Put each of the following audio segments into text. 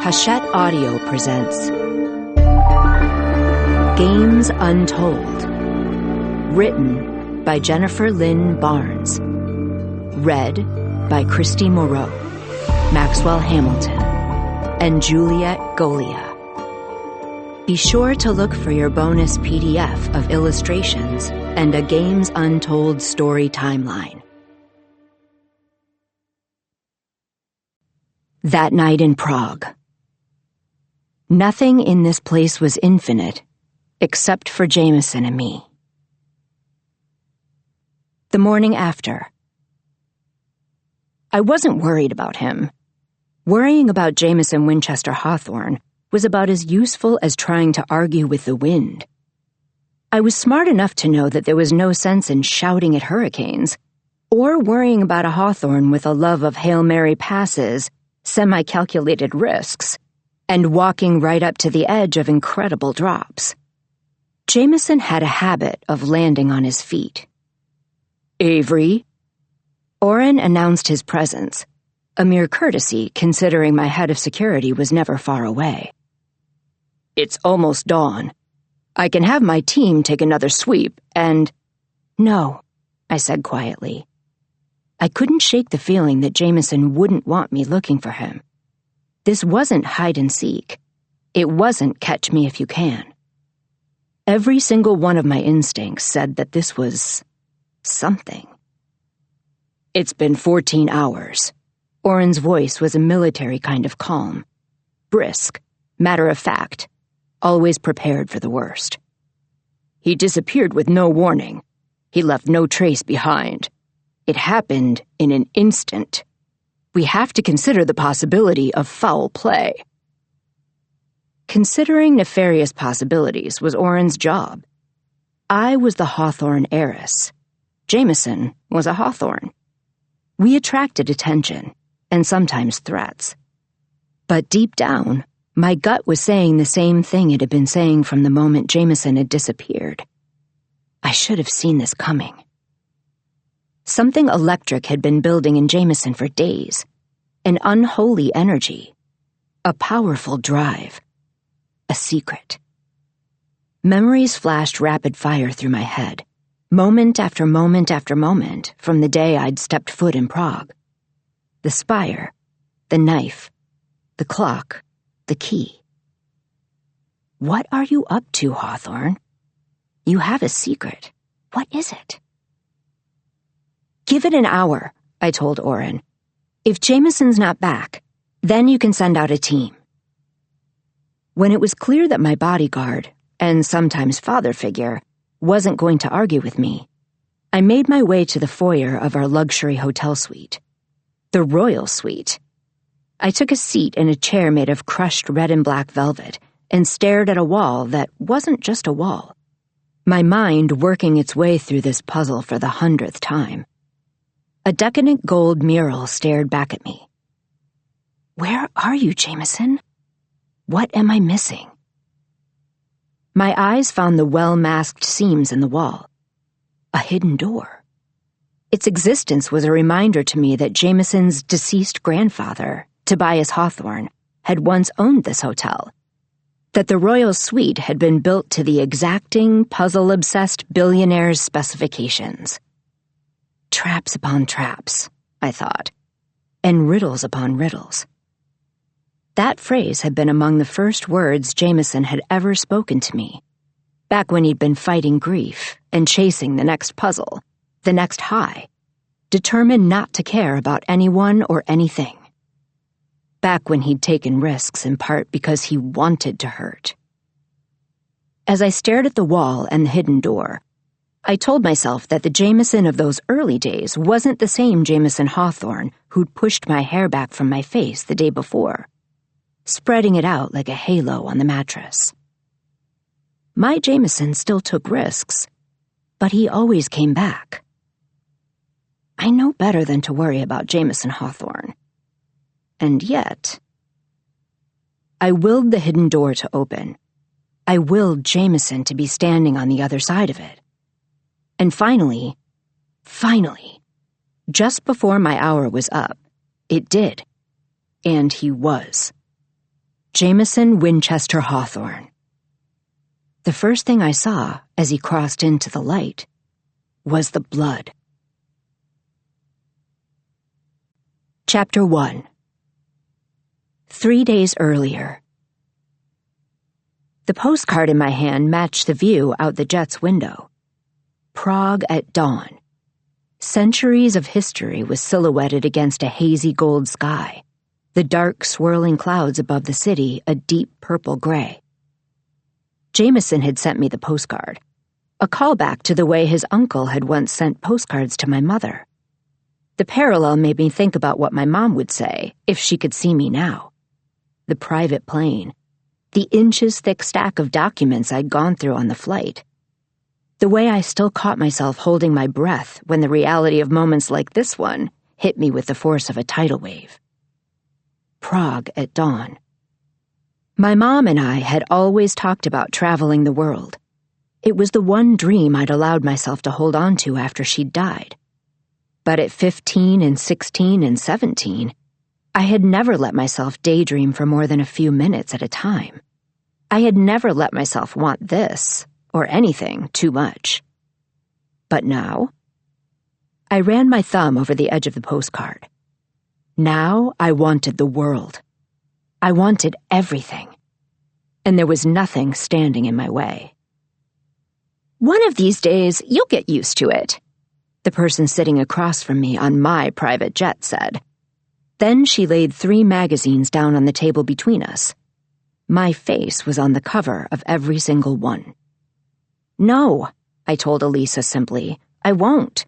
Hachette Audio presents Games Untold. Written by Jennifer Lynn Barnes. Read by Christy Moreau, Maxwell Hamilton, and Juliet Golia. Be sure to look for your bonus PDF of illustrations and a Games Untold story timeline. That night in Prague. Nothing in this place was infinite, except for Jameson and me. The morning after. I wasn't worried about him. Worrying about Jameson Winchester Hawthorne was about as useful as trying to argue with the wind. I was smart enough to know that there was no sense in shouting at hurricanes, or worrying about a Hawthorne with a love of Hail Mary passes, semi-calculated risks, and walking right up to the edge of incredible drops. Jameson had a habit of landing on his feet. "Avery?" Orrin announced his presence, a mere courtesy considering my head of security was never far away. "It's almost dawn. I can have my team take another sweep and—" "No," I said quietly. I couldn't shake the feeling that Jameson wouldn't want me looking for him. This wasn't hide and seek. It wasn't catch me if you can. Every single one of my instincts said that this was something. "It's been 14 hours. Orrin's voice was a military kind of calm. Brisk, matter of fact, always prepared for the worst. "He disappeared with no warning. He left no trace behind. It happened in an instant. We have to consider the possibility of foul play." Considering nefarious possibilities was Orrin's job. I was the Hawthorne heiress. Jameson was a Hawthorne. We attracted attention, and sometimes threats. But deep down, my gut was saying the same thing it had been saying from the moment Jameson had disappeared. I should have seen this coming. Something electric had been building in Jameson for days. An unholy energy. A powerful drive. A secret. Memories flashed rapid fire through my head, moment after moment after moment, from the day I'd stepped foot in Prague. The spire, the knife, the clock, the key. "What are you up to, Hawthorne? You have a secret. What is it?" "Give it an hour," I told Orrin. "If Jameson's not back, then you can send out a team." When it was clear that my bodyguard, and sometimes father figure, wasn't going to argue with me, I made my way to the foyer of our luxury hotel suite. The royal suite. I took a seat in a chair made of crushed red and black velvet and stared at a wall that wasn't just a wall. My mind working its way through this puzzle for the 100th time. A decadent gold mural stared back at me. "Where are you, Jameson? What am I missing?" My eyes found the well-masked seams in the wall. A hidden door. Its existence was a reminder to me that Jameson's deceased grandfather, Tobias Hawthorne, had once owned this hotel. That the royal suite had been built to the exacting, puzzle-obsessed billionaire's specifications. Traps upon traps, I thought, and riddles upon riddles. That phrase had been among the first words Jameson had ever spoken to me, back when he'd been fighting grief and chasing the next puzzle, the next high, determined not to care about anyone or anything. Back when he'd taken risks in part because he wanted to hurt. As I stared at the wall and the hidden door, I told myself that the Jameson of those early days wasn't the same Jameson Hawthorne who'd pushed my hair back from my face the day before, spreading it out like a halo on the mattress. My Jameson still took risks, but he always came back. I know better than to worry about Jameson Hawthorne. And yet, I willed the hidden door to open. I willed Jameson to be standing on the other side of it. And finally, just before my hour was up, it did. And he was. Jameson Winchester Hawthorne. The first thing I saw as he crossed into the light was the blood. Chapter 1. 3 days earlier. The postcard in my hand matched the view out the jet's window. Prague at dawn. Centuries of history was silhouetted against a hazy gold sky, the dark swirling clouds above the city a deep purple gray. Jameson had sent me the postcard, a callback to the way his uncle had once sent postcards to my mother. The parallel made me think about what my mom would say if she could see me now. The private plane, the inches-thick stack of documents I'd gone through on the flight. The way I still caught myself holding my breath when the reality of moments like this one hit me with the force of a tidal wave. Prague at dawn. My mom and I had always talked about traveling the world. It was the one dream I'd allowed myself to hold on to after she'd died. But at 15 and 16 and 17, I had never let myself daydream for more than a few minutes at a time. I had never let myself want this, or anything, too much. But now, I ran my thumb over the edge of the postcard. Now I wanted the world. I wanted everything. And there was nothing standing in my way. "One of these days, you'll get used to it," the person sitting across from me on my private jet said. Then she laid 3 magazines down on the table between us. My face was on the cover of every single one. "No," I told Elisa simply, "I won't."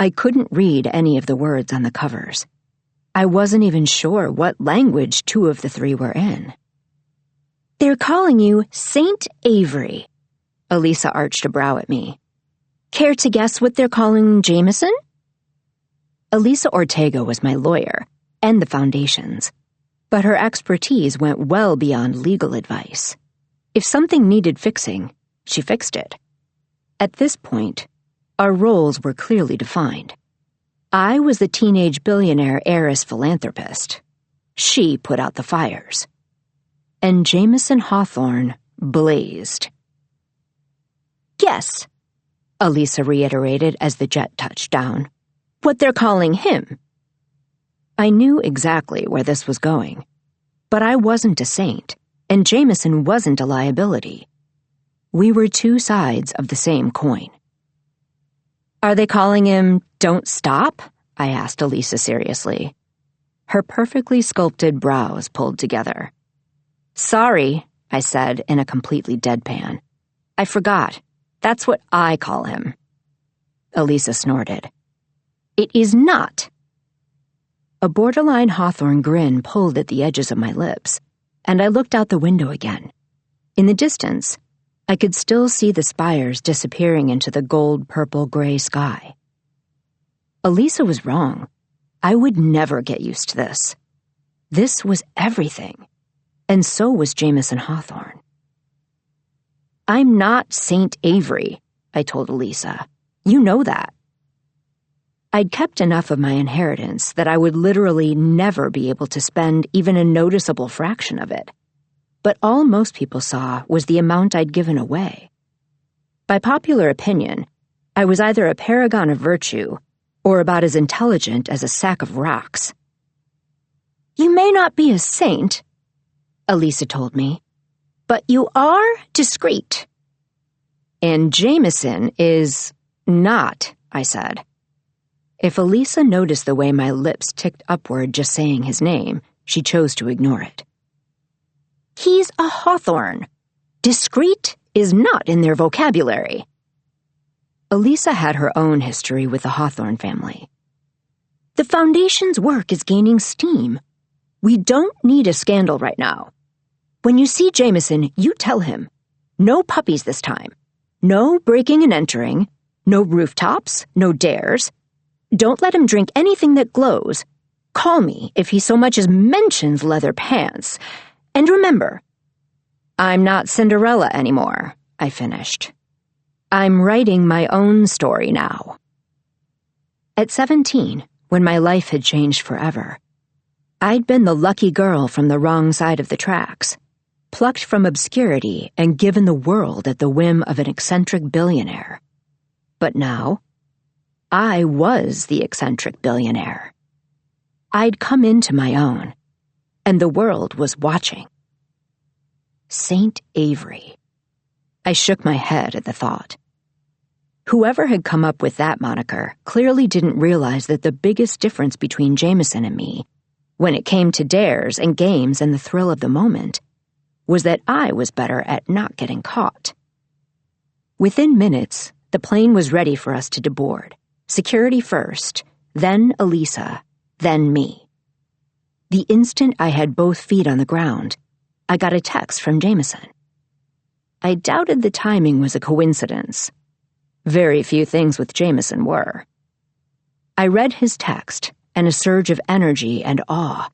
I couldn't read any of the words on the covers. I wasn't even sure what language 2 of the 3 were in. "They're calling you Saint Avery." Elisa arched a brow at me. "Care to guess what they're calling Jameson?" Elisa Ortega was my lawyer, and the Foundation's, but her expertise went well beyond legal advice. If something needed fixing, she fixed it. At this point, our roles were clearly defined. I was the teenage billionaire heiress philanthropist. She put out the fires. And Jameson Hawthorne blazed. "Yes," Elisa reiterated as the jet touched down. "What they're calling him." I knew exactly where this was going. But I wasn't a saint, and Jameson wasn't a liability. We were 2 sides of the same coin. "Are they calling him Don't Stop?" I asked Elisa seriously. Her perfectly sculpted brows pulled together. "Sorry," I said in a completely deadpan. "I forgot. That's what I call him." Elisa snorted. "It is not." A borderline Hawthorne grin pulled at the edges of my lips, and I looked out the window again. In the distance, I could still see the spires disappearing into the gold-purple-gray sky. Elisa was wrong. I would never get used to this. This was everything, and so was Jameson Hawthorne. "I'm not Saint Avery," I told Elisa. "You know that." I'd kept enough of my inheritance that I would literally never be able to spend even a noticeable fraction of it. But all most people saw was the amount I'd given away. By popular opinion, I was either a paragon of virtue or about as intelligent as a sack of rocks. "You may not be a saint," Elisa told me, "but you are discreet." "And Jameson is not," I said. If Elisa noticed the way my lips ticked upward just saying his name, she chose to ignore it. "He's a Hawthorne. Discreet is not in their vocabulary." Elisa had her own history with the Hawthorne family. "The Foundation's work is gaining steam. We don't need a scandal right now. When you see Jameson, you tell him, no puppies this time. No breaking and entering. No rooftops. No dares. Don't let him drink anything that glows. Call me if he so much as mentions leather pants. And remember, I'm not Cinderella anymore," I finished. "I'm writing my own story now." At 17, when my life had changed forever, I'd been the lucky girl from the wrong side of the tracks, plucked from obscurity and given the world at the whim of an eccentric billionaire. But now, I was the eccentric billionaire. I'd come into my own, and the world was watching. Saint Avery. I shook my head at the thought. Whoever had come up with that moniker clearly didn't realize that the biggest difference between Jameson and me, when it came to dares and games and the thrill of the moment, was that I was better at not getting caught. Within minutes, the plane was ready for us to deboard. Security first, then Elisa, then me. The instant I had both feet on the ground, I got a text from Jameson. I doubted the timing was a coincidence. Very few things with Jameson were. I read his text, and a surge of energy and awe,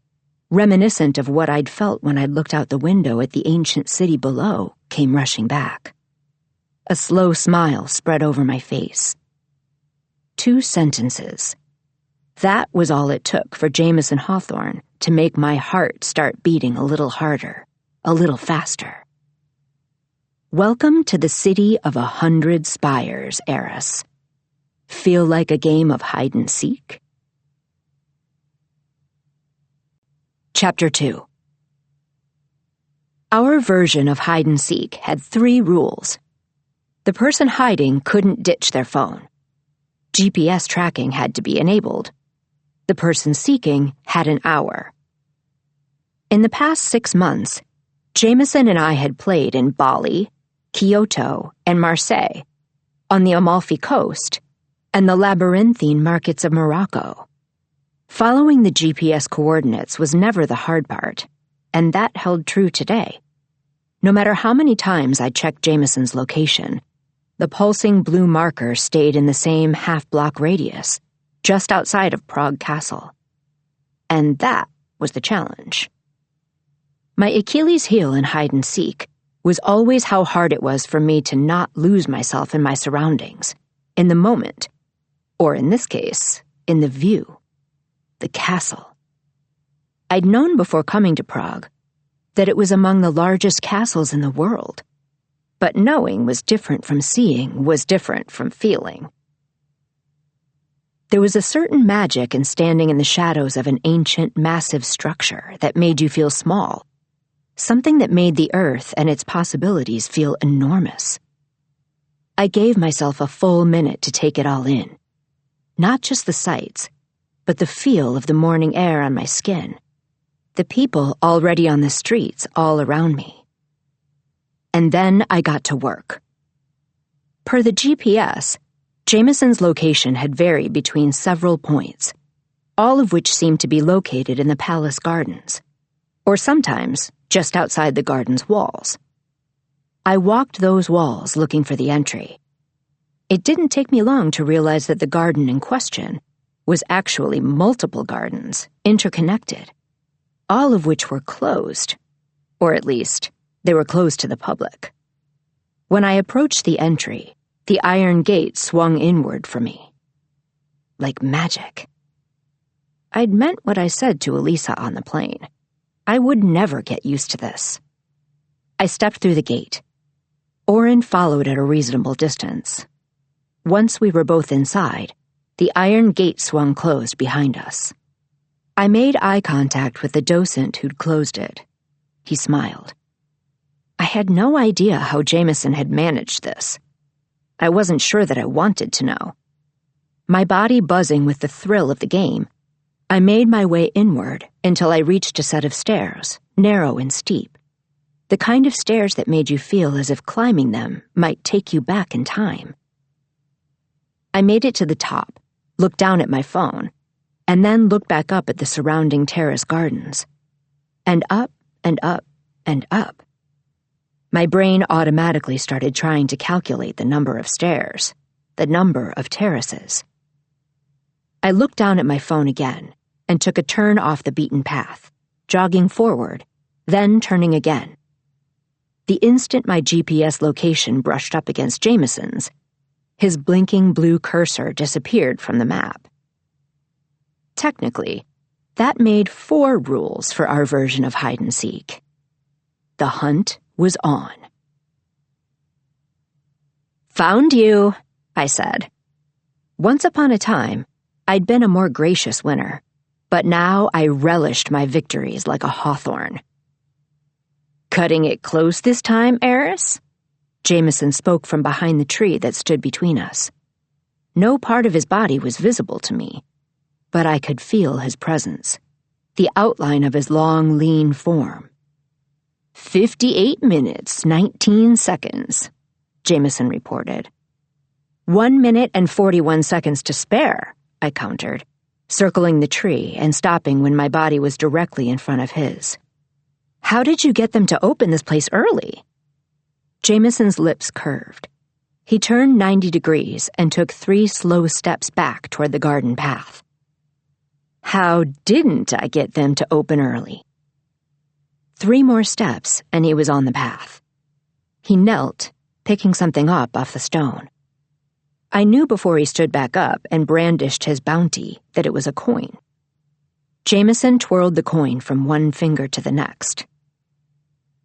reminiscent of what I'd felt when I'd looked out the window at the ancient city below, came rushing back. A slow smile spread over my face. 2 sentences. That was all it took for Jameson Hawthorne to make my heart start beating a little harder, a little faster. Welcome to the city of 100 spires, heiress. Feel like a game of hide-and-seek? Chapter 2. Our version of hide-and-seek had 3 rules. The person hiding couldn't ditch their phone. GPS tracking had to be enabled. The person seeking had an hour. In the past 6 months, Jameson and I had played in Bali, Kyoto, and Marseille, on the Amalfi Coast, and the labyrinthine markets of Morocco. Following the GPS coordinates was never the hard part, and that held true today. No matter how many times I checked Jameson's location, the pulsing blue marker stayed in the same half-block radius, just outside of Prague Castle. And that was the challenge. My Achilles heel in hide-and-seek was always how hard it was for me to not lose myself in my surroundings, in the moment, or in this case, in the view, the castle. I'd known before coming to Prague that it was among the largest castles in the world, but knowing was different from seeing, was different from feeling. There was a certain magic in standing in the shadows of an ancient, massive structure that made you feel small, something that made the earth and its possibilities feel enormous. I gave myself a full minute to take it all in. Not just the sights, but the feel of the morning air on my skin, the people already on the streets all around me. And then I got to work. Per the GPS, Jameson's location had varied between several points, all of which seemed to be located in the palace gardens, or sometimes just outside the garden's walls. I walked those walls looking for the entry. It didn't take me long to realize that the garden in question was actually multiple gardens, interconnected, all of which were closed, or at least, they were closed to the public. When I approached the entry, the iron gate swung inward for me. Like magic. I'd meant what I said to Elisa on the plane. I would never get used to this. I stepped through the gate. Oren followed at a reasonable distance. Once we were both inside, the iron gate swung closed behind us. I made eye contact with the docent who'd closed it. He smiled. I had no idea how Jameson had managed this. I wasn't sure that I wanted to know. My body buzzing with the thrill of the game, I made my way inward until I reached a set of stairs, narrow and steep. The kind of stairs that made you feel as if climbing them might take you back in time. I made it to the top, looked down at my phone, and then looked back up at the surrounding terrace gardens. And up and up and up. My brain automatically started trying to calculate the number of stairs, the number of terraces. I looked down at my phone again and took a turn off the beaten path, jogging forward, then turning again. The instant my GPS location brushed up against Jameson's, his blinking blue cursor disappeared from the map. Technically, That made 4 rules for our version of hide-and-seek. The hunt was on. "Found you," I said. Once upon a time, I'd been a more gracious winner, but now I relished my victories like a Hawthorne. "Cutting it close this time, heiress?" Jameson spoke from behind the tree that stood between us. No part of his body was visible to me, but I could feel his presence, the outline of his long, lean form. 58 minutes, 19 seconds, Jameson reported. 1 minute and 41 seconds to spare, I countered, circling the tree and stopping when my body was directly in front of his. "How did you get them to open this place early?" Jameson's lips curved. He turned 90 degrees and took 3 slow steps back toward the garden path. "How didn't I get them to open early?" 3 more steps and he was on the path. He knelt, picking something up off the stone. I knew before he stood back up and brandished his bounty that it was a coin. Jameson twirled the coin from one finger to the next.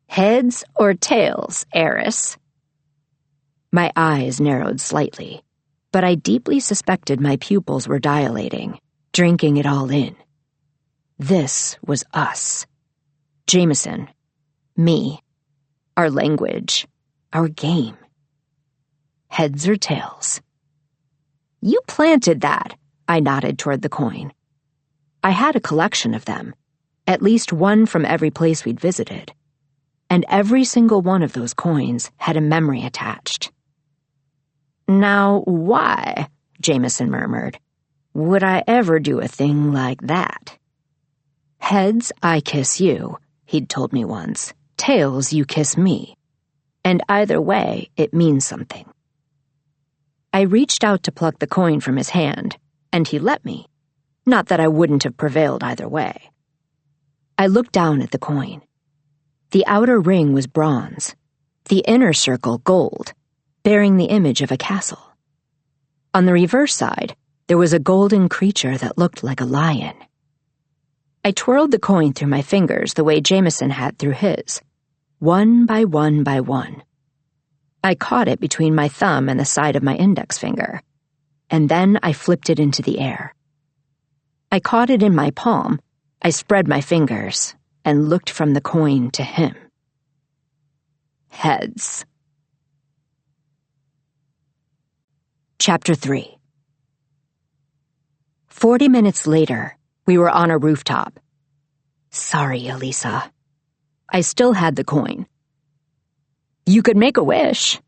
"Heads or tails, heiress?" My eyes narrowed slightly, but I deeply suspected my pupils were dilating, drinking it all in. This was us. Jameson, me, our language, our game. Heads or tails? "You planted that," I nodded toward the coin. I had a collection of them, at least one from every place we'd visited, and every single one of those coins had a memory attached. "Now, why," Jameson murmured, "would I ever do a thing like that?" "Heads, I kiss you," he'd told me once. "Tails, you kiss me. And either way, it means something." I reached out to pluck the coin from his hand, and he let me. Not that I wouldn't have prevailed either way. I looked down at the coin. The outer ring was bronze, the inner circle gold, bearing the image of a castle. On the reverse side, there was a golden creature that looked like a lion. I twirled the coin through my fingers the way Jameson had through his, one by one by one. I caught it between my thumb and the side of my index finger, and then I flipped it into the air. I caught it in my palm, I spread my fingers, and looked from the coin to him. Heads. Chapter 3. 40 minutes later, we were on a rooftop. Sorry, Elisa. I still had the coin. "You could make a wish,"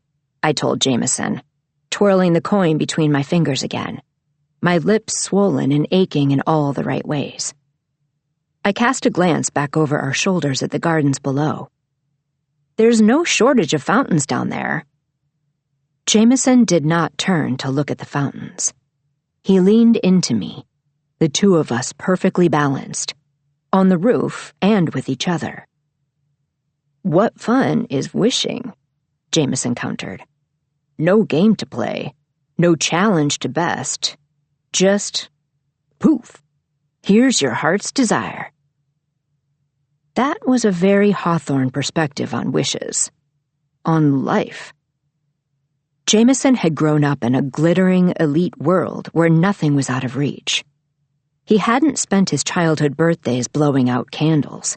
I told Jameson, twirling the coin between my fingers again, my lips swollen and aching in all the right ways. I cast a glance back over our shoulders at the gardens below. "There's no shortage of fountains down there." Jameson did not turn to look at the fountains. He leaned into me, the two of us perfectly balanced, on the roof and with each other. "What fun is wishing?" Jameson countered. "No game to play, no challenge to best, just poof, here's your heart's desire." That was a very Hawthorne perspective on wishes, on life. Jameson had grown up in a glittering, elite world where nothing was out of reach. He hadn't spent his childhood birthdays blowing out candles.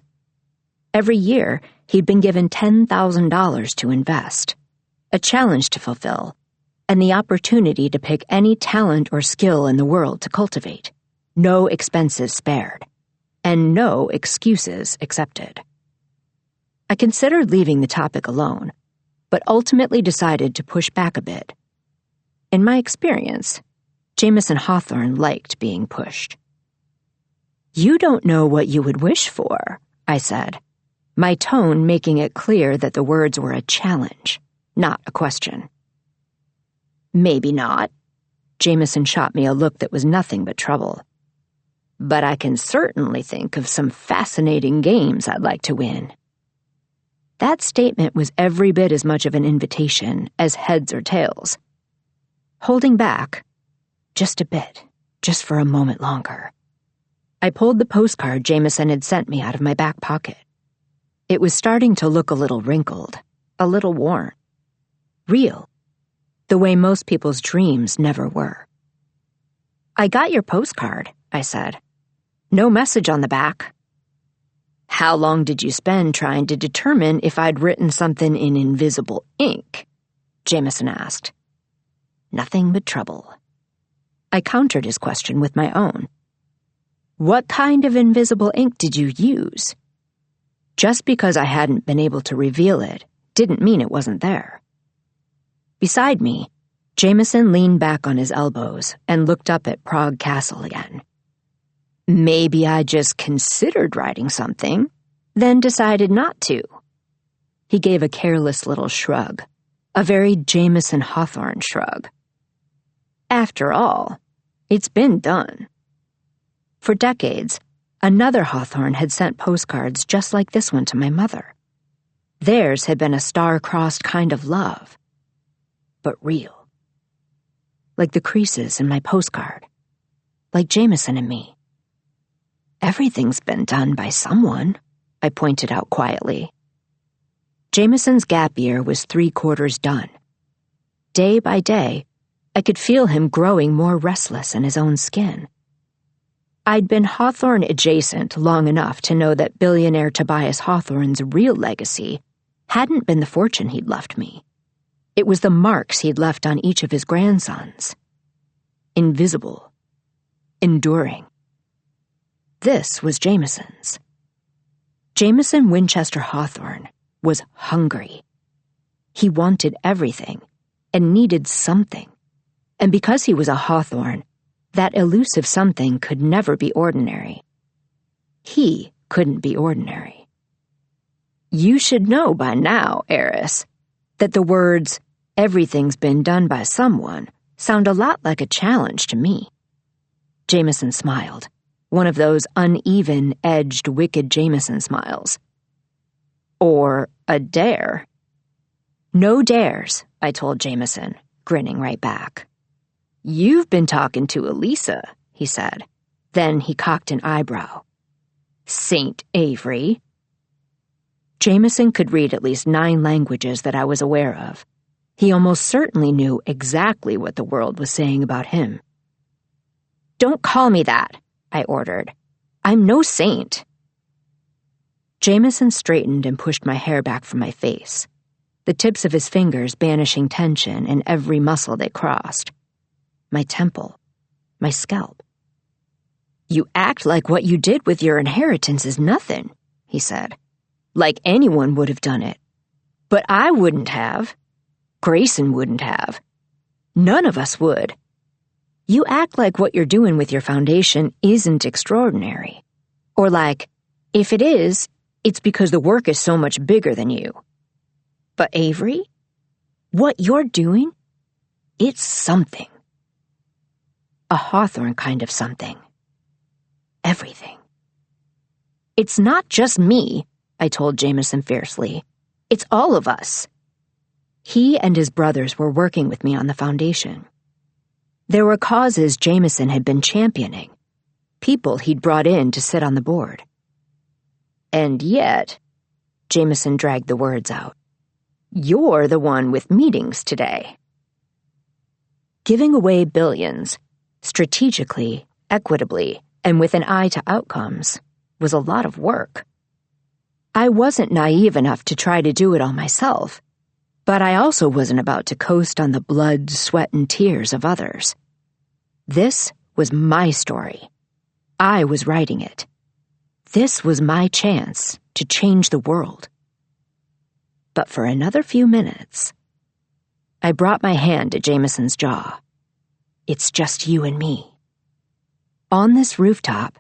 Every year, he'd been given $10,000 to invest, a challenge to fulfill, and the opportunity to pick any talent or skill in the world to cultivate, no expenses spared, and no excuses accepted. I considered leaving the topic alone, but ultimately decided to push back a bit. In my experience, Jameson Hawthorne liked being pushed. "You don't know what you would wish for," I said, my tone making it clear that the words were a challenge, not a question. "Maybe not." Jameson shot me a look that was nothing but trouble. "But I can certainly think of some fascinating games I'd like to win." That statement was every bit as much of an invitation as heads or tails. Holding back, just a bit, just for a moment longer. I pulled the postcard Jameson had sent me out of my back pocket. It was starting to look a little wrinkled, a little worn. Real, the way most people's dreams never were. "I got your postcard," I said. "No message on the back." "How long did you spend trying to determine if I'd written something in invisible ink?" Jameson asked. "Nothing but trouble." I countered his question with my own. "What kind of invisible ink did you use?" Just because I hadn't been able to reveal it didn't mean it wasn't there. Beside me, Jameson leaned back on his elbows and looked up at Prague Castle again. "Maybe I just considered writing something, then decided not to." He gave a careless little shrug, a very Jameson Hawthorne shrug. "After all, it's been done." For decades, another Hawthorne had sent postcards just like this one to my mother. Theirs had been a star-crossed kind of love, but real. Like the creases in my postcard, like Jameson and me. "Everything's been done by someone," I pointed out quietly. Jameson's gap year was 3/4 done. Day by day, I could feel him growing more restless in his own skin. I'd been Hawthorne adjacent long enough to know that billionaire Tobias Hawthorne's real legacy hadn't been the fortune he'd left me. It was the marks he'd left on each of his grandsons. Invisible. Enduring. This was Jameson's. Jameson Winchester Hawthorne was hungry. He wanted everything and needed something. And because he was a Hawthorne, that elusive something could never be ordinary. He couldn't be ordinary. You should know by now, heiress, that the words, "everything's been done by someone," sound a lot like a challenge to me. Jameson smiled, one of those uneven, edged, wicked Jameson smiles. Or a dare. "No dares," I told Jameson, grinning right back. "You've been talking to Elisa," he said. Then he cocked an eyebrow. "Saint Avery." Jameson could read at least 9 languages that I was aware of. He almost certainly knew exactly what the world was saying about him. "Don't call me that," I ordered. "I'm no saint." Jameson straightened and pushed my hair back from my face, the tips of his fingers banishing tension in every muscle they crossed. My temple, my scalp. "You act like what you did with your inheritance is nothing," he said. "Like anyone would have done it. But I wouldn't have. Grayson wouldn't have. None of us would. You act like what you're doing with your foundation isn't extraordinary. Or like, if it is, it's because the work is so much bigger than you. But Avery, what you're doing, it's something. A Hawthorne kind of something. Everything. It's not just me," I told Jameson fiercely. "It's all of us." He and his brothers were working with me on the foundation. There were causes Jameson had been championing, people he'd brought in to sit on the board. "And yet," Jameson dragged the words out, "you're the one with meetings today." Giving away billions, strategically, equitably, and with an eye to outcomes, was a lot of work. I wasn't naive enough to try to do it all myself, but I also wasn't about to coast on the blood, sweat, and tears of others. This was my story. I was writing it. This was my chance to change the world. But for another few minutes, I brought my hand to Jameson's jaw. "It's just you and me. On this rooftop,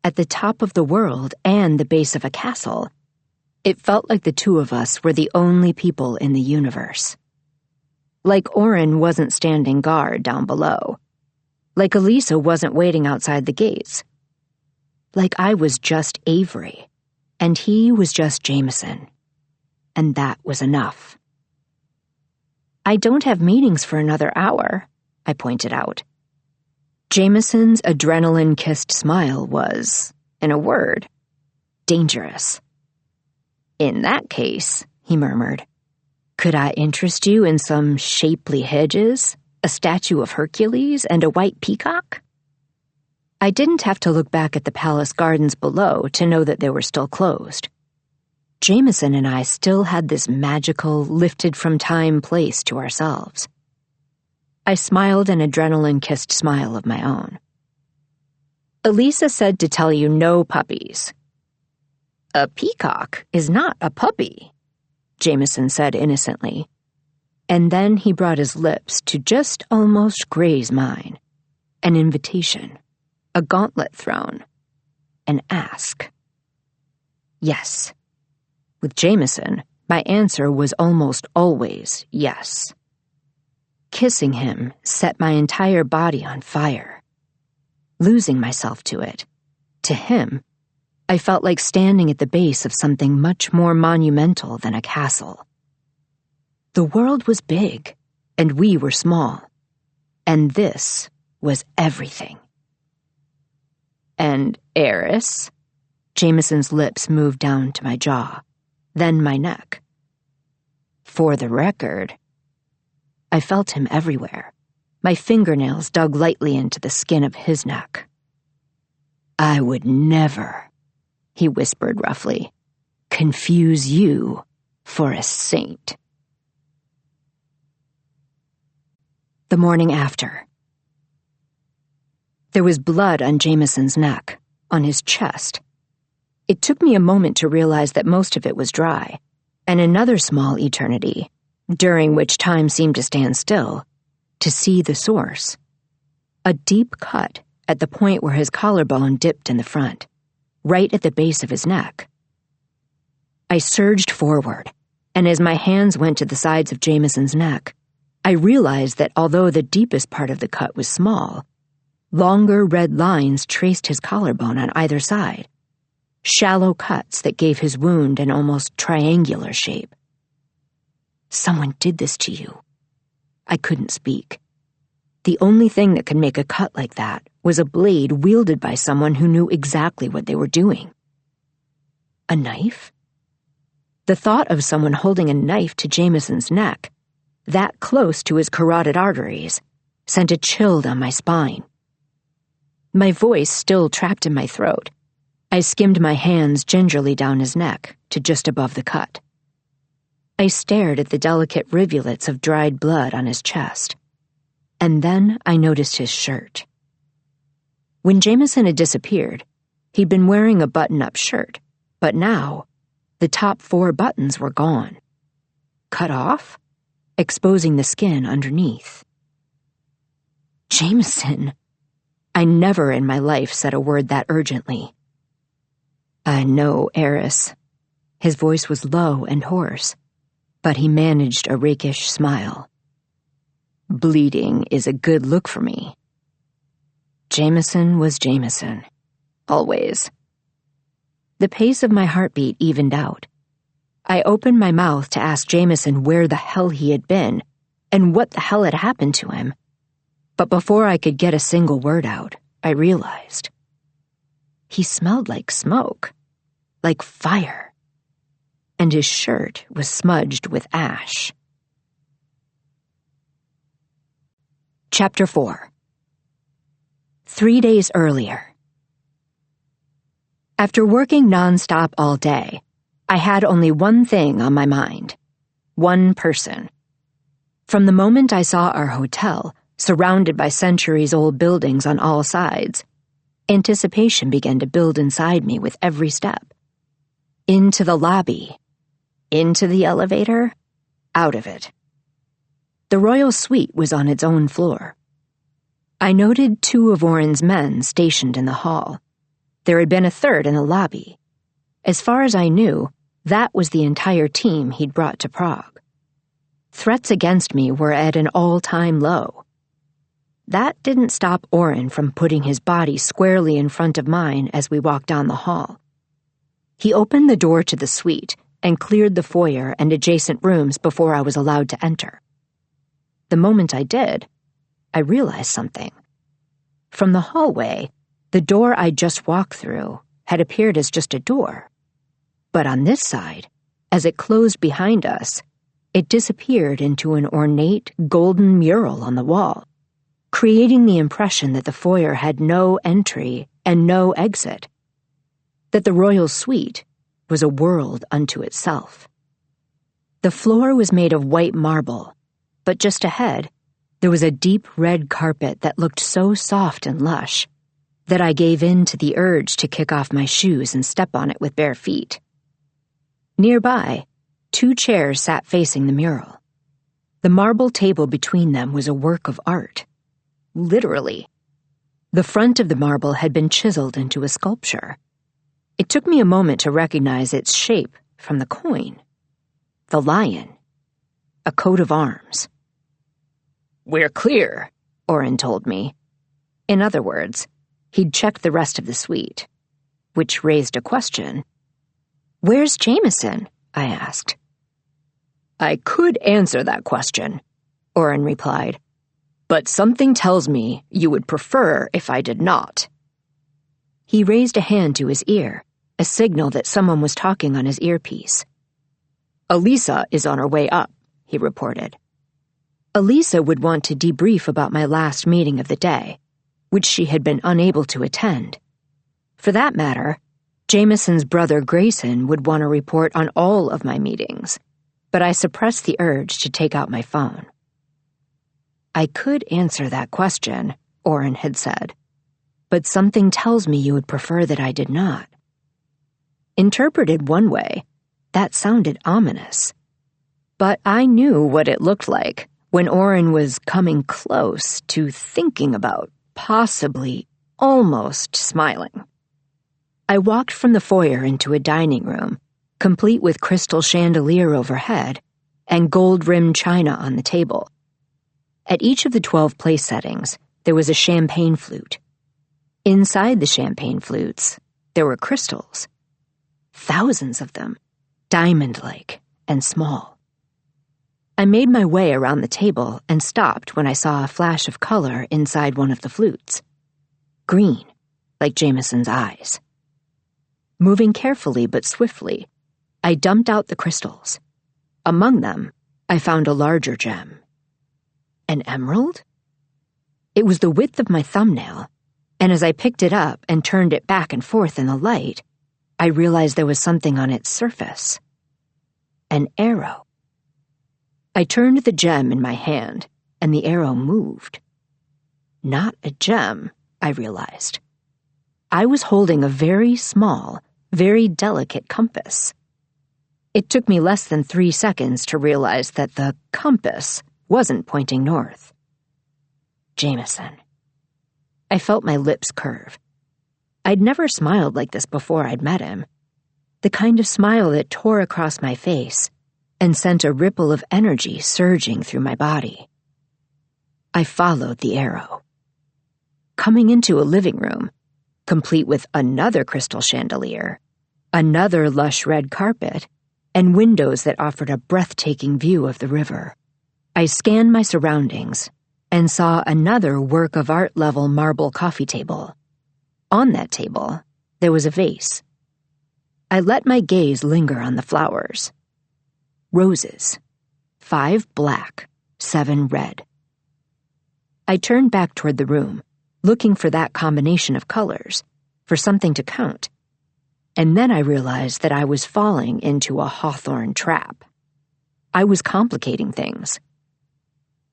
at the top of the world and the base of a castle, it felt like the two of us were the only people in the universe. Like Oren wasn't standing guard down below. Like Elisa wasn't waiting outside the gates. Like I was just Avery, and he was just Jameson. And that was enough. "I don't have meetings for another hour," I pointed out. Jameson's adrenaline-kissed smile was, in a word, dangerous. "In that case," he murmured, "could I interest you in some shapely hedges, a statue of Hercules, and a white peacock?" I didn't have to look back at the palace gardens below to know that they were still closed. Jameson and I still had this magical, lifted-from-time place to ourselves. I smiled an adrenaline-kissed smile of my own. "Elisa said to tell you no puppies." "A peacock is not a puppy," Jameson said innocently. And then he brought his lips to just almost graze mine. An invitation. A gauntlet thrown. An ask. Yes. With Jameson, my answer was almost always yes. Kissing him set my entire body on fire. Losing myself to it, to him, I felt like standing at the base of something much more monumental than a castle. The world was big, and we were small, and this was everything. "And heiress?" Jameson's lips moved down to my jaw, then my neck. "For the record," I felt him everywhere. My fingernails dug lightly into the skin of his neck. "I would never," he whispered roughly, "confuse you for a saint." The morning after. There was blood on Jameson's neck, on his chest. It took me a moment to realize that most of it was dry, and another small eternity, during which time seemed to stand still, to see the source. A deep cut at the point where his collarbone dipped in the front, right at the base of his neck. I surged forward, and as my hands went to the sides of Jameson's neck, I realized that although the deepest part of the cut was small, longer red lines traced his collarbone on either side, shallow cuts that gave his wound an almost triangular shape. "Someone did this to you." I couldn't speak. The only thing that could make a cut like that was a blade wielded by someone who knew exactly what they were doing. A knife? The thought of someone holding a knife to Jameson's neck, that close to his carotid arteries, sent a chill down my spine. My voice still trapped in my throat, I skimmed my hands gingerly down his neck to just above the cut. I stared at the delicate rivulets of dried blood on his chest, and then I noticed his shirt. When Jameson had disappeared, he'd been wearing a button-up shirt, but now, the top 4 buttons were gone. Cut off, exposing the skin underneath. Jameson! I never in my life said a word that urgently. "I know, heiress." His voice was low and hoarse, but he managed a rakish smile. "Bleeding is a good look for me." Jameson was Jameson. Always. The pace of my heartbeat evened out. I opened my mouth to ask Jameson where the hell he had been and what the hell had happened to him. But before I could get a single word out, I realized. He smelled like smoke, like fire, and his shirt was smudged with ash. Chapter 4. 3 days earlier. After working nonstop all day, I had only one thing on my mind. One person. From the moment I saw our hotel, surrounded by centuries-old buildings on all sides, anticipation began to build inside me with every step. Into the lobby. Into the elevator. Out of it. The royal suite was on its own floor. I noted 2 of Oren's men stationed in the hall. There had been a third in the lobby. As far as I knew, that was the entire team he'd brought to Prague. Threats against me were at an all-time low. That didn't stop Oren from putting his body squarely in front of mine as we walked down the hall. He opened the door to the suite and cleared the foyer and adjacent rooms before I was allowed to enter. The moment I did, I realized something. From the hallway, the door I'd just walked through had appeared as just a door. But on this side, as it closed behind us, it disappeared into an ornate golden mural on the wall, creating the impression that the foyer had no entry and no exit, that the royal suite was a world unto itself. The floor was made of white marble, but just ahead, there was a deep red carpet that looked so soft and lush that I gave in to the urge to kick off my shoes and step on it with bare feet. Nearby, 2 chairs sat facing the mural. The marble table between them was a work of art. Literally. The front of the marble had been chiseled into a sculpture. It took me a moment to recognize its shape from the coin. The lion. A coat of arms. "We're clear," Oren told me. In other words, he'd checked the rest of the suite, which raised a question. "Where's Jameson?" I asked. "I could answer that question," Oren replied, "but something tells me you would prefer if I did not." He raised a hand to his ear, a signal that someone was talking on his earpiece. "Elisa is on her way up," he reported. Elisa would want to debrief about my last meeting of the day, which she had been unable to attend. For that matter, Jameson's brother Grayson would want to report on all of my meetings, but I suppressed the urge to take out my phone. "I could answer that question," Oren had said, "but something tells me you would prefer that I did not." Interpreted one way, that sounded ominous. But I knew what it looked like when Oren was coming close to thinking about, possibly, almost smiling. I walked from the foyer into a dining room, complete with crystal chandelier overhead and gold-rimmed china on the table. At each of the 12 place settings, there was a champagne flute. Inside the champagne flutes, there were crystals. Thousands of them, diamond-like and small. I made my way around the table and stopped when I saw a flash of color inside one of the flutes. Green, like Jameson's eyes. Moving carefully but swiftly, I dumped out the crystals. Among them, I found a larger gem. An emerald? It was the width of my thumbnail, and as I picked it up and turned it back and forth in the light, I realized there was something on its surface. An arrow. I turned the gem in my hand, and the arrow moved. Not a gem, I realized. I was holding a very small, very delicate compass. It took me less than 3 seconds to realize that the compass wasn't pointing north. Jameson. I felt my lips curve. I'd never smiled like this before I'd met him. The kind of smile that tore across my face and sent a ripple of energy surging through my body. I followed the arrow. Coming into a living room, complete with another crystal chandelier, another lush red carpet, and windows that offered a breathtaking view of the river. I scanned my surroundings and saw another work of art level marble coffee table. On that table, there was a vase. I let my gaze linger on the flowers. Roses. 5 black, 7 red. I turned back toward the room, looking for that combination of colors, for something to count. And then I realized that I was falling into a Hawthorne trap. I was complicating things.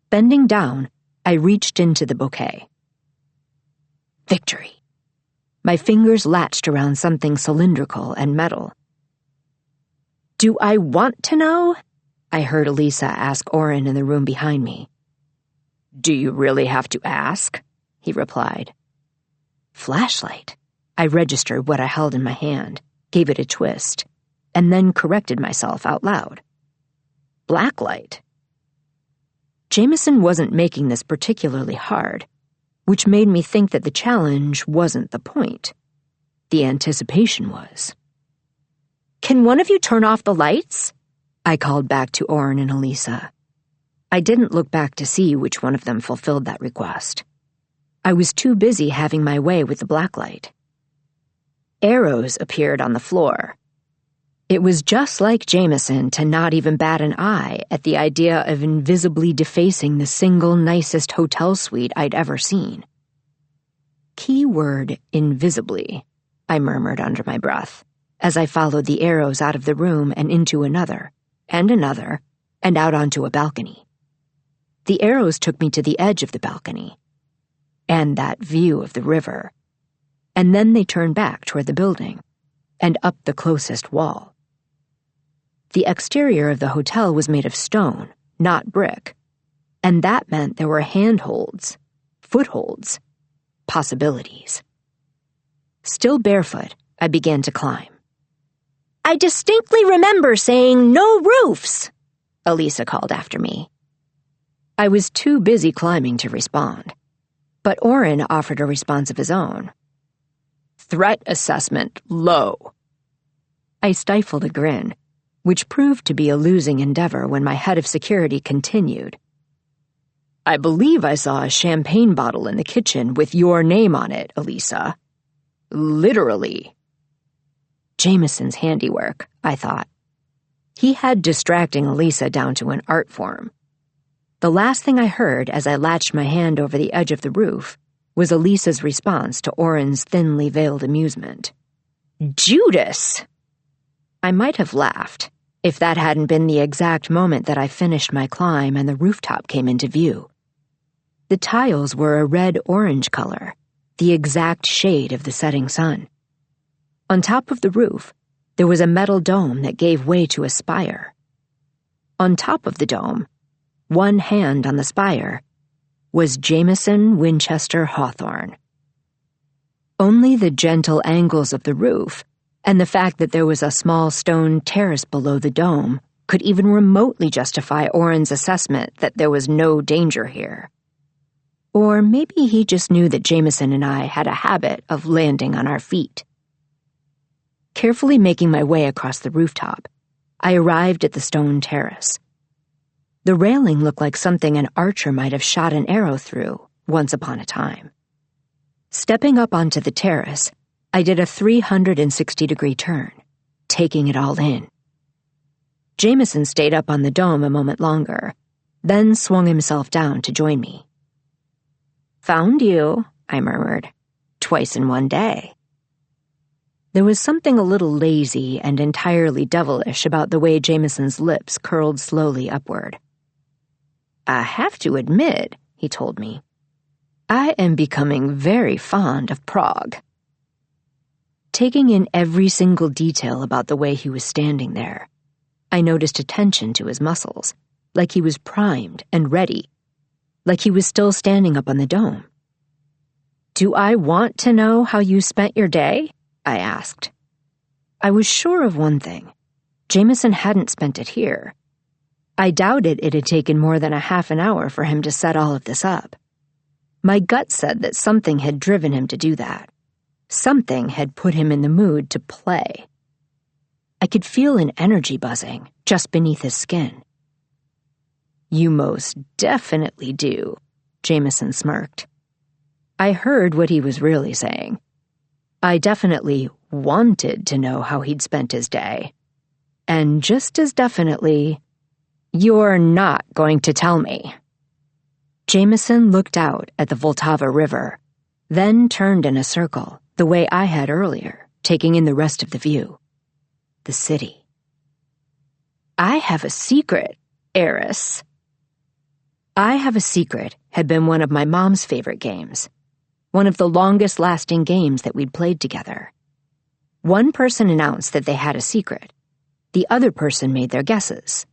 Bending down, I reached into the bouquet. Victory. My fingers latched around something cylindrical and metal. "Do I want to know?" I heard Elisa ask Oren in the room behind me. "Do you really have to ask?" he replied. Flashlight. I registered what I held in my hand, gave it a twist, and then corrected myself out loud. Blacklight. Jameson wasn't making this particularly hard, which made me think that the challenge wasn't the point. The anticipation was. "Can one of you turn off the lights?" I called back to Oren and Elisa. I didn't look back to see which one of them fulfilled that request. I was too busy having my way with the blacklight. Arrows appeared on the floor. It was just like Jameson to not even bat an eye at the idea of invisibly defacing the single nicest hotel suite I'd ever seen. Keyword invisibly, I murmured under my breath, as I followed the arrows out of the room and into another, and out onto a balcony. The arrows took me to the edge of the balcony, and that view of the river, and then they turned back toward the building, and up the closest wall. The exterior of the hotel was made of stone, not brick, and that meant there were handholds, footholds, possibilities. Still barefoot, I began to climb. "I distinctly remember saying no roofs," Elisa called after me. I was too busy climbing to respond, but Oren offered a response of his own. "Threat assessment low." I stifled a grin, which proved to be a losing endeavor when my head of security continued. "I believe I saw a champagne bottle in the kitchen with your name on it, Elisa. Literally." Jameson's handiwork, I thought. He had distracting Elisa down to an art form. The last thing I heard as I latched my hand over the edge of the roof was Elisa's response to Oren's thinly veiled amusement. "Judas!" I might have laughed if that hadn't been the exact moment that I finished my climb and the rooftop came into view. The tiles were a red-orange color, the exact shade of the setting sun. On top of the roof, there was a metal dome that gave way to a spire. On top of the dome, one hand on the spire, was Jameson Winchester Hawthorne. Only the gentle angles of the roof and the fact that there was a small stone terrace below the dome could even remotely justify Oren's assessment that there was no danger here. Or maybe he just knew that Jameson and I had a habit of landing on our feet. Carefully making my way across the rooftop, I arrived at the stone terrace. The railing looked like something an archer might have shot an arrow through once upon a time. Stepping up onto the terrace, I did a 360-degree turn, taking it all in. Jameson stayed up on the dome a moment longer, then swung himself down to join me. "Found you," I murmured, "twice in one day." There was something a little lazy and entirely devilish about the way Jameson's lips curled slowly upward. "I have to admit," he told me, "I am becoming very fond of Prague." Taking in every single detail about the way he was standing there, I noticed a tension to his muscles, like he was primed and ready, like he was still standing up on the dome. "Do I want to know how you spent your day?" I asked. I was sure of one thing. Jameson hadn't spent it here. I doubted it had taken more than a half an hour for him to set all of this up. My gut said that something had driven him to do that. Something had put him in the mood to play. I could feel an energy buzzing just beneath his skin. "You most definitely do," Jameson smirked. I heard what he was really saying. I definitely wanted to know how he'd spent his day. And just as definitely, "You're not going to tell me." Jameson looked out at the Vltava River, then turned in a circle, the way I had earlier, taking in the rest of the view. The city. "I have a secret, heiress." I Have a Secret had been one of my mom's favorite games, one of the longest-lasting games that we'd played together. One person announced that they had a secret. The other person made their guesses.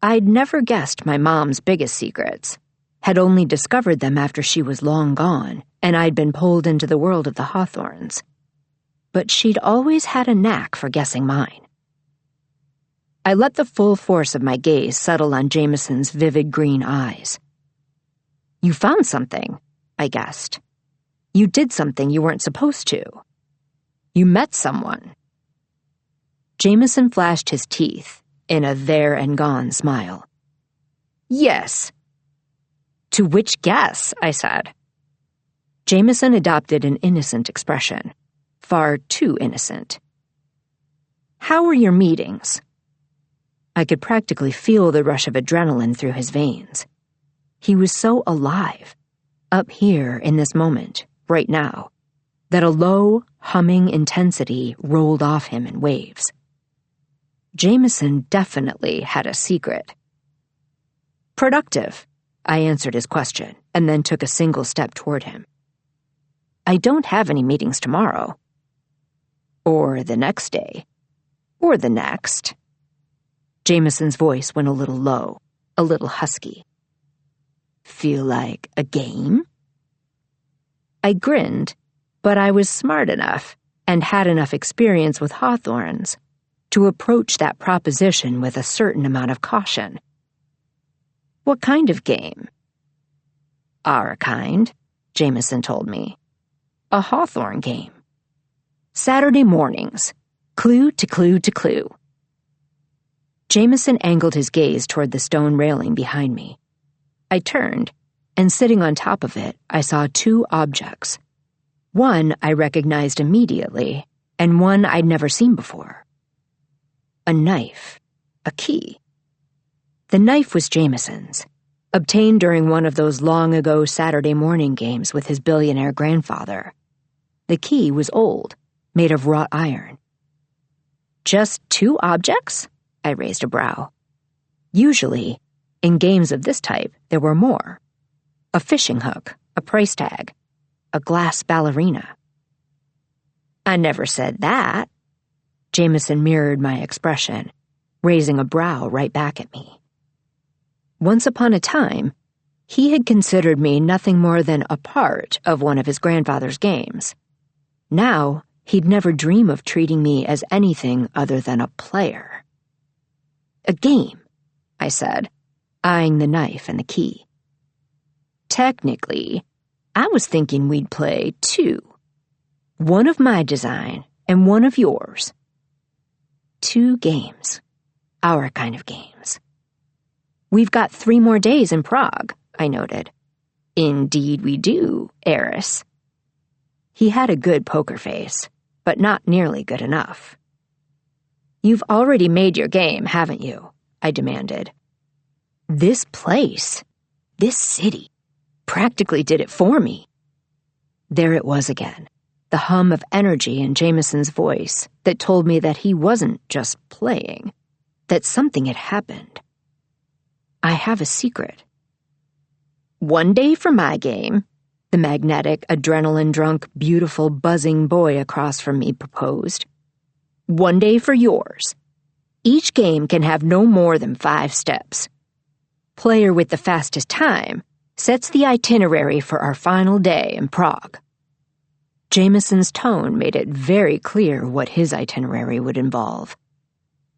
I'd never guessed my mom's biggest secrets, had only discovered them after she was long gone and I'd been pulled into the world of the Hawthornes. But she'd always had a knack for guessing mine. I let the full force of my gaze settle on Jameson's vivid green eyes. "You found something," I guessed. "You did something you weren't supposed to. You met someone." Jameson flashed his teeth in a there-and-gone smile. "Yes." "To which guess?" I said. Jameson adopted an innocent expression, far too innocent. "How were your meetings?" I could practically feel the rush of adrenaline through his veins. He was so alive, up here in this moment, right now, that a low, humming intensity rolled off him in waves. Jameson definitely had a secret. "Productive," I answered his question, and then took a single step toward him. "I don't have any meetings tomorrow. Or the next day. Or the next." Jameson's voice went a little low, a little husky. "Feel like a game?" I grinned, but I was smart enough and had enough experience with Hawthorns to approach that proposition with a certain amount of caution. "What kind of game?" "Our kind," Jameson told me. "A Hawthorne game. Saturday mornings, clue to clue to clue." Jameson angled his gaze toward the stone railing behind me. I turned, and sitting on top of it, I saw two objects. One I recognized immediately, and one I'd never seen before. A knife, a key. The knife was Jameson's, obtained during one of those long-ago Saturday morning games with his billionaire grandfather. The key was old, made of wrought iron. "Just two objects?" I raised a brow. Usually, in games of this type, there were more. A fishing hook, a price tag, a glass ballerina. "I never said that." Jameson mirrored my expression, raising a brow right back at me. Once upon a time, he had considered me nothing more than a part of one of his grandfather's games. Now, he'd never dream of treating me as anything other than a player. "A game," I said, eyeing the knife and the key. "Technically, I was thinking we'd play two. One of my design and one of yours. 2 games. Our kind of games." "We've got 3 more days in Prague," I noted. "Indeed we do, heiress." He had a good poker face, but not nearly good enough. "You've already made your game, haven't you?" I demanded. This place, this city, practically did it for me. There it was again, the hum of energy in Jameson's voice that told me that he wasn't just playing, that something had happened. "I have a secret." "1 day for my game," the magnetic, adrenaline-drunk, beautiful, buzzing boy across from me proposed. "1 day for yours. Each game can have no more than 5 steps. Player with the fastest time sets the itinerary for our final day in Prague." Jameson's tone made it very clear what his itinerary would involve.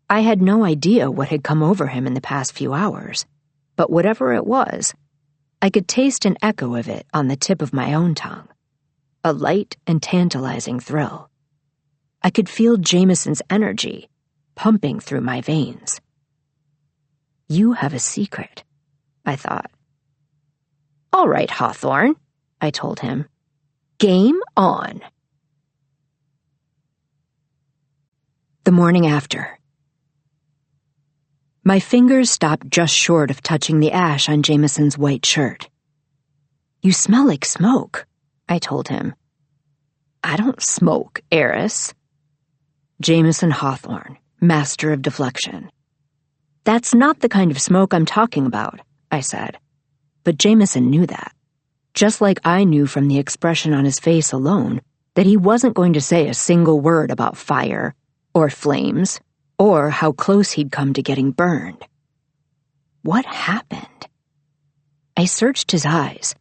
I had no idea what had come over him in the past few hours, but whatever it was, I could taste an echo of it on the tip of my own tongue, a light and tantalizing thrill. I could feel Jameson's energy pumping through my veins. "You have a secret," I thought. "All right, Hawthorne," I told him. "Game on." The morning after. My fingers stopped just short of touching the ash on Jameson's white shirt. "You smell like smoke," I told him. "I don't smoke, heiress." Jameson Hawthorne, master of deflection. "That's not the kind of smoke I'm talking about," I said. But Jameson knew that, just like I knew from the expression on his face alone that he wasn't going to say a single word about fire, or flames, or how close he'd come to getting burned. What happened? I searched his eyes,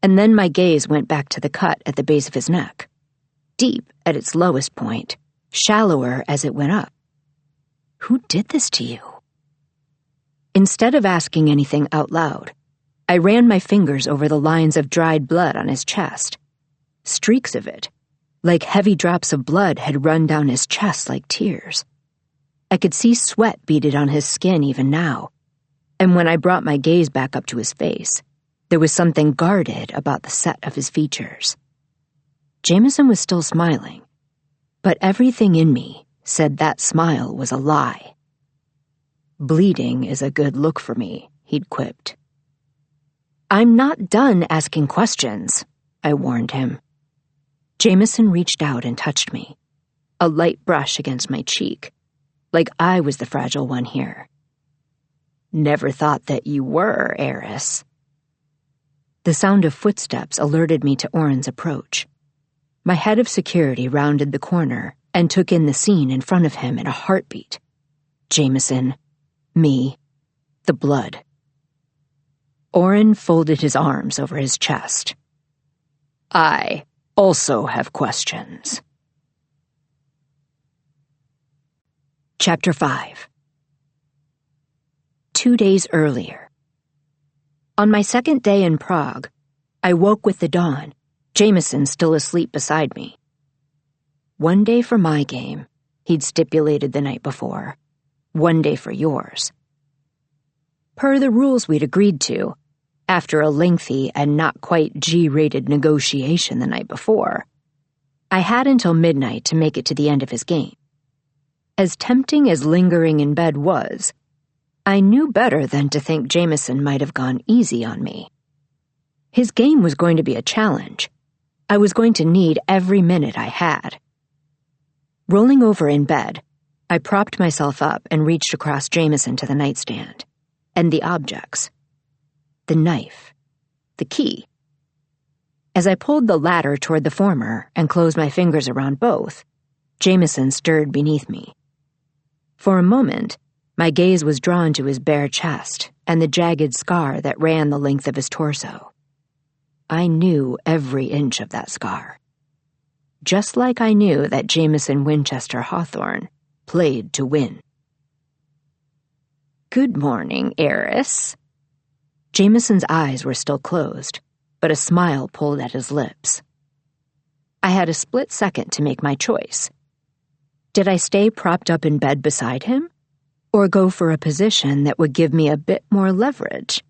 and then my gaze went back to the cut at the base of his neck, deep at its lowest point, shallower as it went up. Who did this to you? Instead of asking anything out loud, I ran my fingers over the lines of dried blood on his chest. Streaks of it, like heavy drops of blood, had run down his chest like tears. I could see sweat beaded on his skin even now, and when I brought my gaze back up to his face, there was something guarded about the set of his features. Jameson was still smiling, but everything in me said that smile was a lie. "Bleeding is a good look for me," he'd quipped. "I'm not done asking questions," I warned him. Jameson reached out and touched me, a light brush against my cheek, like I was the fragile one here. "Never thought that you were, heiress." The sound of footsteps alerted me to Oren's approach. My head of security rounded the corner and took in the scene in front of him in a heartbeat. Jameson, me, the blood. Oren folded his arms over his chest. "I also have questions." Chapter 5. 2 days earlier. On my second day in Prague, I woke with the dawn, Jameson still asleep beside me. 1 day for my game, he'd stipulated the night before. 1 day for yours. Per the rules we'd agreed to, after a lengthy and not quite G-rated negotiation the night before, I had until midnight to make it to the end of his game. As tempting as lingering in bed was, I knew better than to think Jameson might have gone easy on me. His game was going to be a challenge. I was going to need every minute I had. Rolling over in bed, I propped myself up and reached across Jameson to the nightstand, and the objects. The knife. The key. As I pulled the latter toward the former and closed my fingers around both, Jameson stirred beneath me. For a moment, my gaze was drawn to his bare chest and the jagged scar that ran the length of his torso. I knew every inch of that scar. Just like I knew that Jameson Winchester Hawthorne played to win. "Good morning, heiress." Jameson's eyes were still closed, but a smile pulled at his lips. I had a split second to make my choice. Did I stay propped up in bed beside him, or go for a position that would give me a bit more leverage?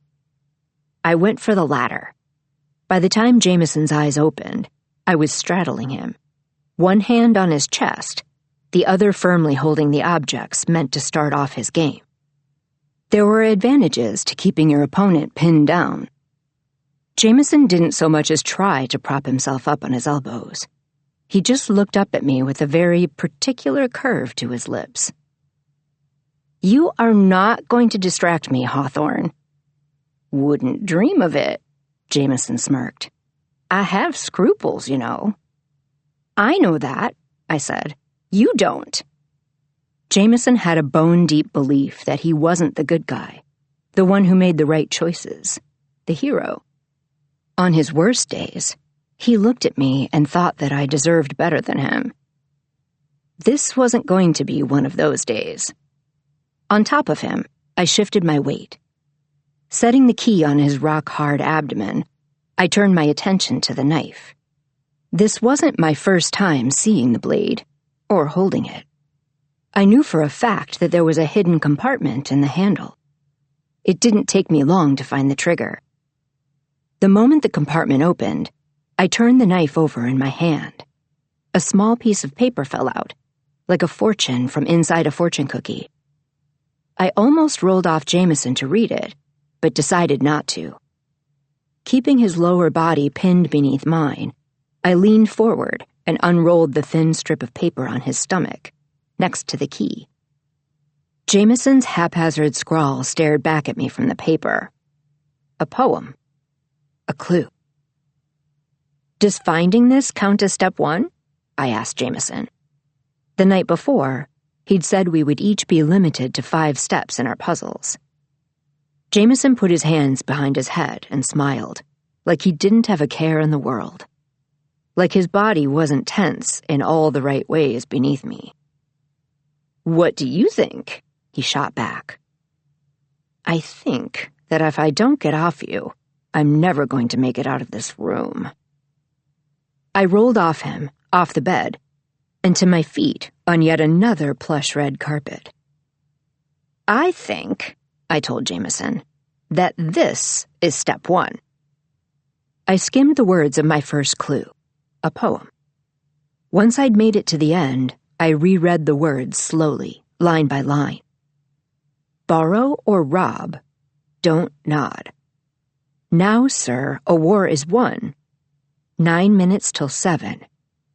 I went for the latter. By the time Jameson's eyes opened, I was straddling him, one hand on his chest, the other firmly holding the objects meant to start off his game. There were advantages to keeping your opponent pinned down. Jameson didn't so much as try to prop himself up on his elbows. He just looked up at me with a very particular curve to his lips. "You are not going to distract me, Hawthorne." "Wouldn't dream of it," Jameson smirked. "I have scruples, you know." "I know that," I said. "You don't." Jameson had a bone-deep belief that he wasn't the good guy, the one who made the right choices, the hero. On his worst days, he looked at me and thought that I deserved better than him. This wasn't going to be one of those days. On top of him, I shifted my weight. Setting the key on his rock-hard abdomen, I turned my attention to the knife. This wasn't my first time seeing the blade, or holding it. I knew for a fact that there was a hidden compartment in the handle. It didn't take me long to find the trigger. The moment the compartment opened, I turned the knife over in my hand. A small piece of paper fell out, like a fortune from inside a fortune cookie. I almost rolled off Jameson to read it, but decided not to. Keeping his lower body pinned beneath mine, I leaned forward and unrolled the thin strip of paper on his stomach, next to the key. Jameson's haphazard scrawl stared back at me from the paper. A poem. A clue. "Does finding this count as step 1? I asked Jameson. The night before, he'd said we would each be limited to 5 steps in our puzzles. Jameson put his hands behind his head and smiled, like he didn't have a care in the world. Like his body wasn't tense in all the right ways beneath me. "What do you think?" he shot back. "I think that if I don't get off you, I'm never going to make it out of this room." I rolled off him, off the bed, and to my feet on yet another plush red carpet. "I think," I told Jameson, "that this is step 1. I skimmed the words of my first clue, a poem. Once I'd made it to the end, I reread the words slowly, line by line. Borrow or rob, don't nod. Now, sir, a war is won. 9 minutes till 7,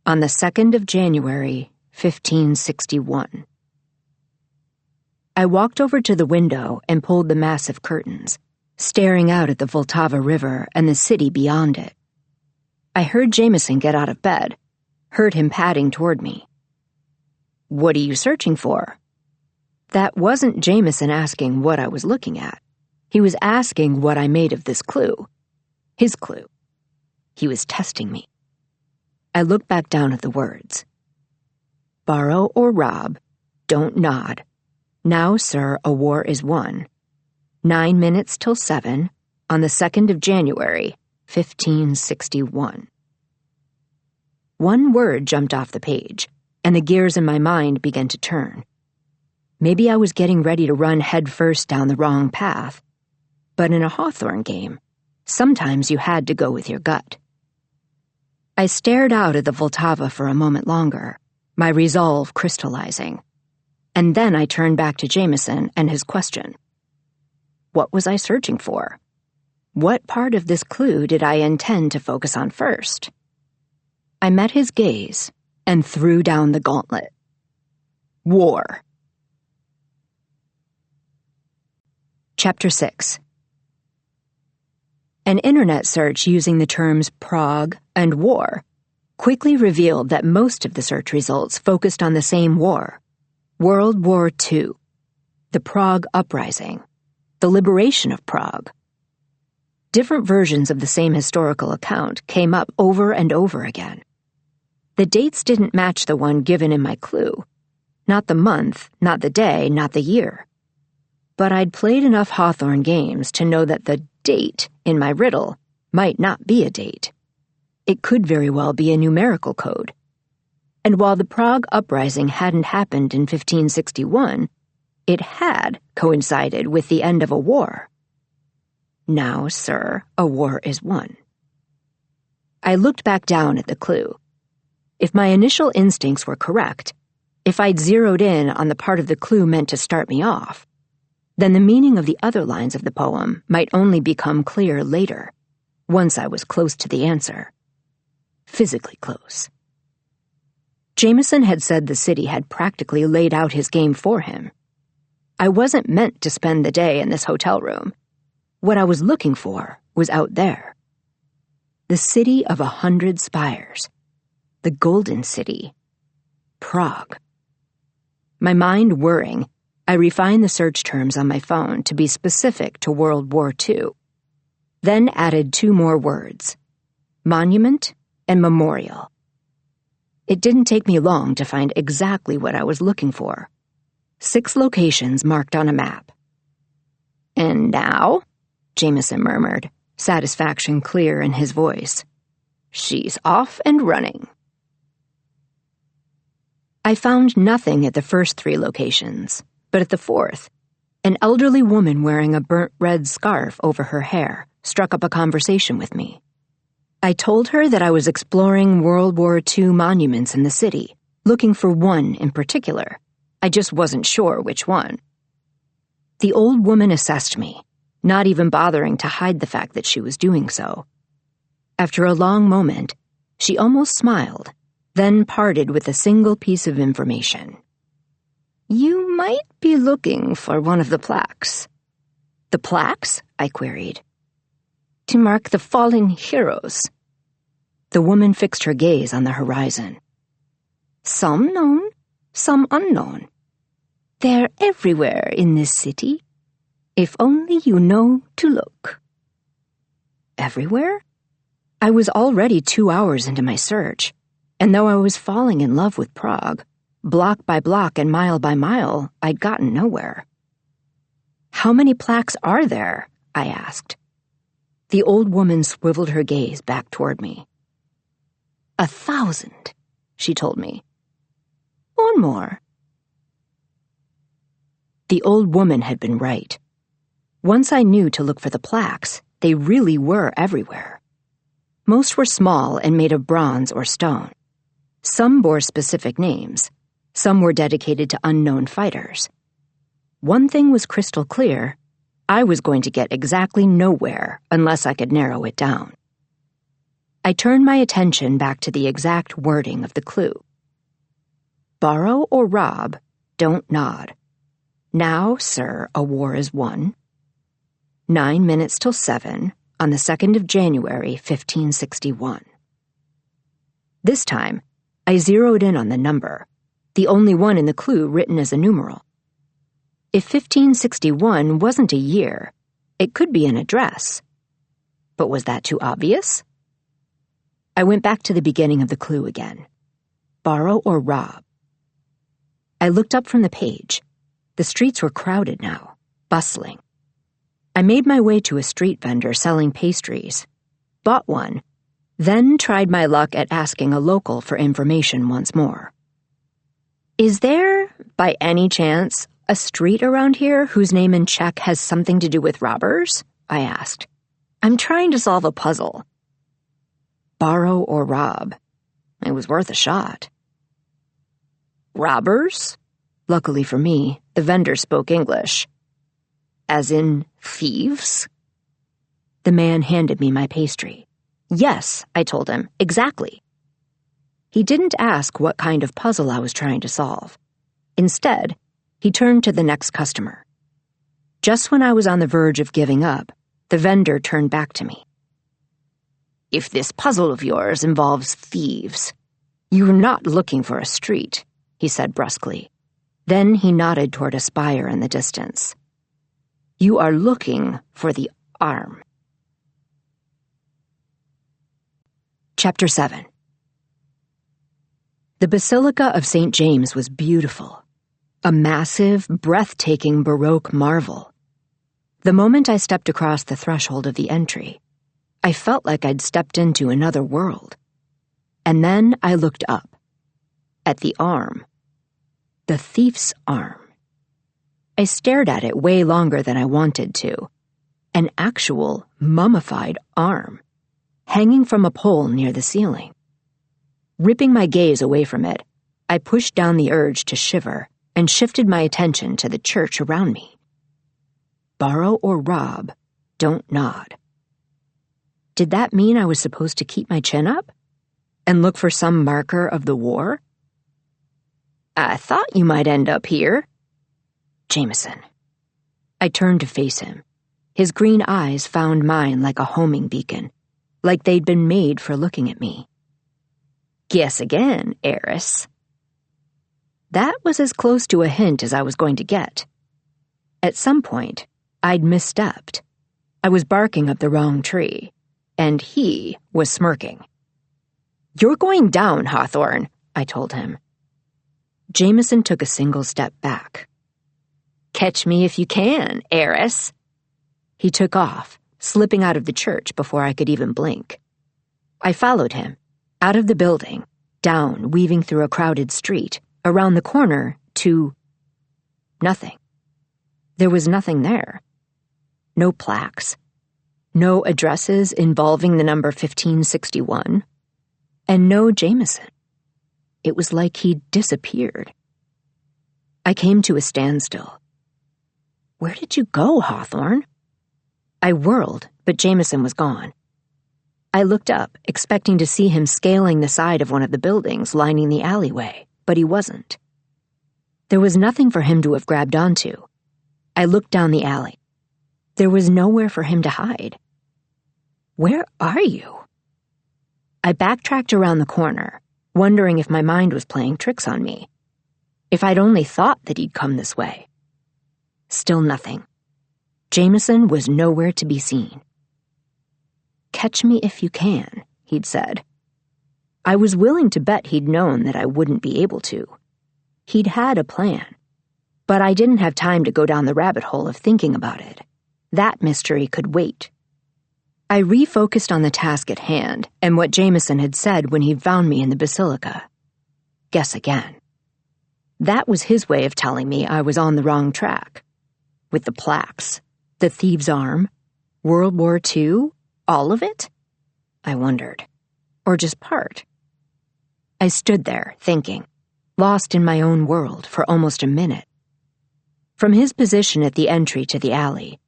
on the 2nd of January, 1561. I walked over to the window and pulled the massive curtains, staring out at the Vltava River and the city beyond it. I heard Jameson get out of bed, heard him padding toward me. "What are you searching for?" That wasn't Jameson asking what I was looking at. He was asking what I made of this clue. His clue. He was testing me. I looked back down at the words. Borrow or rob, don't nod. Now, sir, a war is won. 9 minutes till 7, on the 2nd of January, 1561. One word jumped off the page, and the gears in my mind began to turn. Maybe I was getting ready to run headfirst down the wrong path. But in a Hawthorne game, sometimes you had to go with your gut. I stared out at the Vltava for a moment longer, my resolve crystallizing. And then I turned back to Jameson and his question. What was I searching for? What part of this clue did I intend to focus on first? I met his gaze and threw down the gauntlet. War. Chapter 6. An internet search using the terms Prague and war quickly revealed that most of the search results focused on the same war, World War II, the Prague Uprising, the liberation of Prague. Different versions of the same historical account came up over and over again. The dates didn't match the one given in my clue. Not the month, not the day, not the year. But I'd played enough Hawthorne games to know that the date in my riddle might not be a date. It could very well be a numerical code. And while the Prague Uprising hadn't happened in 1561, it had coincided with the end of a war. Now, sir, a war is won. I looked back down at the clue. If my initial instincts were correct, if I'd zeroed in on the part of the clue meant to start me off, then the meaning of the other lines of the poem might only become clear later, once I was close to the answer. Physically close. Jameson had said the city had practically laid out his game for him. I wasn't meant to spend the day in this hotel room. What I was looking for was out there. The city of 100 spires. The Golden City. Prague. My mind whirring, I refined the search terms on my phone to be specific to World War II, then added 2 more words, monument and memorial. It didn't take me long to find exactly what I was looking for. 6 locations marked on a map. And now, Jameson murmured, satisfaction clear in his voice, she's off and running. I found nothing at the first 3 locations. But at the 4th, an elderly woman wearing a burnt red scarf over her hair struck up a conversation with me. I told her that I was exploring World War II monuments in the city, looking for one in particular. I just wasn't sure which one. The old woman assessed me, not even bothering to hide the fact that she was doing so. After a long moment, she almost smiled, then parted with a single piece of information. You might be looking for one of the plaques. The plaques? I queried. To mark the fallen heroes. The woman fixed her gaze on the horizon. Some known, some unknown. They're everywhere in this city, if only you know to look. Everywhere? I was already 2 hours into my search, and though I was falling in love with Prague, block by block and mile by mile, I'd gotten nowhere. How many plaques are there? I asked. The old woman swiveled her gaze back toward me. 1,000, she told me. Or more. The old woman had been right. Once I knew to look for the plaques, they really were everywhere. Most were small and made of bronze or stone. Some bore specific names. Some were dedicated to unknown fighters. One thing was crystal clear. I was going to get exactly nowhere unless I could narrow it down. I turned my attention back to the exact wording of the clue. Borrow or rob, don't nod. Now, sir, a war is won. 9 minutes till 7 on the 2nd of January, 1561. This time, I zeroed in on the number, the only one in the clue written as a numeral. If 1561 wasn't a year, it could be an address. But was that too obvious? I went back to the beginning of the clue again. Borrow or rob. I looked up from the page. The streets were crowded now, bustling. I made my way to a street vendor selling pastries, bought one, then tried my luck at asking a local for information once more. Is there, by any chance, a street around here whose name in Czech has something to do with robbers? I asked. I'm trying to solve a puzzle. Borrow or rob. It was worth a shot. Robbers? Luckily for me, the vendor spoke English. As in thieves? The man handed me my pastry. Yes, I told him, exactly. He didn't ask what kind of puzzle I was trying to solve. Instead, he turned to the next customer. Just when I was on the verge of giving up, the vendor turned back to me. If this puzzle of yours involves thieves, you're not looking for a street, he said brusquely. Then he nodded toward a spire in the distance. You are looking for the arm. Chapter 7. The Basilica of St. James was beautiful. A massive, breathtaking Baroque marvel. The moment I stepped across the threshold of the entry, I felt like I'd stepped into another world. And then I looked up. At the arm. The thief's arm. I stared at it way longer than I wanted to. An actual, mummified arm, hanging from a pole near the ceiling. Ripping my gaze away from it, I pushed down the urge to shiver and shifted my attention to the church around me. Borrow or rob, don't nod. Did that mean I was supposed to keep my chin up? And look for some marker of the war? I thought you might end up here. Jameson. I turned to face him. His green eyes found mine like a homing beacon, like they'd been made for looking at me. Guess again, heiress. That was as close to a hint as I was going to get. At some point, I'd misstepped. I was barking up the wrong tree, and he was smirking. You're going down, Hawthorne, I told him. Jameson took a single step back. Catch me if you can, heiress. He took off, slipping out of the church before I could even blink. I followed him, out of the building, down, weaving through a crowded street, around the corner, to nothing. There was nothing there. No plaques. No addresses involving the number 1561. And no Jameson. It was like he'd disappeared. I came to a standstill. Where did you go, Hawthorne? I whirled, but Jameson was gone. I looked up, expecting to see him scaling the side of one of the buildings lining the alleyway, but he wasn't. There was nothing for him to have grabbed onto. I looked down the alley. There was nowhere for him to hide. Where are you? I backtracked around the corner, wondering if my mind was playing tricks on me. If I'd only thought that he'd come this way. Still nothing. Jameson was nowhere to be seen. Catch me if you can, he'd said. I was willing to bet he'd known that I wouldn't be able to. He'd had a plan. But I didn't have time to go down the rabbit hole of thinking about it. That mystery could wait. I refocused on the task at hand and what Jameson had said when he'd found me in the Basilica. Guess again. That was his way of telling me I was on the wrong track. With the plaques, the thieves' arm, World War II, all of it? I wondered. Or just part. I stood there, thinking, lost in my own world for almost a minute. From his position at the entry to the alley,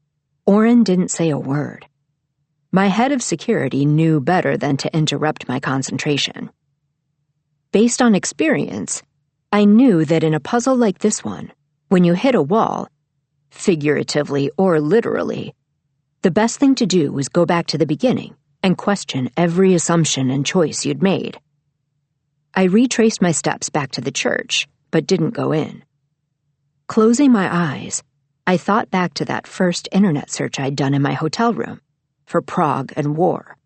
Orrin didn't say a word. My head of security knew better than to interrupt my concentration. Based on experience, I knew that in a puzzle like this one, when you hit a wall, figuratively or literally, the best thing to do was go back to the beginning and question every assumption and choice you'd made. I retraced my steps back to the church, but didn't go in. Closing my eyes, I thought back to that first internet search I'd done in my hotel room for Prague and war.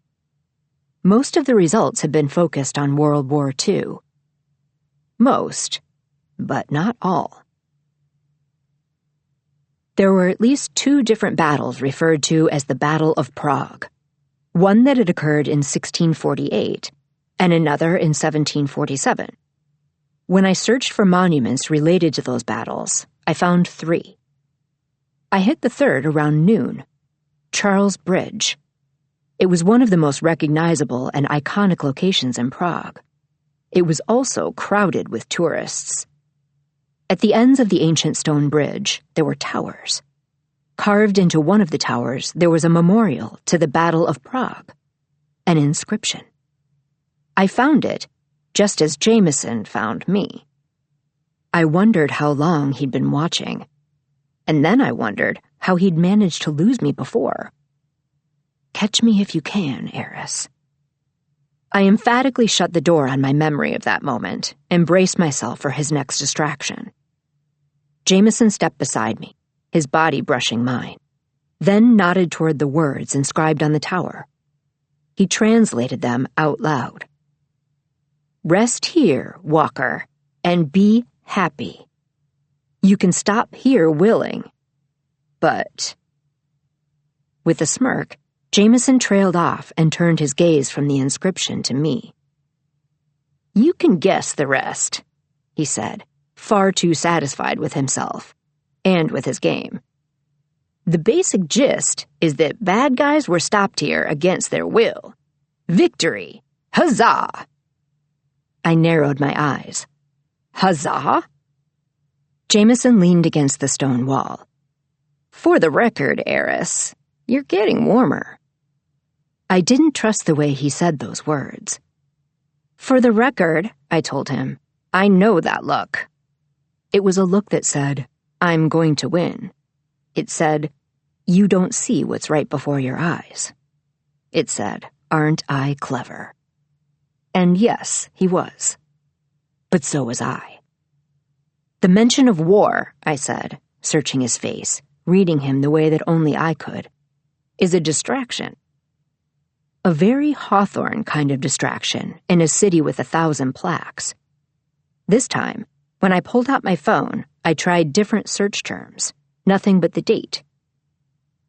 Most of the results had been focused on World War II. Most, but not all. There were at least 2 different battles referred to as the Battle of Prague, one that had occurred in 1648 and another in 1747. When I searched for monuments related to those battles, I found 3. I hit the third around noon, Charles Bridge. It was one of the most recognizable and iconic locations in Prague. It was also crowded with tourists. At the ends of the ancient stone bridge, there were towers. Carved into one of the towers, there was a memorial to the Battle of Prague, an inscription. I found it, just as Jameson found me. I wondered how long he'd been watching, and then I wondered how he'd managed to lose me before. Catch me if you can, Eris. I emphatically shut the door on my memory of that moment and braced myself for his next distraction. Jameson stepped beside me, his body brushing mine, then nodded toward the words inscribed on the tower. He translated them out loud. Rest here, Walker, and be happy. You can stop here willing, but... With a smirk, Jameson trailed off and turned his gaze from the inscription to me. You can guess the rest, he said, far too satisfied with himself, and with his game. The basic gist is that bad guys were stopped here against their will. Victory! Huzzah! I narrowed my eyes. Huzzah? Jameson leaned against the stone wall. For the record, Eris, you're getting warmer. I didn't trust the way he said those words. For the record, I told him, I know that look. It was a look that said, I'm going to win. It said, you don't see what's right before your eyes. It said, aren't I clever? And yes, he was. But so was I. The mention of war, I said, searching his face, reading him the way that only I could, is a distraction. A very Hawthorne kind of distraction in a city with 1,000 plaques. This time, when I pulled out my phone, I tried different search terms, nothing but the date.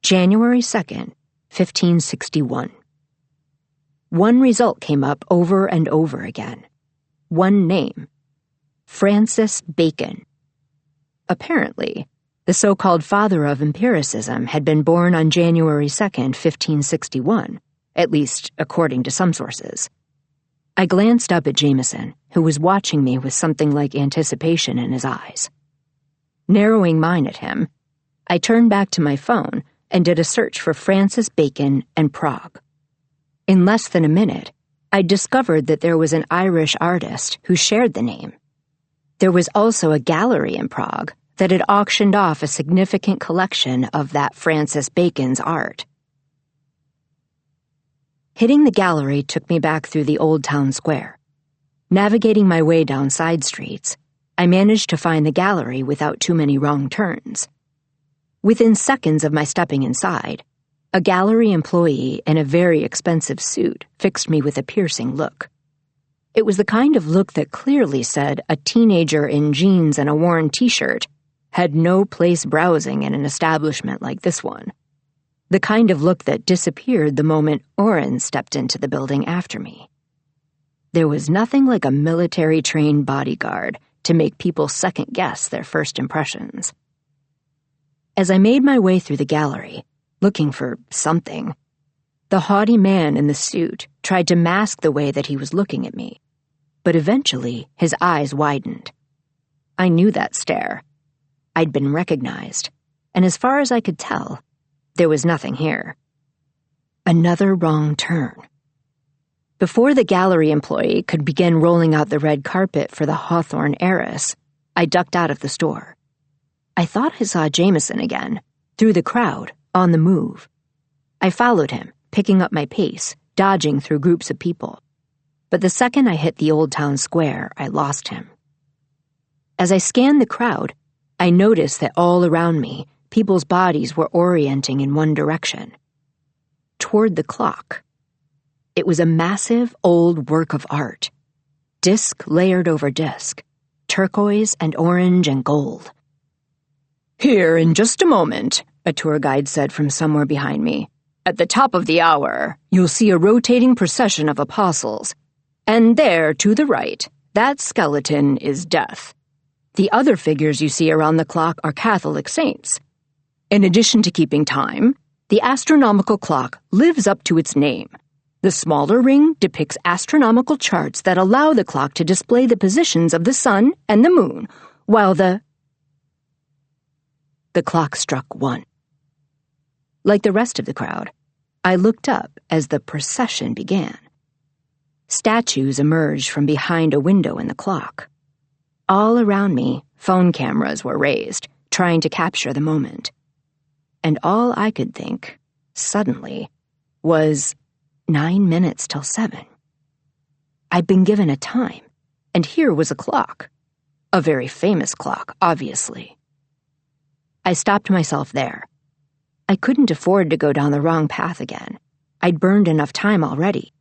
January 2nd, 1561. One result came up over and over again. One name. Francis Bacon. Apparently, the so-called father of empiricism had been born on January 2nd, 1561, at least according to some sources. I glanced up at Jameson, who was watching me with something like anticipation in his eyes. Narrowing mine at him, I turned back to my phone and did a search for Francis Bacon and Prague. In less than a minute, I discovered that there was an Irish artist who shared the name. There was also a gallery in Prague that had auctioned off a significant collection of that Francis Bacon's art. Hitting the gallery took me back through the old town square. Navigating my way down side streets, I managed to find the gallery without too many wrong turns. Within seconds of my stepping inside, a gallery employee in a very expensive suit fixed me with a piercing look. It was the kind of look that clearly said a teenager in jeans and a worn t-shirt had no place browsing in an establishment like this one. The kind of look that disappeared the moment Orrin stepped into the building after me. There was nothing like a military-trained bodyguard to make people second-guess their first impressions. As I made my way through the gallery, looking for something, the haughty man in the suit tried to mask the way that he was looking at me. but eventually his eyes widened. I knew that stare. I'd been recognized, and as far as I could tell, there was nothing here. Another wrong turn. Before the gallery employee could begin rolling out the red carpet for the Hawthorne heiress, I ducked out of the store. I thought I saw Jameson again, through the crowd, on the move. I followed him, picking up my pace, dodging through groups of people. But the second I hit the old town square, I lost him. As I scanned the crowd, I noticed that all around me, people's bodies were orienting in one direction. Toward the clock. It was a massive, old work of art. Disc layered over disc. Turquoise and orange and gold. "Here in just a moment," a tour guide said from somewhere behind me. "At the top of the hour, you'll see a rotating procession of apostles. And there, to the right, that skeleton is Death. The other figures you see around the clock are Catholic saints. In addition to keeping time, the astronomical clock lives up to its name. The smaller ring depicts astronomical charts that allow the clock to display the positions of the sun and the moon, while the clock struck 1. Like the rest of the crowd, I looked up as the procession began. Statues emerged from behind a window in the clock. All around me, phone cameras were raised, trying to capture the moment. And all I could think, suddenly, was 9 minutes till 7. I'd been given a time, and here was a clock. A very famous clock, obviously. I stopped myself there. I couldn't afford to go down the wrong path again. I'd burned enough time already.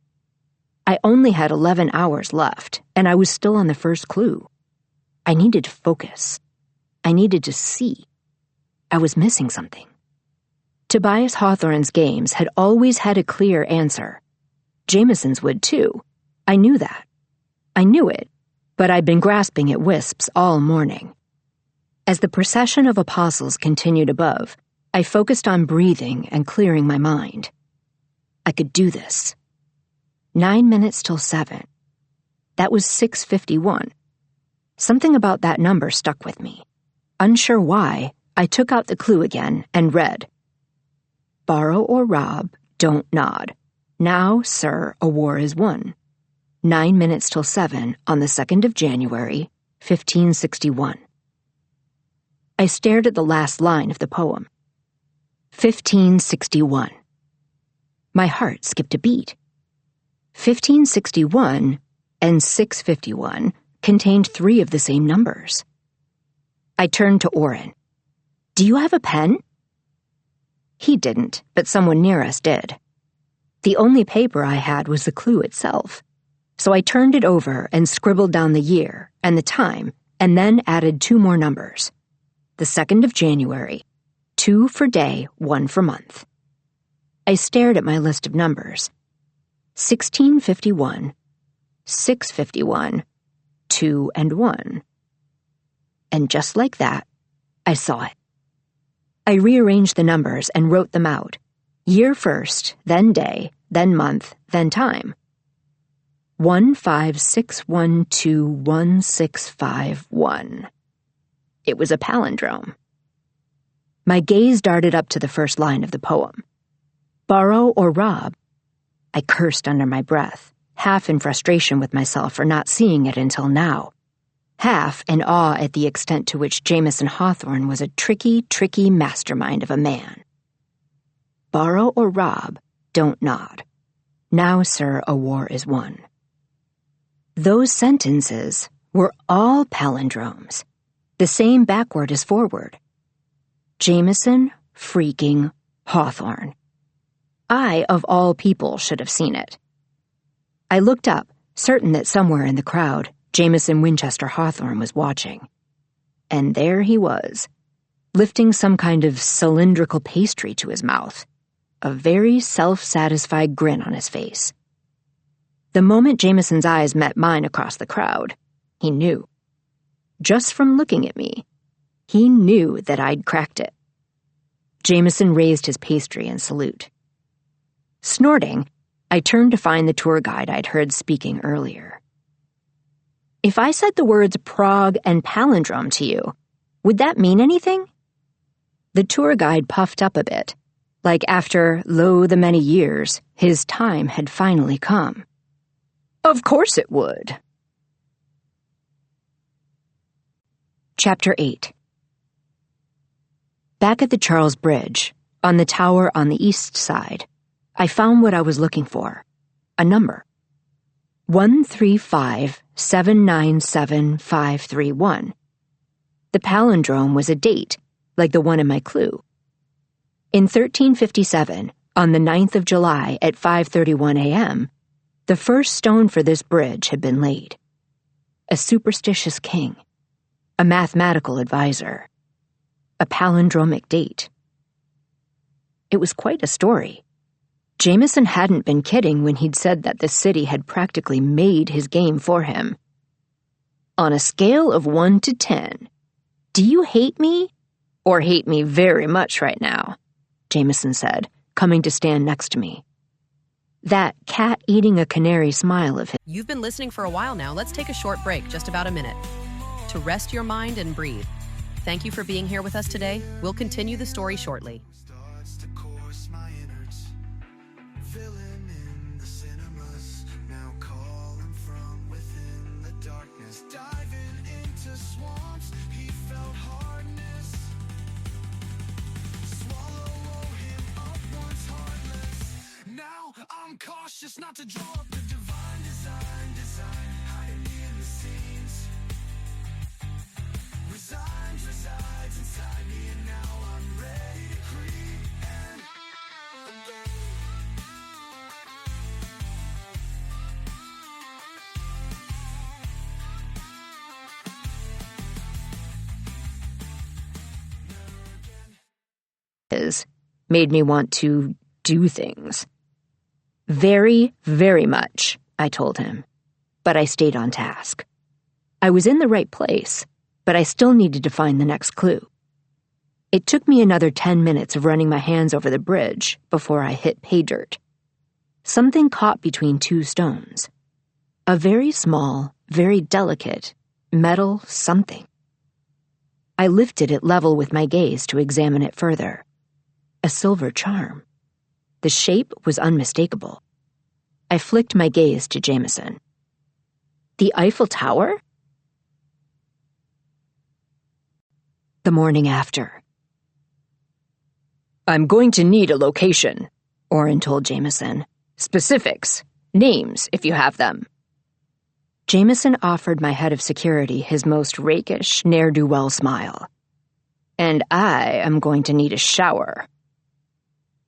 I only had 11 hours left, and I was still on the first clue. I needed to focus. I needed to see. I was missing something. Tobias Hawthorne's games had always had a clear answer. Jameson's would too. I knew that. I knew it, but I'd been grasping at wisps all morning. As the procession of apostles continued above, I focused on breathing and clearing my mind. I could do this. 9 minutes till 7. That was 6:51. Something about that number stuck with me. Unsure why, I took out the clue again and read, "Borrow or rob, don't nod. Now, sir, a war is won. 9 minutes till 7 on the 2nd of January, 1561. I stared at the last line of the poem. 1561. My heart skipped a beat. 1561 and 651 contained 3 of the same numbers. I turned to Orrin. "Do you have a pen?" He didn't, but someone near us did. The only paper I had was the clue itself, so I turned it over and scribbled down the year and the time, and then added 2 more numbers. The 2nd of January, 2 for day, 1 for month. I stared at my list of numbers. 1651, 651, 2 and 1. And just like that, I saw it. I rearranged the numbers and wrote them out. Year first, then day, then month, then time. 156121651. It was a palindrome. My gaze darted up to the first line of the poem. Borrow or rob? I cursed under my breath, half in frustration with myself for not seeing it until now, half in awe at the extent to which Jameson Hawthorne was a tricky mastermind of a man. Borrow or rob, don't nod. Now, sir, a war is won. Those sentences were all palindromes, the same backward as forward. Jameson freaking Hawthorne. I, of all people, should have seen it. I looked up, certain that somewhere in the crowd, Jameson Winchester Hawthorne was watching. And there he was, lifting some kind of cylindrical pastry to his mouth, a very self-satisfied grin on his face. The moment Jameson's eyes met mine across the crowd, he knew. Just from looking at me, he knew that I'd cracked it. Jameson raised his pastry in salute. Snorting, I turned to find the tour guide I'd heard speaking earlier. If I said the words Prague and palindrome to you, would that mean anything? The tour guide puffed up a bit, like after, lo the many years, his time had finally come. Of course it would. Chapter 8. Back at the Charles Bridge, on the tower on the east side, I found what I was looking for, a number. 135797531. The palindrome was a date, like the one in my clue. In 1357, on the 9th of July at 5:31 a.m., the first stone for this bridge had been laid. A superstitious king, a mathematical advisor, a palindromic date. It was quite a story. Jameson hadn't been kidding when he'd said that the city had practically made his game for him. On a scale of 1 to 10, do you hate me or hate me very much right now? Jameson said, coming to stand next to me. That cat-eating-a-canary smile of his. You've been listening for a while now. Let's take a short break, just about a minute, to rest your mind and breathe. Thank you for being here with us today. We'll continue the story shortly. I'm cautious not to draw up the divine design hiding in the scenes. Resides inside me, and now I'm ready to creep and made me want to do things. Very, very much, I told him, but I stayed on task. I was in the right place, but I still needed to find the next clue. It took me another 10 minutes of running my hands over the bridge before I hit pay dirt. Something caught between two stones. A very small, very delicate, metal something. I lifted it level with my gaze to examine it further. A silver charm. The shape was unmistakable. I flicked my gaze to Jameson. The Eiffel Tower? The morning after. I'm going to need a location, Orrin told Jameson. Specifics, names if you have them. Jameson offered my head of security his most rakish, ne'er-do-well smile. And I am going to need a shower.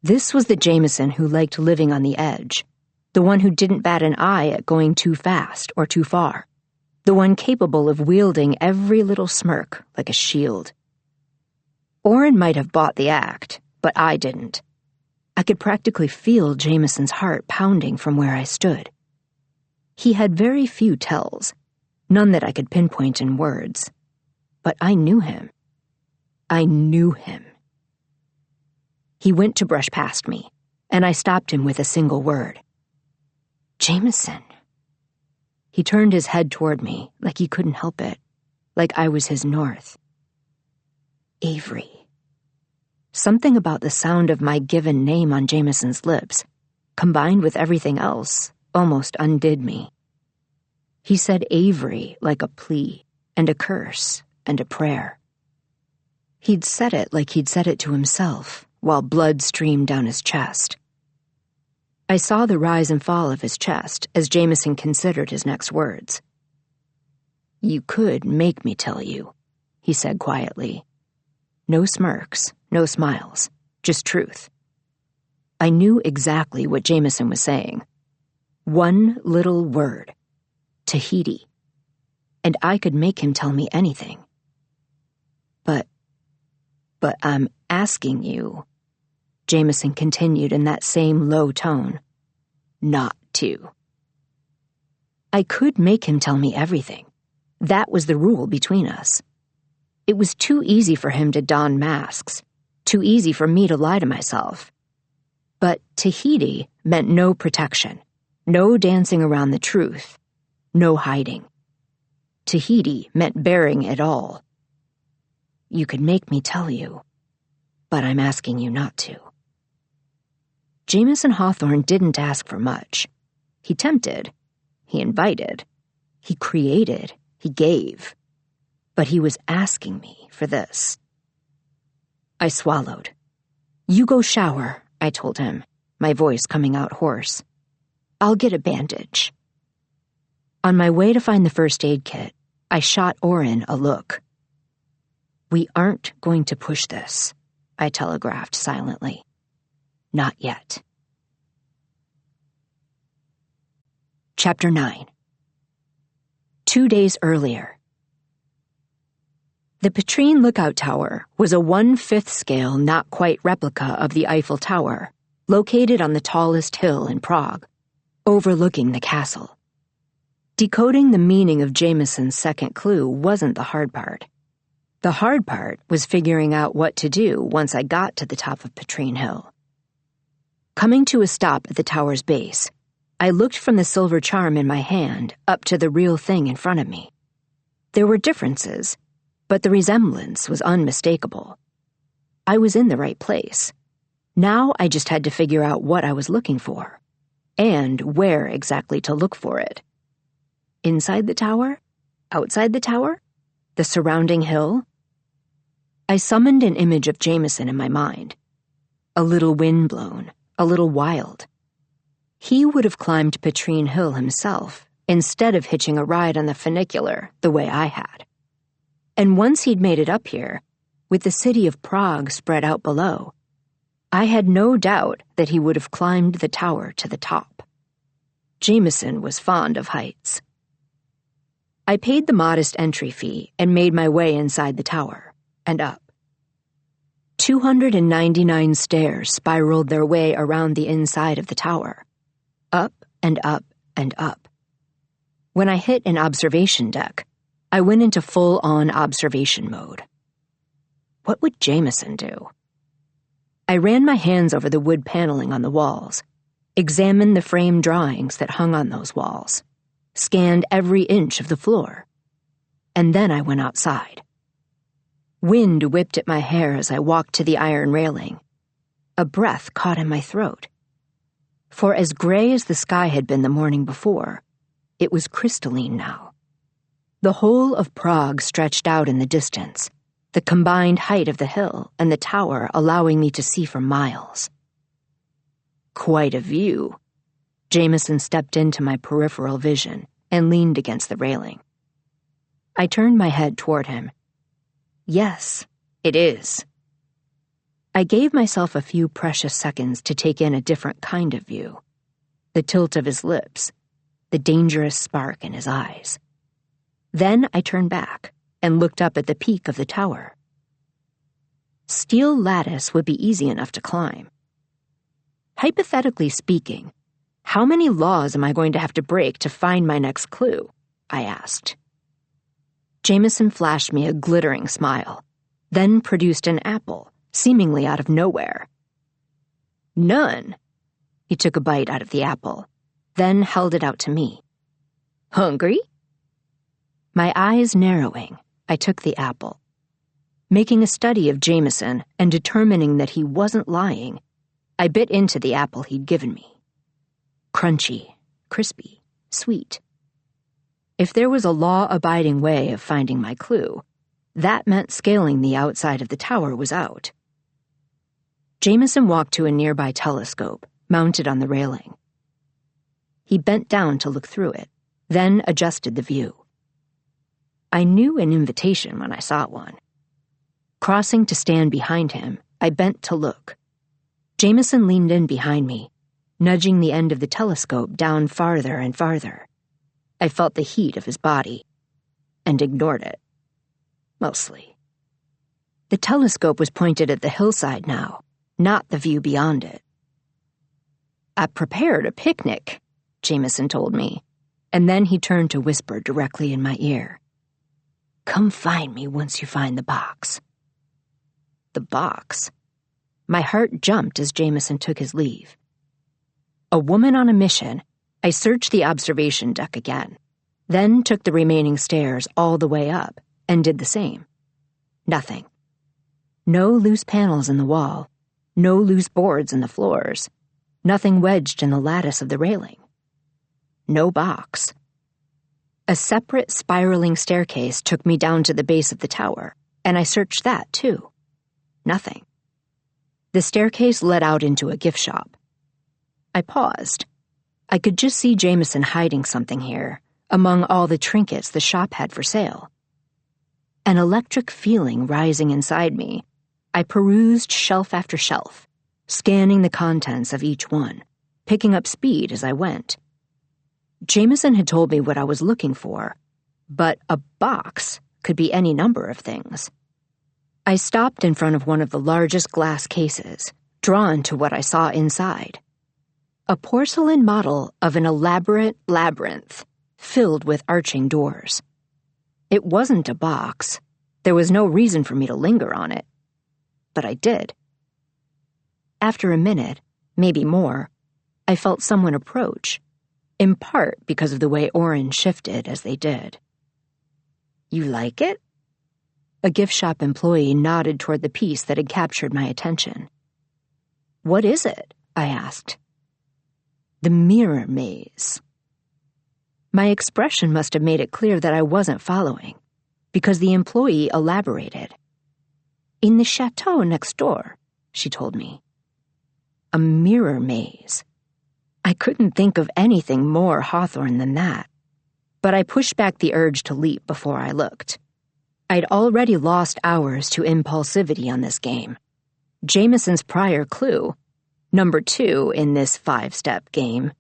This was the Jameson who liked living on the edge, the one who didn't bat an eye at going too fast or too far, the one capable of wielding every little smirk like a shield. Orrin might have bought the act, but I didn't. I could practically feel Jameson's heart pounding from where I stood. He had very few tells, none that I could pinpoint in words, but I knew him. I knew him. He went to brush past me, and I stopped him with a single word. Jameson. He turned his head toward me like he couldn't help it, like I was his north. Avery. Something about the sound of my given name on Jameson's lips, combined with everything else, almost undid me. He said Avery like a plea, and a curse, and a prayer. He'd said it like he'd said it to himself, while blood streamed down his chest. I saw the rise and fall of his chest as Jameson considered his next words. You could make me tell you, he said quietly. No smirks, no smiles, just truth. I knew exactly what Jameson was saying. One little word. Tahiti. And I could make him tell me anything. But I'm asking you, Jameson continued in that same low tone, not to. I could make him tell me everything. That was the rule between us. It was too easy for him to don masks, too easy for me to lie to myself. But Tahiti meant no protection, no dancing around the truth, no hiding. Tahiti meant bearing it all. You could make me tell you, but I'm asking you not to. Jameson Hawthorne didn't ask for much. He tempted, he invited, he created, he gave. But he was asking me for this. I swallowed. You go shower, I told him, my voice coming out hoarse. I'll get a bandage. On my way to find the first aid kit, I shot Oren a look. We aren't going to push this, I telegraphed silently. Not yet. Chapter 9. 2 days earlier. The Petrine Lookout Tower was a 1/5 scale, not quite replica of the Eiffel Tower, located on the tallest hill in Prague, overlooking the castle. Decoding the meaning of Jameson's second clue wasn't the hard part. The hard part was figuring out what to do once I got to the top of Petrine Hill. Coming to a stop at the tower's base, I looked from the silver charm in my hand up to the real thing in front of me. There were differences, but the resemblance was unmistakable. I was in the right place. Now I just had to figure out what I was looking for, and where exactly to look for it. Inside the tower? Outside the tower? The surrounding hill? I summoned an image of Jameson in my mind. A little windblown, a little wild. He would have climbed Petrine Hill himself, instead of hitching a ride on the funicular the way I had. And once he'd made it up here, with the city of Prague spread out below, I had no doubt that he would have climbed the tower to the top. Jameson was fond of heights. I paid the modest entry fee and made my way inside the tower, and up. 299 stairs spiraled their way around the inside of the tower, up and up and up. When I hit an observation deck, I went into full-on observation mode. What would Jameson do? I ran my hands over the wood paneling on the walls, examined the frame drawings that hung on those walls, scanned every inch of the floor, and then I went outside. Wind whipped at my hair as I walked to the iron railing. A breath caught in my throat. For as gray as the sky had been the morning before, it was crystalline now. The whole of Prague stretched out in the distance, the combined height of the hill and the tower allowing me to see for miles. Quite a view. Jameson stepped into my peripheral vision and leaned against the railing. I turned my head toward him. Yes, it is. I gave myself a few precious seconds to take in a different kind of view. The tilt of his lips, the dangerous spark in his eyes. Then I turned back and looked up at the peak of the tower. Steel lattice would be easy enough to climb. Hypothetically speaking, how many laws am I going to have to break to find my next clue? I asked. Jameson flashed me a glittering smile, then produced an apple, seemingly out of nowhere. None. He took a bite out of the apple, then held it out to me. Hungry? My eyes narrowing, I took the apple. Making a study of Jameson and determining that he wasn't lying, I bit into the apple he'd given me. Crunchy, crispy, sweet. If there was a law-abiding way of finding my clue, that meant scaling the outside of the tower was out. Jameson walked to a nearby telescope, mounted on the railing. He bent down to look through it, then adjusted the view. I knew an invitation when I saw one. Crossing to stand behind him, I bent to look. Jameson leaned in behind me, nudging the end of the telescope down farther and farther. I felt the heat of his body, and ignored it. Mostly. The telescope was pointed at the hillside now, not the view beyond it. I prepared a picnic, Jameson told me, and then he turned to whisper directly in my ear. Come find me once you find the box. The box? My heart jumped as Jameson took his leave. A woman on a mission, I searched the observation deck again, then took the remaining stairs all the way up and did the same. Nothing. No loose panels in the wall, no loose boards in the floors, nothing wedged in the lattice of the railing. No box. A separate spiraling staircase took me down to the base of the tower, and I searched that too. Nothing. The staircase led out into a gift shop. I paused. I could just see Jameson hiding something here, among all the trinkets the shop had for sale. An electric feeling rising inside me, I perused shelf after shelf, scanning the contents of each one, picking up speed as I went. Jameson had told me what I was looking for, but a box could be any number of things. I stopped in front of one of the largest glass cases, drawn to what I saw inside. A porcelain model of an elaborate labyrinth filled with arching doors. It wasn't a box. There was no reason for me to linger on it. But I did. After a minute, maybe more, I felt someone approach, in part because of the way Orrin shifted as they did. "You like it?" A gift shop employee nodded toward the piece that had captured my attention. "What is it?" I asked. "The mirror maze." My expression must have made it clear that I wasn't following, because the employee elaborated. "In the chateau next door," she told me. A mirror maze. I couldn't think of anything more Hawthorne than that, but I pushed back the urge to leap before I looked. I'd already lost hours to impulsivity on this game. Jameson's prior clue, number 2 in this 5-step game,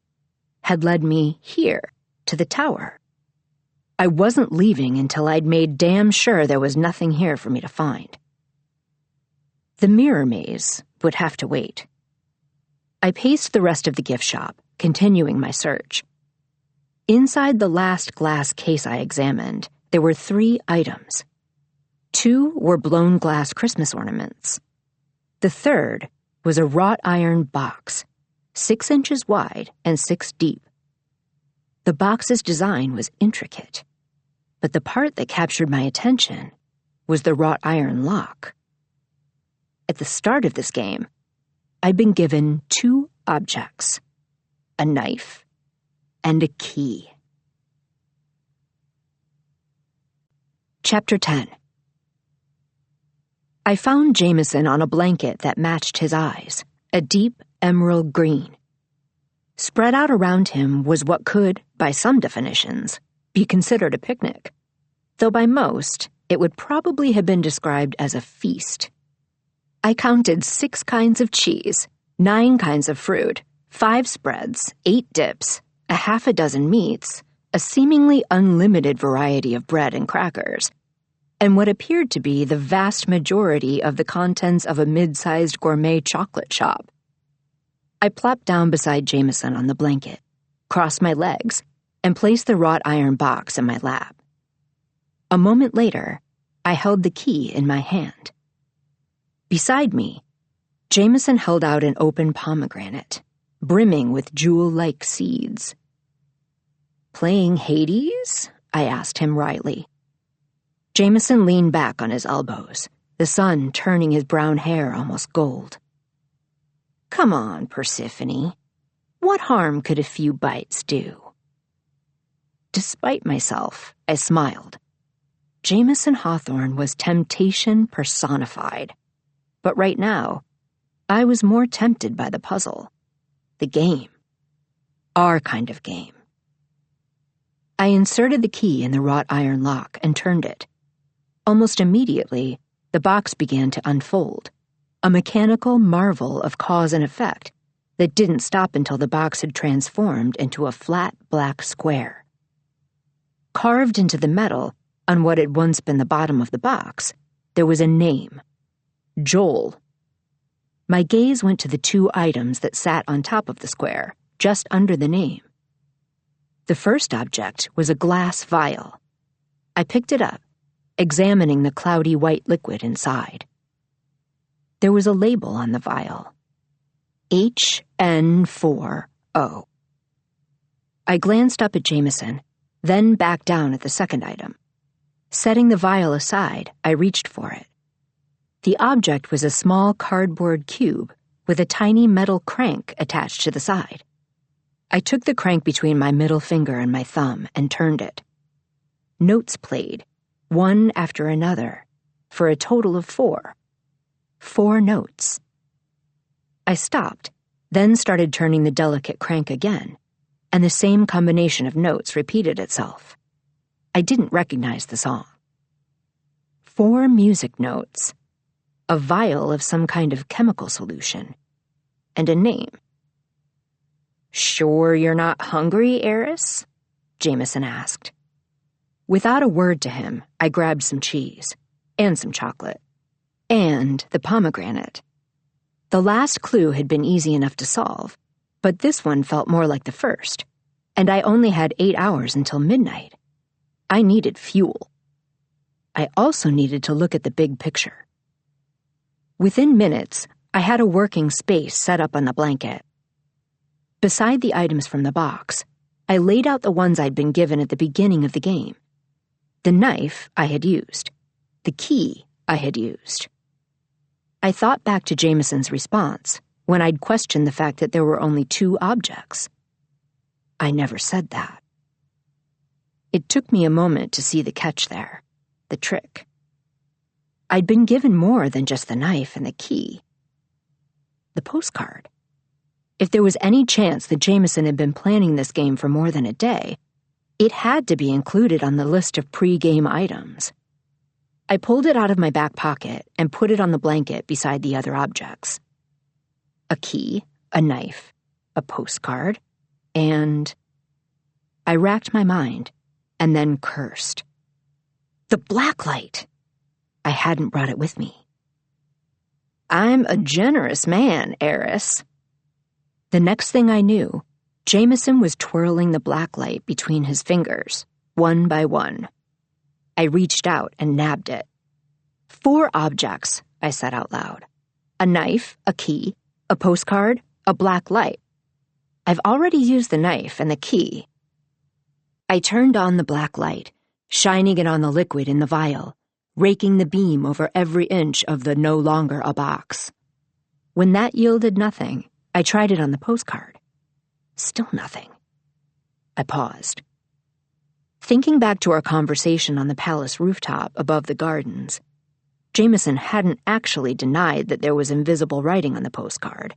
had led me here, to the tower. I wasn't leaving until I'd made damn sure there was nothing here for me to find. The mirror maze would have to wait. I paced the rest of the gift shop, continuing my search. Inside the last glass case I examined, there were 3 items. 2 were blown glass Christmas ornaments. The third was a wrought iron box, 6 inches wide and 6 deep. The box's design was intricate, but the part that captured my attention was the wrought iron lock. At the start of this game, I'd been given 2 objects, a knife and a key. Chapter 10. I found Jameson on a blanket that matched his eyes, a deep emerald green. Spread out around him was what could, by some definitions, be considered a picnic, though by most, it would probably have been described as a feast. I counted 6 kinds of cheese, 9 kinds of fruit, 5 spreads, 8 dips, a half a dozen meats, a seemingly unlimited variety of bread and crackers, and what appeared to be the vast majority of the contents of a mid-sized gourmet chocolate shop. I plopped down beside Jameson on the blanket, crossed my legs, and placed the wrought iron box in my lap. A moment later, I held the key in my hand. Beside me, Jameson held out an open pomegranate, brimming with jewel-like seeds. "Playing Hades?" I asked him wryly. Jameson leaned back on his elbows, the sun turning his brown hair almost gold. "Come on, Persephone. What harm could a few bites do?" Despite myself, I smiled. Jameson Hawthorne was temptation personified. But right now, I was more tempted by the puzzle. The game. Our kind of game. I inserted the key in the wrought iron lock and turned it. Almost immediately, the box began to unfold, a mechanical marvel of cause and effect that didn't stop until the box had transformed into a flat black square. Carved into the metal, on what had once been the bottom of the box, there was a name. Joel. My gaze went to the 2 items that sat on top of the square, just under the name. The first object was a glass vial. I picked it up, examining the cloudy white liquid inside. There was a label on the vial. HN4O. I glanced up at Jameson, then back down at the second item. Setting the vial aside, I reached for it. The object was a small cardboard cube with a tiny metal crank attached to the side. I took the crank between my middle finger and my thumb and turned it. Notes played, one after another, for a total of 4. 4 notes. I stopped, then started turning the delicate crank again, and the same combination of notes repeated itself. I didn't recognize the song. 4 music notes, a vial of some kind of chemical solution, and a name. "Sure you're not hungry, Eris?" Jameson asked. Without a word to him, I grabbed some cheese, and some chocolate, and the pomegranate. The last clue had been easy enough to solve, but this one felt more like the first, and I only had 8 hours until midnight. I needed fuel. I also needed to look at the big picture. Within minutes, I had a working space set up on the blanket. Beside the items from the box, I laid out the ones I'd been given at the beginning of the game. The knife I had used. The key I had used. I thought back to Jameson's response when I'd questioned the fact that there were only 2 objects. I never said that. It took me a moment to see the catch there, the trick. I'd been given more than just the knife and the key. The postcard. If there was any chance that Jameson had been planning this game for more than a day, it had to be included on the list of pre-game items. I pulled it out of my back pocket and put it on the blanket beside the other objects. A key, a knife, a postcard, and... I racked my mind and then cursed. The blacklight! I hadn't brought it with me. "I'm a generous man, Eris." The next thing I knew, Jameson was twirling the blacklight between his fingers, one by one. I reached out and nabbed it. 4 objects, I said out loud. A knife, a key, a postcard, a black light. I've already used the knife and the key. I turned on the black light, shining it on the liquid in the vial, raking the beam over every inch of the no longer a box. When that yielded nothing, I tried it on the postcard. Still nothing. I paused. Thinking back to our conversation on the palace rooftop above the gardens, Jameson hadn't actually denied that there was invisible writing on the postcard.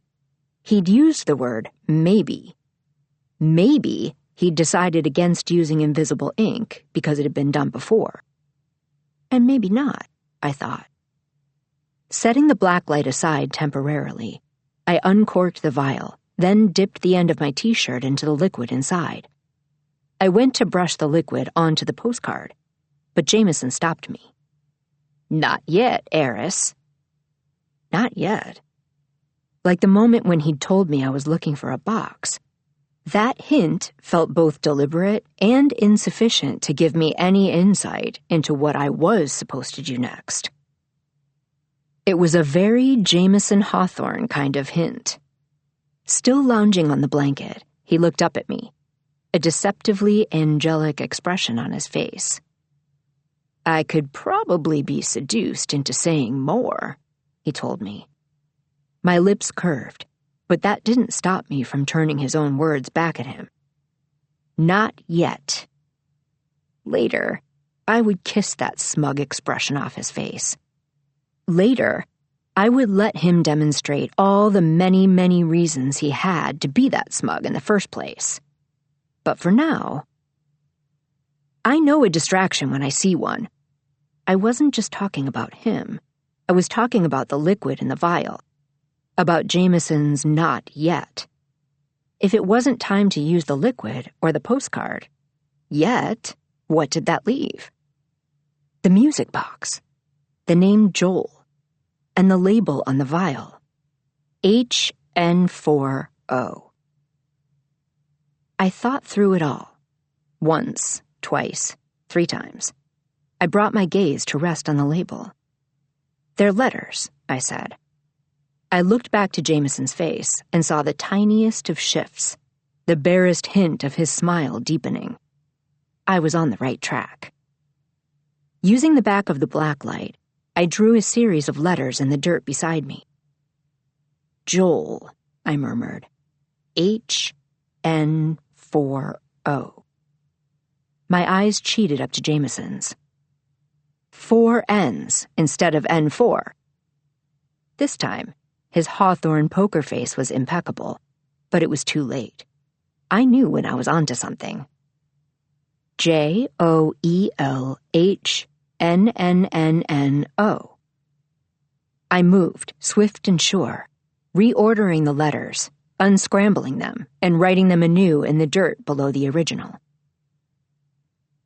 He'd used the word maybe. Maybe he'd decided against using invisible ink because it had been done before. And maybe not, I thought. Setting the black light aside temporarily, I uncorked the vial, then dipped the end of my t-shirt into the liquid inside. I went to brush the liquid onto the postcard, but Jameson stopped me. "Not yet, Eris." Not yet. Like the moment when he'd told me I was looking for a box. That hint felt both deliberate and insufficient to give me any insight into what I was supposed to do next. It was a very Jameson Hawthorne kind of hint. Still lounging on the blanket, he looked up at me, a deceptively angelic expression on his face. "I could probably be seduced into saying more," he told me. My lips curved, but that didn't stop me from turning his own words back at him. Not yet. Later, I would kiss that smug expression off his face. Later, I would let him demonstrate all the many, many reasons he had to be that smug in the first place. But for now, I know a distraction when I see one. I wasn't just talking about him. I was talking about the liquid in the vial. About Jameson's not yet. If it wasn't time to use the liquid or the postcard, yet, what did that leave? The music box, the name Joel, and the label on the vial, HN4O. I thought through it all. Once, twice, 3 times. I brought my gaze to rest on the label. "They're letters," I said. I looked back to Jameson's face and saw the tiniest of shifts, the barest hint of his smile deepening. I was on the right track. Using the back of the blacklight, I drew a series of letters in the dirt beside me. Joel, I murmured. H-N-4-O. My eyes cheated up to Jameson's. 4 N's instead of N4. This time, his Hawthorne poker face was impeccable, but it was too late. I knew when I was onto something. Joelhnnnno. I moved, swift and sure, reordering the letters, unscrambling them, and writing them anew in the dirt below the original.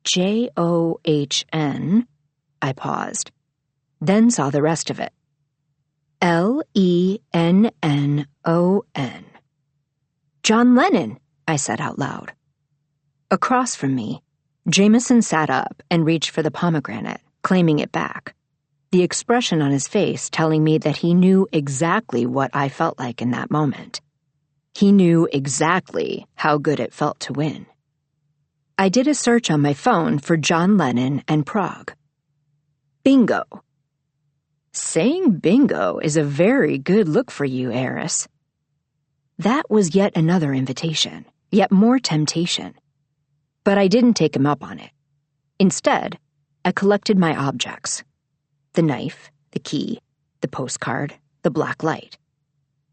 John, I paused, then saw the rest of it. Lennon. John Lennon, I said out loud. Across from me, Jameson sat up and reached for the pomegranate, claiming it back, the expression on his face telling me that he knew exactly what I felt like in that moment. He knew exactly how good it felt to win. I did a search on my phone for John Lennon and Prague. Bingo. Saying bingo is a very good look for you, heiress. That was yet another invitation, yet more temptation. But I didn't take him up on it. Instead, I collected my objects. The knife, the key, the postcard, the black light.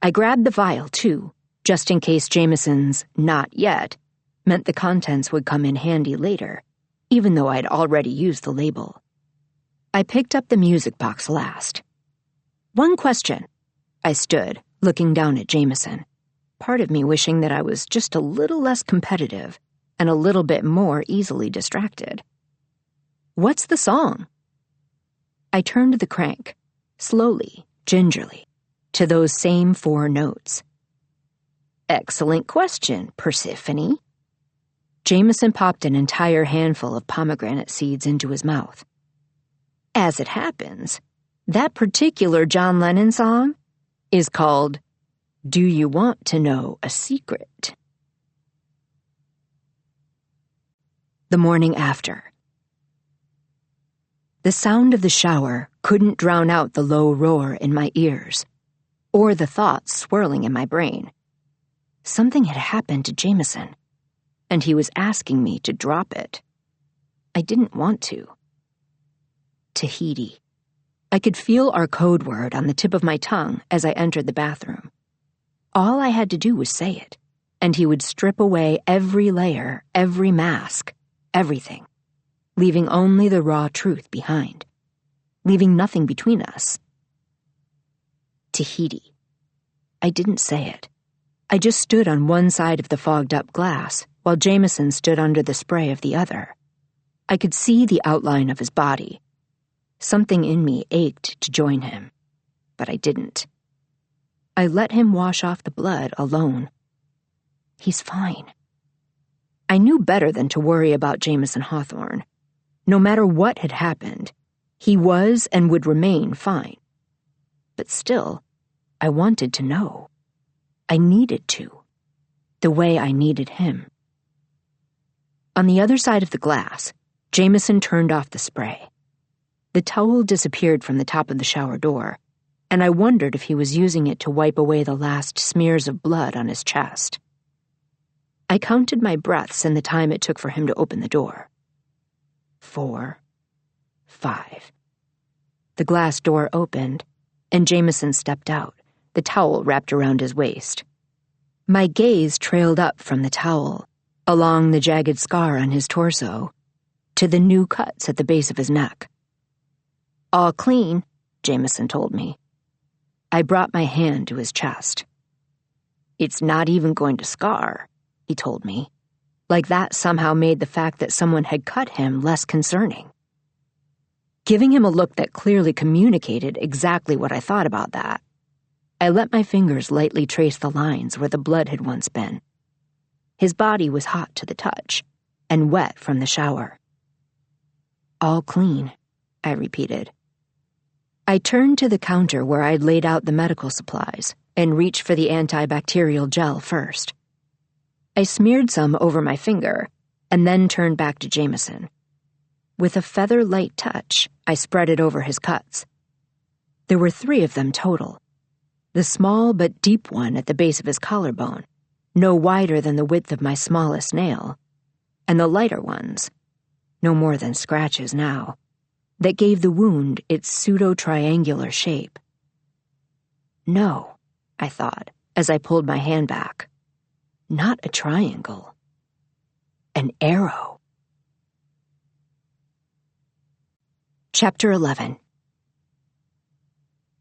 I grabbed the vial, too, just in case Jameson's "not yet" meant the contents would come in handy later, even though I'd already used the label. I picked up the music box last. One question. I stood, looking down at Jameson, part of me wishing that I was just a little less competitive and a little bit more easily distracted. What's the song? I turned the crank, slowly, gingerly, to those same 4 notes. Excellent question, Persephone. Jameson popped an entire handful of pomegranate seeds into his mouth. As it happens, that particular John Lennon song is called Do You Want to Know a Secret? The morning after. The sound of the shower couldn't drown out the low roar in my ears, or the thoughts swirling in my brain. Something had happened to Jameson, and he was asking me to drop it. I didn't want to. Tahiti. I could feel our code word on the tip of my tongue as I entered the bathroom. All I had to do was say it, and he would strip away every layer, every mask, everything, leaving only the raw truth behind, leaving nothing between us. Tahiti. I didn't say it. I just stood on one side of the fogged-up glass, while Jameson stood under the spray of the other. I could see the outline of his body. Something in me ached to join him, but I didn't. I let him wash off the blood alone. He's fine. I knew better than to worry about Jameson Hawthorne. No matter what had happened, he was and would remain fine. But still, I wanted to know. I needed to, the way I needed him. On the other side of the glass, Jameson turned off the spray. The towel disappeared from the top of the shower door, and I wondered if he was using it to wipe away the last smears of blood on his chest. I counted my breaths and the time it took for him to open the door. 4, 5. The glass door opened, and Jameson stepped out, the towel wrapped around his waist. My gaze trailed up from the towel, along the jagged scar on his torso, to the new cuts at the base of his neck. All clean, Jameson told me. I brought my hand to his chest. It's not even going to scar, he told me, like that somehow made the fact that someone had cut him less concerning. Giving him a look that clearly communicated exactly what I thought about that, I let my fingers lightly trace the lines where the blood had once been. His body was hot to the touch, and wet from the shower. All clean, I repeated. I turned to the counter where I'd laid out the medical supplies and reached for the antibacterial gel first. I smeared some over my finger and then turned back to Jameson. With a feather-light touch, I spread it over his cuts. There were 3 of them total. The small but deep one at the base of his collarbone, no wider than the width of my smallest nail, and the lighter ones, no more than scratches now, that gave the wound its pseudo-triangular shape. No, I thought, as I pulled my hand back. Not a triangle. An arrow. Chapter 11.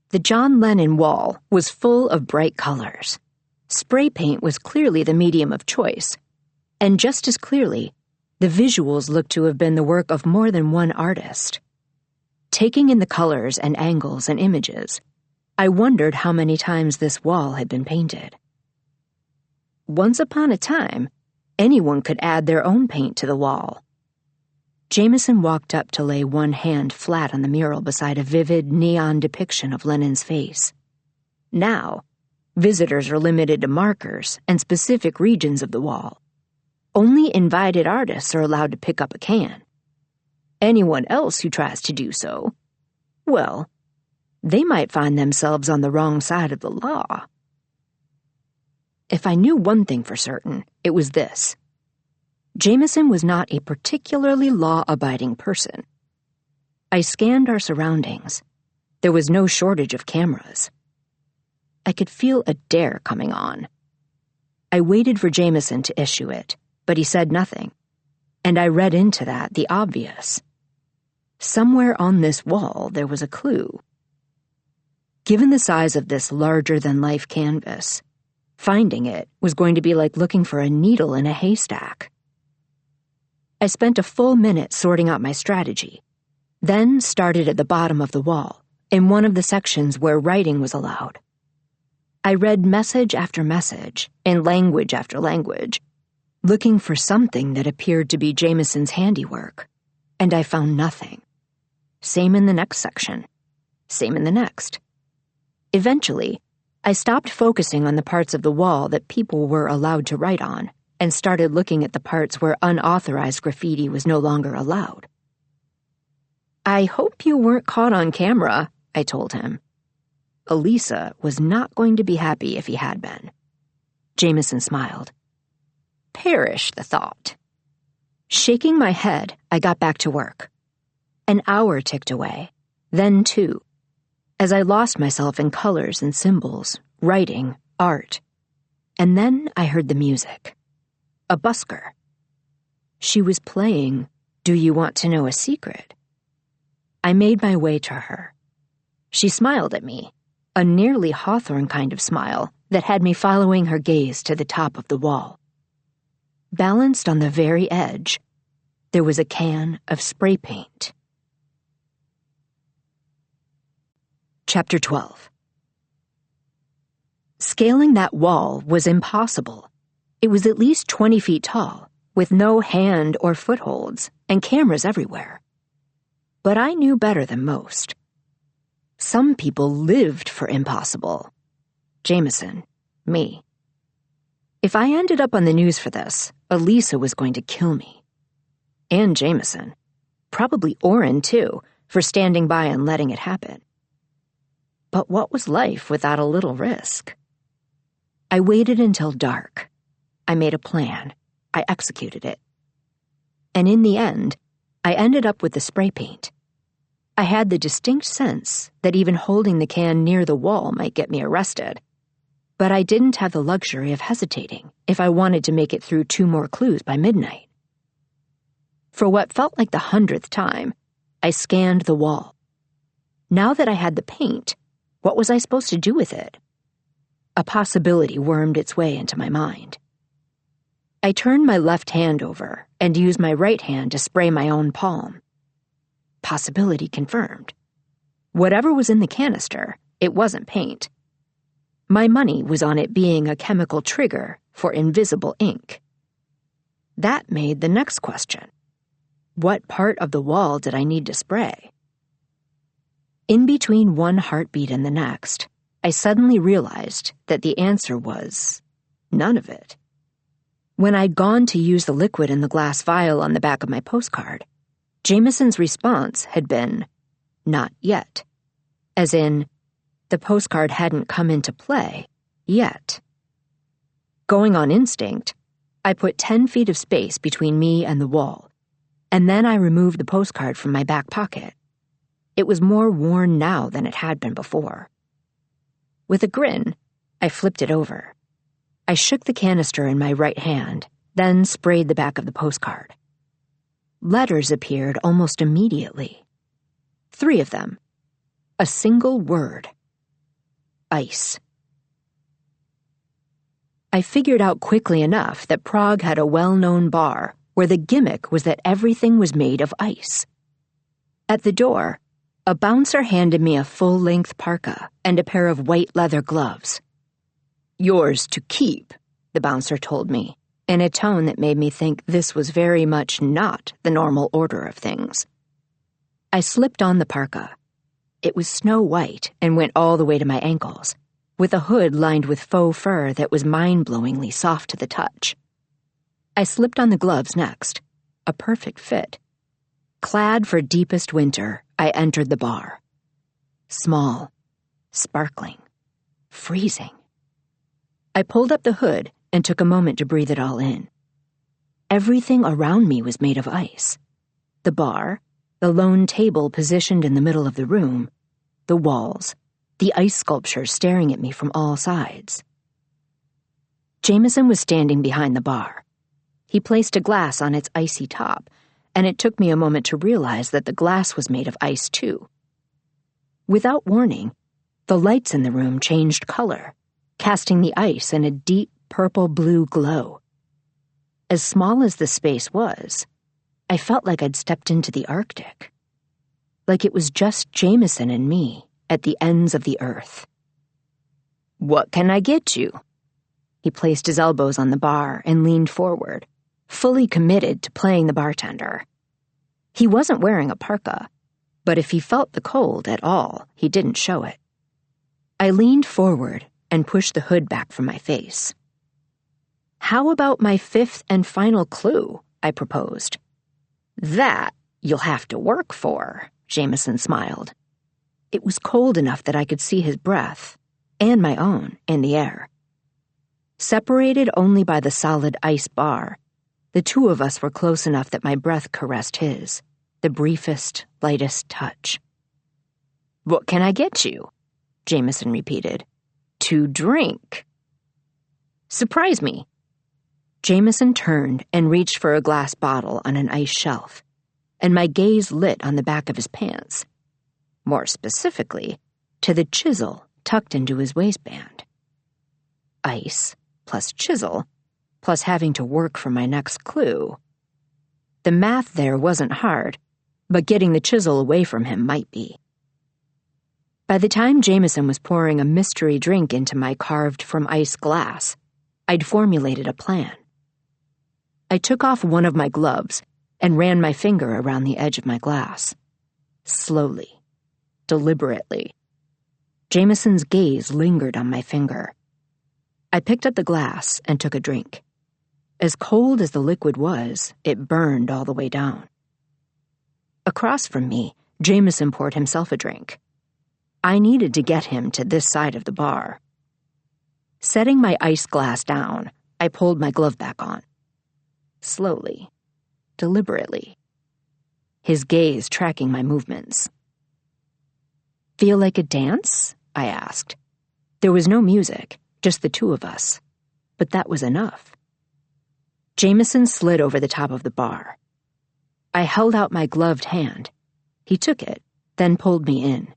The John Lennon wall was full of bright colors. Spray paint was clearly the medium of choice, and just as clearly, the visuals looked to have been the work of more than one artist. Taking in the colors and angles and images, I wondered how many times this wall had been painted. Once upon a time, anyone could add their own paint to the wall. Jameson walked up to lay one hand flat on the mural beside a vivid neon depiction of Lennon's face. Now, visitors are limited to markers and specific regions of the wall. Only invited artists are allowed to pick up a can. Anyone else who tries to do so, well, they might find themselves on the wrong side of the law. If I knew one thing for certain, it was this. Jameson was not a particularly law-abiding person. I scanned our surroundings. There was no shortage of cameras. I could feel a dare coming on. I waited for Jameson to issue it, but he said nothing, and I read into that the obvious. Somewhere on this wall there was a clue. Given the size of this larger-than-life canvas, finding it was going to be like looking for a needle in a haystack. I spent a full minute sorting out my strategy, then started at the bottom of the wall, in one of the sections where writing was allowed. I read message after message, and language after language, looking for something that appeared to be Jameson's handiwork, and I found nothing. Same in the next section. Same in the next. Eventually, I stopped focusing on the parts of the wall that people were allowed to write on, and started looking at the parts where unauthorized graffiti was no longer allowed. I hope you weren't caught on camera, I told him. Elisa was not going to be happy if he had been. Jameson smiled. Perish the thought. Shaking my head, I got back to work. An hour ticked away, then 2, as I lost myself in colors and symbols, writing, art. And then I heard the music. A busker. She was playing Do You Want to Know a Secret? I made my way to her. She smiled at me, a nearly Hawthorne kind of smile that had me following her gaze to the top of the wall. Balanced on the very edge, there was a can of spray paint. Chapter 12. Scaling that wall was impossible. It was at least 20 feet tall, with no hand or footholds, and cameras everywhere. But I knew better than most. Some people lived for impossible. Jameson, me. If I ended up on the news for this, Elisa was going to kill me. And Jameson. Probably Orrin, too, for standing by and letting it happen. But what was life without a little risk? I waited until dark. I made a plan. I executed it. And in the end, I ended up with the spray paint. I had the distinct sense that even holding the can near the wall might get me arrested. But I didn't have the luxury of hesitating if I wanted to make it through 2 more clues by midnight. For what felt like the 100th time, I scanned the wall. Now that I had the paint, what was I supposed to do with it? A possibility wormed its way into my mind. I turned my left hand over and used my right hand to spray my own palm. Possibility confirmed. Whatever was in the canister, it wasn't paint. My money was on it being a chemical trigger for invisible ink. That made the next question. What part of the wall did I need to spray? In between one heartbeat and the next, I suddenly realized that the answer was none of it. When I'd gone to use the liquid in the glass vial on the back of my postcard, Jameson's response had been, "Not yet." As in, the postcard hadn't come into play yet. Going on instinct, I put 10 feet of space between me and the wall, and then I removed the postcard from my back pocket. It was more worn now than it had been before. With a grin, I flipped it over. I shook the canister in my right hand, then sprayed the back of the postcard. Letters appeared almost immediately. 3 of them. A single word. Ice. I figured out quickly enough that Prague had a well-known bar where the gimmick was that everything was made of ice. At the door, a bouncer handed me a full-length parka and a pair of white leather gloves. "Yours to keep," the bouncer told me, in a tone that made me think this was very much not the normal order of things. I slipped on the parka. It was snow-white and went all the way to my ankles, with a hood lined with faux fur that was mind-blowingly soft to the touch. I slipped on the gloves next, a perfect fit. Clad for deepest winter, I entered the bar. Small, sparkling, freezing. I pulled up the hood and took a moment to breathe it all in. Everything around me was made of ice. The bar, the lone table positioned in the middle of the room, the walls, the ice sculptures staring at me from all sides. Jameson was standing behind the bar. He placed a glass on its icy top, and it took me a moment to realize that the glass was made of ice too. Without warning, the lights in the room changed color, casting the ice in a deep purple-blue glow. As small as the space was, I felt like I'd stepped into the Arctic. Like it was just Jameson and me at the ends of the earth. "What can I get you?" He placed his elbows on the bar and leaned forward, fully committed to playing the bartender. He wasn't wearing a parka, but if he felt the cold at all, he didn't show it. I leaned forward and pushed the hood back from my face. "How about my 5th and final clue?" I proposed. "That you'll have to work for," Jameson smiled. It was cold enough that I could see his breath, and my own, in the air. Separated only by the solid ice bar, the 2 of us were close enough that my breath caressed his, the briefest, lightest touch. "What can I get you?" Jameson repeated. "To drink." "Surprise me." Jameson turned and reached for a glass bottle on an ice shelf, and my gaze lit on the back of his pants. More specifically, to the chisel tucked into his waistband. Ice plus chisel plus having to work for my next clue. The math there wasn't hard, but getting the chisel away from him might be. By the time Jameson was pouring a mystery drink into my carved-from-ice glass, I'd formulated a plan. I took off one of my gloves and ran my finger around the edge of my glass. Slowly, deliberately. Jameson's gaze lingered on my finger. I picked up the glass and took a drink. As cold as the liquid was, it burned all the way down. Across from me, Jameson poured himself a drink. I needed to get him to this side of the bar. Setting my ice glass down, I pulled my glove back on. Slowly, deliberately. His gaze tracking my movements. "Feel like a dance?" I asked. There was no music, just the 2 of us. But that was enough. Jameson slid over the top of the bar. I held out my gloved hand. He took it, then pulled me in.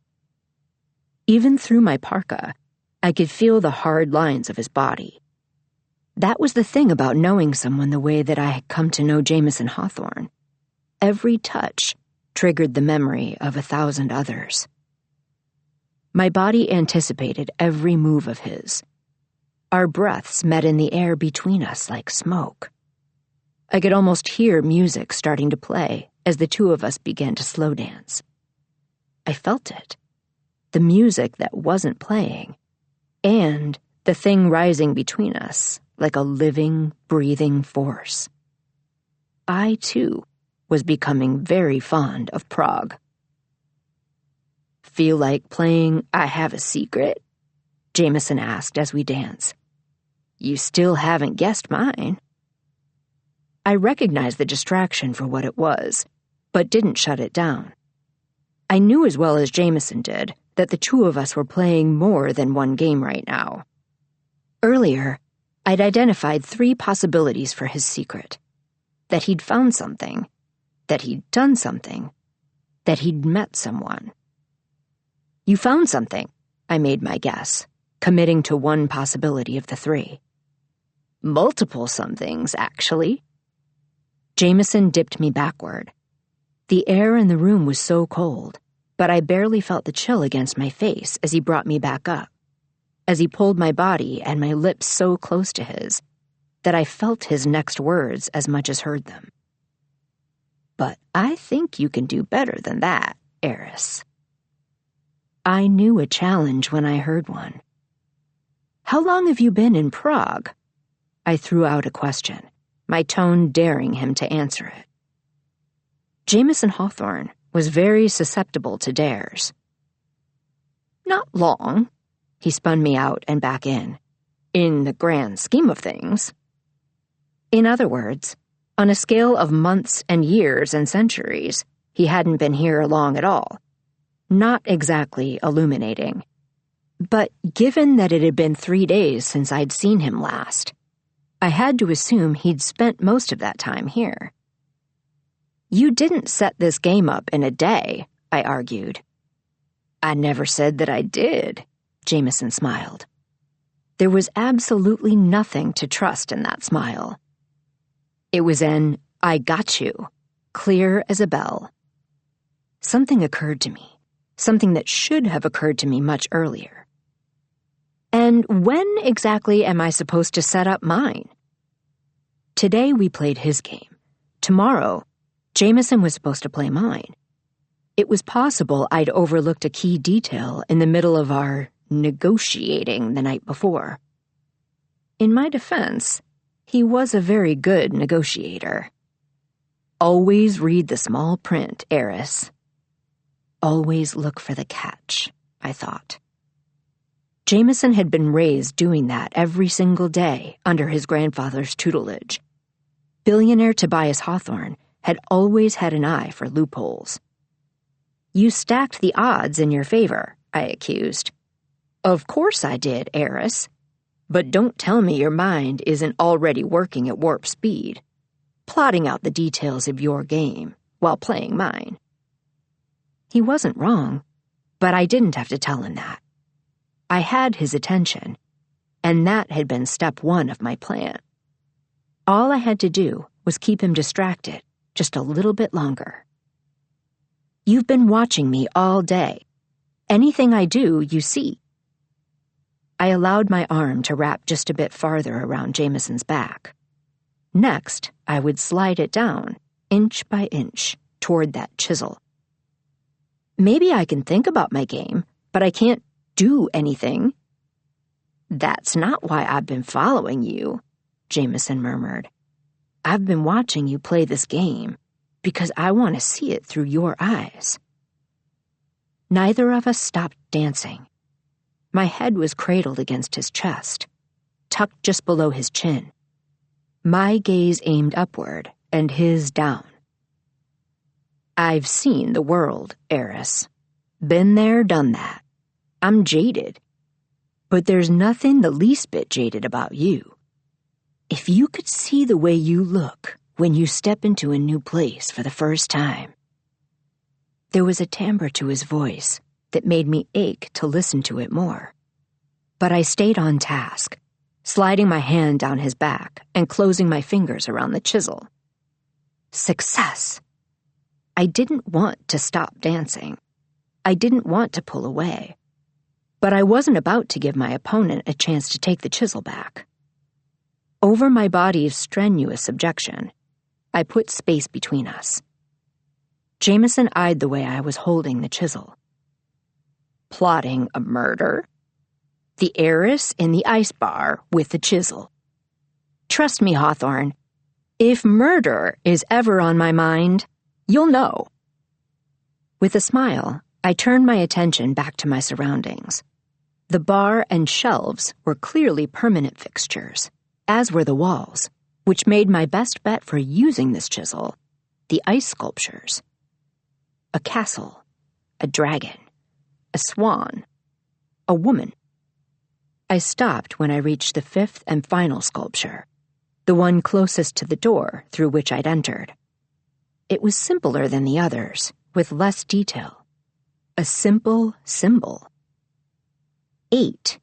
Even through my parka, I could feel the hard lines of his body. That was the thing about knowing someone the way that I had come to know Jameson Hawthorne. Every touch triggered the memory of 1,000 others. My body anticipated every move of his. Our breaths met in the air between us like smoke. I could almost hear music starting to play as the 2 of us began to slow dance. I felt it. The music that wasn't playing, and the thing rising between us like a living, breathing force. I, too, was becoming very fond of Prague. "Feel like playing I Have a Secret?" Jameson asked as we danced. "You still haven't guessed mine." I recognized the distraction for what it was, but didn't shut it down. I knew as well as Jameson did that the two of us were playing more than one game right now. Earlier, I'd identified 3 possibilities for his secret: that he'd found something, that he'd done something, that he'd met someone. "You found something," I made my guess, committing to one possibility of the 3. "Multiple somethings, actually." Jameson dipped me backward. The air in the room was so cold, but I barely felt the chill against my face as he brought me back up, as he pulled my body and my lips so close to his that I felt his next words as much as heard them. "But I think you can do better than that, Eris." I knew a challenge when I heard one. "How long have you been in Prague?" I threw out a question, my tone daring him to answer it. Jameson Hawthorne was very susceptible to dares. "Not long." He spun me out and back in the grand scheme of things. In other words, on a scale of months and years and centuries, he hadn't been here long at all. Not exactly illuminating. But given that it had been 3 days since I'd seen him last, I had to assume he'd spent most of that time here. "You didn't set this game up in a day," I argued. "I never said that I did," Jameson smiled. There was absolutely nothing to trust in that smile. It was an "I got you," clear as a bell. Something occurred to me, something that should have occurred to me much earlier. "And when exactly am I supposed to set up mine?" Today we played his game. Tomorrow, Jameson was supposed to play mine. It was possible I'd overlooked a key detail in the middle of our negotiating the night before. In my defense, he was a very good negotiator. Always read the small print, Eris. Always look for the catch, I thought. Jameson had been raised doing that every single day under his grandfather's tutelage. Billionaire Tobias Hawthorne had always had an eye for loopholes. "You stacked the odds in your favor," I accused. "Of course I did, Eris. But don't tell me your mind isn't already working at warp speed, plotting out the details of your game while playing mine." He wasn't wrong, but I didn't have to tell him that. I had his attention, and that had been step 1 of my plan. All I had to do was keep him distracted just a little bit longer. "You've been watching me all day. Anything I do, you see." I allowed my arm to wrap just a bit farther around Jameson's back. Next, I would slide it down, inch by inch, toward that chisel. "Maybe I can think about my game, but I can't do anything." "That's not why I've been following you," Jameson murmured. "I've been watching you play this game because I want to see it through your eyes." Neither of us stopped dancing. My head was cradled against his chest, tucked just below his chin. My gaze aimed upward and his down. "I've seen the world, Eris. Been there, done that. I'm jaded. But there's nothing the least bit jaded about you. If you could see the way you look when you step into a new place for the first time." There was a timbre to his voice that made me ache to listen to it more. But I stayed on task, sliding my hand down his back and closing my fingers around the chisel. Success! I didn't want to stop dancing. I didn't want to pull away. But I wasn't about to give my opponent a chance to take the chisel back. Over my body's strenuous subjection, I put space between us. Jameson eyed the way I was holding the chisel. "Plotting a murder?" "The heiress in the ice bar with the chisel." Trust me, Hawthorne. If murder is ever on my mind, you'll know. With a smile, I turned my attention back to my surroundings. The bar and shelves were clearly permanent fixtures, as were the walls, which made my best bet for using this chisel, the ice sculptures. A castle, a dragon, a swan, a woman. I stopped when I reached the fifth and final sculpture, the one closest to the door through which I'd entered. It was simpler than the others, with less detail. A simple symbol. 8.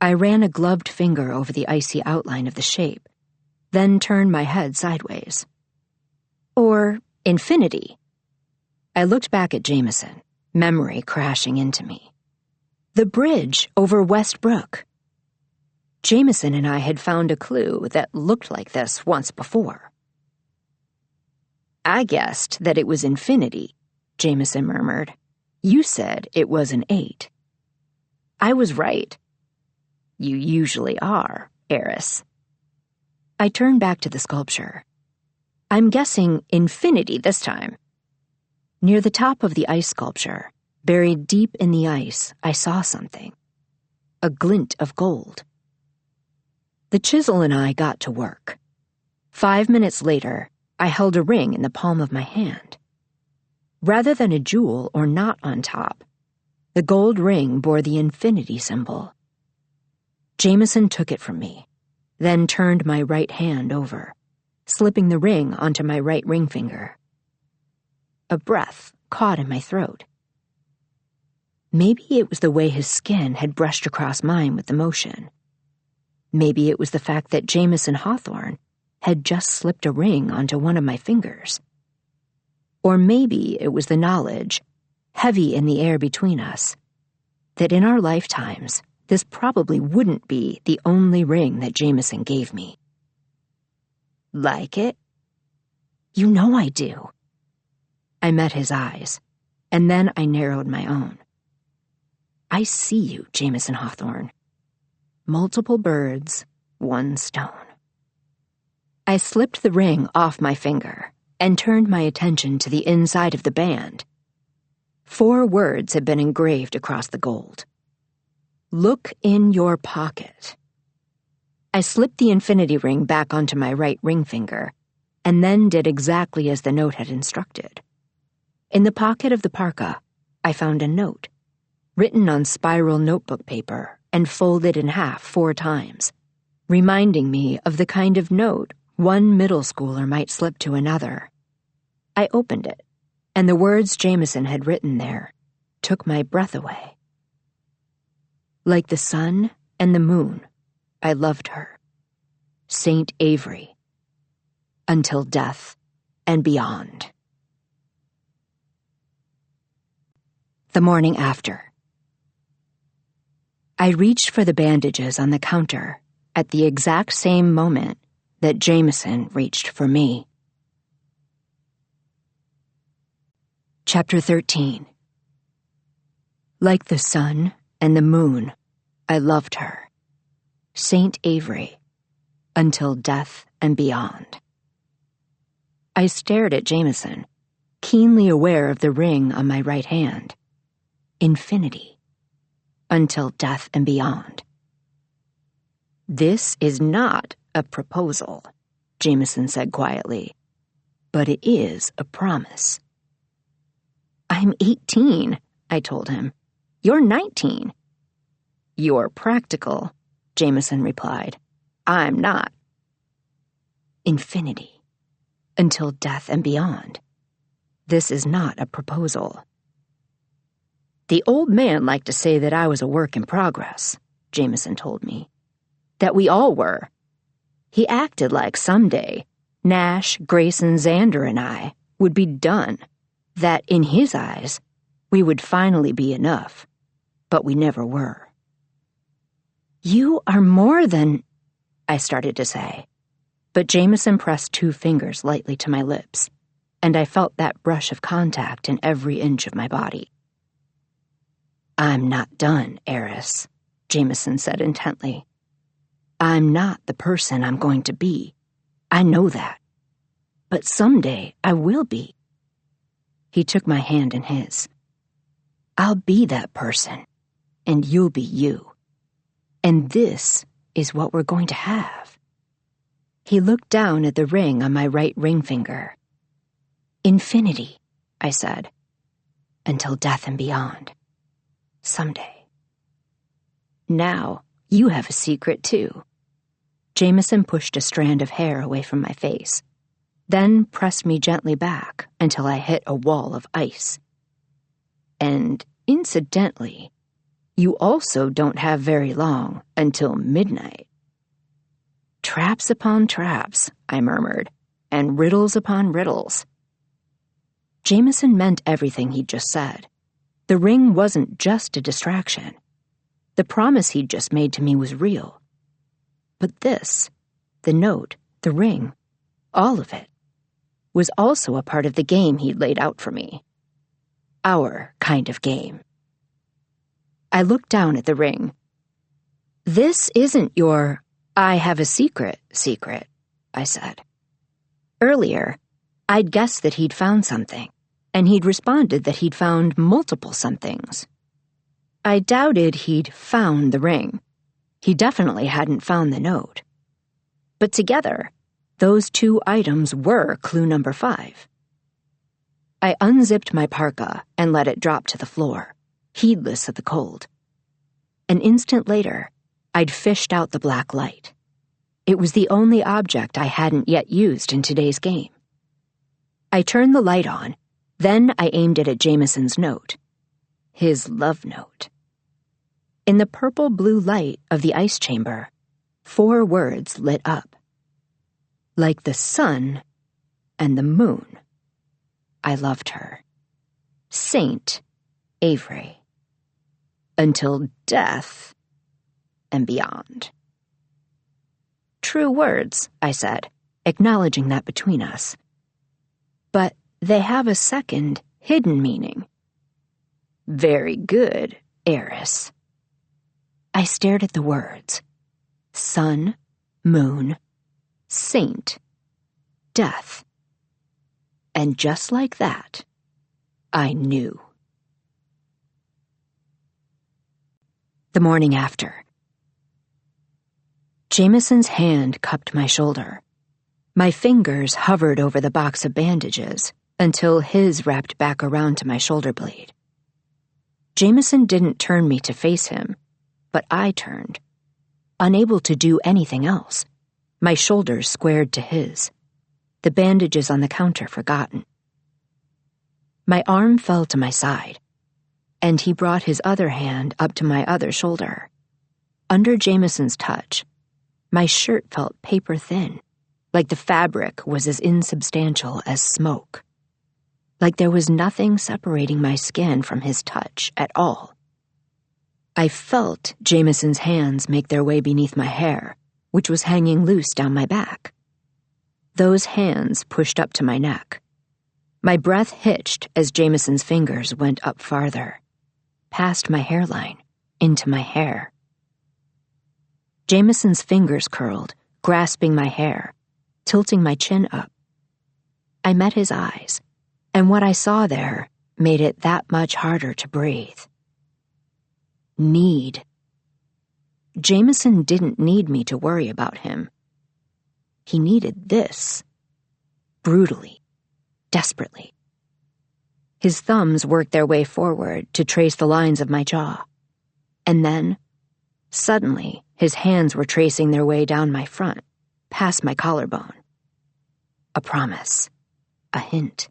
I ran a gloved finger over the icy outline of the shape, then turned my head sideways. Or infinity. I looked back at Jameson, memory crashing into me. The bridge over West Brook. Jameson and I had found a clue that looked like this once before. I guessed that it was infinity, Jameson murmured. You said it was an 8. I was right. You usually are, heiress. I turned back to the sculpture. I'm guessing infinity this time. Near the top of the ice sculpture, buried deep in the ice, I saw something. A glint of gold. The chisel and I got to work. 5 minutes later, I held a ring in the palm of my hand. Rather than a jewel or knot on top, the gold ring bore the infinity symbol. Jameson took it from me, then turned my right hand over, slipping the ring onto my right ring finger. A breath caught in my throat. Maybe it was the way his skin had brushed across mine with the motion. Maybe it was the fact that Jameson Hawthorne had just slipped a ring onto one of my fingers. Or maybe it was the knowledge, heavy in the air between us, that in our lifetimes, this probably wouldn't be the only ring that Jameson gave me. Like it? You know I do. I met his eyes, and then I narrowed my own. I see you, Jameson Hawthorne. Multiple birds, one stone. I slipped the ring off my finger and turned my attention to the inside of the band. 4 words had been engraved across the gold. Look in your pocket. I slipped the infinity ring back onto my right ring finger, and then did exactly as the note had instructed. In the pocket of the parka, I found a note, written on spiral notebook paper and folded in half 4 times, reminding me of the kind of note one middle schooler might slip to another. I opened it, and the words Jameson had written there took my breath away. Like the sun and the moon, I loved her. Saint Avery. Until death and beyond. The morning after. I reached for the bandages on the counter at the exact same moment that Jameson reached for me. Chapter 13. Like the sun and the moon, I loved her. Saint Avery. Until death and beyond. I stared at Jameson, keenly aware of the ring on my right hand. Infinity. Until death and beyond. This is not a proposal, Jameson said quietly, but it is a promise. I'm 18, I told him. You're 19. You're practical, Jameson replied. I'm not. Infinity. Until death and beyond. This is not a proposal. The old man liked to say that I was a work in progress, Jameson told me. That we all were. He acted like someday Nash, Grayson, Xander, and I would be done. That in his eyes, we would finally be enough. But we never were. You are more than... I started to say. But Jameson pressed 2 fingers lightly to my lips, and I felt that brush of contact in every inch of my body. I'm not done, heiress, Jameson said intently. I'm not the person I'm going to be. I know that. But someday I will be. He took my hand in his. I'll be that person, and you'll be you. And this is what we're going to have. He looked down at the ring on my right ring finger. Infinity, I said. Until death and beyond. Someday. Now, you have a secret, too. Jameson pushed a strand of hair away from my face, then pressed me gently back until I hit a wall of ice. And, incidentally, you also don't have very long until midnight. Traps upon traps, I murmured, and riddles upon riddles. Jameson meant everything he'd just said. The ring wasn't just a distraction. The promise he'd just made to me was real. But this, the note, the ring, all of it, was also a part of the game he'd laid out for me. Our kind of game. I looked down at the ring. This isn't your I have a secret, I said. Earlier, I'd guessed that he'd found something, and he'd responded that he'd found multiple somethings. I doubted he'd found the ring. He definitely hadn't found the note. But together, those two items were clue number 5. I unzipped my parka and let it drop to the floor, heedless of the cold. An instant later, I'd fished out the black light. It was the only object I hadn't yet used in today's game. I turned the light on, then I aimed it at Jameson's note. His love note. In the purple-blue light of the ice chamber, 4 words lit up. Like the sun and the moon, I loved her. Saint Avery. Until death and beyond. True words, I said, acknowledging that between us. But they have a second, hidden meaning. Very good, heiress. I stared at the words. Sun, moon, saint, death. And just like that, I knew. The morning after. Jameson's hand cupped my shoulder. My fingers hovered over the box of bandages until his wrapped back around to my shoulder blade. Jameson didn't turn me to face him, but I turned. Unable to do anything else, my shoulders squared to his, the bandages on the counter forgotten. My arm fell to my side, and he brought his other hand up to my other shoulder. Under Jameson's touch, my shirt felt paper-thin, like the fabric was as insubstantial as smoke. Like there was nothing separating my skin from his touch at all. I felt Jameson's hands make their way beneath my hair, which was hanging loose down my back. Those hands pushed up to my neck. My breath hitched as Jameson's fingers went up farther, past my hairline, into my hair. Jameson's fingers curled, grasping my hair, tilting my chin up. I met his eyes, and what I saw there made it that much harder to breathe. Need. Jameson didn't need me to worry about him. He needed this. Brutally. Desperately. His thumbs worked their way forward to trace the lines of my jaw. And then, suddenly, his hands were tracing their way down my front, past my collarbone. A promise. A hint.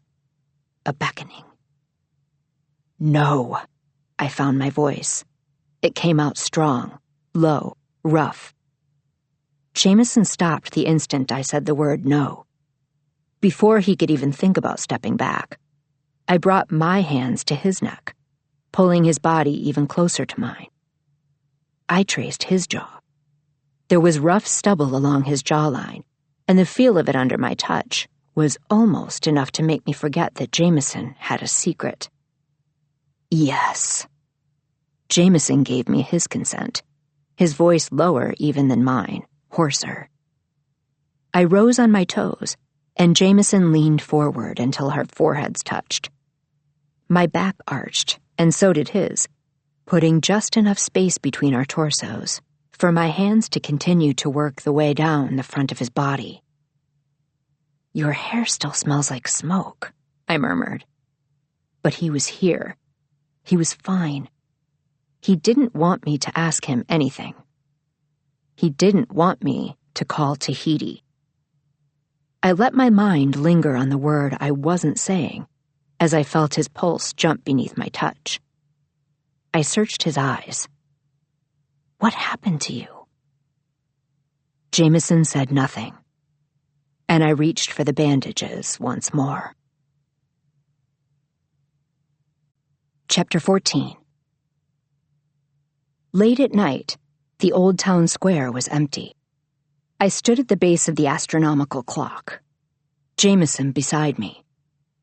A beckoning. No. I found my voice. It came out strong, low, rough. Jameson stopped the instant I said the word no. Before he could even think about stepping back, I brought my hands to his neck, pulling his body even closer to mine. I traced his jaw. There was rough stubble along his jawline, and the feel of it under my touch was almost enough to make me forget that Jameson had a secret. Yes. Jameson gave me his consent, his voice lower even than mine, hoarser. I rose on my toes, and Jameson leaned forward until our foreheads touched. My back arched, and so did his, putting just enough space between our torsos for my hands to continue to work the way down the front of his body. "Your hair still smells like smoke," I murmured. But he was here. He was fine. He didn't want me to ask him anything. He didn't want me to call Tahiti. I let my mind linger on the word I wasn't saying as I felt his pulse jump beneath my touch. I searched his eyes. "What happened to you?" Jameson said nothing, and I reached for the bandages once more. Chapter 14. Late at night, the old town square was empty. I stood at the base of the astronomical clock, Jameson beside me,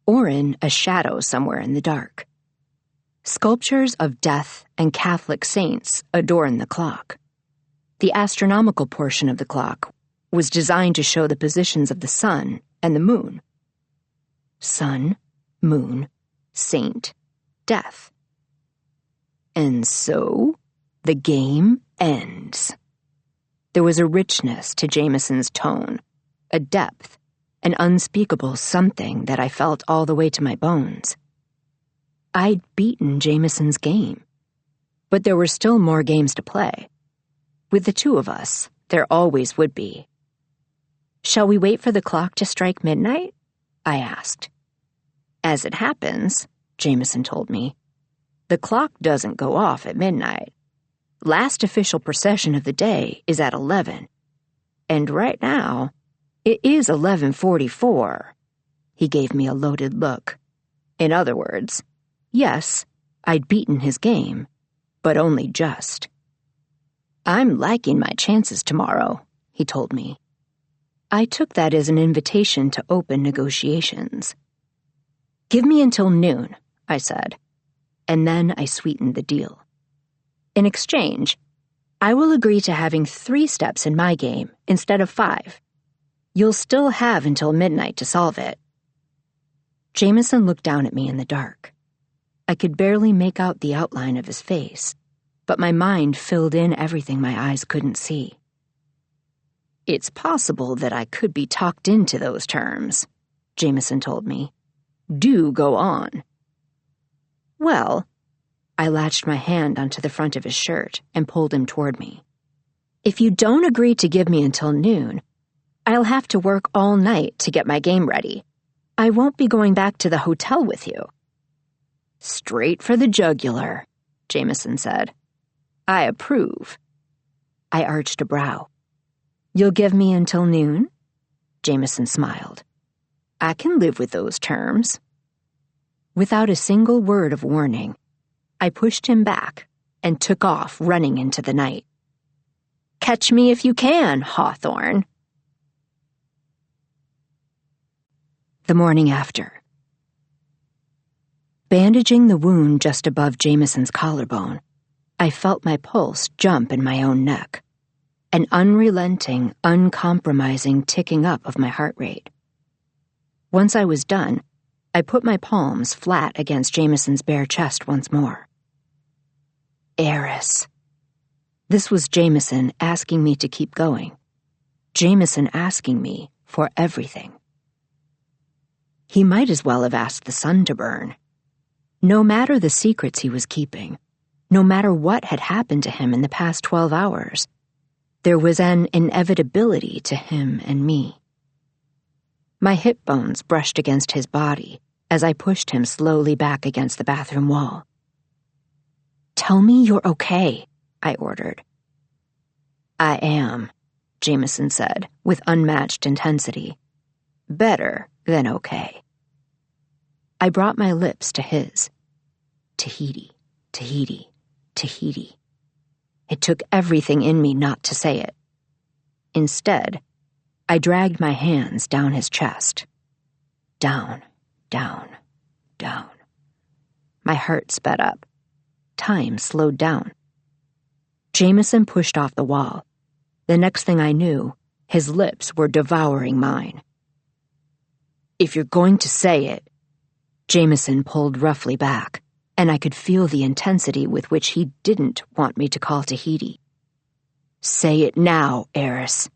Orrin a shadow somewhere in the dark. Sculptures of death and Catholic saints adorn the clock. The astronomical portion of the clock was designed to show the positions of the sun and the moon. Sun, moon, saint, death. And so, the game ends. There was a richness to Jameson's tone, a depth, an unspeakable something that I felt all the way to my bones. I'd beaten Jameson's game, but there were still more games to play. With the two of us, there always would be. "Shall we wait for the clock to strike midnight?" I asked. "As it happens," Jameson told me, "the clock doesn't go off at midnight. Last official procession of the day is at 11. And right now, it is 11:44. He gave me a loaded look. In other words, yes, I'd beaten his game, but only just. "I'm liking my chances tomorrow," he told me. I took that as an invitation to open negotiations. "Give me until noon," I said, and then I sweetened the deal. "In exchange, I will agree to having 3 steps in my game instead of 5. You'll still have until midnight to solve it." Jameson looked down at me in the dark. I could barely make out the outline of his face, but my mind filled in everything my eyes couldn't see. "It's possible that I could be talked into those terms," Jameson told me. "Do go on." "Well," I latched my hand onto the front of his shirt and pulled him toward me. "If you don't agree to give me until noon, I'll have to work all night to get my game ready. I won't be going back to the hotel with you." "Straight for the jugular," Jameson said. "I approve." I arched a brow. "You'll give me until noon?" Jameson smiled. "I can live with those terms." Without a single word of warning, I pushed him back and took off running into the night. "Catch me if you can, Hawthorne." The morning after. Bandaging the wound just above Jameson's collarbone, I felt my pulse jump in my own neck, an unrelenting, uncompromising ticking up of my heart rate. Once I was done, I put my palms flat against Jameson's bare chest once more. Eris. This was Jameson asking me to keep going. Jameson asking me for everything. He might as well have asked the sun to burn. No matter the secrets he was keeping, no matter what had happened to him in the past 12 hours, there was an inevitability to him and me. My hip bones brushed against his body as I pushed him slowly back against the bathroom wall. "Tell me you're okay," I ordered. "I am," Jameson said with unmatched intensity. "Better than okay." I brought my lips to his. Tahiti, Tahiti, Tahiti. It took everything in me not to say it. Instead, I dragged my hands down his chest. Down, down, down. My heart sped up. Time slowed down. Jameson pushed off the wall, The next thing I knew, his lips were devouring mine. "If you're going to say it," Jameson pulled roughly back, and I could feel the intensity with which he didn't want me to call Tahiti. "Say it now, Eris."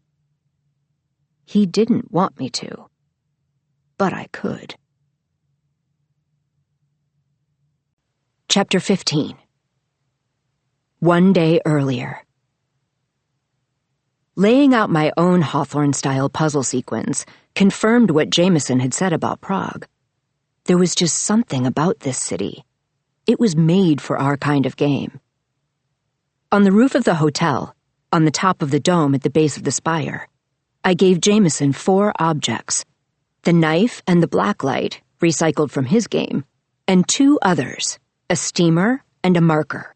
He didn't want me to, but I could. Chapter 15. One day earlier. Laying out my own Hawthorne-style puzzle sequence confirmed what Jameson had said about Prague. There was just something about this city. It was made for our kind of game. On the roof of the hotel, on the top of the dome at the base of the spire, I gave Jameson 4 objects: the knife and the blacklight, recycled from his game, and 2 others, a steamer and a marker.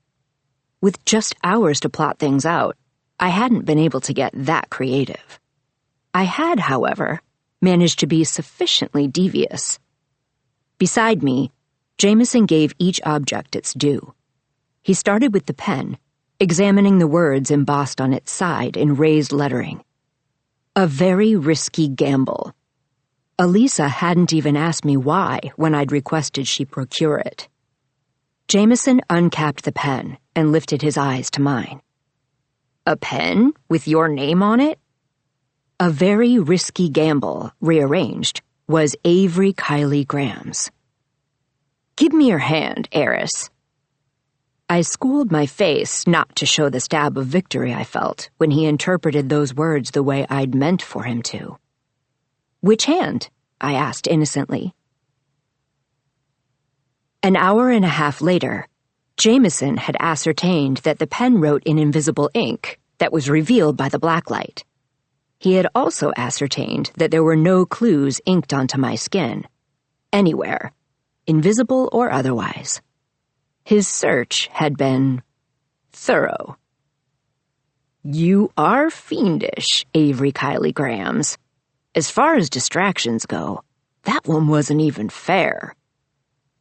With just hours to plot things out, I hadn't been able to get that creative. I had, however, managed to be sufficiently devious. Beside me, Jameson gave each object its due. He started with the pen, examining the words embossed on its side in raised lettering. A very risky gamble. Elisa hadn't even asked me why when I'd requested she procure it. Jameson uncapped the pen and lifted his eyes to mine. "A pen with your name on it?" A very risky gamble, rearranged, was Avery Kylie Graham's. "Give me your hand, Eris." I schooled my face not to show the stab of victory I felt when he interpreted those words the way I'd meant for him to. "Which hand?" I asked innocently. An hour and a half later, Jameson had ascertained that the pen wrote in invisible ink that was revealed by the blacklight. He had also ascertained that there were no clues inked onto my skin, anywhere, invisible or otherwise. His search had been thorough. "You are fiendish, Avery Kylie Graham's. As far as distractions go, that one wasn't even fair."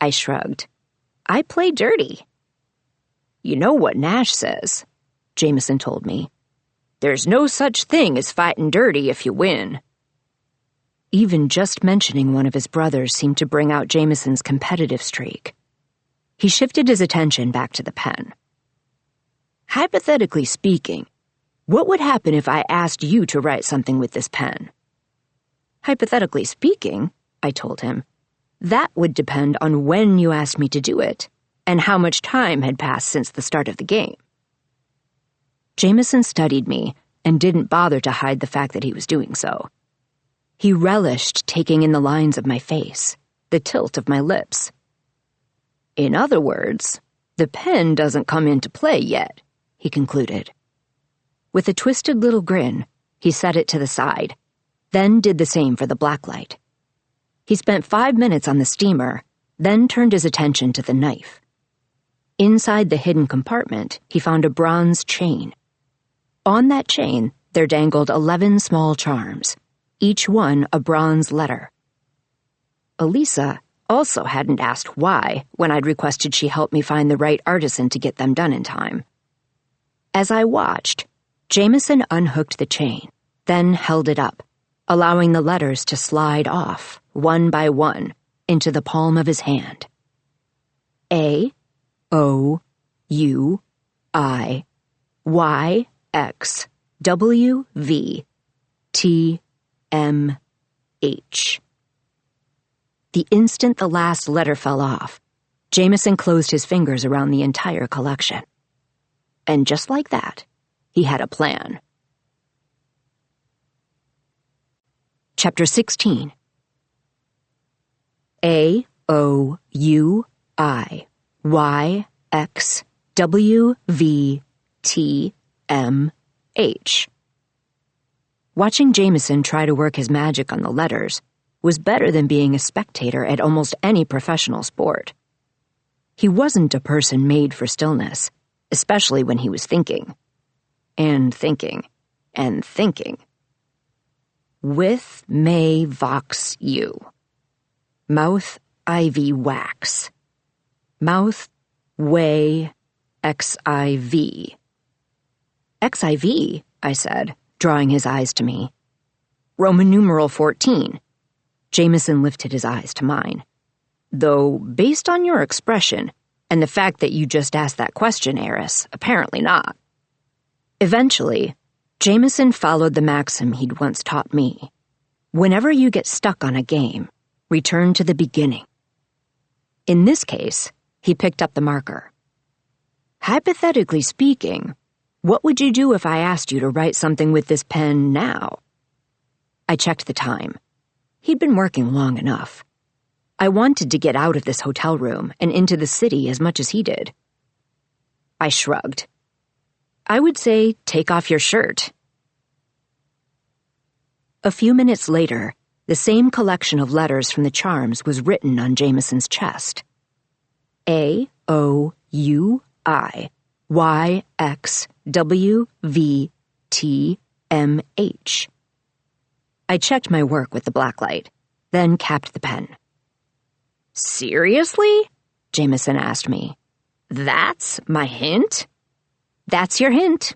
I shrugged. "I play dirty." "You know what Nash says," Jameson told me. "There's no such thing as fighting dirty if you win." Even just mentioning one of his brothers seemed to bring out Jameson's competitive streak. He shifted his attention back to the pen. "Hypothetically speaking, what would happen if I asked you to write something with this pen?" "Hypothetically speaking," I told him, "that would depend on when you asked me to do it, and how much time had passed since the start of the game." Jameson studied me and didn't bother to hide the fact that he was doing so. He relished taking in the lines of my face, the tilt of my lips. "In other words, the pen doesn't come into play yet," he concluded. With a twisted little grin, he set it to the side, then did the same for the blacklight. He spent 5 minutes on the steamer, then turned his attention to the knife. Inside the hidden compartment, he found a bronze chain. On that chain, there dangled 11 small charms, each one a bronze letter. Elisa also hadn't asked why when I'd requested she help me find the right artisan to get them done in time. As I watched, Jameson unhooked the chain, then held it up, allowing the letters to slide off, one by one, into the palm of his hand. A, O, U, I, Y, X, W, V, T, M, H. The instant the last letter fell off, Jameson closed his fingers around the entire collection. And just like that, he had a plan. Chapter 16. A, O, U, I, Y, X, W, V, T, M, H. Watching Jameson try to work his magic on the letters was better than being a spectator at almost any professional sport. He wasn't a person made for stillness, especially when he was thinking. And thinking. And thinking. With may vox you. Mouth ivy wax. Mouth way XIV. XIV, I said, drawing his eyes to me. Roman numeral 14. Jameson lifted his eyes to mine. Though, based on your expression, and the fact that you just asked that question, Eris, apparently not. Eventually, Jameson followed the maxim he'd once taught me. Whenever you get stuck on a game, return to the beginning. In this case, he picked up the marker. Hypothetically speaking, what would you do if I asked you to write something with this pen now? I checked the time. He'd been working long enough. I wanted to get out of this hotel room and into the city as much as he did. I shrugged. I would say, take off your shirt. A few minutes later, the same collection of letters from the charms was written on Jameson's chest. AOUIYXWVTMH. I checked my work with the blacklight, then capped the pen. Seriously? Jameson asked me. That's my hint? That's your hint.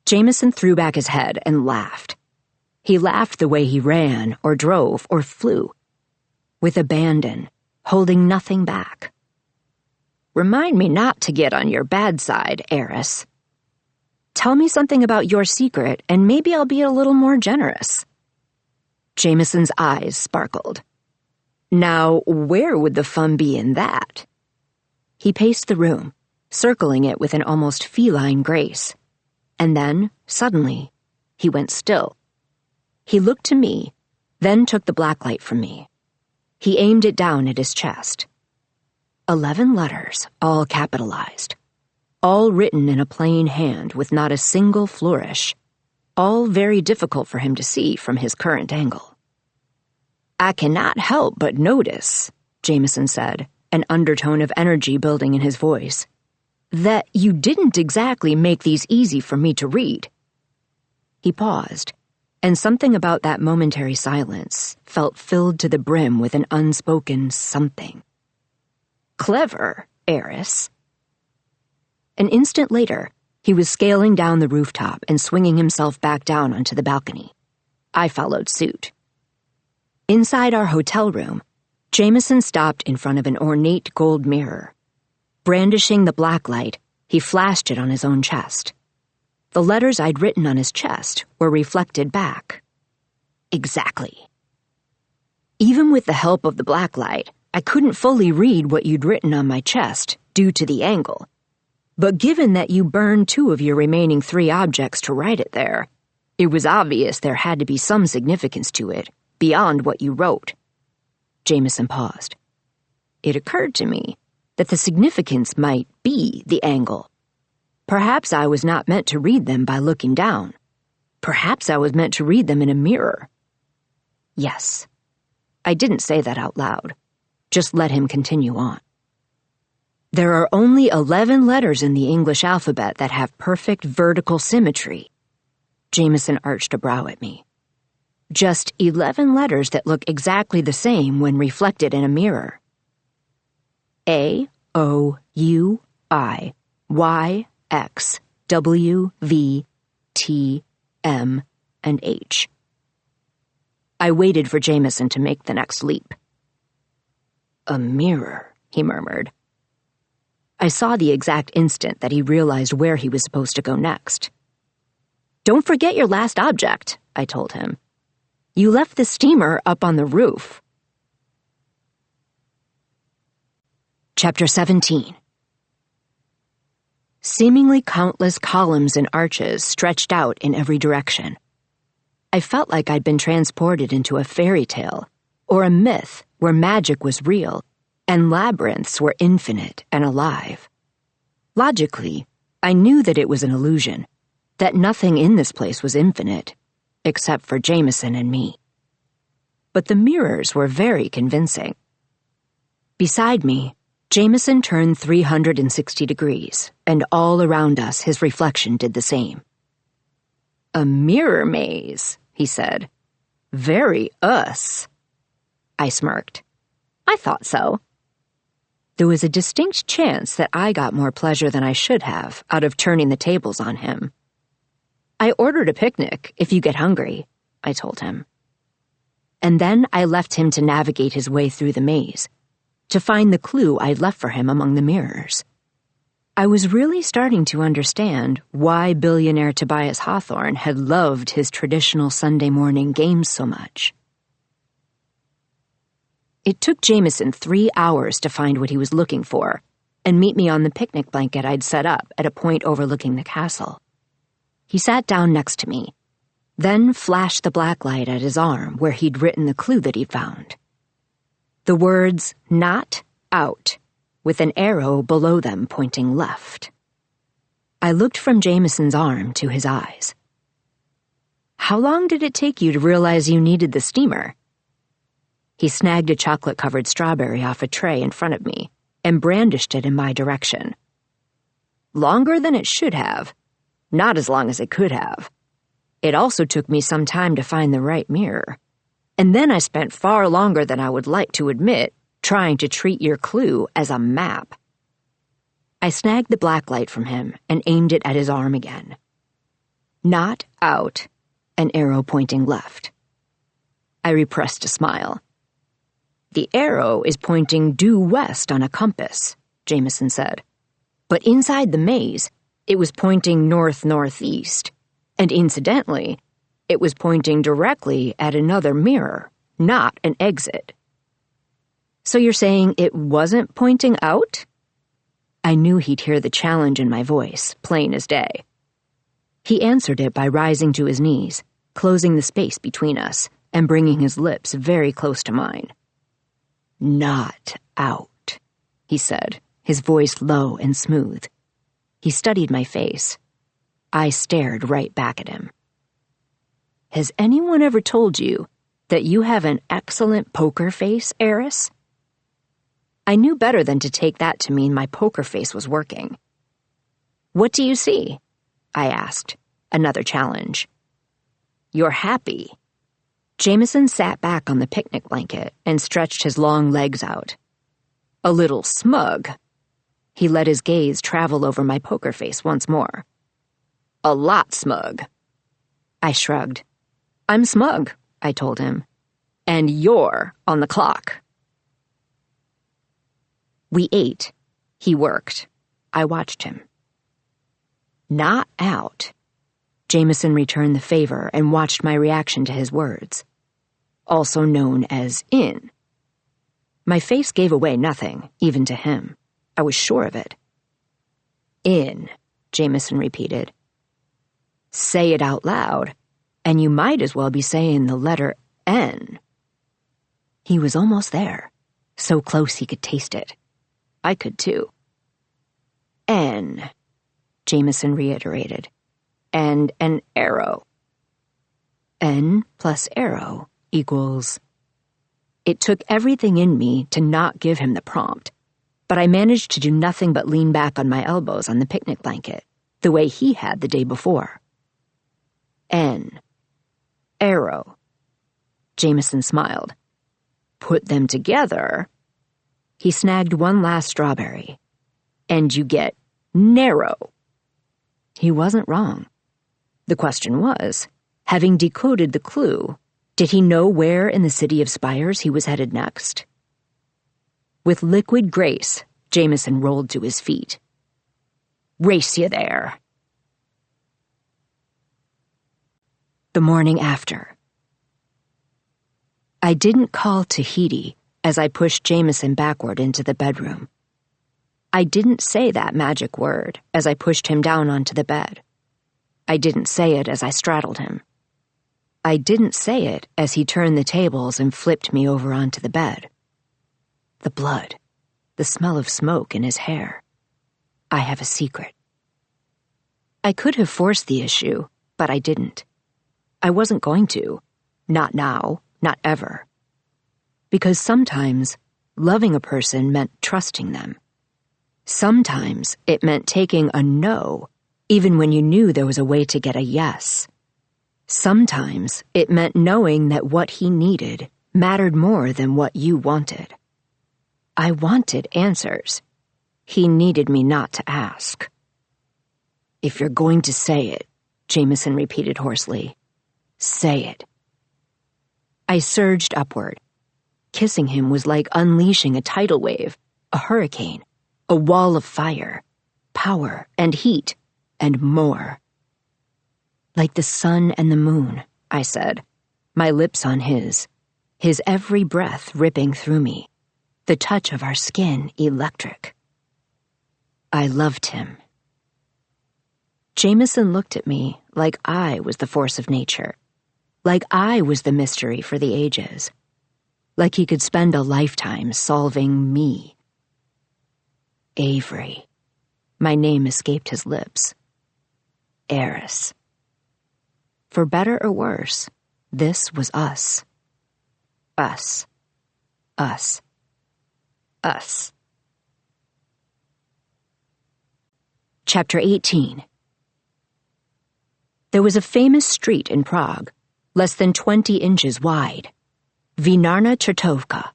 Jameson threw back his head and laughed. He laughed the way he ran or drove or flew, with abandon, holding nothing back. Remind me not to get on your bad side, Eris. Tell me something about your secret, and maybe I'll be a little more generous. Jameson's eyes sparkled. Now, where would the fun be in that? He paced the room, circling it with an almost feline grace. And then, suddenly, he went still. He looked to me, then took the blacklight from me. He aimed it down at his chest. 11 letters, all capitalized. All written in a plain hand with not a single flourish. All very difficult for him to see from his current angle. I cannot help but notice, Jameson said, an undertone of energy building in his voice, that you didn't exactly make these easy for me to read. He paused, and something about that momentary silence felt filled to the brim with an unspoken something. Clever, Eris. An instant later, he was scaling down the rooftop and swinging himself back down onto the balcony. I followed suit. Inside our hotel room, Jameson stopped in front of an ornate gold mirror. Brandishing the blacklight, he flashed it on his own chest. The letters I'd written on his chest were reflected back. Exactly. Even with the help of the blacklight, I couldn't fully read what you'd written on my chest due to the angle. But given that you burned 2 of your remaining 3 objects to write it there, it was obvious there had to be some significance to it, beyond what you wrote. Jameson paused. It occurred to me that the significance might be the angle. Perhaps I was not meant to read them by looking down. Perhaps I was meant to read them in a mirror. Yes. I didn't say that out loud. Just let him continue on. There are only 11 letters in the English alphabet that have perfect vertical symmetry. Jameson arched a brow at me. Just 11 letters that look exactly the same when reflected in a mirror. AOUIYXWVTM and H. I waited for Jameson to make the next leap. A mirror, he murmured. I saw the exact instant that he realized where he was supposed to go next. Don't forget your last object, I told him. You left the steamer up on the roof. Chapter 17. Seemingly countless columns and arches stretched out in every direction. I felt like I'd been transported into a fairy tale, or a myth where magic was real, and labyrinths were infinite and alive. Logically, I knew that it was an illusion, that nothing in this place was infinite, except for Jameson and me. But the mirrors were very convincing. Beside me, Jameson turned 360 degrees, and all around us his reflection did the same. A mirror maze, he said. Very us. I smirked. I thought so. There was a distinct chance that I got more pleasure than I should have out of turning the tables on him. I ordered a picnic if you get hungry, I told him. And then I left him to navigate his way through the maze, to find the clue I'd left for him among the mirrors. I was really starting to understand why billionaire Tobias Hawthorne had loved his traditional Sunday morning games so much. It took Jameson 3 hours to find what he was looking for and meet me on the picnic blanket I'd set up at a point overlooking the castle. He sat down next to me, then flashed the blacklight at his arm where he'd written the clue that he'd found. The words, "Not out," with an arrow below them pointing left. I looked from Jameson's arm to his eyes. "How long did it take you to realize you needed the steamer?" He snagged a chocolate-covered strawberry off a tray in front of me and brandished it in my direction. "Longer than it should have. Not as long as it could have. It also took me some time to find the right mirror. And then I spent far longer than I would like to admit trying to treat your clue as a map." I snagged the blacklight from him and aimed it at his arm again. "Not out," an arrow pointing left. I repressed a smile. "The arrow is pointing due west on a compass," Jameson said. "But inside the maze, it was pointing north-northeast, and incidentally, it was pointing directly at another mirror, not an exit." "So you're saying it wasn't pointing out?" I knew he'd hear the challenge in my voice, plain as day. He answered it by rising to his knees, closing the space between us, and bringing his lips very close to mine. "Not out," he said, his voice low and smooth. He studied my face. I stared right back at him. "Has anyone ever told you that you have an excellent poker face, Eris?" I knew better than to take that to mean my poker face was working. "What do you see?" I asked, another challenge. "You're happy." Jameson sat back on the picnic blanket and stretched his long legs out. "A little smug." He let his gaze travel over my poker face once more. "A lot smug." I shrugged. "I'm smug," I told him. "And you're on the clock." We ate. He worked. I watched him. "Not out." Jameson returned the favor and watched my reaction to his words. Also known as in. My face gave away nothing, even to him. I was sure of it. "In," Jameson repeated. "Say it out loud, and you might as well be saying the letter N." He was almost there, so close he could taste it. I could too. "N," Jameson reiterated. "And an arrow." N plus arrow equals... It took everything in me to not give him the prompt, but I managed to do nothing but lean back on my elbows on the picnic blanket, the way he had the day before. N. Arrow. Jameson smiled. "Put them together." He snagged one last strawberry. "And you get narrow." He wasn't wrong. The question was, having decoded the clue, did he know where in the city of spires he was headed next? With liquid grace, Jameson rolled to his feet. "Race you there." The morning after. I didn't call Tahiti as I pushed Jameson backward into the bedroom. I didn't say that magic word as I pushed him down onto the bed. I didn't say it as I straddled him. I didn't say it as he turned the tables and flipped me over onto the bed. The blood, the smell of smoke in his hair. I have a secret. I could have forced the issue, but I didn't. I wasn't going to. Not now, not ever. Because sometimes loving a person meant trusting them. Sometimes it meant taking a no, even when you knew there was a way to get a yes. Sometimes it meant knowing that what he needed mattered more than what you wanted. I wanted answers. He needed me not to ask. "If you're going to say it, Jameson repeated hoarsely. Say it. I surged upward. Kissing him was like unleashing a tidal wave, a hurricane, a wall of fire, power and heat, and more. Like the sun and the moon, I said, my lips on his every breath ripping through me, the touch of our skin electric. I loved him. Jameson looked at me like I was the force of nature, like I was the mystery for the ages, like he could spend a lifetime solving me. Avery. My name escaped his lips. Eris. For better or worse, this was us. Us. Us. Us. Chapter 18. There was a famous street in Prague, less than 20 inches wide. Vinarna Chertovka.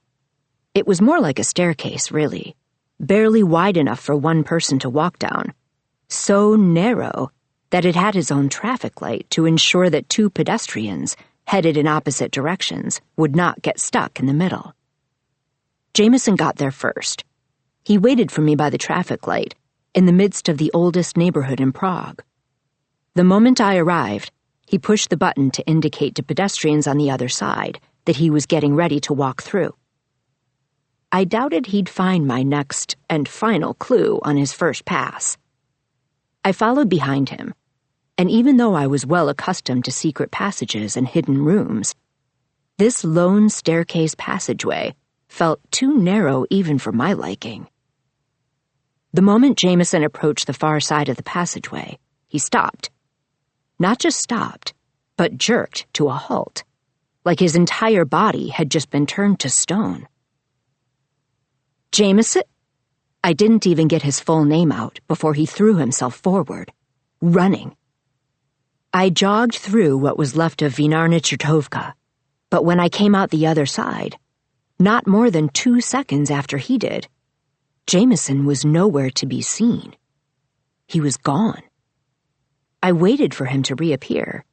It was more like a staircase, really, barely wide enough for one person to walk down, so narrow that it had its own traffic light to ensure that two pedestrians, headed in opposite directions, would not get stuck in the middle. Jameson got there first. He waited for me by the traffic light, in the midst of the oldest neighborhood in Prague. The moment I arrived, he pushed the button to indicate to pedestrians on the other side that he was getting ready to walk through. I doubted he'd find my next and final clue on his first pass. I followed behind him, and even though I was well accustomed to secret passages and hidden rooms, this lone staircase passageway felt too narrow even for my liking. The moment Jameson approached the far side of the passageway, he stopped. Not just stopped, but jerked to a halt, like his entire body had just been turned to stone. Jameson? I didn't even get his full name out before he threw himself forward, running. I jogged through what was left of Vinarna Chertovka, but when I came out the other side, not more than 2 seconds after he did, Jameson was nowhere to be seen. He was gone. I waited for him to reappear.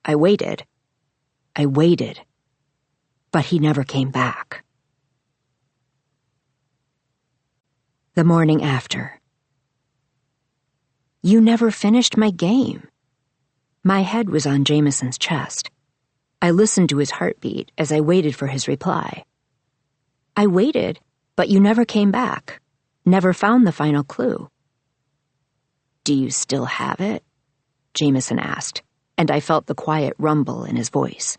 I waited, but he never came back. The morning after. You never finished my game. My head was on Jameson's chest. I listened to his heartbeat as I waited for his reply. I waited, but you never came back, never found the final clue. Do you still have it? Jameson asked, and I felt the quiet rumble in his voice.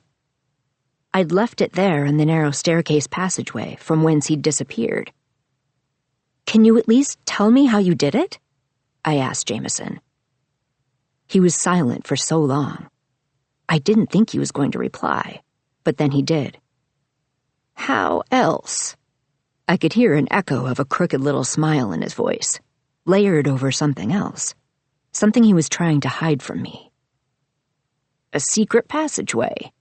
I'd left it there in the narrow staircase passageway from whence he'd disappeared. Can you at least tell me how you did it? I asked Jameson. He was silent for so long. I didn't think he was going to reply, but then he did. How else? I could hear an echo of a crooked little smile in his voice, layered over something else, something he was trying to hide from me. A secret passageway.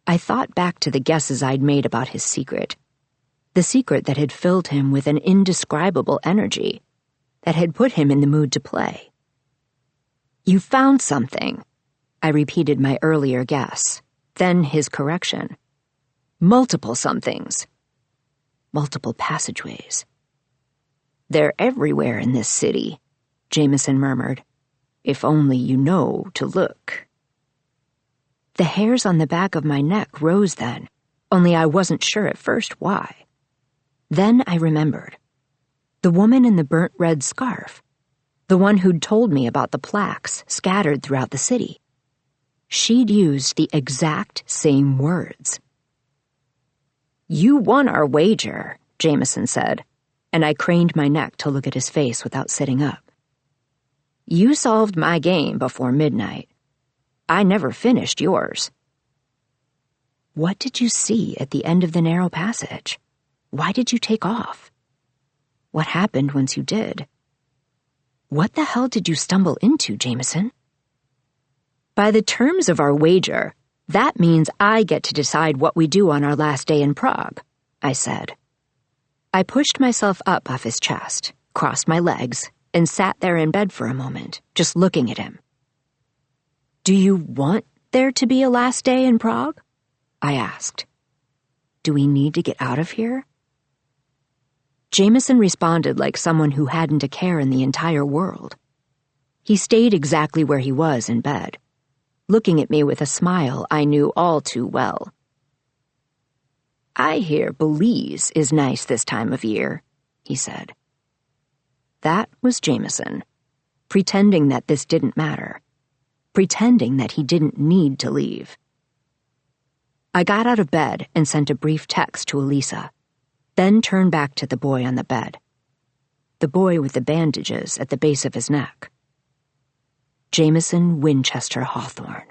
I thought back to the guesses I'd made about his secret, the secret that had filled him with an indescribable energy, that had put him in the mood to play. You found something. I repeated my earlier guess, then his correction. Multiple somethings. Multiple passageways. They're everywhere in this city, Jameson murmured. If only you know to look. The hairs on the back of my neck rose then, only I wasn't sure at first why. Then I remembered. The woman in the burnt red scarf. The one who'd told me about the plaques scattered throughout the city. She'd used the exact same words. You won our wager, Jameson said, and I craned my neck to look at his face without sitting up. You solved my game before midnight. I never finished yours. What did you see at the end of the narrow passage? Why did you take off? What happened once you did? What the hell did you stumble into, Jameson? By the terms of our wager, that means I get to decide what we do on our last day in Prague, I said. I pushed myself up off his chest, crossed my legs, and sat there in bed for a moment, just looking at him. Do you want there to be a last day in Prague? I asked. Do we need to get out of here? Jameson responded like someone who hadn't a care in the entire world. He stayed exactly where he was in bed, looking at me with a smile I knew all too well. I hear Belize is nice this time of year, he said. That was Jameson, pretending that this didn't matter, pretending that he didn't need to leave. I got out of bed and sent a brief text to Elisa, then turned back to the boy on the bed, the boy with the bandages at the base of his neck. Jameson Winchester Hawthorne.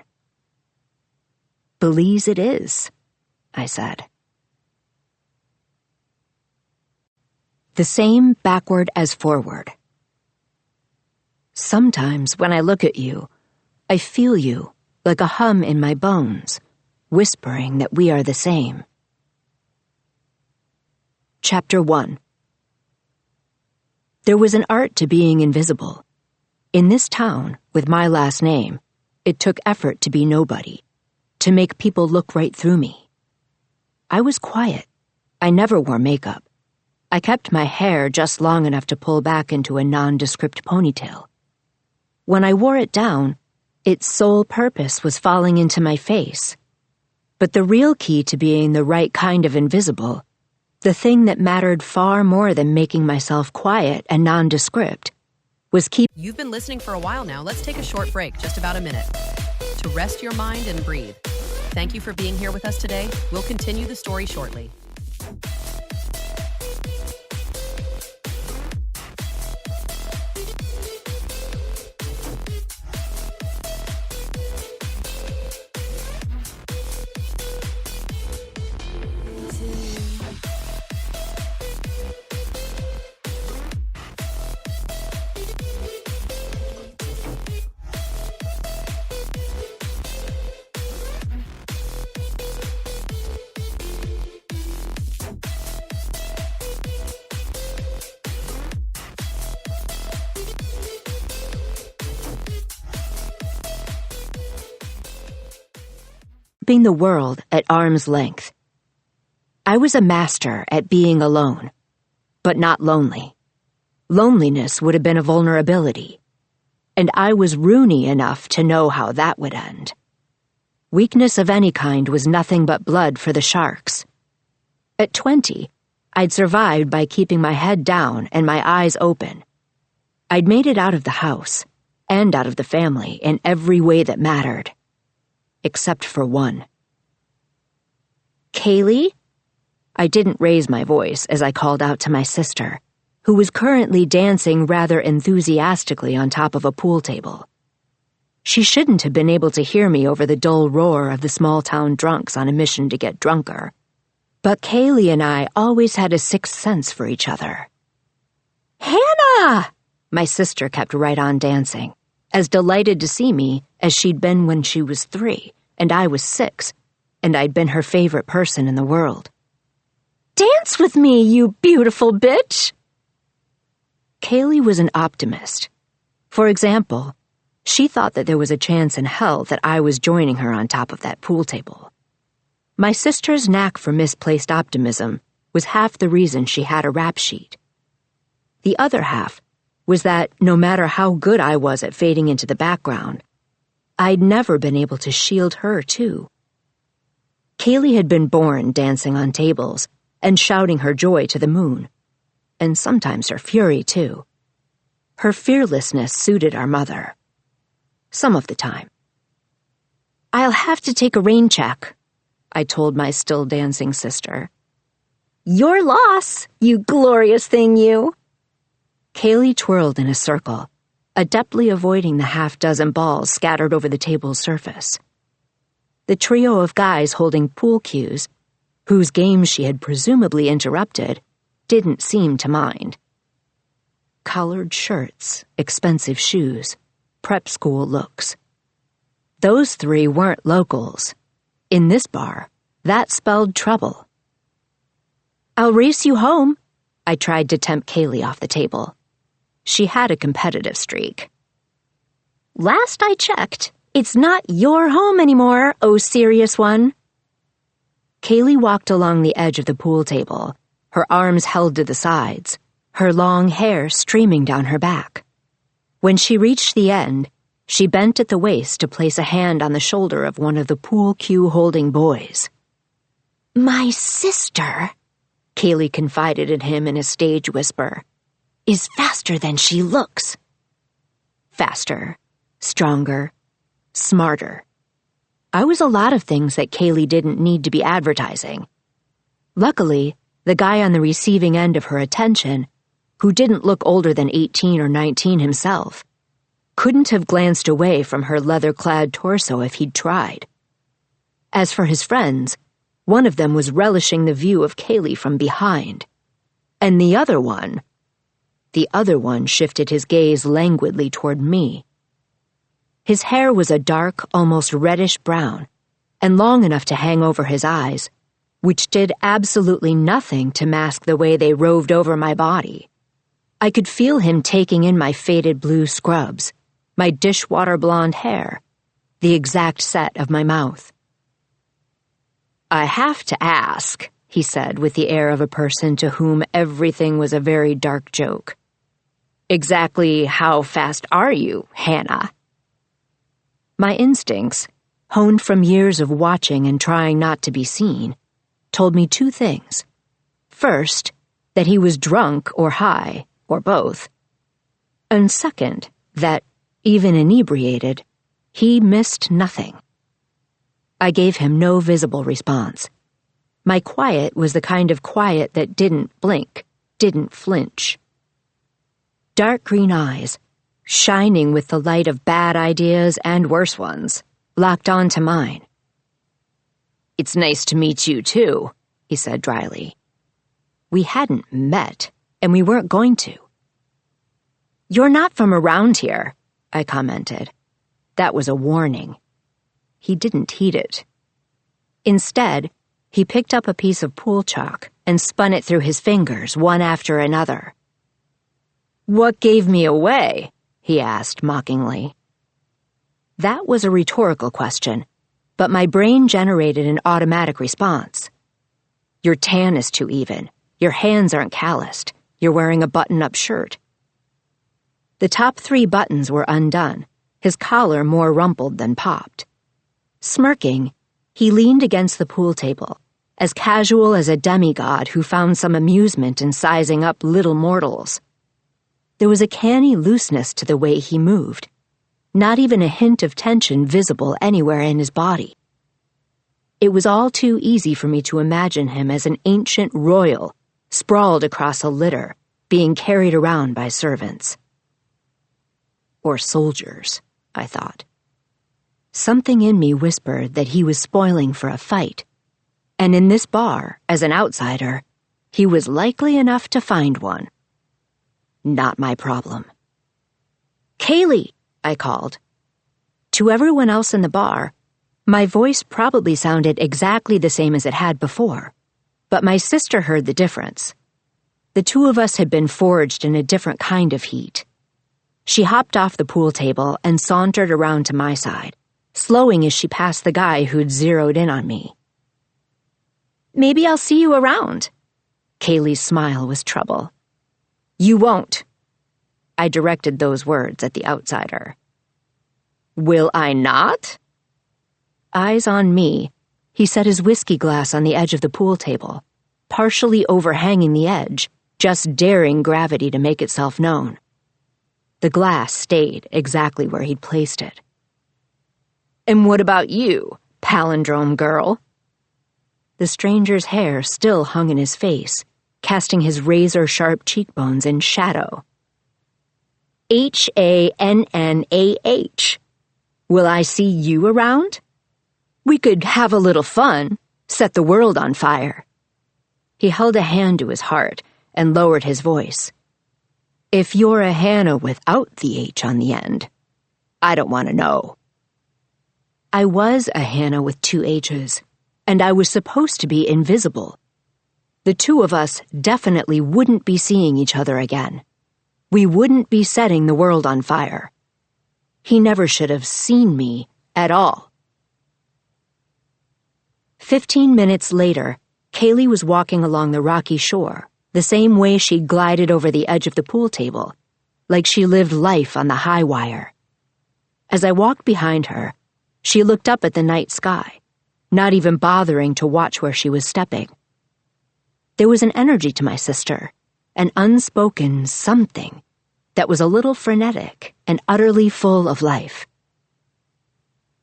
Belize it is, I said. The same backward as forward. Sometimes when I look at you, I feel you like a hum in my bones, whispering that we are the same. Chapter 1. There was an art to being invisible. In this town, with my last name, it took effort to be nobody, to make people look right through me. I was quiet. I never wore makeup. I kept my hair just long enough to pull back into a nondescript ponytail. When I wore it down, its sole purpose was falling into my face. But the real key to being the right kind of invisible, the thing that mattered far more than making myself quiet and nondescript, was You've been listening for a while now. Let's take a short break, just about a minute, to rest your mind and breathe. Thank you for being here with us today. We'll continue the story shortly. The world at arm's length. I was a master at being alone, but not lonely. Loneliness would have been a vulnerability, and I was Rooney enough to know how that would end. Weakness of any kind was nothing but blood for the sharks. At 20, I'd survived by keeping my head down and my eyes open. I'd made it out of the house, and out of the family in every way that mattered. Except for one. Kaylee? I didn't raise my voice as I called out to my sister, who was currently dancing rather enthusiastically on top of a pool table. She shouldn't have been able to hear me over the dull roar of the small-town drunks on a mission to get drunker, but Kaylee and I always had a sixth sense for each other. Hannah! My sister kept right on dancing, as delighted to see me as she'd been when she was 3 and I was 6, and I'd been her favorite person in the world. Dance with me, you beautiful bitch! Kaylee was an optimist. For example, she thought that there was a chance in hell that I was joining her on top of that pool table. My sister's knack for misplaced optimism was half the reason she had a rap sheet. The other half was that no matter how good I was at fading into the background, I'd never been able to shield her, too. Kaylee had been born dancing on tables and shouting her joy to the moon, and sometimes her fury, too. Her fearlessness suited our mother. Some of the time. I'll have to take a rain check, I told my still dancing sister. Your loss, you glorious thing, you. Kaylee twirled in a circle, adeptly avoiding the half-dozen balls scattered over the table's surface. The trio of guys holding pool cues, whose games she had presumably interrupted, didn't seem to mind. Collared shirts, expensive shoes, prep school looks. Those 3 weren't locals. In this bar, that spelled trouble. I'll race you home, I tried to tempt Kaylee off the table. She had a competitive streak. Last I checked, It's not your home anymore, oh serious one. Kaylee walked along the edge of the pool table, her arms held to the sides, her long hair streaming down her back. When she reached the end, she bent at the waist to place a hand on the shoulder of one of the pool cue-holding boys. My sister, Kaylee confided in him in a stage whisper, is faster than she looks. Faster, stronger, smarter. I was a lot of things that Kaylee didn't need to be advertising. Luckily, the guy on the receiving end of her attention, who didn't look older than 18 or 19 himself, couldn't have glanced away from her leather-clad torso if he'd tried. As for his friends, one of them was relishing the view of Kaylee from behind, and the other one shifted his gaze languidly toward me. His hair was a dark, almost reddish brown, and long enough to hang over his eyes, which did absolutely nothing to mask the way they roved over my body. I could feel him taking in my faded blue scrubs, my dishwater blonde hair, the exact set of my mouth. I have to ask, he said with the air of a person to whom everything was a very dark joke. Exactly how fast are you, Hannah? My instincts, honed from years of watching and trying not to be seen, told me two things. First, that he was drunk or high, or both. And second, that, even inebriated, he missed nothing. I gave him no visible response. My quiet was the kind of quiet that didn't blink, didn't flinch. Dark green eyes, shining with the light of bad ideas and worse ones, locked onto mine. It's nice to meet you, too, he said dryly. We hadn't met, and we weren't going to. You're not from around here, I commented. That was a warning. He didn't heed it. Instead, he picked up a piece of pool chalk and spun it through his fingers, one after another. What gave me away? He asked mockingly. That was a rhetorical question, but my brain generated an automatic response. Your tan is too even. Your hands aren't calloused. You're wearing a button-up shirt. The top 3 buttons were undone, his collar more rumpled than popped. Smirking, he leaned against the pool table, as casual as a demigod who found some amusement in sizing up little mortals. There was a canny looseness to the way he moved, not even a hint of tension visible anywhere in his body. It was all too easy for me to imagine him as an ancient royal, sprawled across a litter, being carried around by servants. Or soldiers, I thought. Something in me whispered that he was spoiling for a fight, and in this bar, as an outsider, he was likely enough to find one. Not my problem. Kaylee, I called. To everyone else in the bar, my voice probably sounded exactly the same as it had before, but my sister heard the difference. The two of us had been forged in a different kind of heat. She hopped off the pool table and sauntered around to my side, slowing as she passed the guy who'd zeroed in on me. Maybe I'll see you around. Kaylee's smile was trouble. You won't. I directed those words at the outsider. Will I not? Eyes on me, he set his whiskey glass on the edge of the pool table, partially overhanging the edge, just daring gravity to make itself known. The glass stayed exactly where he'd placed it. And what about you, palindrome girl? The stranger's hair still hung in his face, casting his razor-sharp cheekbones in shadow. Hannah. Will I see you around? We could have a little fun, set the world on fire. He held a hand to his heart and lowered his voice. If you're a Hannah without the H on the end, I don't want to know. I was a Hannah with 2 H's, and I was supposed to be invisible. The two of us definitely wouldn't be seeing each other again. We wouldn't be setting the world on fire. He never should have seen me At all. 15 minutes later, Kaylee was walking along the rocky shore, the same way she'd glided over the edge of the pool table, like she lived life on the high wire. As I walked behind her, she looked up at the night sky, not even bothering to watch where she was stepping. There was an energy to my sister, an unspoken something that was a little frenetic and utterly full of life.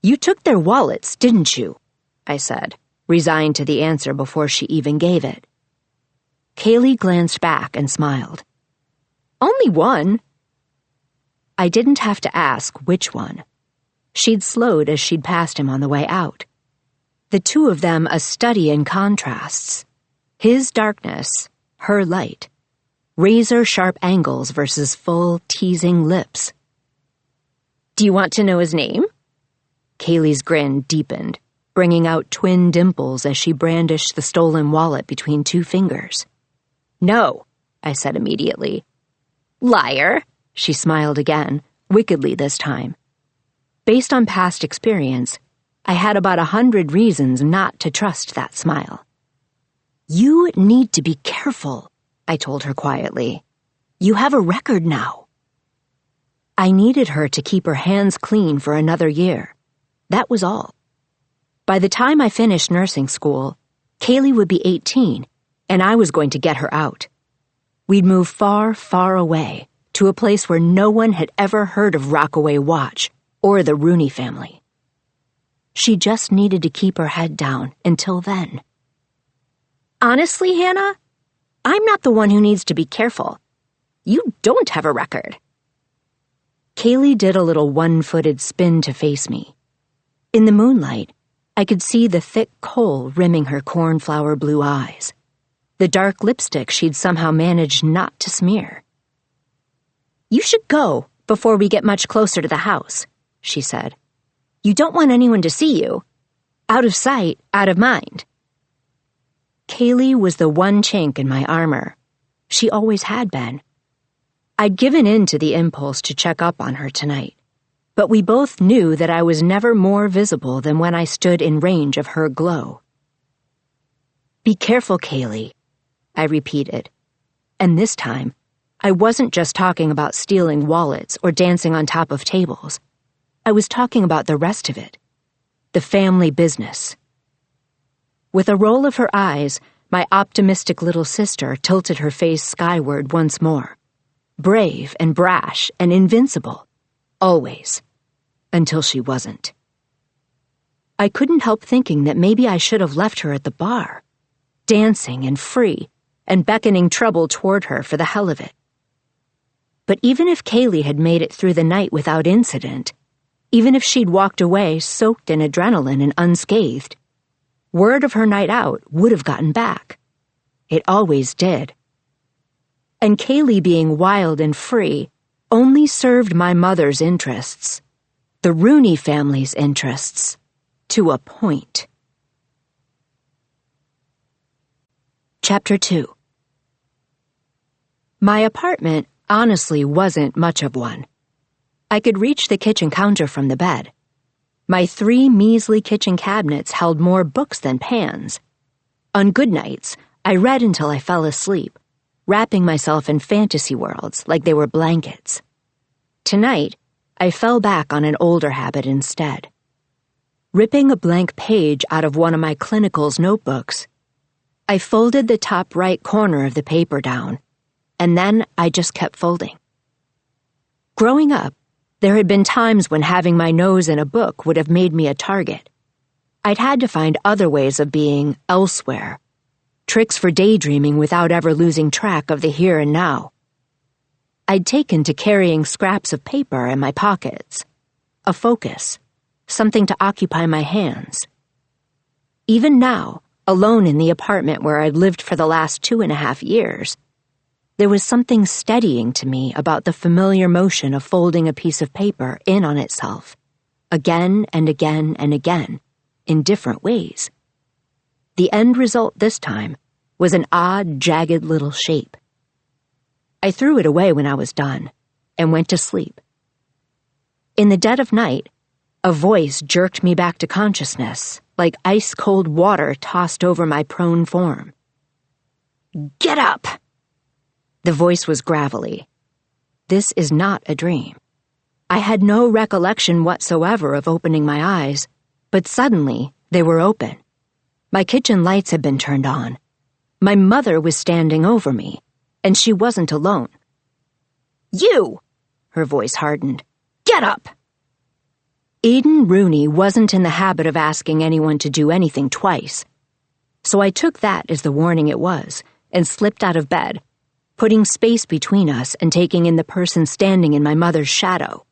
"You took their wallets, didn't you?" I said, resigned to the answer before she even gave it. Kaylee glanced back and smiled. "Only one." I didn't have to ask which one. She'd slowed as she'd passed him on the way out. The two of them a study in contrasts. His darkness, her light. Razor-sharp angles versus full, teasing lips. "Do you want to know his name?" Kaylee's grin deepened, bringing out twin dimples as she brandished the stolen wallet between two fingers. "No," I said immediately. "Liar," she smiled again, wickedly this time. Based on past experience, I had about 100 reasons not to trust that smile. "You need to be careful," I told her quietly. "You have a record now." I needed her to keep her hands clean for another year. That was all. By the time I finished nursing school, Kaylee would be 18, and I was going to get her out. We'd move far, far away, to a place where no one had ever heard of Rockaway Watch or the Rooney family. She just needed to keep her head down until then. "Honestly, Hannah, I'm not the one who needs to be careful. You don't have a record." Kaylee did a little one-footed spin to face me. In the moonlight, I could see the thick kohl rimming her cornflower blue eyes, the dark lipstick she'd somehow managed not to smear. "You should go before we get much closer to the house," she said. "You don't want anyone to see you. Out of sight, out of mind." Kaylee was the one chink in my armor. She always had been. I'd given in to the impulse to check up on her tonight, but we both knew that I was never more visible than when I stood in range of her glow. "Be careful, Kaylee," I repeated, and this time, I wasn't just talking about stealing wallets or dancing on top of tables. I was talking about the rest of it, the family business. With a roll of her eyes, my optimistic little sister tilted her face skyward once more. Brave and brash and invincible. Always. Until she wasn't. I couldn't help thinking that maybe I should have left her at the bar, dancing and free, and beckoning trouble toward her for the hell of it. But even if Kaylee had made it through the night without incident, even if she'd walked away soaked in adrenaline and unscathed, word of her night out would have gotten back. It always did. And Kaylee being wild and free only served my mother's interests, the Rooney family's interests, to a point. Chapter 2. My apartment honestly wasn't much of one. I could reach the kitchen counter from the bed. My 3 measly kitchen cabinets held more books than pans. On good nights, I read until I fell asleep, wrapping myself in fantasy worlds like they were blankets. Tonight, I fell back on an older habit instead. Ripping a blank page out of one of my clinical's notebooks, I folded the top right corner of the paper down, and then I just kept folding. Growing up, there had been times when having my nose in a book would have made me a target. I'd had to find other ways of being elsewhere, tricks for daydreaming without ever losing track of the here and now. I'd taken to carrying scraps of paper in my pockets, a focus, something to occupy my hands. Even now, alone in the apartment where I'd lived for the last 2.5 years, there was something steadying to me about the familiar motion of folding a piece of paper in on itself, again and again and again, in different ways. The end result this time was an odd, jagged little shape. I threw it away when I was done, and went to sleep. In the dead of night, A voice jerked me back to consciousness, like ice-cold water tossed over my prone form. "Get up!" The voice was gravelly. This is not a dream. I had no recollection whatsoever of opening my eyes, but suddenly they were open. My kitchen lights had been turned on. My mother was standing over me, and she wasn't alone. "You!" Her voice hardened. "Get up!" Eden Rooney wasn't in the habit of asking anyone to do anything twice, so I took that as the warning it was and slipped out of bed, putting space between us and taking in the person standing in my mother's shadow.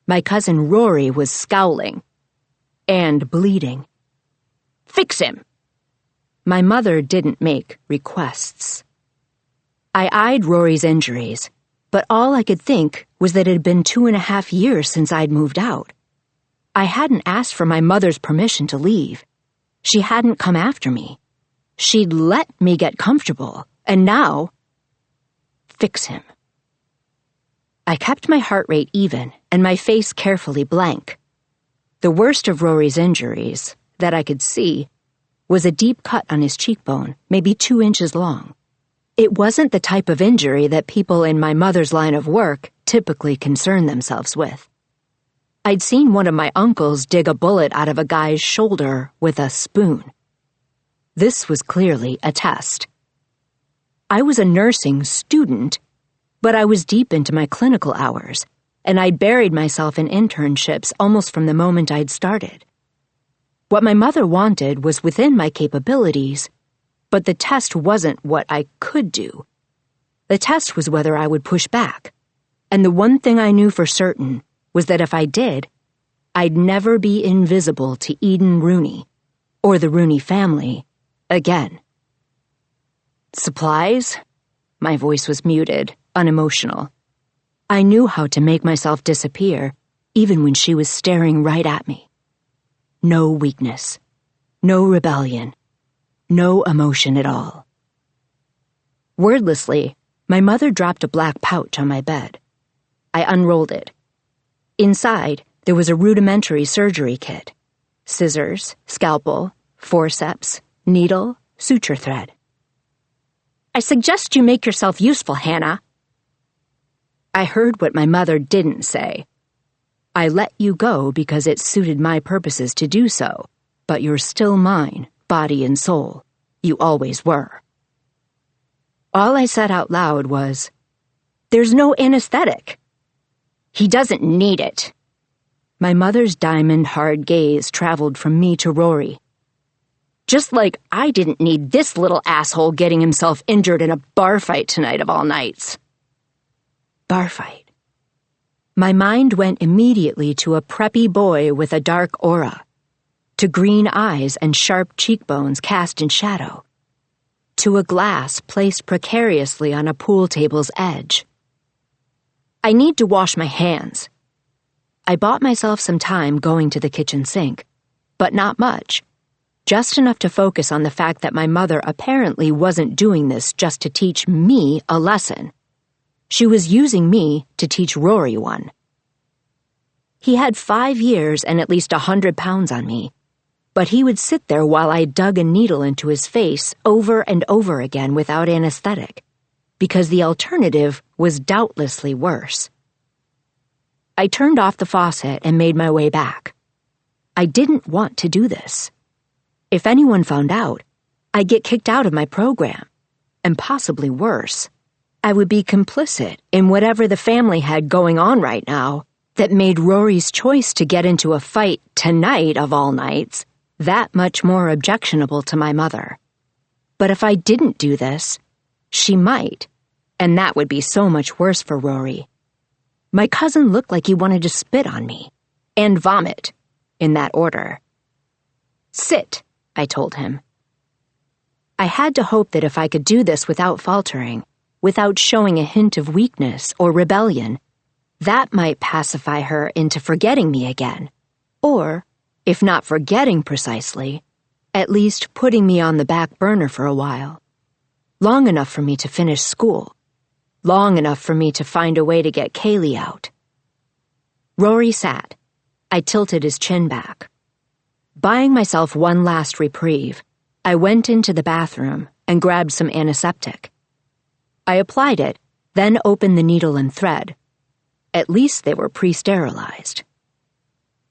My cousin Rory was scowling and bleeding. "Fix him!" My mother didn't make requests. I eyed Rory's injuries, but all I could think was that it had been 2.5 years since I'd moved out. I hadn't asked for my mother's permission to leave. She hadn't come after me. She'd let me get comfortable, and now... Fix him. I kept my heart rate even and my face carefully blank. The worst of Rory's injuries, that I could see, was a deep cut on his cheekbone, maybe 2 inches long. It wasn't the type of injury that people in my mother's line of work typically concern themselves with. I'd seen one of my uncles dig a bullet out of a guy's shoulder with a spoon. This was clearly a test. I was a nursing student, but I was deep into my clinical hours, and I'd buried myself in internships almost from the moment I'd started. What my mother wanted was within my capabilities, but the test wasn't what I could do. The test was whether I would push back, and the one thing I knew for certain was that if I did, I'd never be invisible to Eden Rooney, or the Rooney family, again. "Supplies?" My voice was muted, unemotional. I knew how to make myself disappear, even when she was staring right at me. No weakness, no rebellion, no emotion at all. Wordlessly, my mother dropped a black pouch on my bed. I unrolled it. Inside, there was a rudimentary surgery kit: scissors, scalpel, forceps, needle, suture thread. "I suggest you make yourself useful, Hannah." I heard what my mother didn't say. "I let you go because it suited my purposes to do so, but you're still mine, body and soul. You always were." All I said out loud was, "There's no anesthetic." "He doesn't need it." My mother's diamond-hard gaze traveled from me to Rory. "Just like I didn't need this little asshole getting himself injured in a bar fight tonight of all nights." Bar fight. My mind went immediately to a preppy boy with a dark aura, to green eyes and sharp cheekbones cast in shadow, to a glass placed precariously on a pool table's edge. "I need to wash my hands." I bought myself some time going to the kitchen sink, but not much. Just enough to focus on the fact that my mother apparently wasn't doing this just to teach me a lesson. She was using me to teach Rory one. He had 5 years and at least 100 pounds on me, but he would sit there while I dug a needle into his face over and over again without anesthetic, because the alternative was doubtlessly worse. I turned off the faucet and made my way back. I didn't want to do this. If anyone found out, I'd get kicked out of my program, and possibly worse. I would be complicit in whatever the family had going on right now that made Rory's choice to get into a fight tonight of all nights that much more objectionable to my mother. But if I didn't do this, she might, and that would be so much worse for Rory. My cousin looked like he wanted to spit on me, and vomit, in that order. "Sit," I told him. I had to hope that if I could do this without faltering, without showing a hint of weakness or rebellion, that might pacify her into forgetting me again, or, if not forgetting precisely, at least putting me on the back burner for a while. Long enough for me to finish school. Long enough for me to find a way to get Kaylee out. Rory sat, I tilted his chin back. Buying myself one last reprieve, I went into the bathroom and grabbed some antiseptic. I applied it, then opened the needle and thread. At least they were pre-sterilized.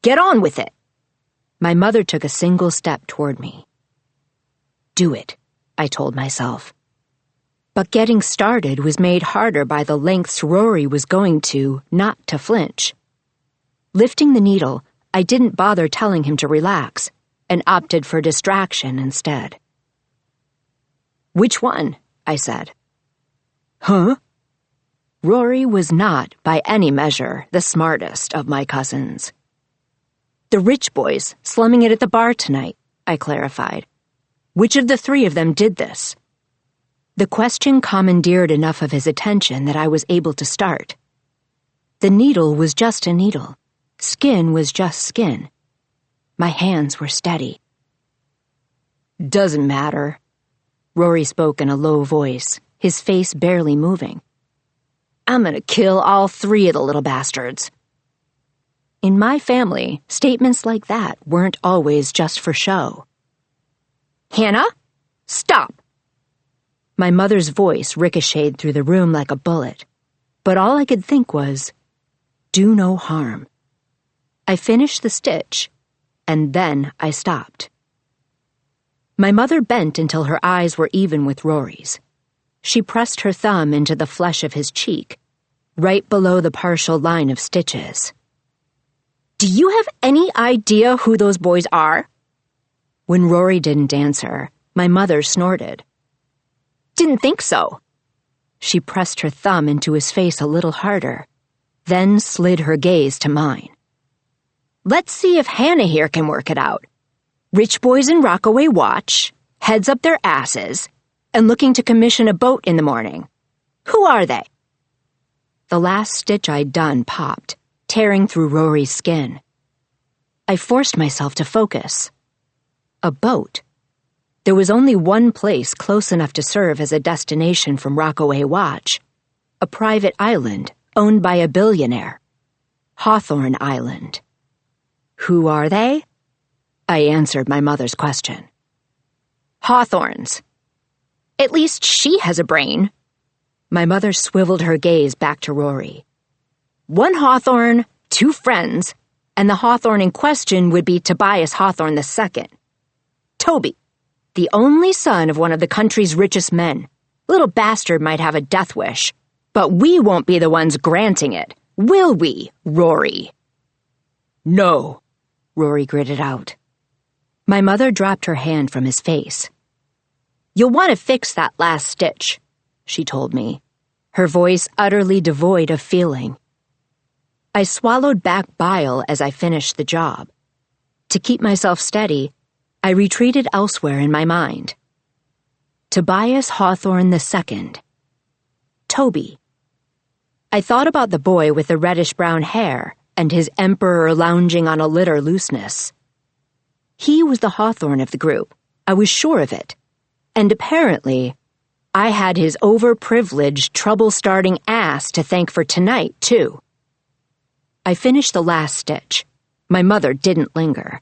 "Get on with it!" My mother took a single step toward me. "Do it," I told myself. But getting started was made harder by the lengths Rory was going to not to flinch. Lifting the needle, I didn't bother telling him to relax and opted for distraction instead. "Which one?" I said. "Huh?" Rory was not, by any measure, the smartest of my cousins. "The rich boys slumming it at the bar tonight," I clarified. "Which of the three of them did this?" The question commandeered enough of his attention that I was able to start. The needle was just a needle. Skin was just skin. My hands were steady. "Doesn't matter." Rory spoke in a low voice, his face barely moving. "I'm gonna kill all three of the little bastards." In my family, statements like that weren't always just for show. "Hannah, stop!" My mother's voice ricocheted through the room like a bullet, but all I could think was, do no harm. I finished the stitch, and then I stopped. My mother bent until her eyes were even with Rory's. She pressed her thumb into the flesh of his cheek, right below the partial line of stitches. "Do you have any idea who those boys are?" When Rory didn't answer, my mother snorted. "Didn't think so." She pressed her thumb into his face a little harder, then slid her gaze to mine. "Let's see if Hannah here can work it out. Rich boys in Rockaway Watch, heads up their asses, and looking to commission a boat in the morning. Who are they?" The last stitch I'd done popped, tearing through Rory's skin. I forced myself to focus. A boat. There was only one place close enough to serve as a destination from Rockaway Watch, a private island owned by a billionaire. Hawthorne Island. "Who are they?" I answered my mother's question. "Hawthorns. At least she has a brain." My mother swiveled her gaze back to Rory. "One Hawthorne, 2 friends, and the Hawthorne in question would be Tobias Hawthorne II. Toby, the only son of one of the country's richest men. Little bastard might have a death wish, but we won't be the ones granting it, will we, Rory?" "No," Rory gritted out. My mother dropped her hand from his face. "You'll want to fix that last stitch," she told me, her voice utterly devoid of feeling. I swallowed back bile as I finished the job. To keep myself steady, I retreated elsewhere in my mind. Tobias Hawthorne II. Toby. I thought about the boy with the reddish-brown hair and his emperor lounging on a litter looseness. He was the Hawthorne of the group. I was sure of it. And apparently, I had his overprivileged, trouble-starting ass to thank for tonight, too. I finished the last stitch. My mother didn't linger.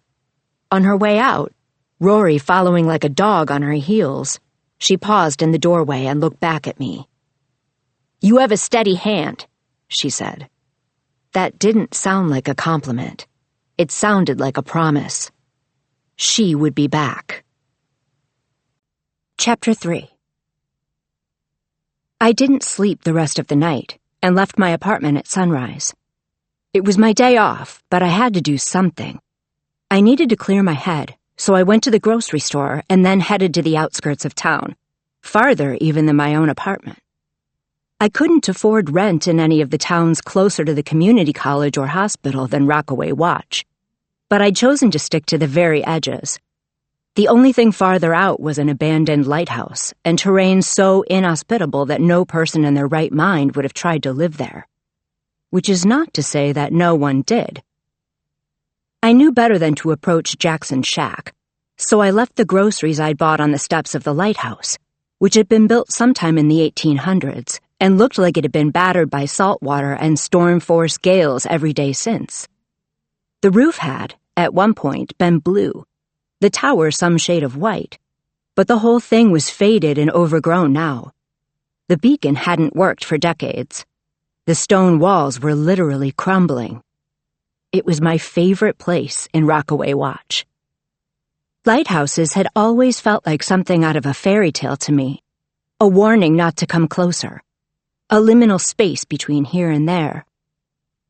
On her way out, Rory following like a dog on her heels, she paused in the doorway and looked back at me. "You have a steady hand," she said. That didn't sound like a compliment. It sounded like a promise. She would be back. Chapter 3. I didn't sleep the rest of the night and left my apartment at sunrise. It was my day off, but I had to do something. I needed to clear my head, so I went to the grocery store and then headed to the outskirts of town, farther even than my own apartment. I couldn't afford rent in any of the towns closer to the community college or hospital than Rockaway Watch, but I'd chosen to stick to the very edges. The only thing farther out was an abandoned lighthouse and terrain so inhospitable that no person in their right mind would have tried to live there. Which is not to say that no one did. I knew better than to approach Jackson's shack, so I left the groceries I'd bought on the steps of the lighthouse, which had been built sometime in the 1800s and looked like it had been battered by saltwater and storm-force gales every day since. The roof had, at one point, been blue, the tower some shade of white, but the whole thing was faded and overgrown now. The beacon hadn't worked for decades. The stone walls were literally crumbling. It was my favorite place in Rockaway Watch. Lighthouses had always felt like something out of a fairy tale to me, a warning not to come closer, a liminal space between here and there.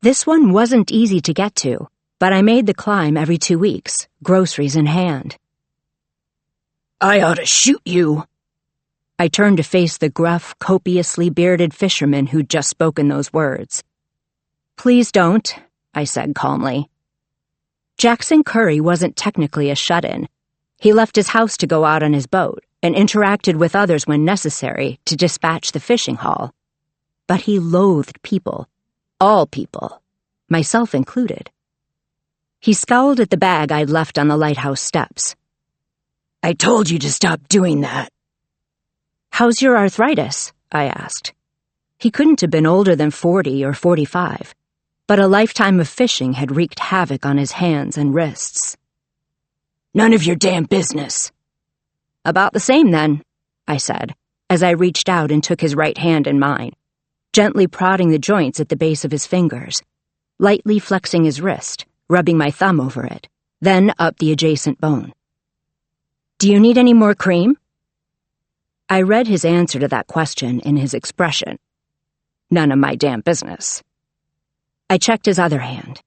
This one wasn't easy to get to, but I made the climb every 2 weeks, groceries in hand. "I ought to shoot you." I turned to face the gruff, copiously bearded fisherman who'd just spoken those words. "Please don't," I said calmly. Jackson Curry wasn't technically a shut-in. He left his house to go out on his boat and interacted with others when necessary to dispatch the fishing haul. But he loathed people, all people, myself included. He scowled at the bag I'd left on the lighthouse steps. "I told you to stop doing that." "How's your arthritis?" I asked. He couldn't have been older than 40 or 45, but a lifetime of fishing had wreaked havoc on his hands and wrists. "None of your damn business." "About the same, then," I said, as I reached out and took his right hand in mine, gently prodding the joints at the base of his fingers, lightly flexing his wrist, rubbing my thumb over it, then up the adjacent bone. "Do you need any more cream?" I read his answer to that question in his expression. None of my damn business. I checked his other hand.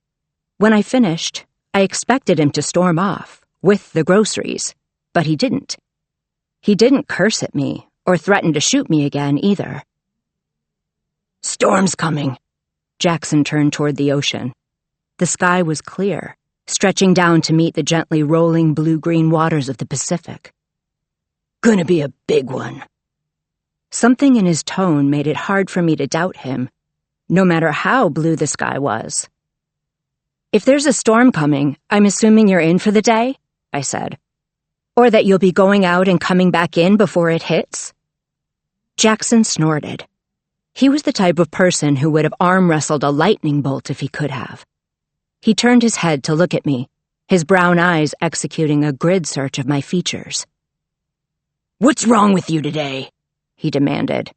When I finished, I expected him to storm off, with the groceries, but he didn't. He didn't curse at me, or threaten to shoot me again, either. "Storm's coming." Jackson turned toward the ocean. The sky was clear, stretching down to meet the gently rolling blue-green waters of the Pacific. "Gonna be a big one." Something in his tone made it hard for me to doubt him, no matter how blue the sky was. "If there's a storm coming, I'm assuming you're in for the day?" I said. "Or that you'll be going out and coming back in before it hits?" Jackson snorted. He was the type of person who would have arm-wrestled a lightning bolt if he could have. He turned his head to look at me, his brown eyes executing a grid search of my features. "What's wrong with you today?" he demanded.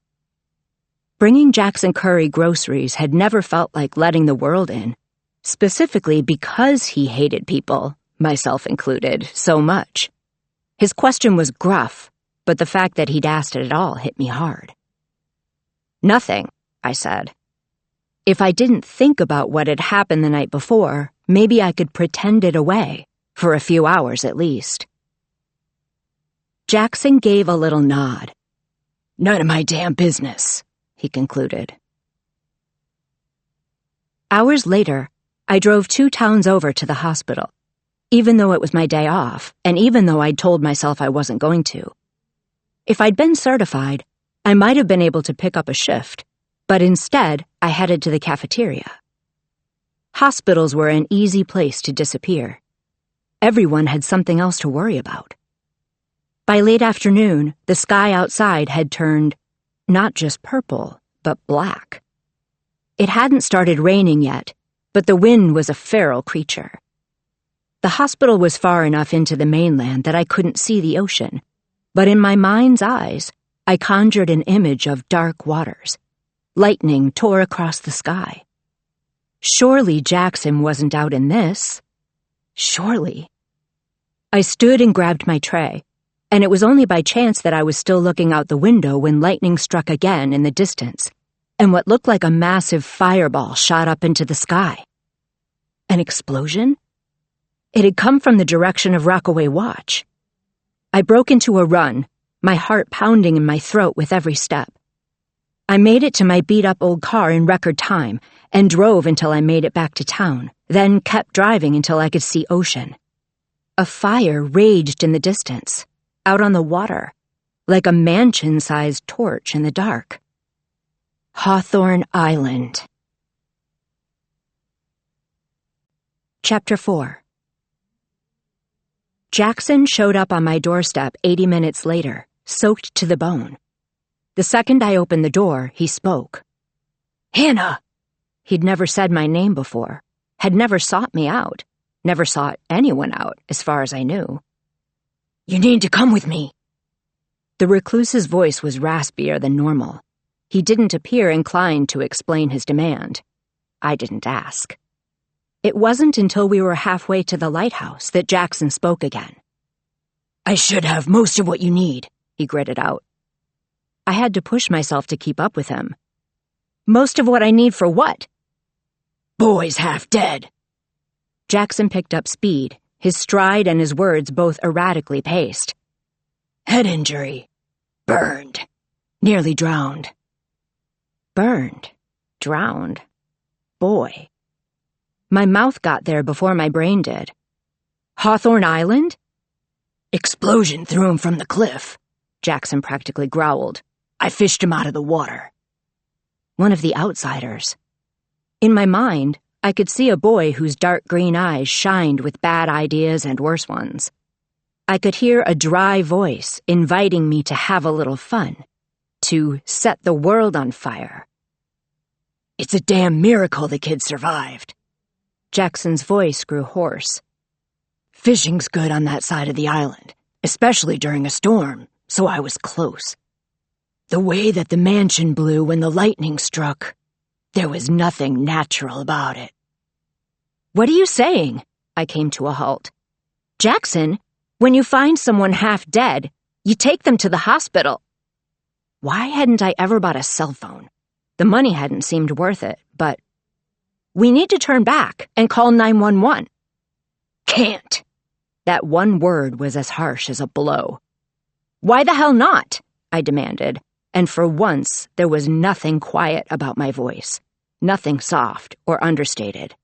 Bringing Jackson Curry groceries had never felt like letting the world in, specifically because he hated people, myself included, so much. His question was gruff, but the fact that he'd asked it at all hit me hard. "Nothing," I said. If I didn't think about what had happened the night before, maybe I could pretend it away, for a few hours at least. Jackson gave a little nod. "None of my damn business," he concluded. Hours later, I drove 2 towns over to the hospital, even though it was my day off, and even though I'd told myself I wasn't going to. If I'd been certified, I might have been able to pick up a shift, but instead, I headed to the cafeteria. Hospitals were an easy place to disappear. Everyone had something else to worry about. By late afternoon, the sky outside had turned not just purple, but black. It hadn't started raining yet, but the wind was a feral creature. The hospital was far enough into the mainland that I couldn't see the ocean, but in my mind's eyes, I conjured an image of dark waters. Lightning tore across the sky. Surely Jackson wasn't out in this. Surely. I stood and grabbed my tray, and it was only by chance that I was still looking out the window when lightning struck again in the distance, and what looked like a massive fireball shot up into the sky. An explosion? It had come from the direction of Rockaway Watch. I broke into a run, my heart pounding in my throat with every step. I made it to my beat-up old car in record time and drove until I made it back to town, then kept driving until I could see ocean. A fire raged in the distance, out on the water, like a mansion-sized torch in the dark. Hawthorne Island. Chapter 4. Jackson showed up on my doorstep 80 minutes later, soaked to the bone. The second I opened the door, he spoke. "Hannah!" He'd never said my name before, had never sought me out, Never sought anyone out, as far as I knew. "You need to come with me." The recluse's voice was raspier than normal. He didn't appear inclined to explain his demand. I didn't ask. It wasn't until we were halfway to the lighthouse that Jackson spoke again. "I should have most of what you need," he gritted out. I had to push myself to keep up with him. "Most of what I need for what?" "Boy's half dead." Jackson picked up speed, his stride and his words both erratically paced. "Head injury. Burned. Nearly drowned." Burned. Drowned. Boy. My mouth got there before my brain did. Hawthorne Island? "Explosion threw him from the cliff," Jackson practically growled. "I fished him out of the water." One of the outsiders. In my mind, I could see a boy whose dark green eyes shined with bad ideas and worse ones. I could hear a dry voice inviting me to have a little fun, to set the world on fire. "It's a damn miracle the kid survived." Jackson's voice grew hoarse. "Fishing's good on that side of the island, especially during a storm, so I was close. The way that the mansion blew when the lightning struck, there was nothing natural about it." "What are you saying?" I came to a halt. "Jackson, when you find someone half dead, you take them to the hospital." Why hadn't I ever bought a cell phone? The money hadn't seemed worth it, but... "We need to turn back and call 911. "Can't." That one word was as harsh as a blow. "Why the hell not?" I demanded, and for once there was nothing quiet about my voice, nothing soft or understated.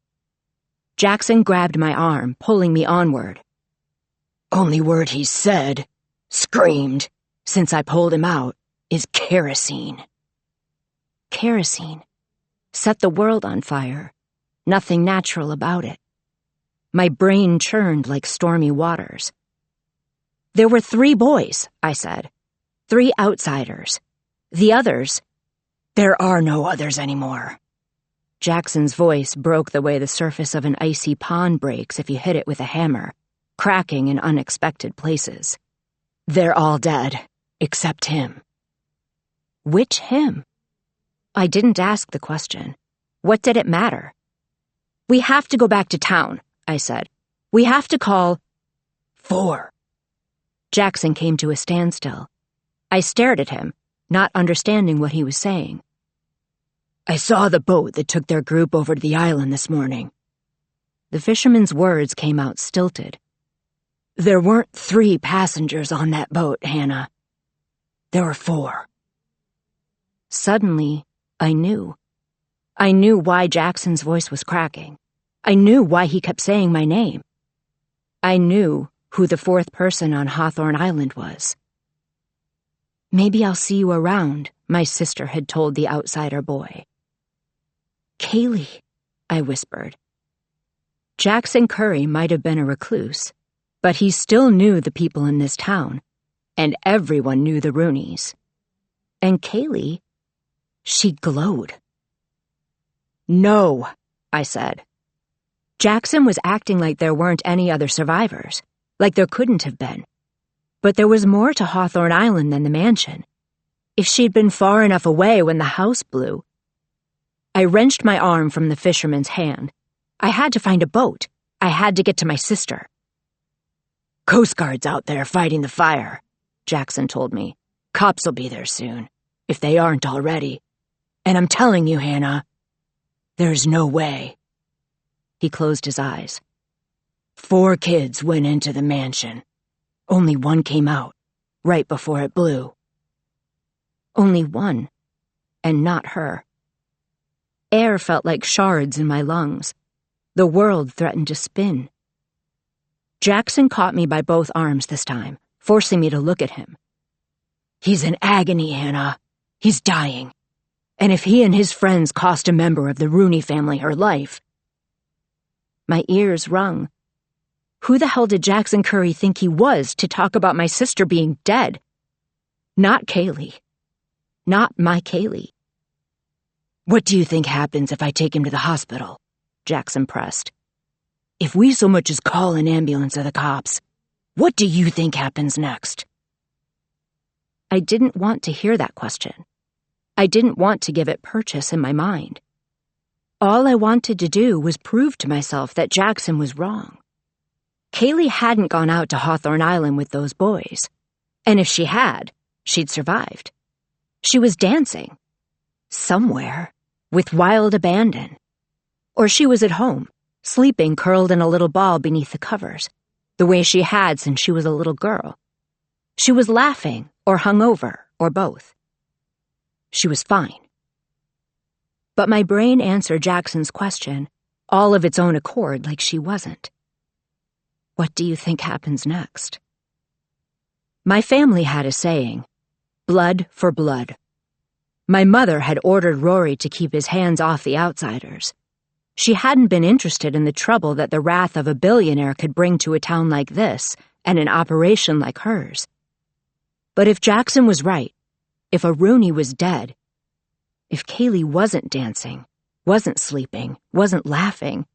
Jackson grabbed my arm, pulling me onward. "Only word he's said, screamed, since I pulled him out, is kerosene." Kerosene. Set the world on fire. Nothing natural about it. My brain churned like stormy waters. "There were 3 boys," I said. 3 outsiders. The others... "There are no others anymore." Jackson's voice broke the way the surface of an icy pond breaks if you hit it with a hammer, cracking in unexpected places. "They're all dead, except him." Which him? I didn't ask the question. What did it matter? "We have to go back to town," I said. "We have to call..." 4. Jackson came to a standstill. I stared at him, not understanding what he was saying. "I saw the boat that took their group over to the island this morning." The fisherman's words came out stilted. "There weren't 3 passengers on that boat, Hannah. There were 4. Suddenly, I knew. I knew why Jackson's voice was cracking. I knew why he kept saying my name. I knew who the 4th person on Hawthorne Island was. "Maybe I'll see you around," my sister had told the outsider boy. "Kaylee," I whispered. Jackson Curry might have been a recluse, but he still knew the people in this town, and everyone knew the Rooneys. And Kaylee, she glowed. "No," I said. Jackson was acting like there weren't any other survivors, like there couldn't have been. But there was more to Hawthorne Island than the mansion. If she'd been far enough away when the house blew... I wrenched my arm from the fisherman's hand. I had to find a boat. I had to get to my sister. "Coast Guard's out there fighting the fire," Jackson told me. "Cops will be there soon, if they aren't already. And I'm telling you, Hannah, there's no way." He closed his eyes. 4 kids went into the mansion. Only 1 came out, right before it blew. Only 1, and not her. Air felt like shards in my lungs. The world threatened to spin. Jackson caught me by both arms this time, forcing me to look at him. "He's in agony, Hannah. He's dying. And if he and his friends cost a member of the Rooney family her life..." My ears rung. Who the hell did Jackson Curry think he was to talk about my sister being dead? Not Kaylee. Not my Kaylee. "What do you think happens if I take him to the hospital?" Jackson pressed. If we so much as call an ambulance or the cops, what do you think happens next? I didn't want to hear that question. I didn't want to give it purchase in my mind. All I wanted to do was prove to myself that Jackson was wrong. Kaylee hadn't gone out to Hawthorne Island with those boys. And if she had, she'd survived. She was dancing. Somewhere. With wild abandon. Or she was at home, sleeping curled in a little ball beneath the covers, the way she had since she was a little girl. She was laughing, or hungover, or both. She was fine. But my brain answered Jackson's question, all of its own accord, like she wasn't. What do you think happens next? My family had a saying, blood for blood. My mother had ordered Rory to keep his hands off the outsiders. She hadn't been interested in the trouble that the wrath of a billionaire could bring to a town like this and an operation like hers. But if Jackson was right, if Rooney was dead, if Kaylee wasn't dancing, wasn't sleeping, wasn't laughing,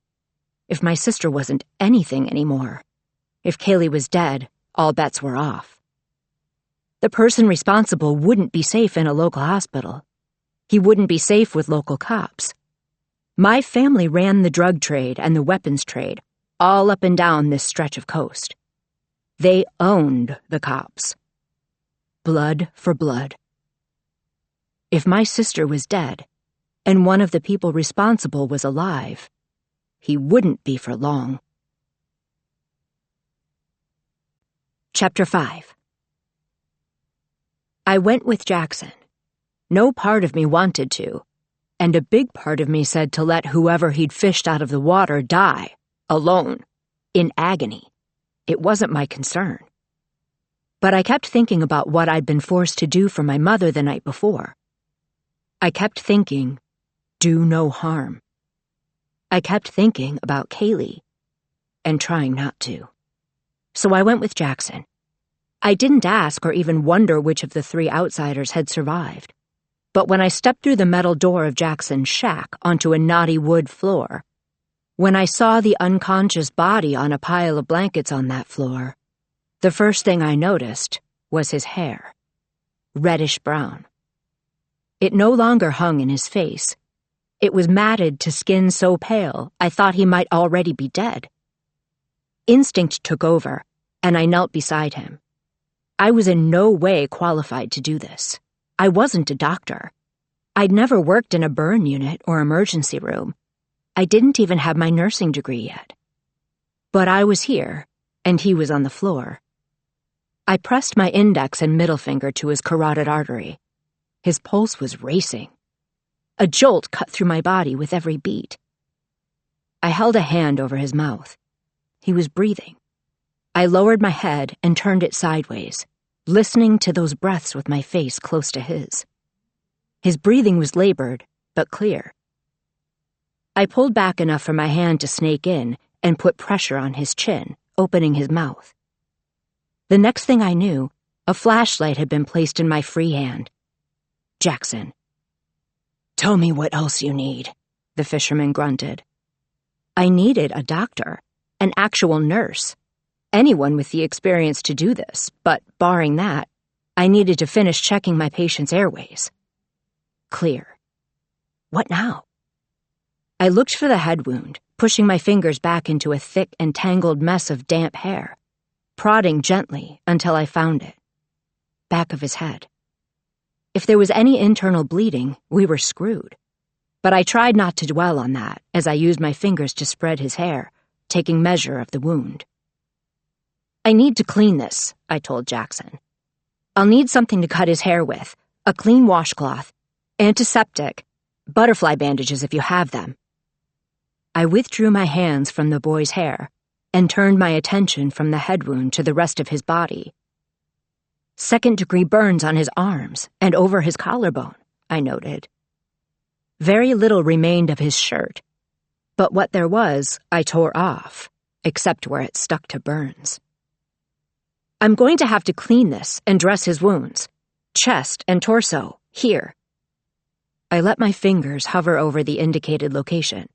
if my sister wasn't anything anymore, if Kaylee was dead, all bets were off. The person responsible wouldn't be safe in a local hospital. He wouldn't be safe with local cops. My family ran the drug trade and the weapons trade all up and down this stretch of coast. They owned the cops. Blood for blood. If my sister was dead, and one of the people responsible was alive, he wouldn't be for long. Chapter 5. I went with Jackson. No part of me wanted to, and a big part of me said to let whoever he'd fished out of the water die, alone, in agony. It wasn't my concern. But I kept thinking about what I'd been forced to do for my mother the night before. I kept thinking, do no harm. I kept thinking about Kaylee, and trying not to. So I went with Jackson. I didn't ask or even wonder which of the 3 outsiders had survived. But when I stepped through the metal door of Jackson's shack onto a knotty wood floor, when I saw the unconscious body on a pile of blankets on that floor, the first thing I noticed was his hair. Reddish brown. It no longer hung in his face. It was matted to skin so pale I thought he might already be dead. Instinct took over, and I knelt beside him. I was in no way qualified to do this. I wasn't a doctor. I'd never worked in a burn unit or emergency room. I didn't even have my nursing degree yet. But I was here, and he was on the floor. I pressed my index and middle finger to his carotid artery. His pulse was racing. A jolt cut through my body with every beat. I held a hand over his mouth. He was breathing. I lowered my head and turned it sideways, listening to those breaths with my face close to his. His breathing was labored, but clear. I pulled back enough for my hand to snake in and put pressure on his chin, opening his mouth. The next thing I knew, a flashlight had been placed in my free hand. Jackson. Tell me what else you need, the fisherman grunted. I needed a doctor, an actual nurse. Anyone with the experience to do this, but barring that, I needed to finish checking my patient's airways. Clear. What now? I looked for the head wound, pushing my fingers back into a thick and tangled mess of damp hair, prodding gently until I found it. Back of his head. If there was any internal bleeding, we were screwed. But I tried not to dwell on that as I used my fingers to spread his hair, taking measure of the wound. I need to clean this, I told Jackson. I'll need something to cut his hair with, a clean washcloth, antiseptic, butterfly bandages if you have them. I withdrew my hands from the boy's hair and turned my attention from the head wound to the rest of his body. Second-degree burns on his arms and over his collarbone, I noted. Very little remained of his shirt, but what there was, I tore off, except where it stuck to burns. I'm going to have to clean this and dress his wounds. Chest and torso, here. I let my fingers hover over the indicated location.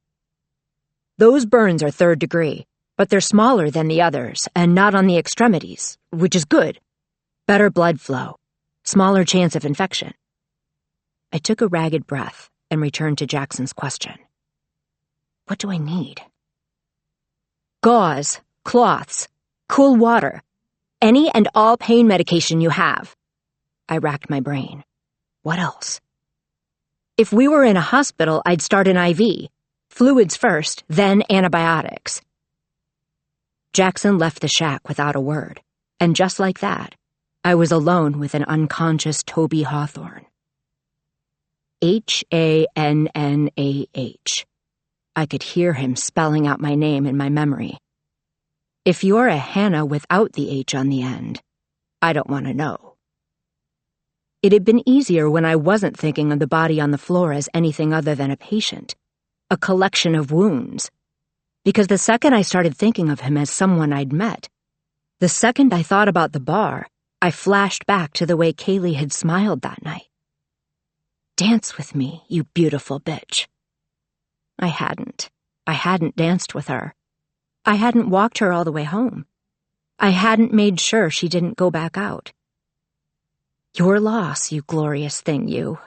Those burns are 3rd degree. but they're smaller than the others and not on the extremities, which is good. Better blood flow, smaller chance of infection. I took a ragged breath and returned to Jackson's question. What do I need? Gauze, cloths, cool water, any and all pain medication you have. I racked my brain. What else? If we were in a hospital, I'd start an IV. Fluids first, then antibiotics. Jackson left the shack without a word, and just like that, I was alone with an unconscious Toby Hawthorne. Hannah. I could hear him spelling out my name in my memory. If you're a Hannah without the H on the end, I don't want to know. It had been easier when I wasn't thinking of the body on the floor as anything other than a patient, a collection of wounds. Because the second I started thinking of him as someone I'd met, the second I thought about the bar, I flashed back to the way Kaylee had smiled that night. Dance with me, you beautiful bitch. I hadn't danced with her. I hadn't walked her all the way home. I hadn't made sure she didn't go back out. Your loss, you glorious thing, you.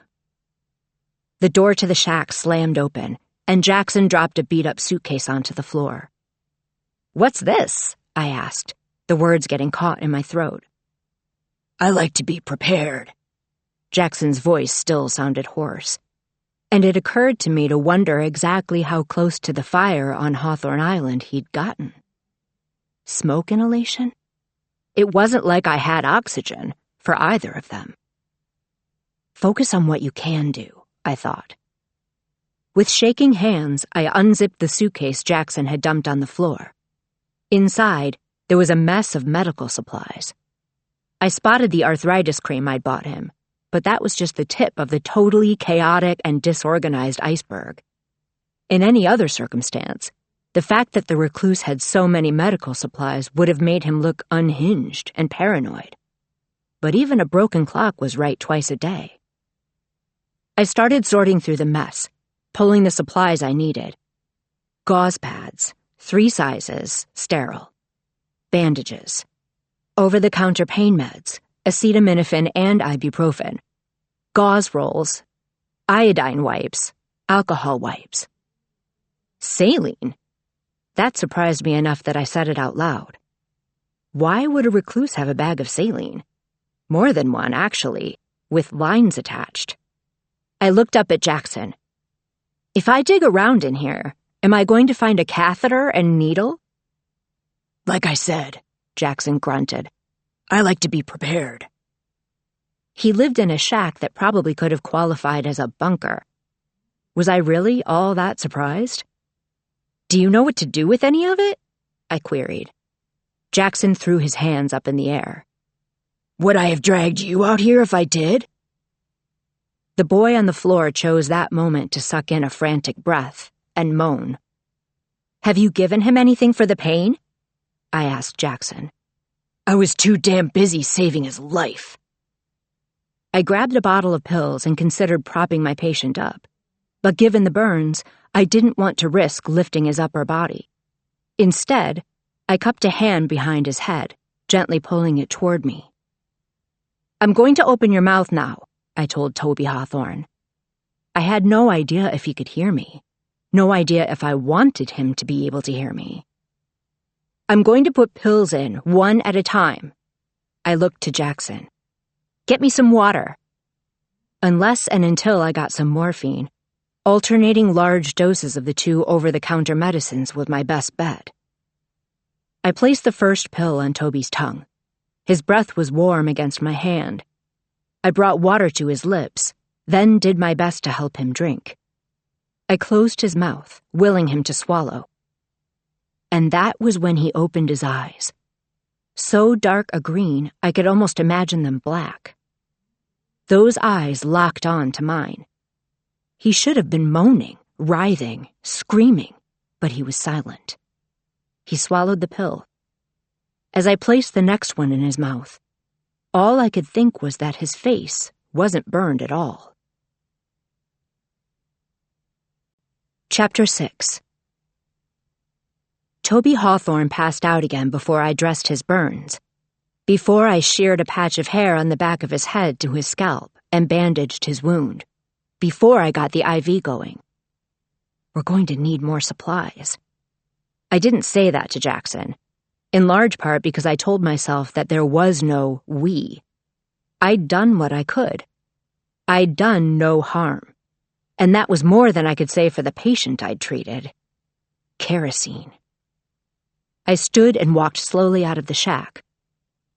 The door to the shack slammed open, and Jackson dropped a beat-up suitcase onto the floor. What's this? I asked, the words getting caught in my throat. I like to be prepared. Jackson's voice still sounded hoarse, and it occurred to me to wonder exactly how close to the fire on Hawthorne Island he'd gotten. Smoke inhalation? It wasn't like I had oxygen for either of them. Focus on what you can do, I thought. With shaking hands, I unzipped the suitcase Jackson had dumped on the floor. Inside, there was a mess of medical supplies. I spotted the arthritis cream I'd bought him, but that was just the tip of the totally chaotic and disorganized iceberg. In any other circumstance, the fact that the recluse had so many medical supplies would have made him look unhinged and paranoid. But even a broken clock was right twice a day. I started sorting through the mess, pulling the supplies I needed. Gauze pads, 3 sizes, sterile. Bandages. Over-the-counter pain meds, acetaminophen and ibuprofen. Gauze rolls. Iodine wipes. Alcohol wipes. Saline? That surprised me enough that I said it out loud. Why would a recluse have a bag of saline? More than one, actually, with lines attached. I looked up at Jackson. If I dig around in here, am I going to find a catheter and needle? Like I said, Jackson grunted. I like to be prepared. He lived in a shack that probably could have qualified as a bunker. Was I really all that surprised? Do you know what to do with any of it? I queried. Jackson threw his hands up in the air. Would I have dragged you out here if I did? The boy on the floor chose that moment to suck in a frantic breath and moan. Have you given him anything for the pain? I asked Jackson. I was too damn busy saving his life. I grabbed a bottle of pills and considered propping my patient up, but given the burns, I didn't want to risk lifting his upper body. Instead, I cupped a hand behind his head, gently pulling it toward me. I'm going to open your mouth now, I told Toby Hawthorne. I had no idea if he could hear me, no idea if I wanted him to be able to hear me. I'm going to put pills in, one at a time. I looked to Jackson. Get me some water. Unless and until I got some morphine, alternating large doses of the 2 over-the-counter medicines was my best bet. I placed the first pill on Toby's tongue. His breath was warm against my hand. I brought water to his lips, then did my best to help him drink. I closed his mouth, willing him to swallow. And that was when he opened his eyes. So dark a green, I could almost imagine them black. Those eyes locked on to mine. He should have been moaning, writhing, screaming, but he was silent. He swallowed the pill. As I placed the next one in his mouth, all I could think was that his face wasn't burned at all. Chapter 6. Toby Hawthorne passed out again before I dressed his burns, before I sheared a patch of hair on the back of his head to his scalp and bandaged his wound, before I got the IV going. We're going to need more supplies. I didn't say that to Jackson, in large part because I told myself that there was no we. I'd done what I could. I'd done no harm. And that was more than I could say for the patient I'd treated. Kerosene. I stood and walked slowly out of the shack.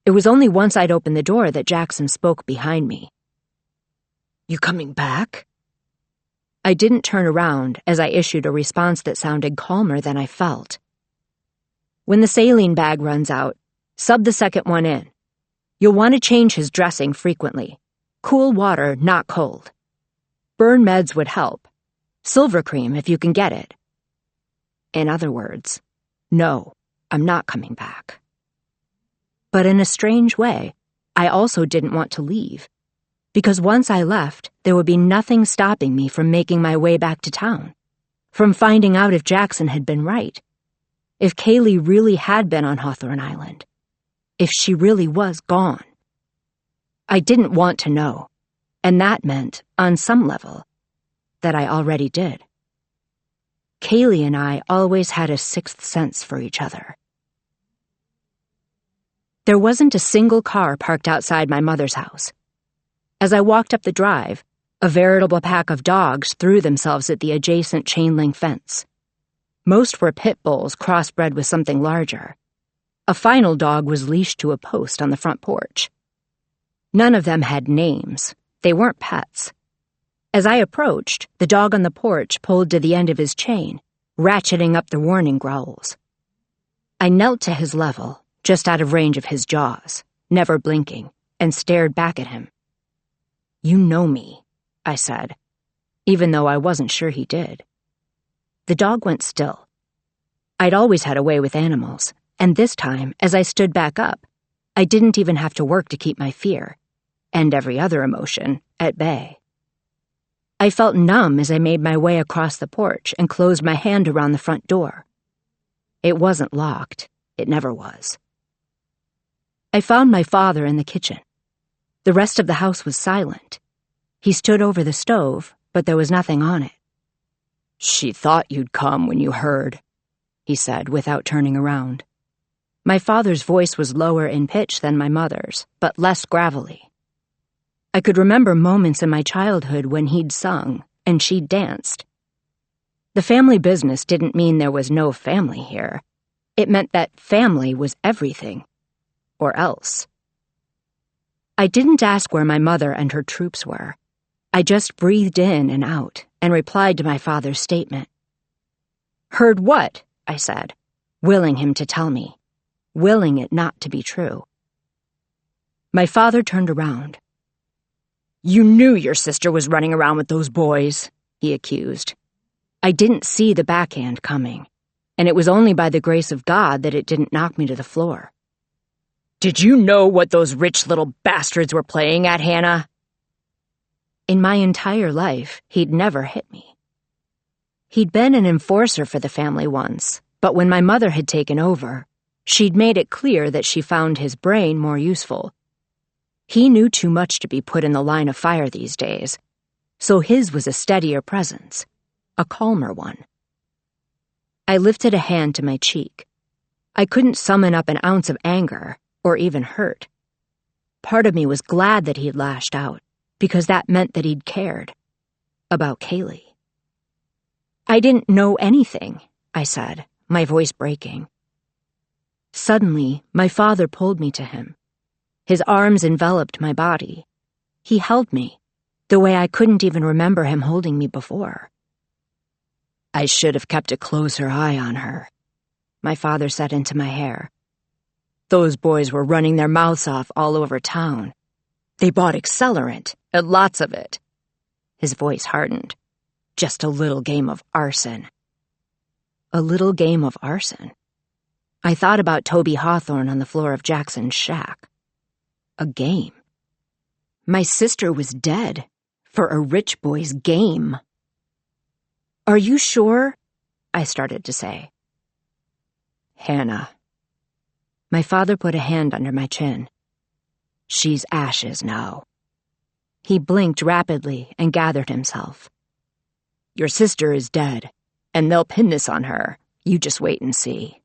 It was only once I'd opened the door that Jackson spoke behind me. "You coming back?" I didn't turn around as I issued a response that sounded calmer than I felt. "When the saline bag runs out, sub the second one in. You'll want to change his dressing frequently. Cool water, not cold. Burn meds would help. Silver cream if you can get it." In other words, no, I'm not coming back. But in a strange way, I also didn't want to leave, because once I left, there would be nothing stopping me from making my way back to town, from finding out if Jackson had been right, if Kaylee really had been on Hawthorne Island, if she really was gone. I didn't want to know, and that meant, on some level, that I already did. Kaylee and I always had a sixth sense for each other. There wasn't a single car parked outside my mother's house. As I walked up the drive, a veritable pack of dogs threw themselves at the adjacent chain-link fence. Most were pit bulls crossbred with something larger. A final dog was leashed to a post on the front porch. None of them had names. They weren't pets. As I approached, the dog on the porch pulled to the end of his chain, ratcheting up the warning growls. I knelt to his level, just out of range of his jaws, never blinking, and stared back at him. "You know me," I said, even though I wasn't sure he did. The dog went still. I'd always had a way with animals, and this time, as I stood back up, I didn't even have to work to keep my fear, and every other emotion, at bay. I felt numb as I made my way across the porch and closed my hand around the front door. It wasn't locked. It never was. I found my father in the kitchen. The rest of the house was silent. He stood over the stove, but there was nothing on it. "She thought you'd come when you heard," he said without turning around. My father's voice was lower in pitch than my mother's, but less gravelly. I could remember moments in my childhood when he'd sung and she'd danced. The family business didn't mean there was no family here. It meant that family was everything. Or else. I didn't ask where my mother and her troops were. I just breathed in and out and replied to my father's statement. "Heard what?" I said, willing him to tell me, willing it not to be true. My father turned around. "You knew your sister was running around with those boys," he accused. I didn't see the backhand coming, and it was only by the grace of God that it didn't knock me to the floor. "Did you know what those rich little bastards were playing at, Hannah?" In my entire life, he'd never hit me. He'd been an enforcer for the family once, but when my mother had taken over, she'd made it clear that she found his brain more useful. He knew too much to be put in the line of fire these days, so his was a steadier presence, a calmer one. I lifted a hand to my cheek. I couldn't summon up an ounce of anger, or even hurt. Part of me was glad that he'd lashed out, because that meant that he'd cared. About Kaylee. "I didn't know anything," I said, my voice breaking. Suddenly, my father pulled me to him. His arms enveloped my body. He held me, the way I couldn't even remember him holding me before. "I should have kept a closer eye on her," my father said into my hair. "Those boys were running their mouths off all over town. They bought accelerant, and lots of it." His voice hardened. "Just a little game of arson." A little game of arson. I thought about Toby Hawthorne on the floor of Jackson's shack. A game. My sister was dead for a rich boy's game. "Are you sure?" I started to say. Hannah. My father put a hand under my chin. She's ashes now. He blinked rapidly and gathered himself. Your sister is dead, and they'll pin this on her. You just wait and see.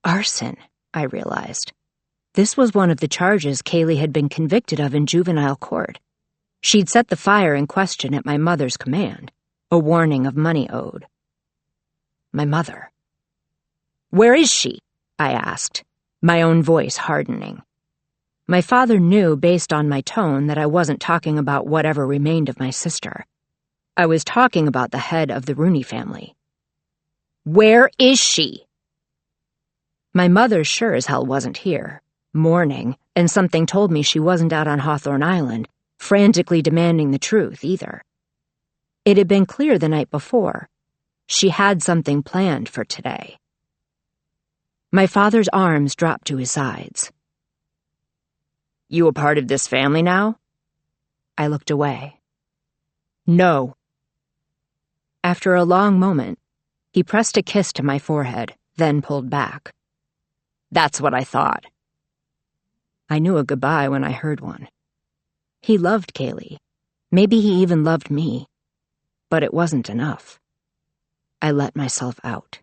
Arson, I realized. This was one of the charges Kaylee had been convicted of in juvenile court. She'd set the fire in question at my mother's command, a warning of money owed. My mother. Where is she? I asked, my own voice hardening. My father knew based on my tone that I wasn't talking about whatever remained of my sister. I was talking about the head of the Rooney family. Where is she? My mother sure as hell wasn't here, mourning, and something told me she wasn't out on Hawthorne Island, frantically demanding the truth either. It had been clear the night before. She had something planned for today. My father's arms dropped to his sides. You a part of this family now? I looked away. No. After a long moment, he pressed a kiss to my forehead, then pulled back. That's what I thought. I knew a goodbye when I heard one. He loved Kaylee. Maybe he even loved me. But it wasn't enough. I let myself out.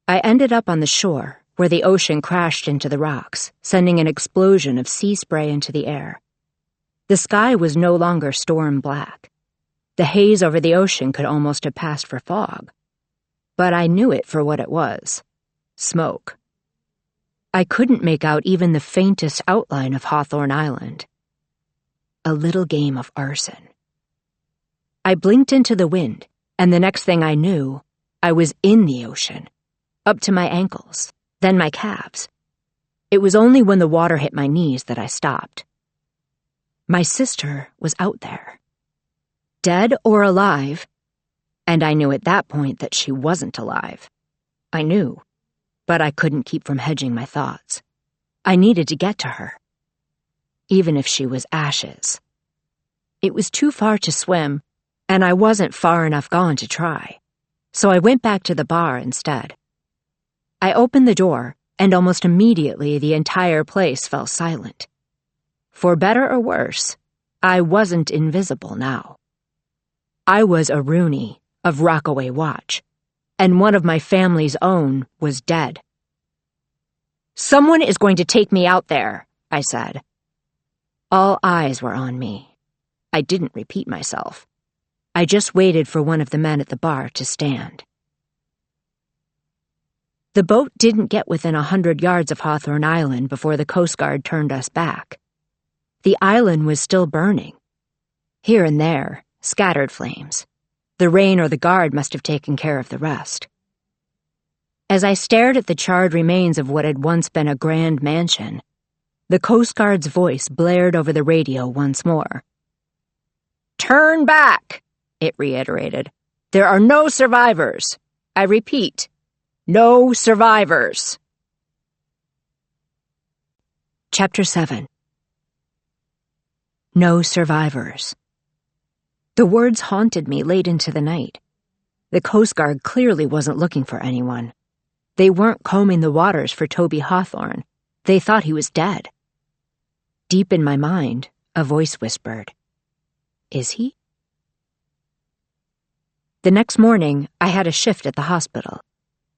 I ended up on the shore, where the ocean crashed into the rocks, sending an explosion of sea spray into the air. The sky was no longer storm black. The haze over the ocean could almost have passed for fog. But I knew it for what it was. Smoke. I couldn't make out even the faintest outline of Hawthorne Island. A little game of arson. I blinked into the wind, and the next thing I knew, I was in the ocean, up to my ankles, then my calves. It was only when the water hit my knees that I stopped. My sister was out there. Dead or alive, and I knew at that point that she wasn't alive. I knew, but I couldn't keep from hedging my thoughts. I needed to get to her, even if she was ashes. It was too far to swim, and I wasn't far enough gone to try, so I went back to the bar instead. I opened the door, and almost immediately the entire place fell silent. For better or worse, I wasn't invisible now. I was a Rooney of Rockaway Watch, and one of my family's own was dead. Someone is going to take me out there, I said. All eyes were on me. I didn't repeat myself. I just waited for one of the men at the bar to stand. The boat didn't get within 100 yards of Hawthorne Island before the Coast Guard turned us back. The island was still burning. Here and there, scattered flames. The rain or the guard must have taken care of the rest. As I stared at the charred remains of what had once been a grand mansion, the Coast Guard's voice blared over the radio once more. Turn back, it reiterated. There are no survivors. I repeat, no survivors. Chapter 7. No survivors. The words haunted me late into the night. The Coast Guard clearly wasn't looking for anyone. They weren't combing the waters for Toby Hawthorne. They thought he was dead. Deep in my mind, a voice whispered, Is he? The next morning, I had a shift at the hospital.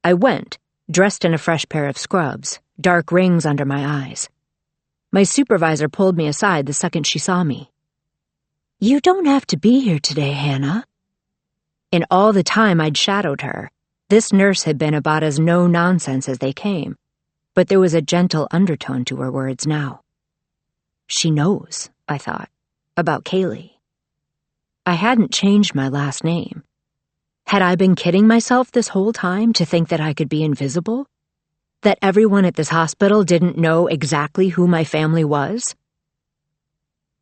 I went, dressed in a fresh pair of scrubs, dark rings under my eyes. My supervisor pulled me aside the second she saw me. You don't have to be here today, Hannah. In all the time I'd shadowed her, this nurse had been about as no-nonsense as they came, but there was a gentle undertone to her words now. She knows, I thought, about Kaylee. I hadn't changed my last name. Had I been kidding myself this whole time to think that I could be invisible? That everyone at this hospital didn't know exactly who my family was?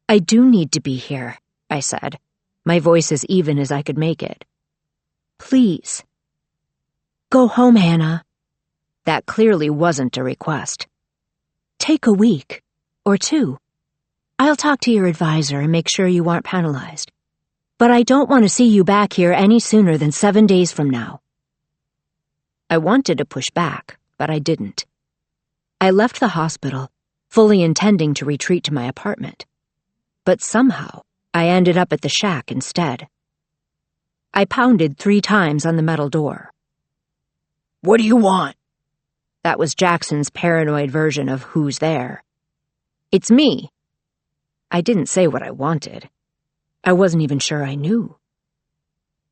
I do need to be here, I said, my voice as even as I could make it. Please. Go home, Hannah. That clearly wasn't a request. Take a week, or 2. I'll talk to your advisor and make sure you aren't penalized. But I don't want to see you back here any sooner than 7 days from now. I wanted to push back, but I didn't. I left the hospital, fully intending to retreat to my apartment. But somehow, I ended up at the shack instead. I pounded 3 times on the metal door. "What do you want?" That was Jackson's paranoid version of who's there. "It's me." I didn't say what I wanted. I wasn't even sure I knew.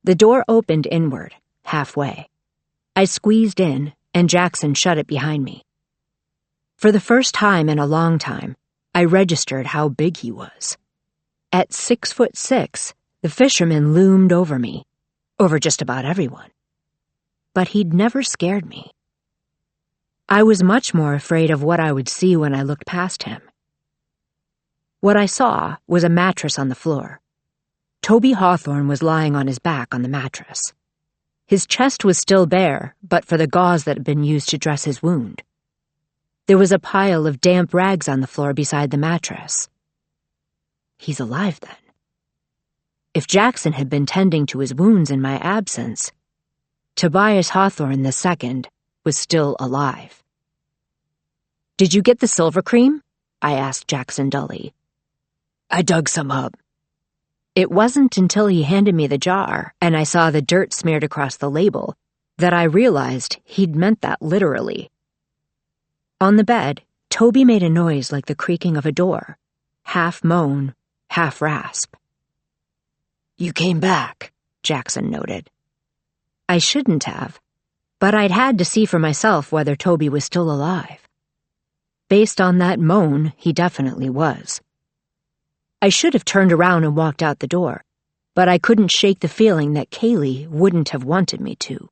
The door opened inward, halfway. I squeezed in, and Jackson shut it behind me. For the first time in a long time, I registered how big he was. At 6'6", the fisherman loomed over me, over just about everyone. But he'd never scared me. I was much more afraid of what I would see when I looked past him. What I saw was a mattress on the floor. Toby Hawthorne was lying on his back on the mattress. His chest was still bare, but for the gauze that had been used to dress his wound. There was a pile of damp rags on the floor beside the mattress. He's alive, then. If Jackson had been tending to his wounds in my absence, Tobias Hawthorne II was still alive. "Did you get the silver cream?" I asked Jackson dully. "I dug some up." It wasn't until he handed me the jar and I saw the dirt smeared across the label that I realized he'd meant that literally. On the bed, Toby made a noise like the creaking of a door, half moan, half rasp. "You came back," Jackson noted. I shouldn't have, but I'd had to see for myself whether Toby was still alive. Based on that moan, he definitely was. I should have turned around and walked out the door, but I couldn't shake the feeling that Kaylee wouldn't have wanted me to.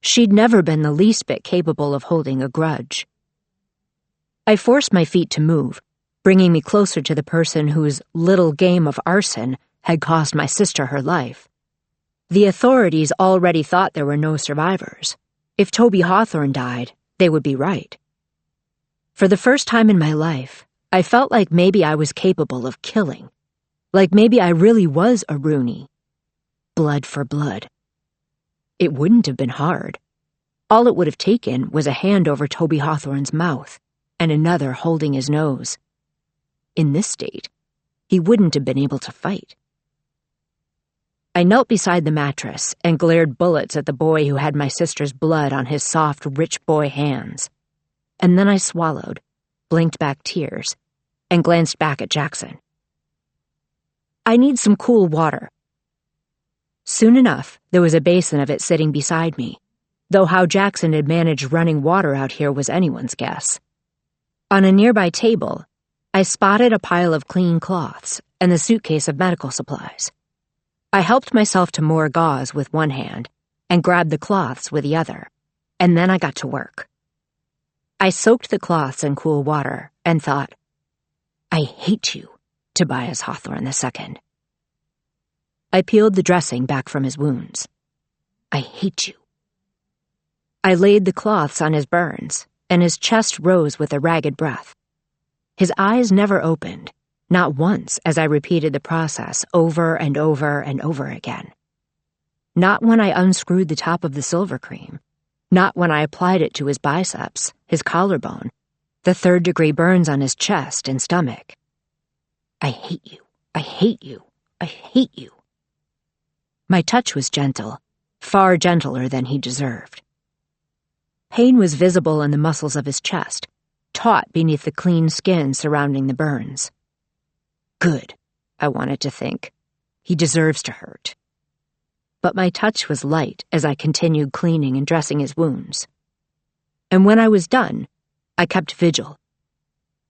She'd never been the least bit capable of holding a grudge. I forced my feet to move, bringing me closer to the person whose little game of arson had cost my sister her life. The authorities already thought there were no survivors. If Toby Hawthorne died, they would be right. For the first time in my life, I felt like maybe I was capable of killing. Like maybe I really was a Rooney. Blood for blood. It wouldn't have been hard. All it would have taken was a hand over Toby Hawthorne's mouth, and another holding his nose. In this state, he wouldn't have been able to fight. I knelt beside the mattress and glared bullets at the boy who had my sister's blood on his soft, rich boy hands. And then I swallowed, blinked back tears, and glanced back at Jackson. "I need some cool water." Soon enough, there was a basin of it sitting beside me, though how Jackson had managed running water out here was anyone's guess. On a nearby table, I spotted a pile of clean cloths and the suitcase of medical supplies. I helped myself to more gauze with one hand and grabbed the cloths with the other, and then I got to work. I soaked the cloths in cool water and thought, "I hate you, Tobias Hawthorne II." I peeled the dressing back from his wounds. "I hate you." I laid the cloths on his burns, and his chest rose with a ragged breath. His eyes never opened, not once as I repeated the process over and over and over again. Not when I unscrewed the top of the silver cream. Not when I applied it to his biceps, his collarbone, the 3rd-degree burns on his chest and stomach. "I hate you. I hate you. I hate you." My touch was gentle, far gentler than he deserved. Pain was visible in the muscles of his chest, taut beneath the clean skin surrounding the burns. Good, I wanted to think. He deserves to hurt. But my touch was light as I continued cleaning and dressing his wounds. And when I was done, I kept vigil.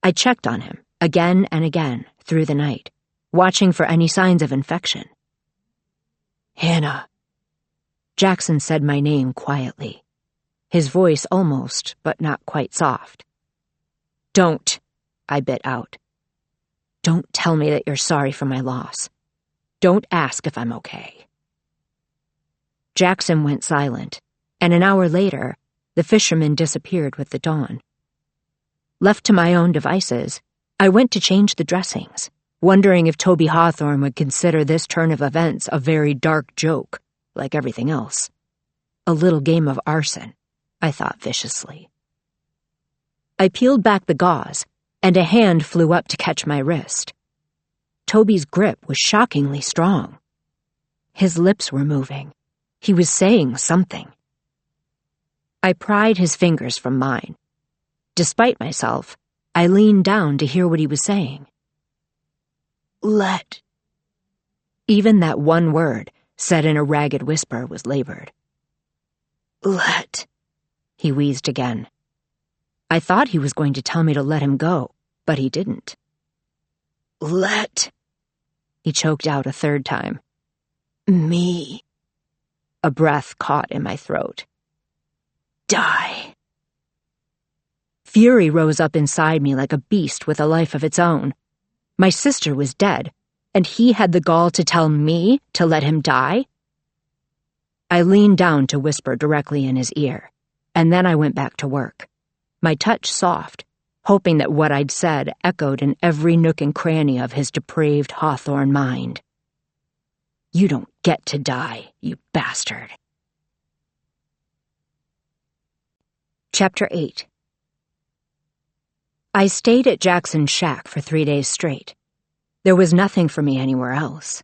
I checked on him, again and again, through the night, watching for any signs of infection. "Hannah." Jackson said my name quietly, his voice almost, but not quite soft. "Don't," I bit out. "Don't tell me that you're sorry for my loss. Don't ask if I'm okay." Jackson went silent, and an hour later, the fisherman disappeared with the dawn. Left to my own devices, I went to change the dressings, wondering if Toby Hawthorne would consider this turn of events a very dark joke, like everything else. A little game of arson, I thought viciously. I peeled back the gauze, and a hand flew up to catch my wrist. Toby's grip was shockingly strong. His lips were moving. He was saying something. I pried his fingers from mine. Despite myself, I leaned down to hear what he was saying. Let. Even that one word, said in a ragged whisper, was labored. Let. He wheezed again. I thought he was going to tell me to let him go, but he didn't. Let. He choked out a third time. Me. A breath caught in my throat. Die. Fury rose up inside me like a beast with a life of its own. My sister was dead, and he had the gall to tell me to let him die? I leaned down to whisper directly in his ear, and then I went back to work, my touch soft, hoping that what I'd said echoed in every nook and cranny of his depraved Hawthorne mind. You don't get to die, you bastard. Chapter 8. I stayed at Jackson's shack for 3 days straight. There was nothing for me anywhere else.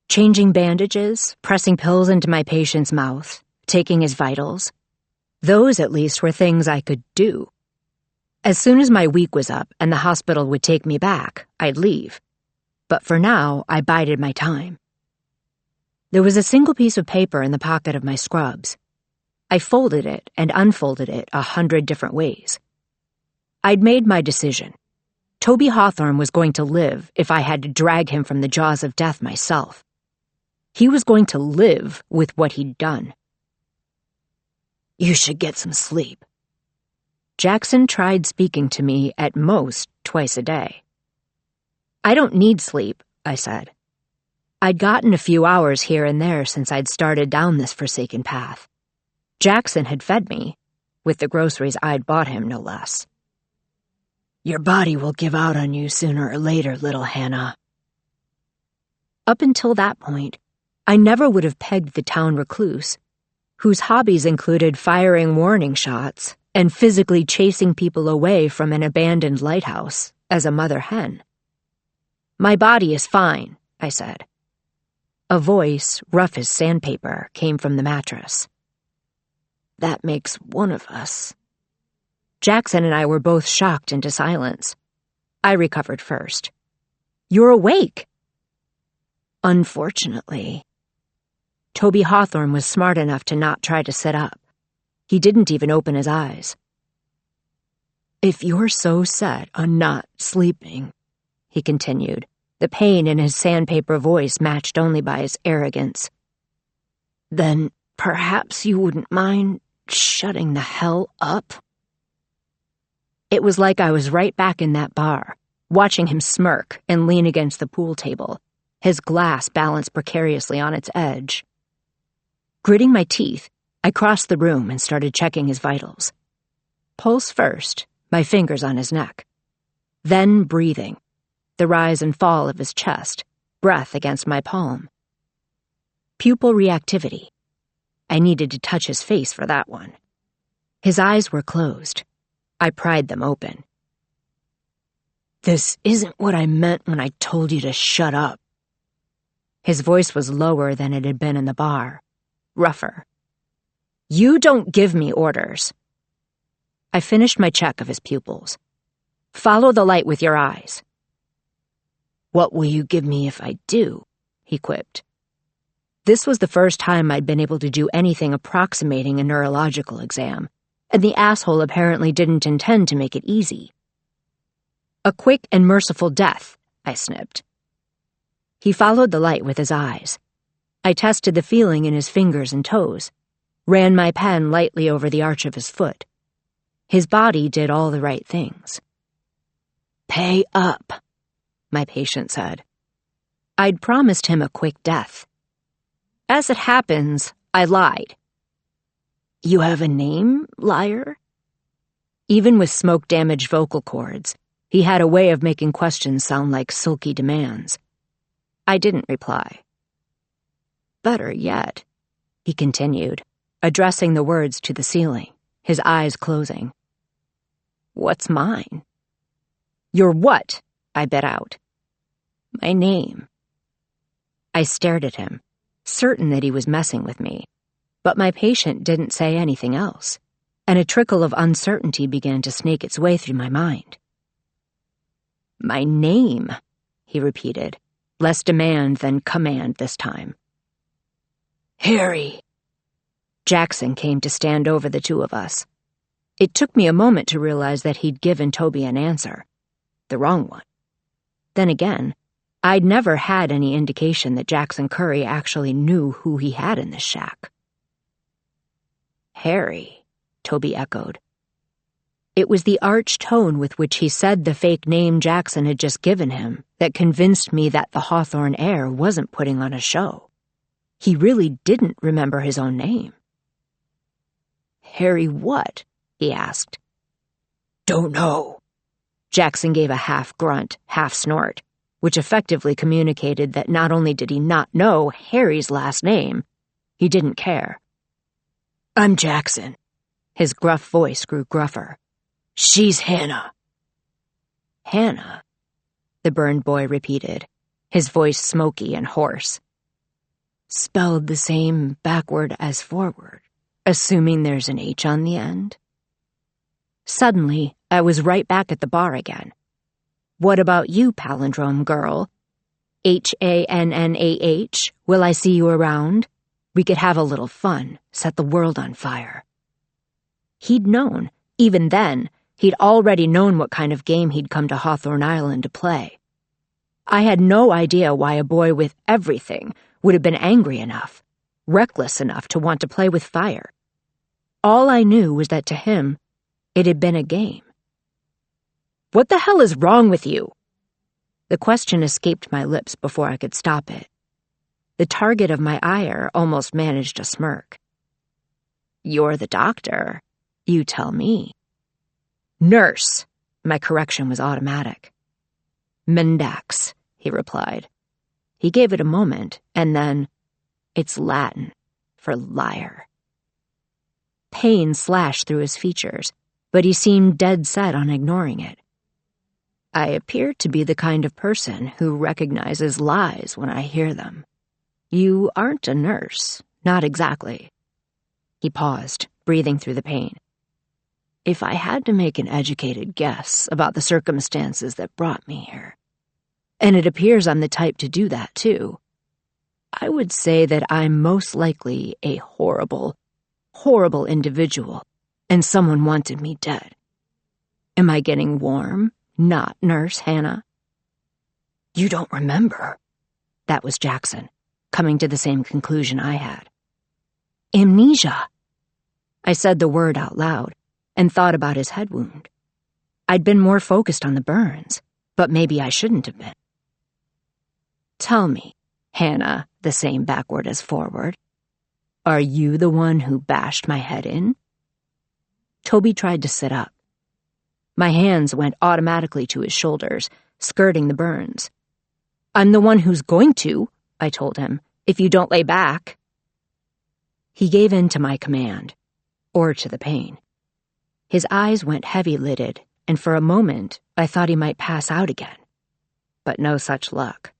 Changing bandages, pressing pills into my patient's mouth, taking his vitals. Those, at least, were things I could do. As soon as my week was up and the hospital would take me back, I'd leave. But for now, I bided my time. There was a single piece of paper in the pocket of my scrubs. I folded it and unfolded it 100 different ways. I'd made my decision. Toby Hawthorne was going to live if I had to drag him from the jaws of death myself. He was going to live with what he'd done. You should get some sleep. Jackson tried speaking to me at most twice a day. I don't need sleep, I said. I'd gotten a few hours here and there since I'd started down this forsaken path. Jackson had fed me, with the groceries I'd bought him, no less. Your body will give out on you sooner or later, little Hannah. Up until that point, I never would have pegged the town recluse, whose hobbies included firing warning shots and physically chasing people away from an abandoned lighthouse, as a mother hen. My body is fine, I said. A voice, rough as sandpaper, came from the mattress. That makes one of us. Jackson and I were both shocked into silence. I recovered first. You're awake. Unfortunately. Toby Hawthorne was smart enough to not try to sit up. He didn't even open his eyes. If you're so set on not sleeping, he continued, the pain in his sandpaper voice matched only by his arrogance, then perhaps you wouldn't mind shutting the hell up? It was like I was right back in that bar, watching him smirk and lean against the pool table, his glass balanced precariously on its edge. Gritting my teeth, I crossed the room and started checking his vitals. Pulse first, my fingers on his neck. Then breathing, the rise and fall of his chest, breath against my palm. Pupil reactivity. I needed to touch his face for that one. His eyes were closed. I pried them open. This isn't what I meant when I told you to shut up. His voice was lower than it had been in the bar, rougher. You don't give me orders. I finished my check of his pupils. Follow the light with your eyes. What will you give me if I do? He quipped. This was the first time I'd been able to do anything approximating a neurological exam, and the asshole apparently didn't intend to make it easy. A quick and merciful death, I snipped. He followed the light with his eyes. I tested the feeling in his fingers and toes, ran my pen lightly over the arch of his foot. His body did all the right things. Pay up, my patient said. I'd promised him a quick death. As it happens, I lied. You have a name, liar? Even with smoke-damaged vocal cords, he had a way of making questions sound like silky demands. I didn't reply. Better yet, he continued, addressing the words to the ceiling, his eyes closing. "What's mine?" "Your what?" I bit out. "My name." I stared at him, certain that he was messing with me, but my patient didn't say anything else, and a trickle of uncertainty began to snake its way through my mind. "My name," he repeated, less demand than command this time. "Harry." Jackson came to stand over the two of us. It took me a moment to realize that he'd given Toby an answer, the wrong one. Then again, I'd never had any indication that Jackson Curry actually knew who he had in this shack. "Harry," Toby echoed. It was the arch tone with which he said the fake name Jackson had just given him that convinced me that the Hawthorne heir wasn't putting on a show. He really didn't remember his own name. "Harry what?" he asked. "Don't know." Jackson gave a half-grunt, half-snort, which effectively communicated that not only did he not know Harry's last name, he didn't care. "I'm Jackson." His gruff voice grew gruffer. "She's Hannah." "Hannah?" the burned boy repeated, his voice smoky and hoarse. "Spelled the same backward as forward, assuming there's an H on the end?" Suddenly, I was right back at the bar again. "What about you, palindrome girl? Hannah, will I see you around? We could have a little fun, set the world on fire." He'd known, even then, he'd already known what kind of game he'd come to Hawthorne Island to play. I had no idea why a boy with everything would have been angry enough, reckless enough to want to play with fire. All I knew was that to him, it had been a game. "What the hell is wrong with you?" The question escaped my lips before I could stop it. The target of my ire almost managed a smirk. "You're the doctor. You tell me." "Nurse." My correction was automatic. "Mendax," he replied. He gave it a moment, and then, "It's Latin for liar." Pain slashed through his features, but he seemed dead set on ignoring it. "I appear to be the kind of person who recognizes lies when I hear them. You aren't a nurse, not exactly." He paused, breathing through the pain. "If I had to make an educated guess about the circumstances that brought me here, and it appears I'm the type to do that too, I would say that I'm most likely a horrible, horrible individual, and someone wanted me dead. Am I getting warm, not Nurse Hannah?" "You don't remember?" That was Jackson, coming to the same conclusion I had. "Amnesia." I said the word out loud, and thought about his head wound. I'd been more focused on the burns, but maybe I shouldn't have been. "Tell me, Hannah, the same backward as forward, are you the one who bashed my head in?" Toby tried to sit up. My hands went automatically to his shoulders, skirting the burns. "I'm the one who's going to," I told him, "if you don't lay back." He gave in to my command, or to the pain. His eyes went heavy-lidded, and for a moment I thought he might pass out again. But no such luck.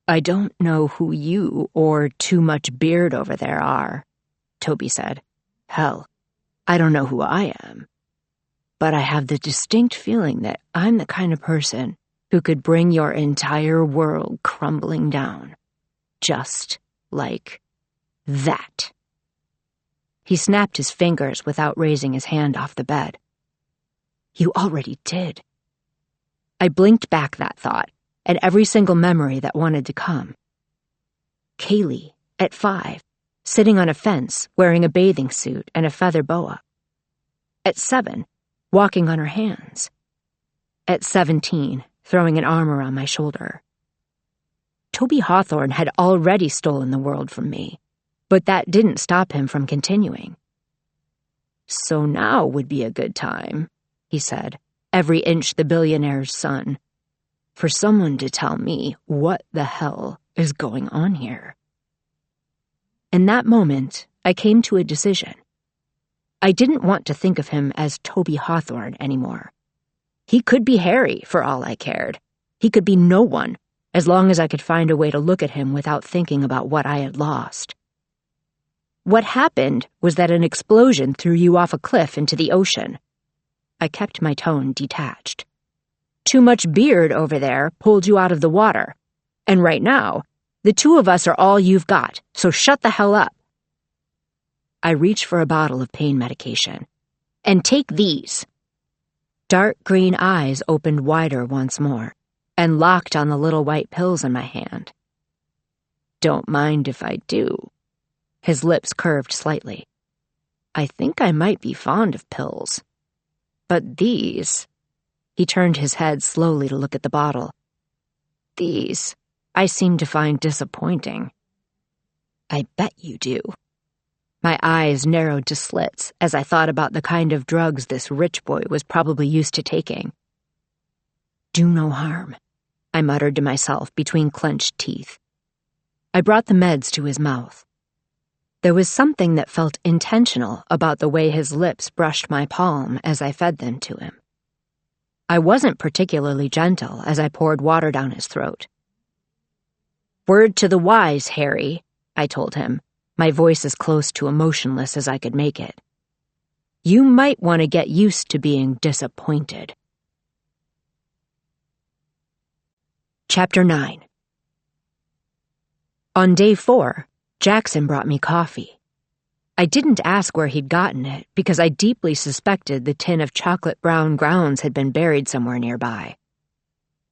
"I don't know who you or too much beard over there are," Toby said. "Hell, I don't know who I am. But I have the distinct feeling that I'm the kind of person who could bring your entire world crumbling down. Just like that." He snapped his fingers without raising his hand off the bed. "You already did." I blinked back that thought, and every single memory that wanted to come. Kaylee, at 5, sitting on a fence, wearing a bathing suit and a feather boa. At 7, walking on her hands. At 17, throwing an arm around my shoulder. Toby Hawthorne had already stolen the world from me, but that didn't stop him from continuing. "So now would be a good time," he said, every inch the billionaire's son, "for someone to tell me what the hell is going on here." In that moment, I came to a decision. I didn't want to think of him as Toby Hawthorne anymore. He could be Harry, for all I cared. He could be no one, as long as I could find a way to look at him without thinking about what I had lost. What happened was that an explosion threw you off a cliff into the ocean. I kept my tone detached. Too much beard over there pulled you out of the water, and right now, the two of us are all you've got, so shut the hell up. I reached for a bottle of pain medication. And take these. Dark green eyes opened wider once more, and locked on the little white pills in my hand. Don't mind if I do. His lips curved slightly. I think I might be fond of pills. But these... He turned his head slowly to look at the bottle. These, I seem to find disappointing. I bet you do. My eyes narrowed to slits as I thought about the kind of drugs this rich boy was probably used to taking. Do no harm, I muttered to myself between clenched teeth. I brought the meds to his mouth. There was something that felt intentional about the way his lips brushed my palm as I fed them to him. I wasn't particularly gentle as I poured water down his throat. Word to the wise, Harry, I told him, my voice as close to emotionless as I could make it. You might want to get used to being disappointed. Chapter 9. On day 4, Jackson brought me coffee. I didn't ask where he'd gotten it because I deeply suspected the tin of chocolate brown grounds had been buried somewhere nearby.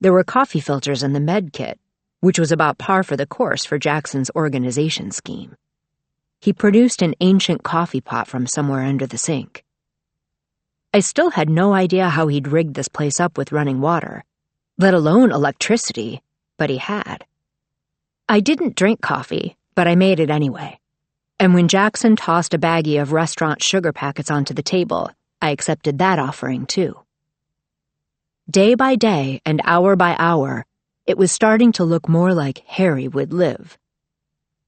There were coffee filters in the med kit, which was about par for the course for Jackson's organization scheme. He produced an ancient coffee pot from somewhere under the sink. I still had no idea how he'd rigged this place up with running water, let alone electricity, but he had. I didn't drink coffee, but I made it anyway. And when Jackson tossed a baggie of restaurant sugar packets onto the table, I accepted that offering too. Day by day and hour by hour, it was starting to look more like Harry would live.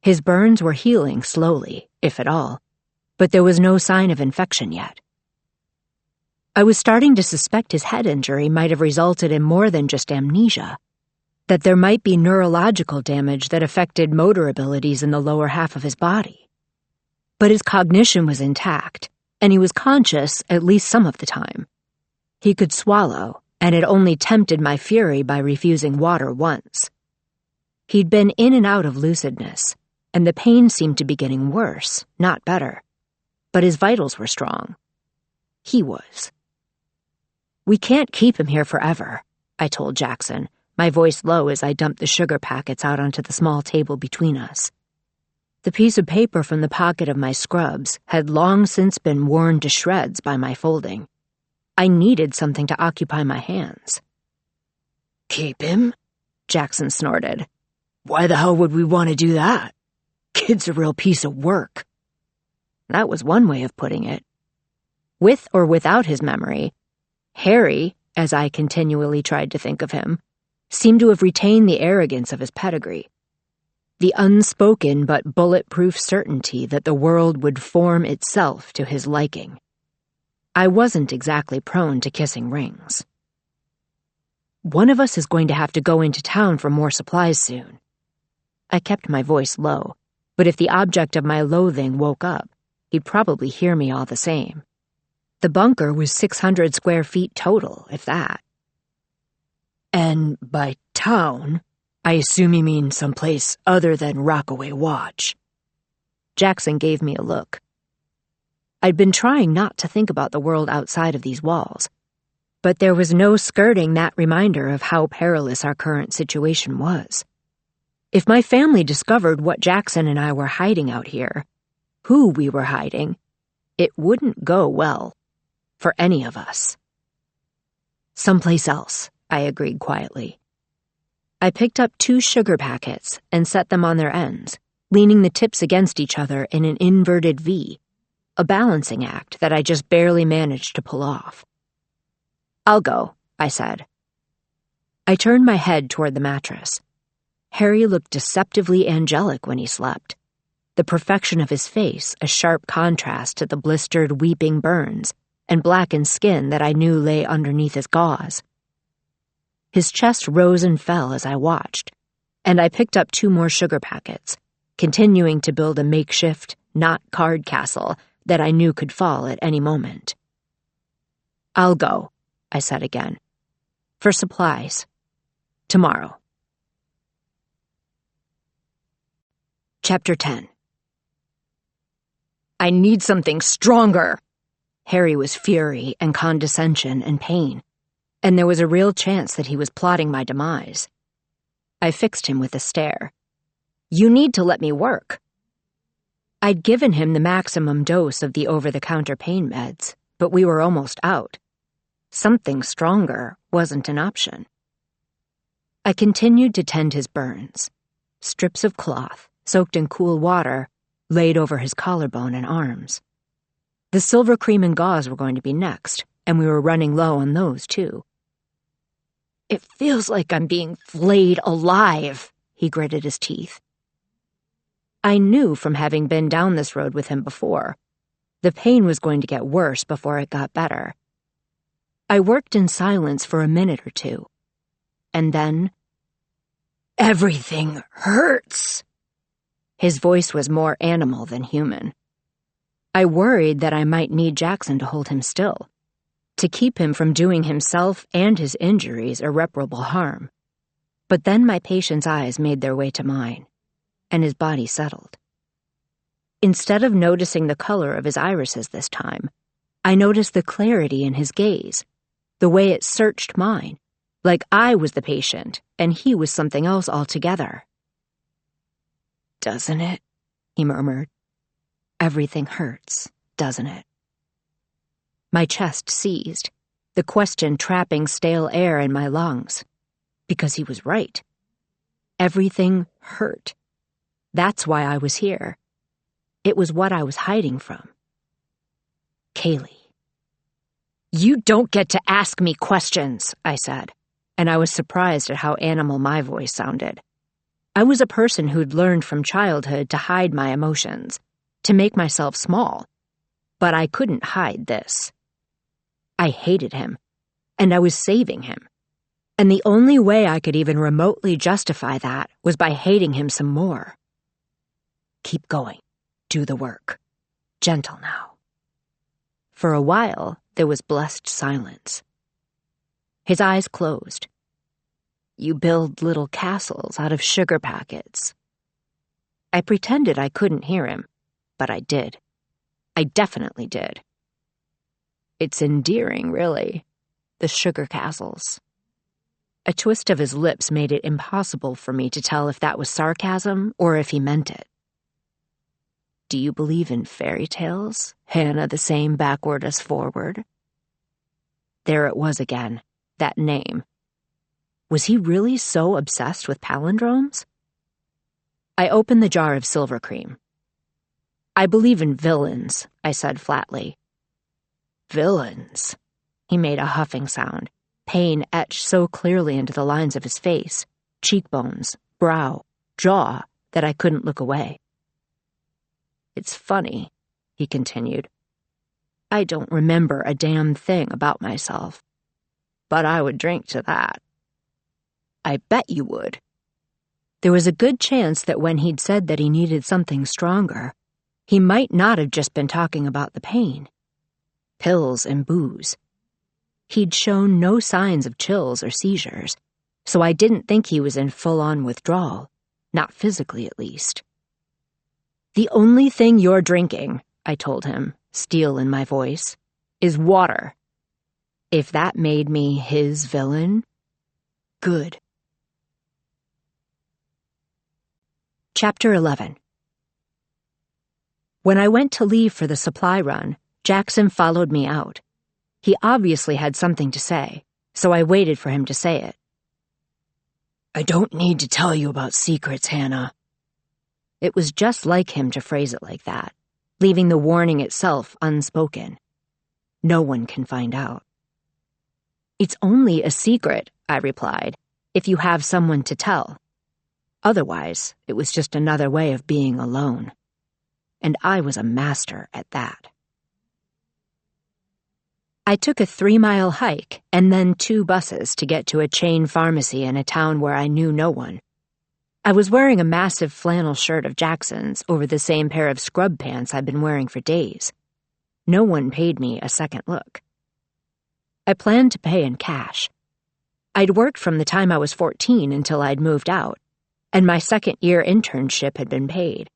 His burns were healing slowly, if at all, but there was no sign of infection yet. I was starting to suspect his head injury might have resulted in more than just amnesia, that there might be neurological damage that affected motor abilities in the lower half of his body. But his cognition was intact, and he was conscious at least some of the time. He could swallow, and had only tempted my fury by refusing water once. He'd been in and out of lucidness, and the pain seemed to be getting worse, not better. But his vitals were strong. He was. We can't keep him here forever, I told Jackson, my voice low as I dumped the sugar packets out onto the small table between us. The piece of paper from the pocket of my scrubs had long since been worn to shreds by my folding. I needed something to occupy my hands. Keep him? Jackson snorted. Why the hell would we want to do that? Kid's a real piece of work. That was one way of putting it. With or without his memory, Harry, as I continually tried to think of him, seemed to have retained the arrogance of his pedigree. The unspoken but bulletproof certainty that the world would form itself to his liking. I wasn't exactly prone to kissing rings. One of us is going to have to go into town for more supplies soon. I kept my voice low, but if the object of my loathing woke up, he'd probably hear me all the same. The bunker was 600 square feet total, if that. And by town, I assume you mean someplace other than Rockaway Watch. Jackson gave me a look. I'd been trying not to think about the world outside of these walls, but there was no skirting that reminder of how perilous our current situation was. If my family discovered what Jackson and I were hiding out here, who we were hiding, it wouldn't go well for any of us. Someplace else, I agreed quietly. I picked up 2 sugar packets and set them on their ends, leaning the tips against each other in an inverted V, a balancing act that I just barely managed to pull off. I'll go, I said. I turned my head toward the mattress. Harry looked deceptively angelic when he slept. the perfection of his face a sharp contrast to the blistered, weeping burns and blackened skin that I knew lay underneath his gauze. His chest rose and fell as I watched, and I picked up 2 more sugar packets, continuing to build a makeshift, not card castle that I knew could fall at any moment. "I'll go," I said again. "For supplies. Tomorrow." Chapter 10. "I need something stronger." Harry was fury and condescension and pain, and there was a real chance that he was plotting my demise. I fixed him with a stare. "You need to let me work." I'd given him the maximum dose of the over-the-counter pain meds, but we were almost out. Something stronger wasn't an option. I continued to tend his burns. Strips of cloth, soaked in cool water, laid over his collarbone and arms. The silver cream and gauze were going to be next, and we were running low on those, too. "It feels like I'm being flayed alive," he gritted his teeth. I knew from having been down this road with him before. The pain was going to get worse before it got better. I worked in silence for a minute or 2. And then, "Everything hurts." His voice was more animal than human. I worried that I might need Jackson to hold him still, to keep him from doing himself and his injuries irreparable harm. But then my patient's eyes made their way to mine, and his body settled. Instead of noticing the color of his irises this time, I noticed the clarity in his gaze, the way it searched mine, like I was the patient and he was something else altogether. "Doesn't it?" he murmured. "Everything hurts, doesn't it?" My chest seized, the question trapping stale air in my lungs. Because he was right. Everything hurt. That's why I was here. It was what I was hiding from. Kaylee. "You don't get to ask me questions," I said, and I was surprised at how animal my voice sounded. I was a person who'd learned from childhood to hide my emotions, to make myself small, but I couldn't hide this. I hated him, and I was saving him, and the only way I could even remotely justify that was by hating him some more. "Keep going. Do the work. Gentle now." For a while, there was blessed silence. His eyes closed. "You build little castles out of sugar packets." I pretended I couldn't hear him, but I did. I definitely did. "It's endearing, really. The sugar castles." A twist of his lips made it impossible for me to tell if that was sarcasm or if he meant it. "Do you believe in fairy tales? Hannah the same backward as forward?" There it was again, that name. Was he really so obsessed with palindromes? I opened the jar of silver cream. "I believe in villains," I said flatly. "Villains?" He made a huffing sound, pain etched so clearly into the lines of his face, cheekbones, brow, jaw, that I couldn't look away. "It's funny," he continued. "I don't remember a damn thing about myself. But I would drink to that." "I bet you would." There was a good chance that when he'd said that he needed something stronger, he might not have just been talking about the pain. Pills and booze. He'd shown no signs of chills or seizures, so I didn't think he was in full-on withdrawal, not physically at least. "The only thing you're drinking," I told him, steel in my voice, "is water." If that made me his villain, good. Chapter 11. When I went to leave for the supply run, Jackson followed me out. He obviously had something to say, so I waited for him to say it. "I don't need to tell you about secrets, Hannah." It was just like him to phrase it like that, leaving the warning itself unspoken. No one can find out. "It's only a secret," I replied, "if you have someone to tell. Otherwise, it was just another way of being alone." and I was a master at that. I took a 3-mile hike and then 2 buses to get to a chain pharmacy in a town where I knew no one. I was wearing a massive flannel shirt of Jackson's over the same pair of scrub pants I'd been wearing for days. No one paid me a second look. I planned to pay in cash. I'd worked from the time I was 14 until I'd moved out, and my second-year internship had been paid.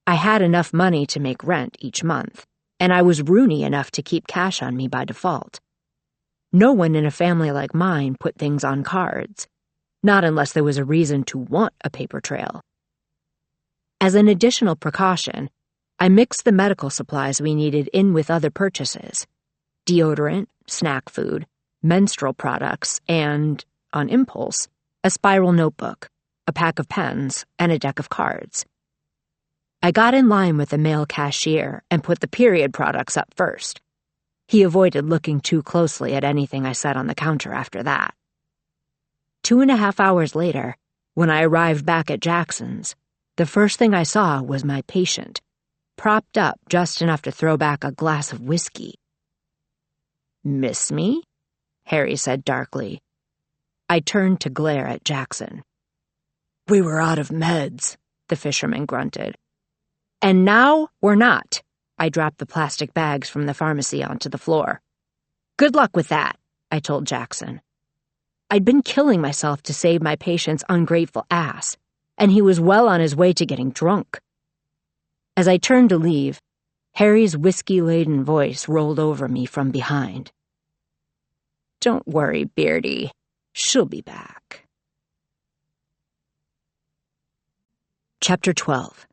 I had enough money to make rent each month, and I was Rooney enough to keep cash on me by default. No one in a family like mine put things on cards, not unless there was a reason to want a paper trail. As an additional precaution, I mixed the medical supplies we needed in with other purchases: deodorant, snack food, menstrual products, and, on impulse, a spiral notebook, a pack of pens, and a deck of cards. I got in line with the male cashier and put the period products up first. He avoided looking too closely at anything I said on the counter after that. 2.5 hours later, when I arrived back at Jackson's, the first thing I saw was my patient, propped up just enough to throw back a glass of whiskey. "Miss me?" Harry said darkly. I turned to glare at Jackson. "We were out of meds," the fisherman grunted. "And now we're not." I dropped the plastic bags from the pharmacy onto the floor. "Good luck with that," I told Jackson. I'd been killing myself to save my patient's ungrateful ass, and he was well on his way to getting drunk. As I turned to leave, Harry's whiskey-laden voice rolled over me from behind. "Don't worry, Beardy. She'll be back." Chapter 12.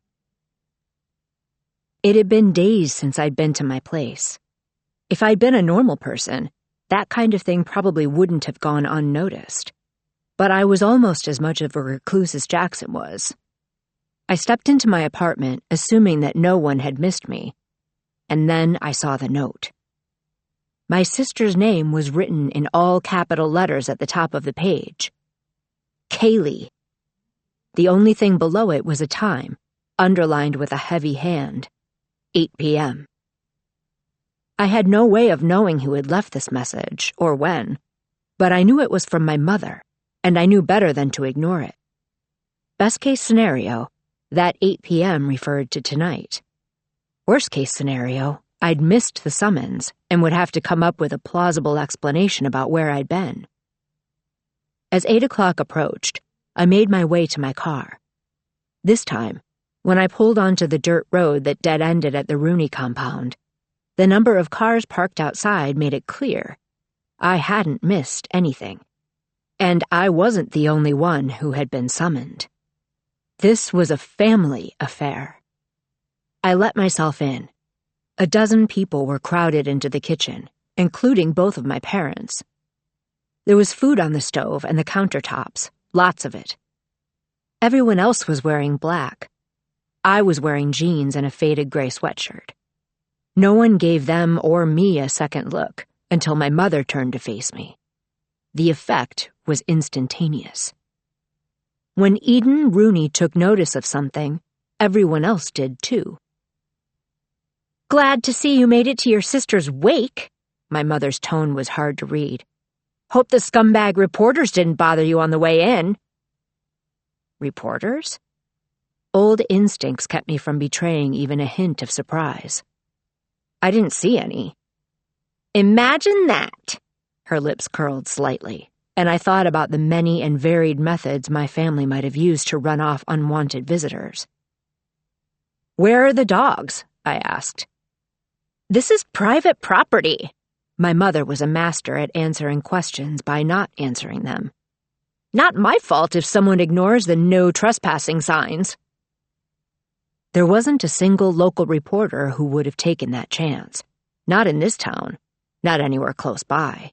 It had been days since I'd been to my place. If I'd been a normal person, that kind of thing probably wouldn't have gone unnoticed. But I was almost as much of a recluse as Jackson was. I stepped into my apartment, assuming that no one had missed me, and then I saw the note. My sister's name was written in all capital letters at the top of the page. Kaylee. The only thing below it was a time, underlined with a heavy hand. 8 p.m. I had no way of knowing who had left this message, or when, but I knew it was from my mother, and I knew better than to ignore it. Best case scenario, that 8 p.m. referred to tonight. Worst case scenario, I'd missed the summons and would have to come up with a plausible explanation about where I'd been. As 8 o'clock approached, I made my way to my car. This time, when I pulled onto the dirt road that dead-ended at the Rooney compound, the number of cars parked outside made it clear I hadn't missed anything. And I wasn't the only one who had been summoned. This was a family affair. I let myself in. A dozen people were crowded into the kitchen, including both of my parents. There was food on the stove and the countertops, lots of it. Everyone else was wearing black. I was wearing jeans and a faded gray sweatshirt. No one gave them or me a second look until my mother turned to face me. The effect was instantaneous. When Eden Rooney took notice of something, everyone else did too. "Glad to see you made it to your sister's wake." My mother's tone was hard to read. "Hope the scumbag reporters didn't bother you on the way in." Reporters? Old instincts kept me from betraying even a hint of surprise. I didn't see any. "Imagine that!" Her lips curled slightly, and I thought about the many and varied methods my family might have used to run off unwanted visitors. "Where are the dogs?" I asked. "This is private property." My mother was a master at answering questions by not answering them. "Not my fault if someone ignores the no trespassing signs." There wasn't a single local reporter who would have taken that chance. Not in this town, not anywhere close by.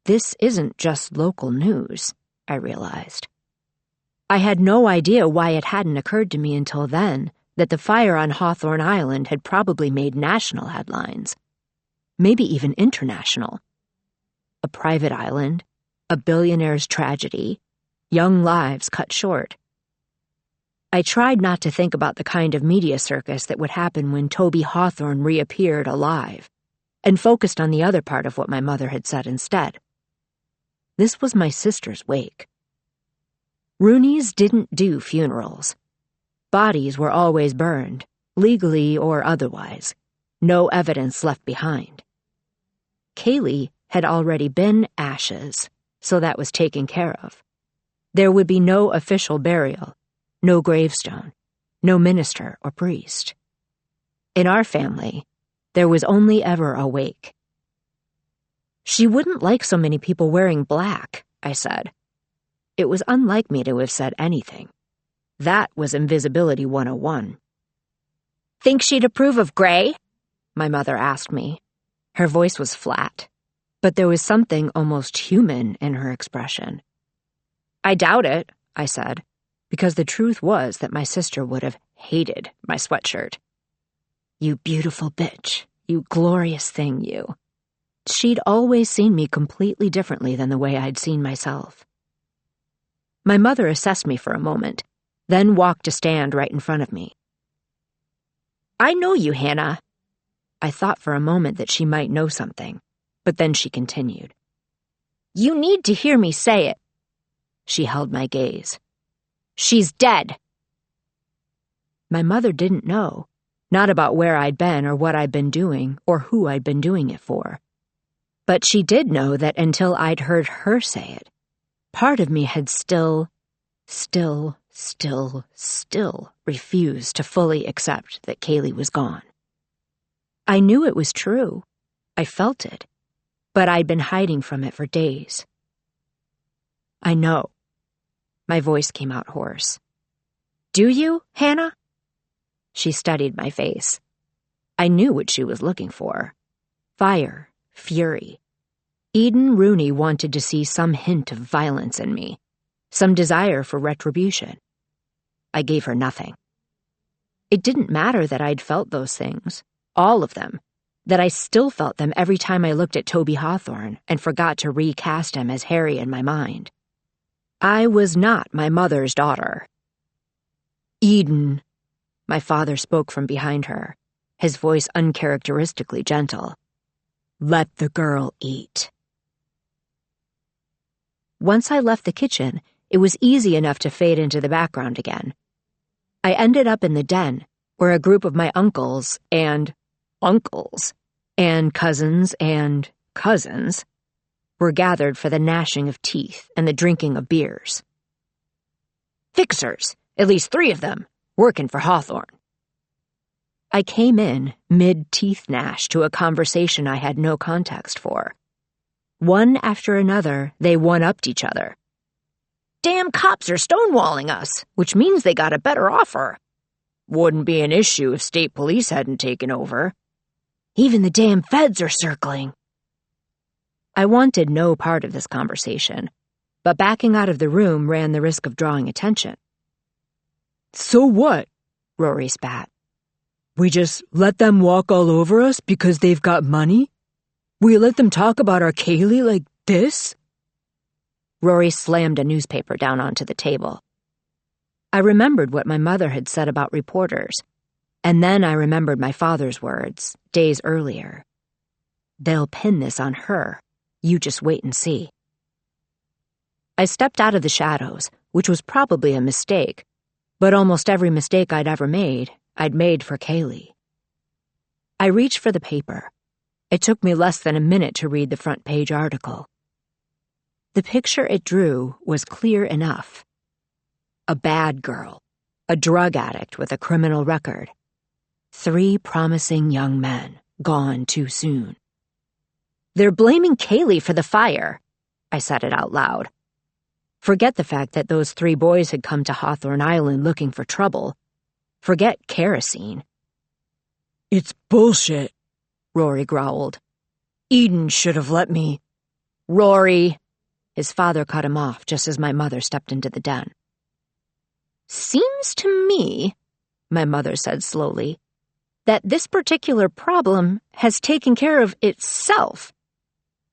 This isn't just local news, I realized. I had no idea why it hadn't occurred to me until then that the fire on Hawthorne Island had probably made national headlines. Maybe even international. A private island, a billionaire's tragedy, young lives cut short. I tried not to think about the kind of media circus that would happen when Toby Hawthorne reappeared alive, and focused on the other part of what my mother had said instead. This was my sister's wake. Rooney's didn't do funerals. Bodies were always burned, legally or otherwise. No evidence left behind. Kaylee had already been ashes, so that was taken care of. There would be no official burial, no gravestone, no minister or priest. In our family, there was only ever a wake. She wouldn't like so many people wearing black, I said. It was unlike me to have said anything. That was Invisibility 101. Think she'd approve of gray? My mother asked me. Her voice was flat, but there was something almost human in her expression. I doubt it, I said, because the truth was that my sister would have hated my sweatshirt. You beautiful bitch, you glorious thing, you. She'd always seen me completely differently than the way I'd seen myself. My mother assessed me for a moment, then walked to stand right in front of me. I know you, Hannah. I thought for a moment that she might know something, but then she continued. You need to hear me say it. She held my gaze. She's dead. My mother didn't know, not about where I'd been or what I'd been doing or who I'd been doing it for. But she did know that until I'd heard her say it, part of me had still refused to fully accept that Kaylee was gone. I knew it was true. I felt it. But I'd been hiding from it for days. I know. My voice came out hoarse. Do you, Hannah? She studied my face. I knew what she was looking for. Fire, fury. Eden Rooney wanted to see some hint of violence in me, some desire for retribution. I gave her nothing. It didn't matter that I'd felt those things, all of them, that I still felt them every time I looked at Toby Hawthorne and forgot to recast him as Harry in my mind. I was not my mother's daughter. Eden, my father spoke from behind her, his voice uncharacteristically gentle. Let the girl eat. Once I left the kitchen, it was easy enough to fade into the background again. I ended up in the den, where a group of my uncles and cousins were gathered for the gnashing of teeth and the drinking of beers. Fixers, at least 3 of them, working for Hawthorne. I came in, mid-teeth gnash, to a conversation I had no context for. One after another, they one-upped each other. Damn cops are stonewalling us, which means they got a better offer. Wouldn't be an issue if state police hadn't taken over. Even the damn feds are circling. I wanted no part of this conversation, but backing out of the room ran the risk of drawing attention. So what? Rory spat. We just let them walk all over us because they've got money? We let them talk about our Kaylee like this? Rory slammed a newspaper down onto the table. I remembered what my mother had said about reporters, and then I remembered my father's words, days earlier. They'll pin this on her. You just wait and see. I stepped out of the shadows, which was probably a mistake, but almost every mistake I'd ever made, I'd made for Kaylee. I reached for the paper. It took me less than a minute to read the front page article. The picture it drew was clear enough. A bad girl, a drug addict with a criminal record. 3 promising young men, gone too soon. They're blaming Kaylee for the fire, I said it out loud. Forget the fact that those 3 boys had come to Hawthorne Island looking for trouble. Forget kerosene. It's bullshit, Rory growled. Eden should have let me. Rory! His father cut him off just as my mother stepped into the den. Seems to me, my mother said slowly, that this particular problem has taken care of itself.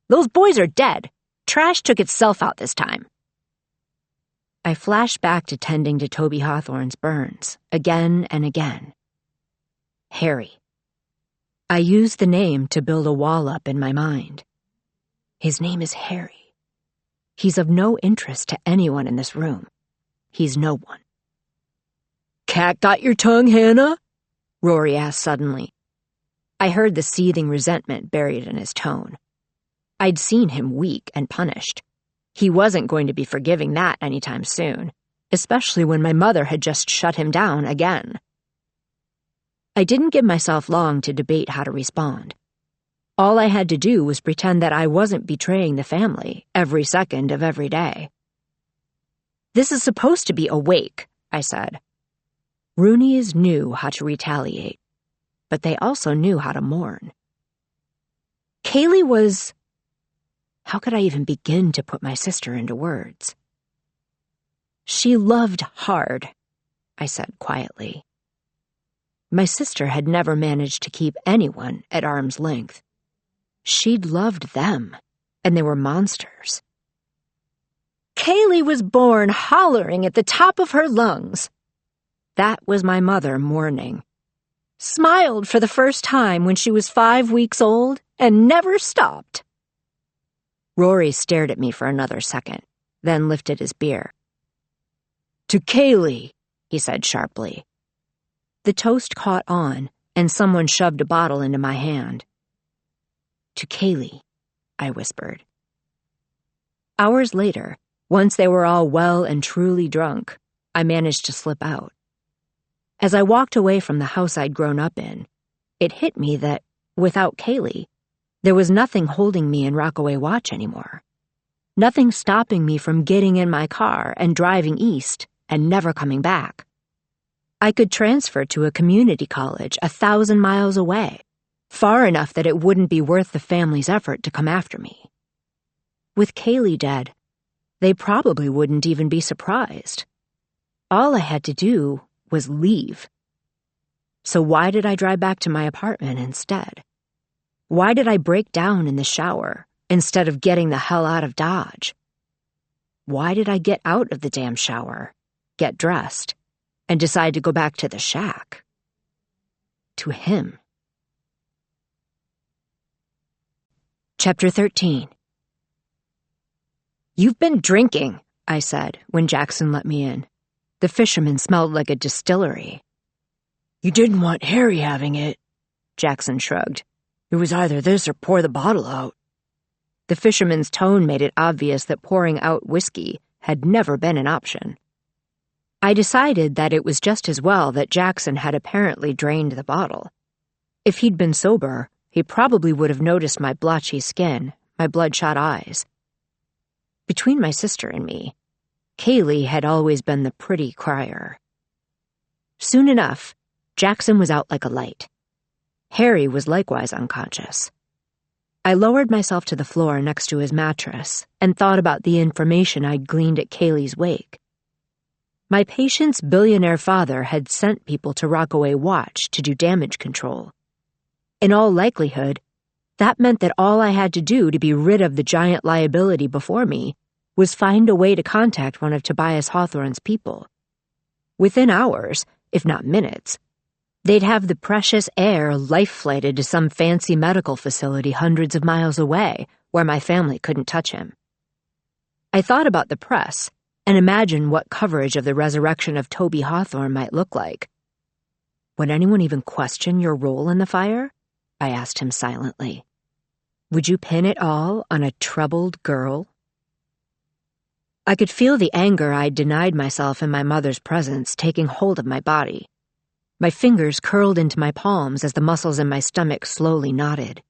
Those boys are dead. Trash took itself out this time. I flashed back to tending to Toby Hawthorne's burns, again and again. Harry. I used the name to build a wall up in my mind. His name is Harry. He's of no interest to anyone in this room. He's no one. "Cat got your tongue, Hannah?" Rory asked suddenly. I heard the seething resentment buried in his tone. I'd seen him weak and punished. He wasn't going to be forgiving that anytime soon, especially when my mother had just shut him down again. I didn't give myself long to debate how to respond. All I had to do was pretend that I wasn't betraying the family every second of every day. "This is supposed to be a wake," I said. Roonies knew how to retaliate, but they also knew how to mourn. Kaylee was... How could I even begin to put my sister into words? "She loved hard," I said quietly. My sister had never managed to keep anyone at arm's length. She'd loved them, and they were monsters. "Kaylee was born hollering at the top of her lungs." That was my mother mourning. "Smiled for the first time when she was 5 weeks old and never stopped." Rory stared at me for another second, then lifted his beer. "To Kaylee," he said sharply. The toast caught on, and someone shoved a bottle into my hand. "To Kaylee," I whispered. Hours later, once they were all well and truly drunk, I managed to slip out. As I walked away from the house I'd grown up in, it hit me that, without Kaylee, there was nothing holding me in Rockaway Watch anymore. Nothing stopping me from getting in my car and driving east and never coming back. I could transfer to a community college 1,000 miles away, far enough that it wouldn't be worth the family's effort to come after me. With Kaylee dead, they probably wouldn't even be surprised. All I had to do was leave. So why did I drive back to my apartment instead? Why did I break down in the shower instead of getting the hell out of Dodge? Why did I get out of the damn shower, get dressed, and decide to go back to the shack? To him. Chapter 13. "You've been drinking," I said when Jackson let me in. The fisherman smelled like a distillery. "You didn't want Harry having it," Jackson shrugged. "It was either this or pour the bottle out." The fisherman's tone made it obvious that pouring out whiskey had never been an option. I decided that it was just as well that Jackson had apparently drained the bottle. If he'd been sober, he probably would have noticed my blotchy skin, my bloodshot eyes. Between my sister and me, Kaylee had always been the pretty crier. Soon enough, Jackson was out like a light. Harry was likewise unconscious. I lowered myself to the floor next to his mattress and thought about the information I'd gleaned at Kaylee's wake. My patient's billionaire father had sent people to Rockaway Watch to do damage control. In all likelihood, that meant that all I had to do to be rid of the giant liability before me was find a way to contact one of Tobias Hawthorne's people. Within hours, if not minutes, they'd have the precious heir life-flighted to some fancy medical facility hundreds of miles away where my family couldn't touch him. I thought about the press and imagined what coverage of the resurrection of Toby Hawthorne might look like. "Would anyone even question your role in the fire?" I asked him silently. "Would you pin it all on a troubled girl?" I could feel the anger I'd denied myself in my mother's presence taking hold of my body. My fingers curled into my palms as the muscles in my stomach slowly knotted.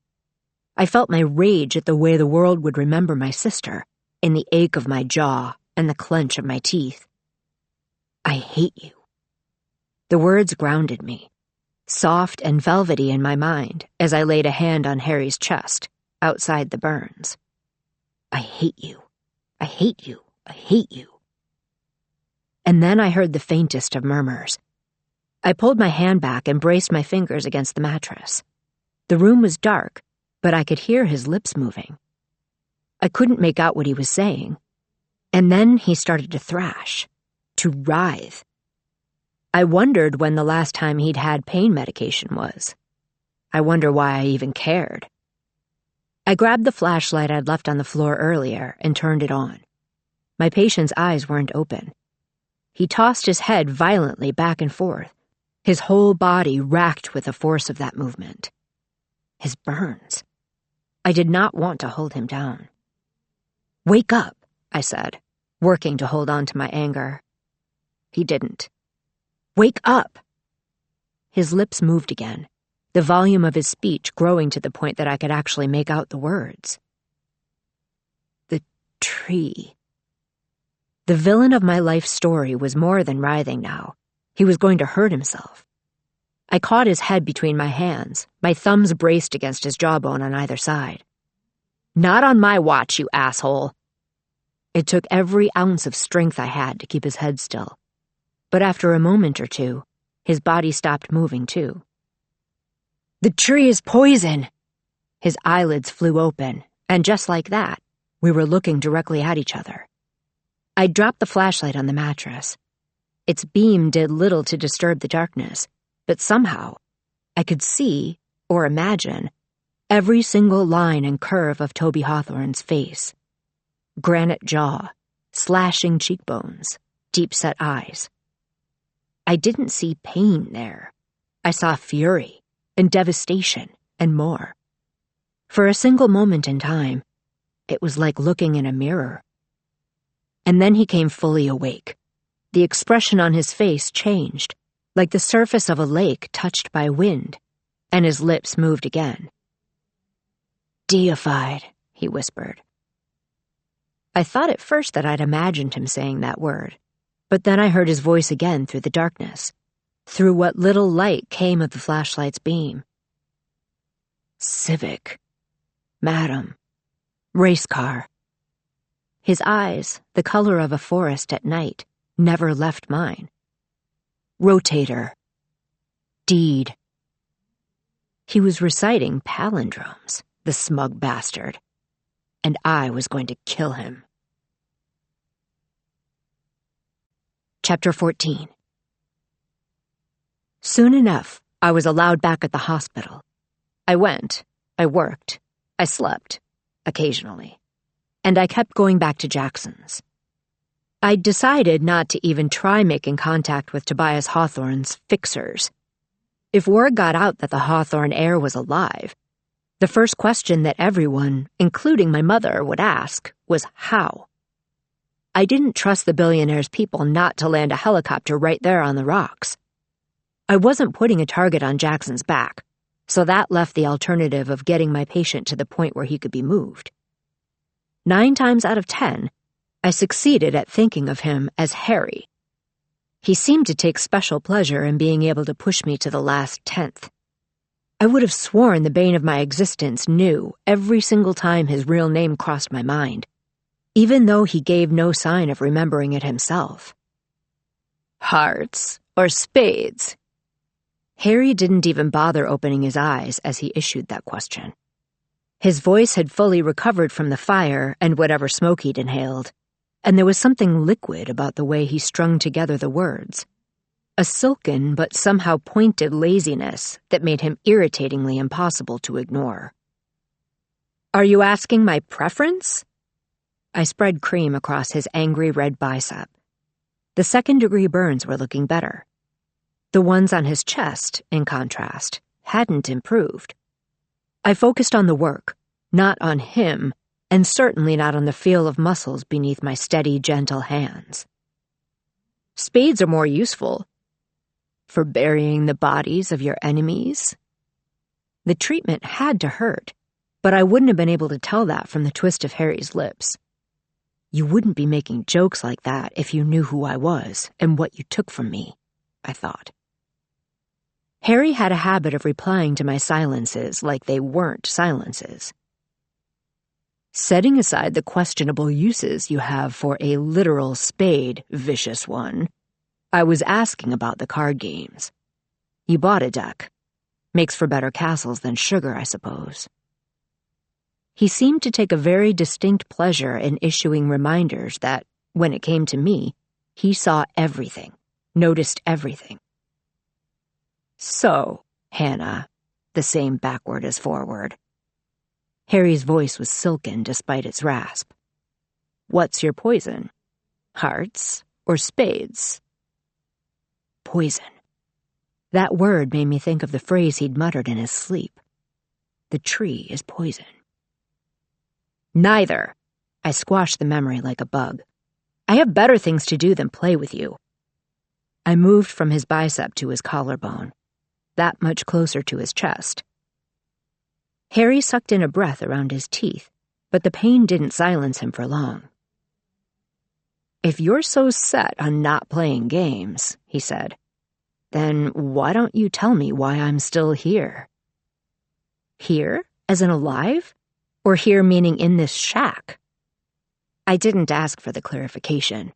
I felt my rage at the way the world would remember my sister, in the ache of my jaw and the clench of my teeth. "I hate you." The words grounded me, soft and velvety in my mind as I laid a hand on Harry's chest, outside the burns. "I hate you. I hate you. I hate you." And then I heard the faintest of murmurs. I pulled my hand back and braced my fingers against the mattress. The room was dark, but I could hear his lips moving. I couldn't make out what he was saying. And then he started to thrash, to writhe. I wondered when the last time he'd had pain medication was. I wonder why I even cared. I grabbed the flashlight I'd left on the floor earlier and turned it on. My patient's eyes weren't open. He tossed his head violently back and forth, his whole body racked with the force of that movement. His burns. I did not want to hold him down. "Wake up," I said, working to hold on to my anger. He didn't. "Wake up!" His lips moved again, the volume of his speech growing to the point that I could actually make out the words. The tree. The villain of my life story was more than writhing now. He was going to hurt himself. I caught his head between my hands, my thumbs braced against his jawbone on either side. "Not on my watch, you asshole." It took every ounce of strength I had to keep his head still. But after a moment or two, his body stopped moving too. "The tree is poison!" His eyelids flew open, and just like that, we were looking directly at each other. I dropped the flashlight on the mattress. Its beam did little to disturb the darkness, but somehow, I could see, or imagine, every single line and curve of Toby Hawthorne's face. Granite jaw, slashing cheekbones, deep-set eyes. I didn't see pain there. I saw fury and devastation and more. For a single moment in time, it was like looking in a mirror. And then he came fully awake. The expression on his face changed, like the surface of a lake touched by wind, and his lips moved again. "Deified," he whispered. I thought at first that I'd imagined him saying that word, but then I heard his voice again through the darkness, through what little light came of the flashlight's beam. "Civic. Madam. Race car." His eyes, the color of a forest at night, never left mine. "Rotator. Deed." He was reciting palindromes, the smug bastard, and I was going to kill him. Chapter 14. Soon enough, I was allowed back at the hospital. I went, I worked, I slept, occasionally, and I kept going back to Jackson's. I'd decided not to even try making contact with Tobias Hawthorne's fixers. If word got out that the Hawthorne heir was alive, the first question that everyone, including my mother, would ask was how. I didn't trust the billionaire's people not to land a helicopter right there on the rocks. I wasn't putting a target on Jackson's back, so that left the alternative of getting my patient to the point where he could be moved. 9 times out of 10, I succeeded at thinking of him as Harry. He seemed to take special pleasure in being able to push me to the last 10th. I would have sworn the bane of my existence knew every single time his real name crossed my mind, even though he gave no sign of remembering it himself. "Hearts or spades?" Harry didn't even bother opening his eyes as he issued that question. His voice had fully recovered from the fire and whatever smoke he'd inhaled, and there was something liquid about the way he strung together the words. A silken but somehow pointed laziness that made him irritatingly impossible to ignore. "Are you asking my preference?" I spread cream across his angry red bicep. The second-degree burns were looking better. The ones on his chest, in contrast, hadn't improved. I focused on the work, not on him, and certainly not on the feel of muscles beneath my steady, gentle hands. "Spades are more useful." "For burying the bodies of your enemies?" The treatment had to hurt, but I wouldn't have been able to tell that from the twist of Harry's lips. "You wouldn't be making jokes like that if you knew who I was and what you took from me," I thought. Harry had a habit of replying to my silences like they weren't silences. "Setting aside the questionable uses you have for a literal spade, vicious one, I was asking about the card games. You bought a deck. Makes for better castles than sugar, I suppose." He seemed to take a very distinct pleasure in issuing reminders that, When it came to me, he saw everything, noticed everything. So, Hannah, the same backward as forward. Harry's voice was silken despite its rasp. What's your poison? Hearts or spades? Poison. That word made me think of the phrase he'd muttered in his sleep. The tree is poison. Neither. I squashed the memory like a bug. I have better things to do than play with you. I moved from his bicep to his collarbone, that much closer to his chest. Harry sucked in a breath around his teeth, but the pain didn't silence him for long. If you're so set on not playing games, he said, then why don't you tell me why I'm still here? Here, as in alive? Or here meaning in this shack? I didn't ask for the clarification.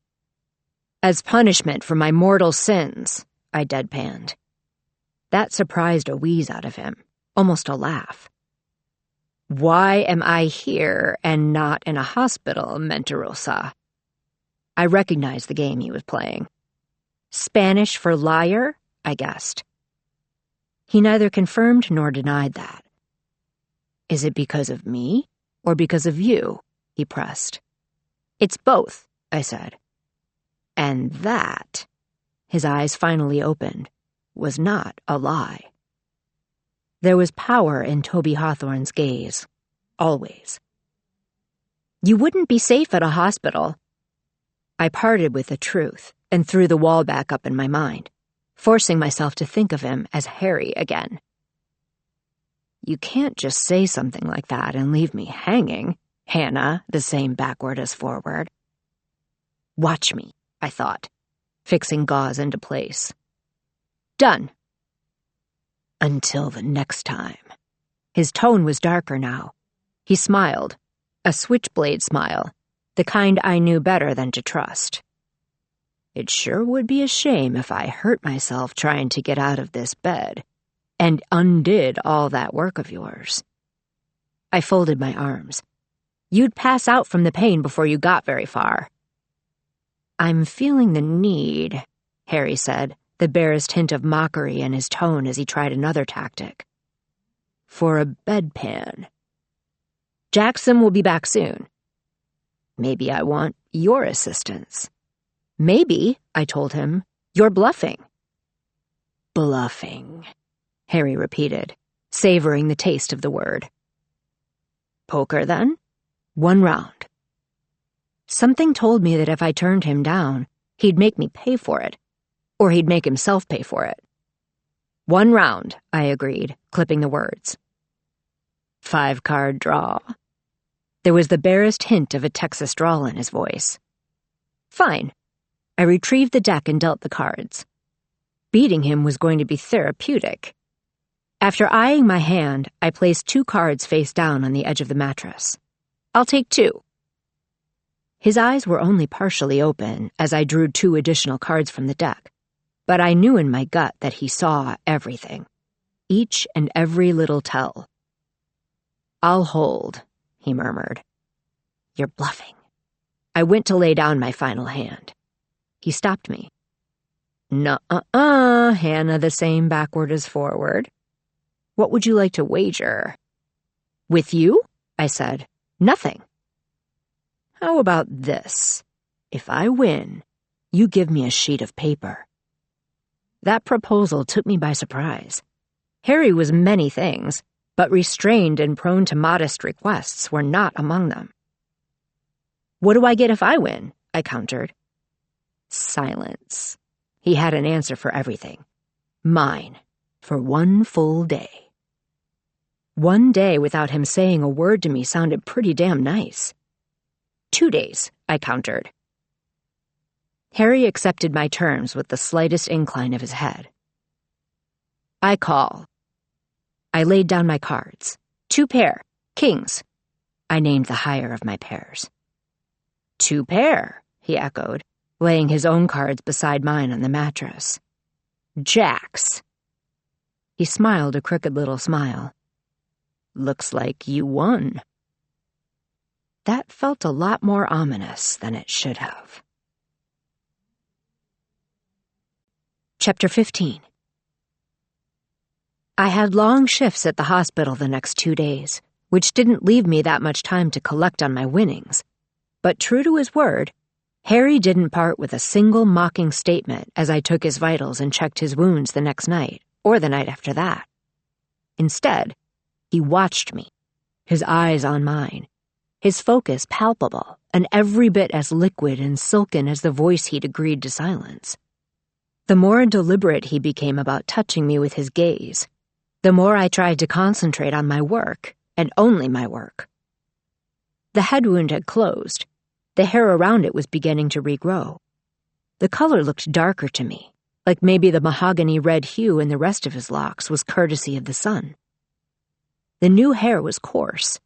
As punishment for my mortal sins, I deadpanned. That surprised a wheeze out of him, almost a laugh. Why am I here and not in a hospital, Mentirosa? I recognized the game he was playing. Spanish for liar, I guessed. He neither confirmed nor denied that. Is it because of me or because of you? He pressed. It's both, I said. And that, his eyes finally opened, was not a lie. There was power in Toby Hawthorne's gaze, always. You wouldn't be safe at a hospital. I parted with the truth and threw the wall back up in my mind, forcing myself to think of him as Harry again. You can't just say something like that and leave me hanging, Hannah, the same backward as forward. Watch me, I thought, fixing gauze into place. Done. Until the next time. His tone was darker now. He smiled, a switchblade smile, the kind I knew better than to trust. It sure would be a shame if I hurt myself trying to get out of this bed and undid all that work of yours. I folded my arms. You'd pass out from the pain before you got very far. I'm feeling the need, Harry said, the barest hint of mockery in his tone as he tried another tactic. For a bedpan. Jackson will be back soon. Maybe I want your assistance. Maybe, I told him, you're bluffing. Bluffing, Harry repeated, savoring the taste of the word. Poker, then? 1 round. Something told me that if I turned him down, he'd make me pay for it, or he'd make himself pay for it. 1 round, I agreed, clipping the words. 5-card draw. There was the barest hint of a Texas drawl in his voice. Fine. I retrieved the deck and dealt the cards. Beating him was going to be therapeutic. After eyeing my hand, I placed 2 cards face down on the edge of the mattress. I'll take 2. His eyes were only partially open as I drew 2 additional cards from the deck, but I knew in my gut that he saw everything, each and every little tell. I'll hold, he murmured. You're bluffing. I went to lay down my final hand. He stopped me. Nuh-uh, Hannah, the same backward as forward. What would you like to wager? With you? I said. Nothing. How about this? If I win, you give me a sheet of paper. That proposal took me by surprise. Harry was many things, but restrained and prone to modest requests were not among them. What do I get if I win? I countered. Silence. He had an answer for everything. Mine, for 1 full day. 1 day without him saying a word to me sounded pretty damn nice. 2 days, I countered. Harry accepted my terms with the slightest incline of his head. I call. I laid down my cards. 2 pair, kings. I named the higher of my pairs. 2 pair, he echoed, laying his own cards beside mine on the mattress. Jacks. He smiled a crooked little smile. Looks like you won. That felt a lot more ominous than it should have. Chapter 15. I had long shifts at the hospital the next 2 days, which didn't leave me that much time to collect on my winnings. But true to his word, Harry didn't part with a single mocking statement as I took his vitals and checked his wounds the next night, or the night after that. Instead, he watched me, his eyes on mine, his focus palpable and every bit as liquid and silken as the voice he'd agreed to silence. The more deliberate he became about touching me with his gaze, the more I tried to concentrate on my work, and only my work. The head wound had closed. The hair around it was beginning to regrow. The color looked darker to me, like maybe the mahogany red hue in the rest of his locks was courtesy of the sun. The new hair was coarse.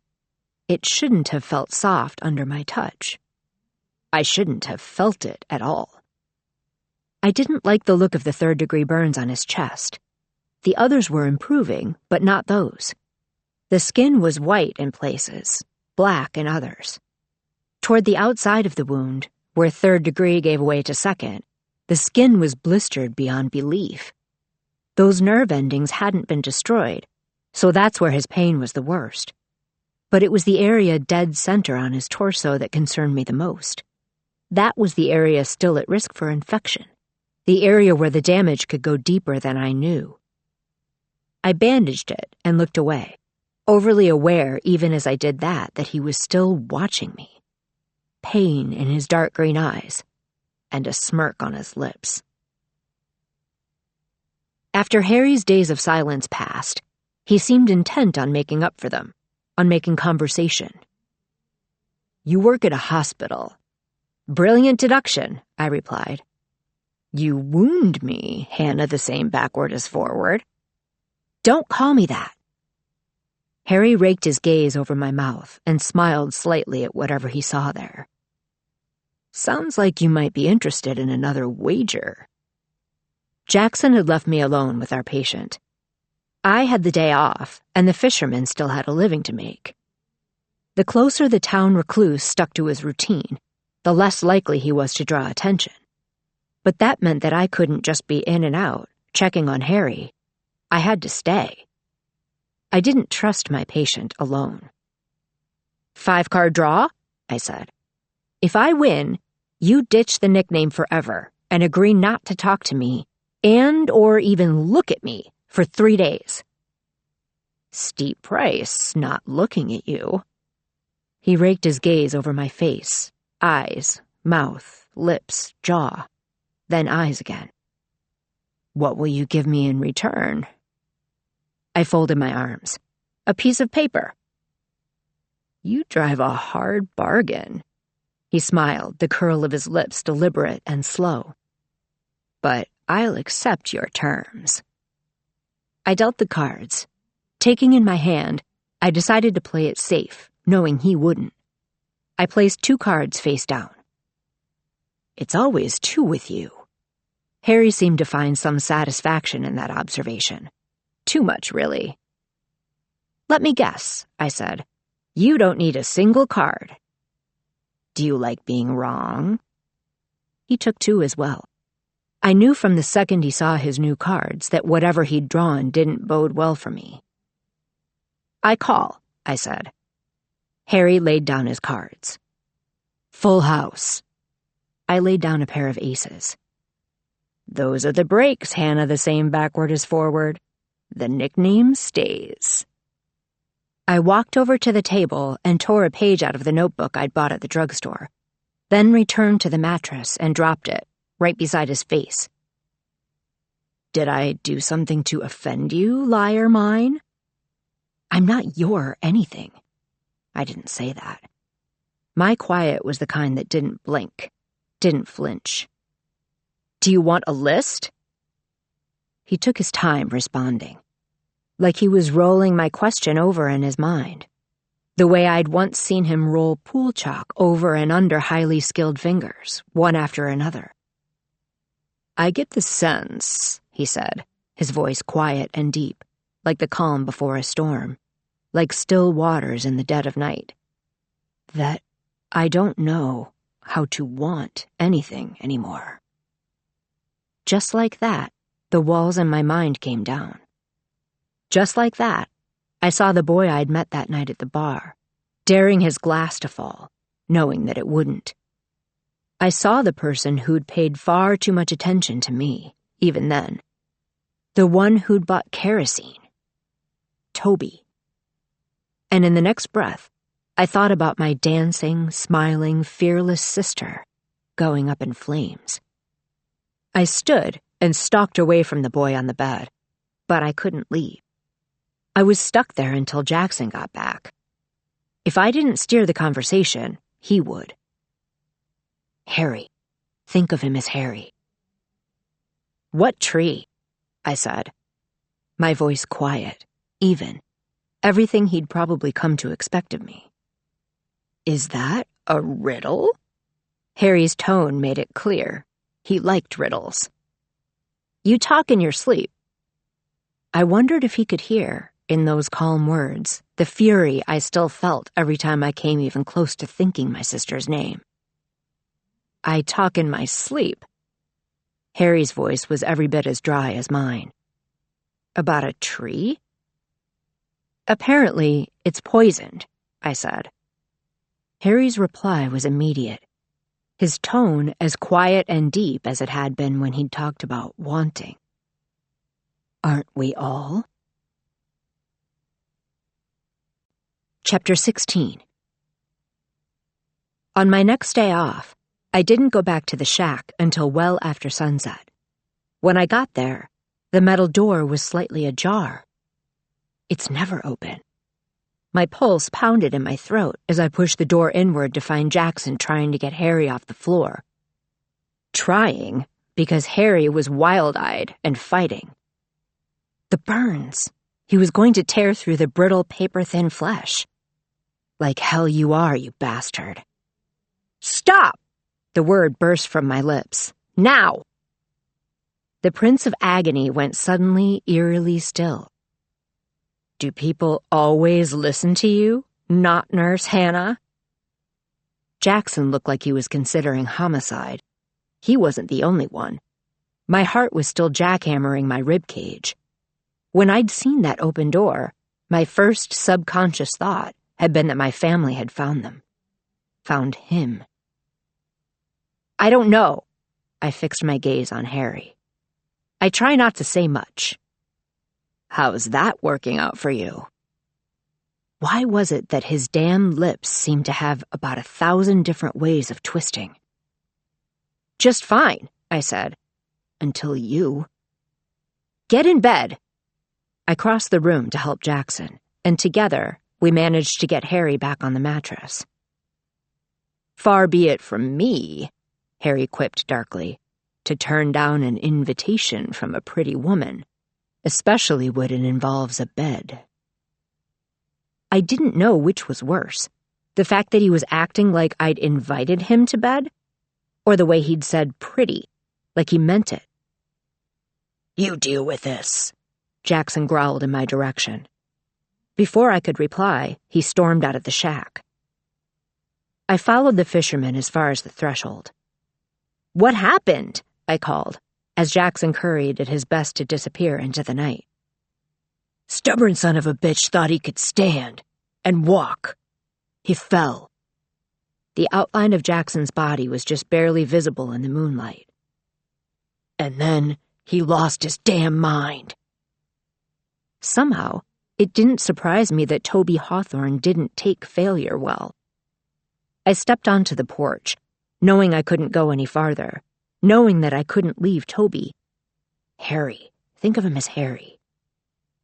It shouldn't have felt soft under my touch. I shouldn't have felt it at all. I didn't like the look of the third-degree burns on his chest. The others were improving, but not those. The skin was white in places, black in others. Toward the outside of the wound, where third degree gave way to second, the skin was blistered beyond belief. Those nerve endings hadn't been destroyed, so that's where his pain was the worst. But it was the area dead center on his torso that concerned me the most. That was the area still at risk for infection, the area where the damage could go deeper than I knew. I bandaged it and looked away, overly aware even as I did that he was still watching me. Pain in his dark green eyes, and a smirk on his lips. After Harry's days of silence passed, he seemed intent on making up for them, on making conversation. "You work at a hospital." "Brilliant deduction," I replied. "You wound me, Hannah the same backward as forward." "Don't call me that." Harry raked his gaze over my mouth and smiled slightly at whatever he saw there. "Sounds like you might be interested in another wager." Jackson had left me alone with our patient. I had the day off, and the fisherman still had a living to make. The closer the town recluse stuck to his routine, the less likely he was to draw attention. But that meant that I couldn't just be in and out, checking on Harry. I had to stay. I didn't trust my patient alone. 5-card draw, I said. If I win, you ditch the nickname forever and agree not to talk to me and or even look at me for 3 days. Steep price, not looking at you. He raked his gaze over my face, eyes, mouth, lips, jaw, then eyes again. What will you give me in return? I folded my arms. A piece of paper. You drive a hard bargain. He smiled, the curl of his lips deliberate and slow. But I'll accept your terms. I dealt the cards. Taking in my hand, I decided to play it safe, knowing he wouldn't. I placed 2 cards face down. It's always 2 with you. Harry seemed to find some satisfaction in that observation. Too much, really. Let me guess, I said. You don't need a single card. Do you like being wrong? He took 2 as well. I knew from the second he saw his new cards that whatever he'd drawn didn't bode well for me. I call, I said. Harry laid down his cards. Full house. I laid down a pair of aces. Those are the breaks, Hannah, the same backward as forward. The nickname stays. I walked over to the table and tore a page out of the notebook I'd bought at the drugstore, then returned to the mattress and dropped it, right beside his face. Did I do something to offend you, liar mine? I'm not your anything. I didn't say that. My quiet was the kind that didn't blink, didn't flinch. Do you want a list? He took his time responding, like he was rolling my question over in his mind, the way I'd once seen him roll pool chalk over and under highly skilled fingers, one after another. I get the sense, he said, his voice quiet and deep, like the calm before a storm, like still waters in the dead of night, that I don't know how to want anything anymore. Just like that, the walls in my mind came down. Just like that, I saw the boy I'd met that night at the bar, daring his glass to fall, knowing that it wouldn't. I saw the person who'd paid far too much attention to me, even then. The one who'd bought kerosene. Toby. And in the next breath, I thought about my dancing, smiling, fearless sister going up in flames. I stood and stalked away from the boy on the bed, but I couldn't leave. I was stuck there until Jackson got back. If I didn't steer the conversation, he would. Harry. Think of him as Harry. What tree? I said. My voice quiet, even. Everything he'd probably come to expect of me. Is that a riddle? Harry's tone made it clear. He liked riddles. You talk in your sleep. I wondered if he could hear, in those calm words, the fury I still felt every time I came even close to thinking my sister's name. I talk in my sleep. Harry's voice was every bit as dry as mine. About a tree? Apparently, it's poisoned, I said. Harry's reply was immediate, his tone as quiet and deep as it had been when he'd talked about wanting. Aren't we all? Chapter 16. On my next day off, I didn't go back to the shack until well after sunset. When I got there, the metal door was slightly ajar. It's never open. My pulse pounded in my throat as I pushed the door inward to find Jackson trying to get Harry off the floor. Trying, because Harry was wild-eyed and fighting. The burns. He was going to tear through the brittle, paper-thin flesh. Like hell you are, you bastard. Stop! The word burst from my lips. Now! The Prince of Agony went suddenly, eerily still. Do people always listen to you, not Nurse Hannah? Jackson looked like he was considering homicide. He wasn't the only one. My heart was still jackhammering my ribcage. When I'd seen that open door, my first subconscious thought had been that my family had found them. Found him. I don't know. I fixed my gaze on Harry. I try not to say much. How's that working out for you? Why was it that his damn lips seemed to have about 1,000 different ways of twisting? Just fine, I said. Until you. Get in bed. I crossed the room to help Jackson, and together we managed to get Harry back on the mattress. Far be it from me, Harry quipped darkly, to turn down an invitation from a pretty woman, especially when it involves a bed. I didn't know which was worse, the fact that he was acting like I'd invited him to bed, or the way he'd said pretty, like he meant it. You deal with this, Jackson growled in my direction. Before I could reply, he stormed out of the shack. I followed the fisherman as far as the threshold. What happened? I called, as Jackson curried at his best to disappear into the night. Stubborn son of a bitch thought he could stand and walk. He fell. The outline of Jackson's body was just barely visible in the moonlight. And then he lost his damn mind. Somehow, it didn't surprise me that Toby Hawthorne didn't take failure well. I stepped onto the porch, knowing I couldn't go any farther, knowing that I couldn't leave Toby. Harry. Think of him as Harry.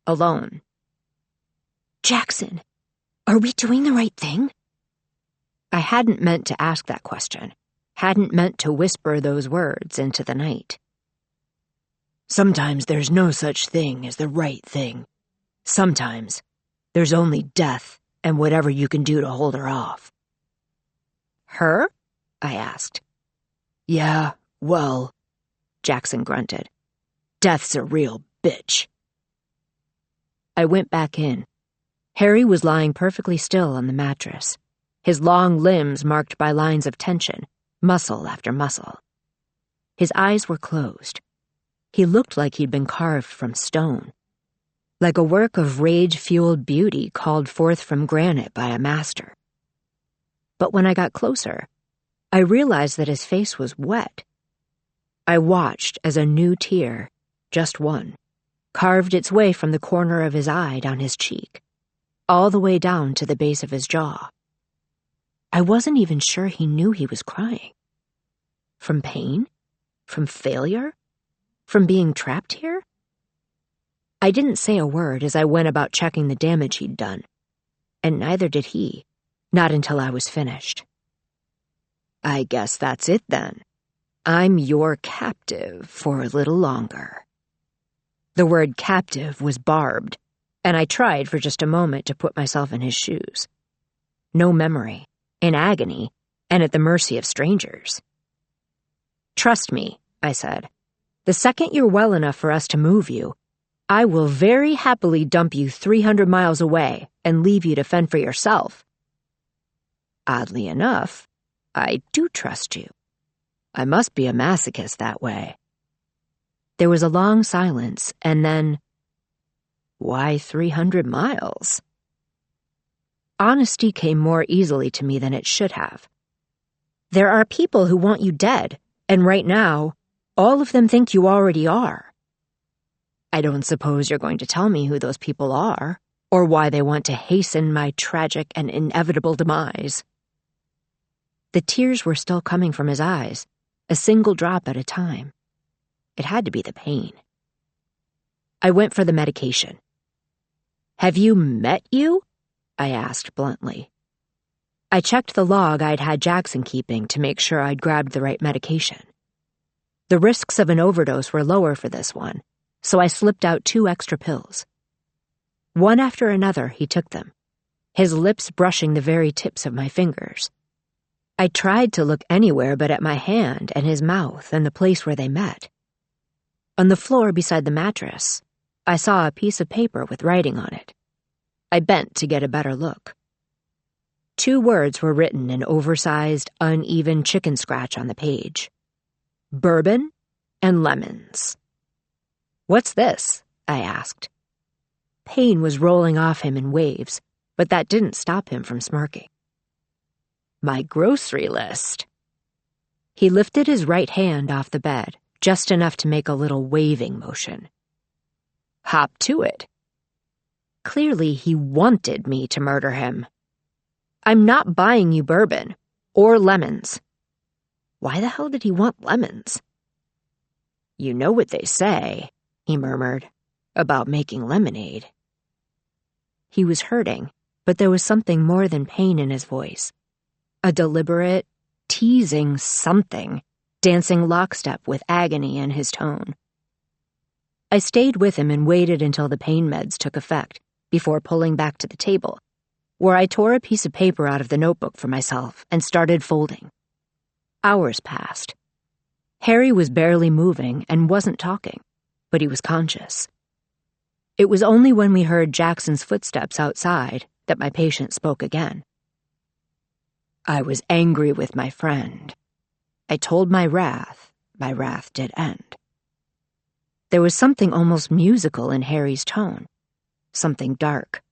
Alone. Jackson, are we doing the right thing? I hadn't meant to ask that question, hadn't meant to whisper those words into the night. Sometimes there's no such thing as the right thing. Sometimes there's only death and whatever you can do to hold her off. Her? I asked. Yeah, well, Jackson grunted. Death's a real bitch. I went back in. Harry was lying perfectly still on the mattress, his long limbs marked by lines of tension, muscle after muscle. His eyes were closed. He looked like he'd been carved from stone, like a work of rage-fueled beauty called forth from granite by a master. But when I got closer, I realized that his face was wet. I watched as a new tear, just one, carved its way from the corner of his eye down his cheek, all the way down to the base of his jaw. I wasn't even sure he knew he was crying. From pain? From failure? From being trapped here? I didn't say a word as I went about checking the damage he'd done, and neither did he, not until I was finished. I guess that's it then. I'm your captive for a little longer. The word captive was barbed, and I tried for just a moment to put myself in his shoes. No memory, in agony, and at the mercy of strangers. Trust me, I said. The second you're well enough for us to move you, I will very happily dump you 300 miles away and leave you to fend for yourself. Oddly enough, I do trust you. I must be a masochist that way. There was a long silence, and then, why 300 miles? Honesty came more easily to me than it should have. There are people who want you dead, and right now, all of them think you already are. I don't suppose you're going to tell me who those people are, or why they want to hasten my tragic and inevitable demise. The tears were still coming from his eyes, a single drop at a time. It had to be the pain. I went for the medication. Have you met you? I asked bluntly. I checked the log I'd had Jackson keeping to make sure I'd grabbed the right medication. The risks of an overdose were lower for this one, so I slipped out 2 extra pills. One after another, he took them, his lips brushing the very tips of my fingers. I tried to look anywhere but at my hand and his mouth and the place where they met. On the floor beside the mattress, I saw a piece of paper with writing on it. I bent to get a better look. 2 words were written in oversized, uneven chicken scratch on the page. Bourbon and lemons. What's this? I asked. Pain was rolling off him in waves, but that didn't stop him from smirking. My grocery list. He lifted his right hand off the bed, just enough to make a little waving motion. Hop to it. Clearly he wanted me to murder him. I'm not buying you bourbon, or lemons. Why the hell did he want lemons? You know what they say, he murmured, about making lemonade. He was hurting, but there was something more than pain in his voice. A deliberate, teasing something, dancing lockstep with agony in his tone. I stayed with him and waited until the pain meds took effect, before pulling back to the table, where I tore a piece of paper out of the notebook for myself and started folding. Hours passed. Harry was barely moving and wasn't talking, but he was conscious. It was only when we heard Jackson's footsteps outside that my patient spoke again. I was angry with my friend. I told my wrath did end. There was something almost musical in Harry's tone, something dark.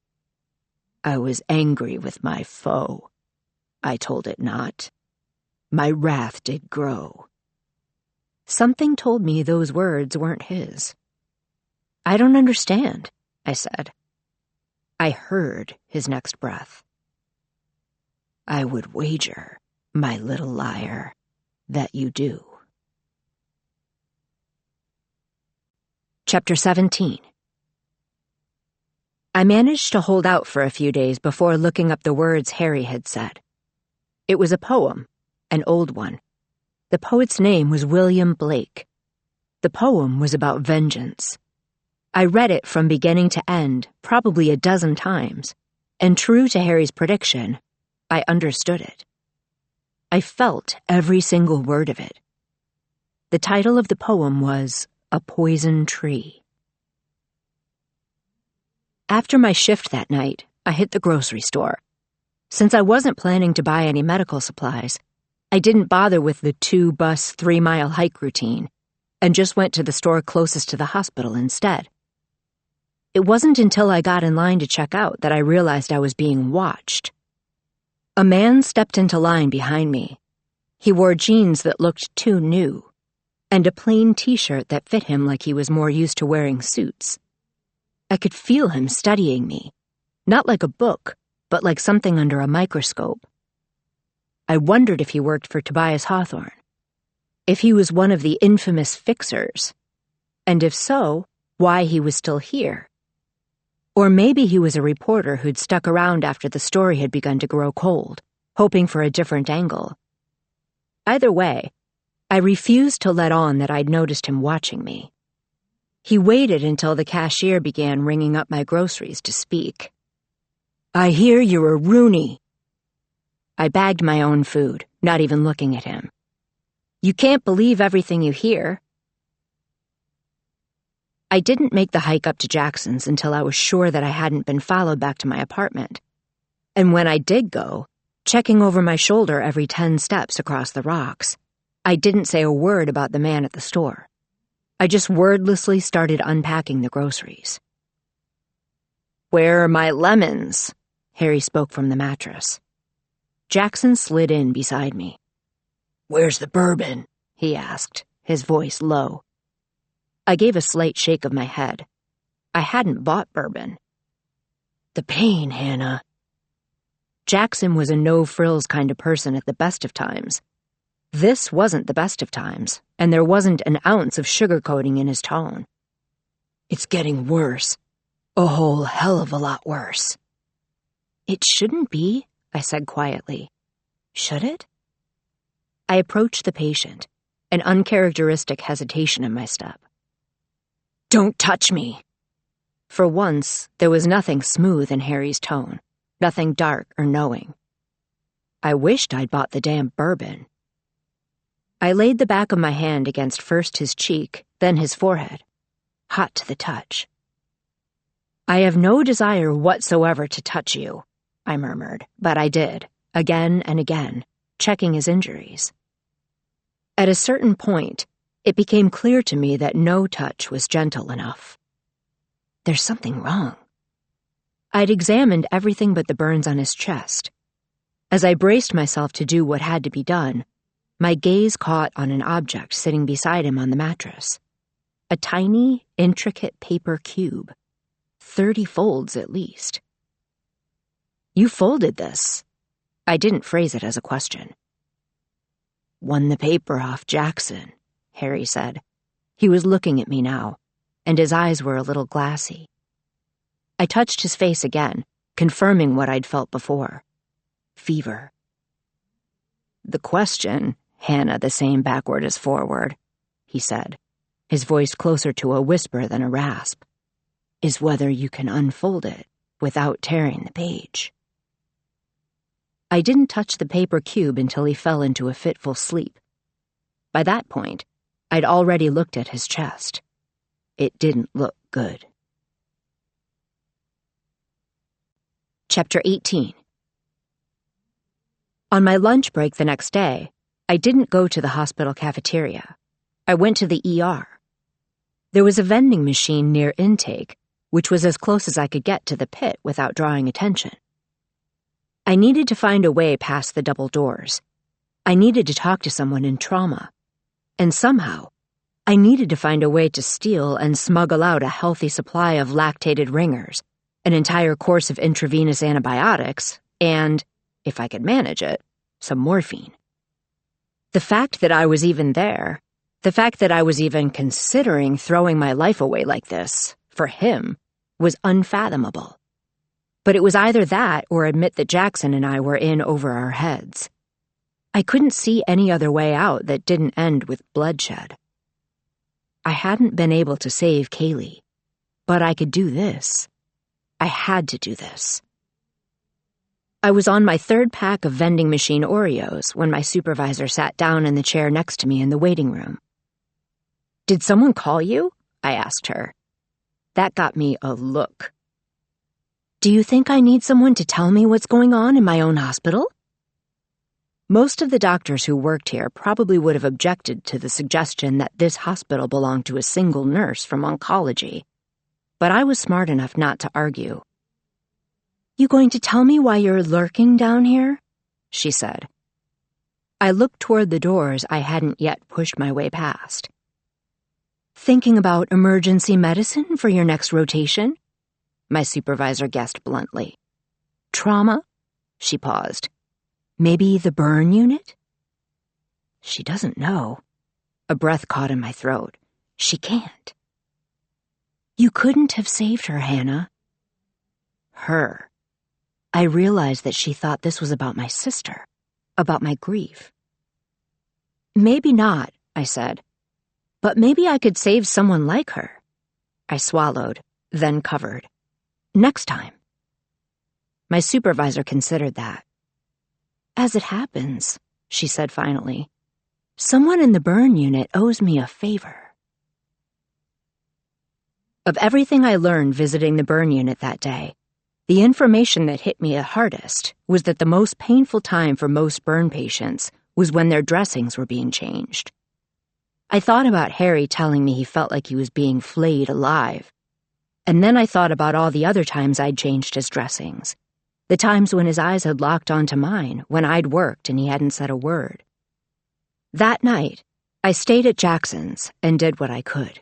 I was angry with my foe. I told it not. My wrath did grow. Something told me those words weren't his. I don't understand, I said. I heard his next breath. I would wager, my little liar, that you do. Chapter 17. I managed to hold out for a few days before looking up the words Harry had said. It was a poem, an old one. The poet's name was William Blake. The poem was about vengeance. I read it from beginning to end, probably a dozen times, and true to Harry's prediction, I understood it. I felt every single word of it. The title of the poem was A Poison Tree. After my shift that night, I hit the grocery store. Since I wasn't planning to buy any medical supplies, I didn't bother with the 2-bus 3-mile hike routine and just went to the store closest to the hospital instead. It wasn't until I got in line to check out that I realized I was being watched. A man stepped into line behind me. He wore jeans that looked too new, and a plain t-shirt that fit him like he was more used to wearing suits. I could feel him studying me, not like a book, but like something under a microscope. I wondered if he worked for Tobias Hawthorne, if he was one of the infamous fixers, and if so, why he was still here. Or maybe he was a reporter who'd stuck around after the story had begun to grow cold, hoping for a different angle. Either way, I refused to let on that I'd noticed him watching me. He waited until the cashier began ringing up my groceries to speak. "I hear you're a Rooney." I bagged my own food, not even looking at him. "You can't believe everything you hear." I didn't make the hike up to Jackson's until I was sure that I hadn't been followed back to my apartment. And when I did go, checking over my shoulder every 10 steps across the rocks, I didn't say a word about the man at the store. I just wordlessly started unpacking the groceries. "Where are my lemons?" Harry spoke from the mattress. Jackson slid in beside me. "Where's the bourbon?" he asked, his voice low. I gave a slight shake of my head. I hadn't bought bourbon. "The pain, Hannah." Jackson was a no-frills kind of person at the best of times. This wasn't the best of times, and there wasn't an ounce of sugarcoating in his tone. "It's getting worse. A whole hell of a lot worse." "It shouldn't be," I said quietly. "Should it?" I approached the patient, an uncharacteristic hesitation in my step. "Don't touch me." For once, there was nothing smooth in Harry's tone, nothing dark or knowing. I wished I'd bought the damn bourbon. I laid the back of my hand against first his cheek, then his forehead, hot to the touch. "I have no desire whatsoever to touch you," I murmured, but I did, again and again, checking his injuries. At a certain point, it became clear to me that no touch was gentle enough. There's something wrong. I'd examined everything but the burns on his chest. As I braced myself to do what had to be done, my gaze caught on an object sitting beside him on the mattress. A tiny, intricate paper cube. 30 folds at least. "You folded this." I didn't phrase it as a question. "Won the paper off Jackson," Harry said. He was looking at me now, and his eyes were a little glassy. I touched his face again, confirming what I'd felt before. Fever. "The question, Hannah, the same backward as forward," he said, his voice closer to a whisper than a rasp, "is whether you can unfold it without tearing the page." I didn't touch the paper cube until he fell into a fitful sleep. By that point, I'd already looked at his chest. It didn't look good. Chapter 18. On my lunch break the next day, I didn't go to the hospital cafeteria. I went to the ER. There was a vending machine near intake, which was as close as I could get to the pit without drawing attention. I needed to find a way past the double doors. I needed to talk to someone in trauma. And somehow, I needed to find a way to steal and smuggle out a healthy supply of lactated ringers, an entire course of intravenous antibiotics, and, if I could manage it, some morphine. The fact that I was even there, the fact that I was even considering throwing my life away like this, for him, was unfathomable. But it was either that or admit that Jackson and I were in over our heads. I couldn't see any other way out that didn't end with bloodshed. I hadn't been able to save Kaylee, but I could do this. I had to do this. I was on my 3rd pack of vending machine Oreos when my supervisor sat down in the chair next to me in the waiting room. "Did someone call you?" I asked her. That got me a look. Do you think I need someone to tell me what's going on in my own hospital? Most of the doctors who worked here probably would have objected to the suggestion that this hospital belonged to a single nurse from oncology, but I was smart enough not to argue. You going to tell me why you're lurking down here? She said. I looked toward the doors I hadn't yet pushed my way past. Thinking about emergency medicine for your next rotation? My supervisor guessed bluntly. Trauma? She paused. Maybe the burn unit? She doesn't know. A breath caught in my throat. She can't. You couldn't have saved her, Hannah. Her. I realized that she thought this was about my sister, about my grief. Maybe not, I said. But maybe I could save someone like her. I swallowed, then covered. Next time. My supervisor considered that. As it happens, she said finally, someone in the burn unit owes me a favor. Of everything I learned visiting the burn unit that day, the information that hit me the hardest was that the most painful time for most burn patients was when their dressings were being changed. I thought about Harry telling me he felt like he was being flayed alive, and then I thought about all the other times I'd changed his dressings. The times when his eyes had locked onto mine, when I'd worked and he hadn't said a word. That night, I stayed at Jackson's and did what I could.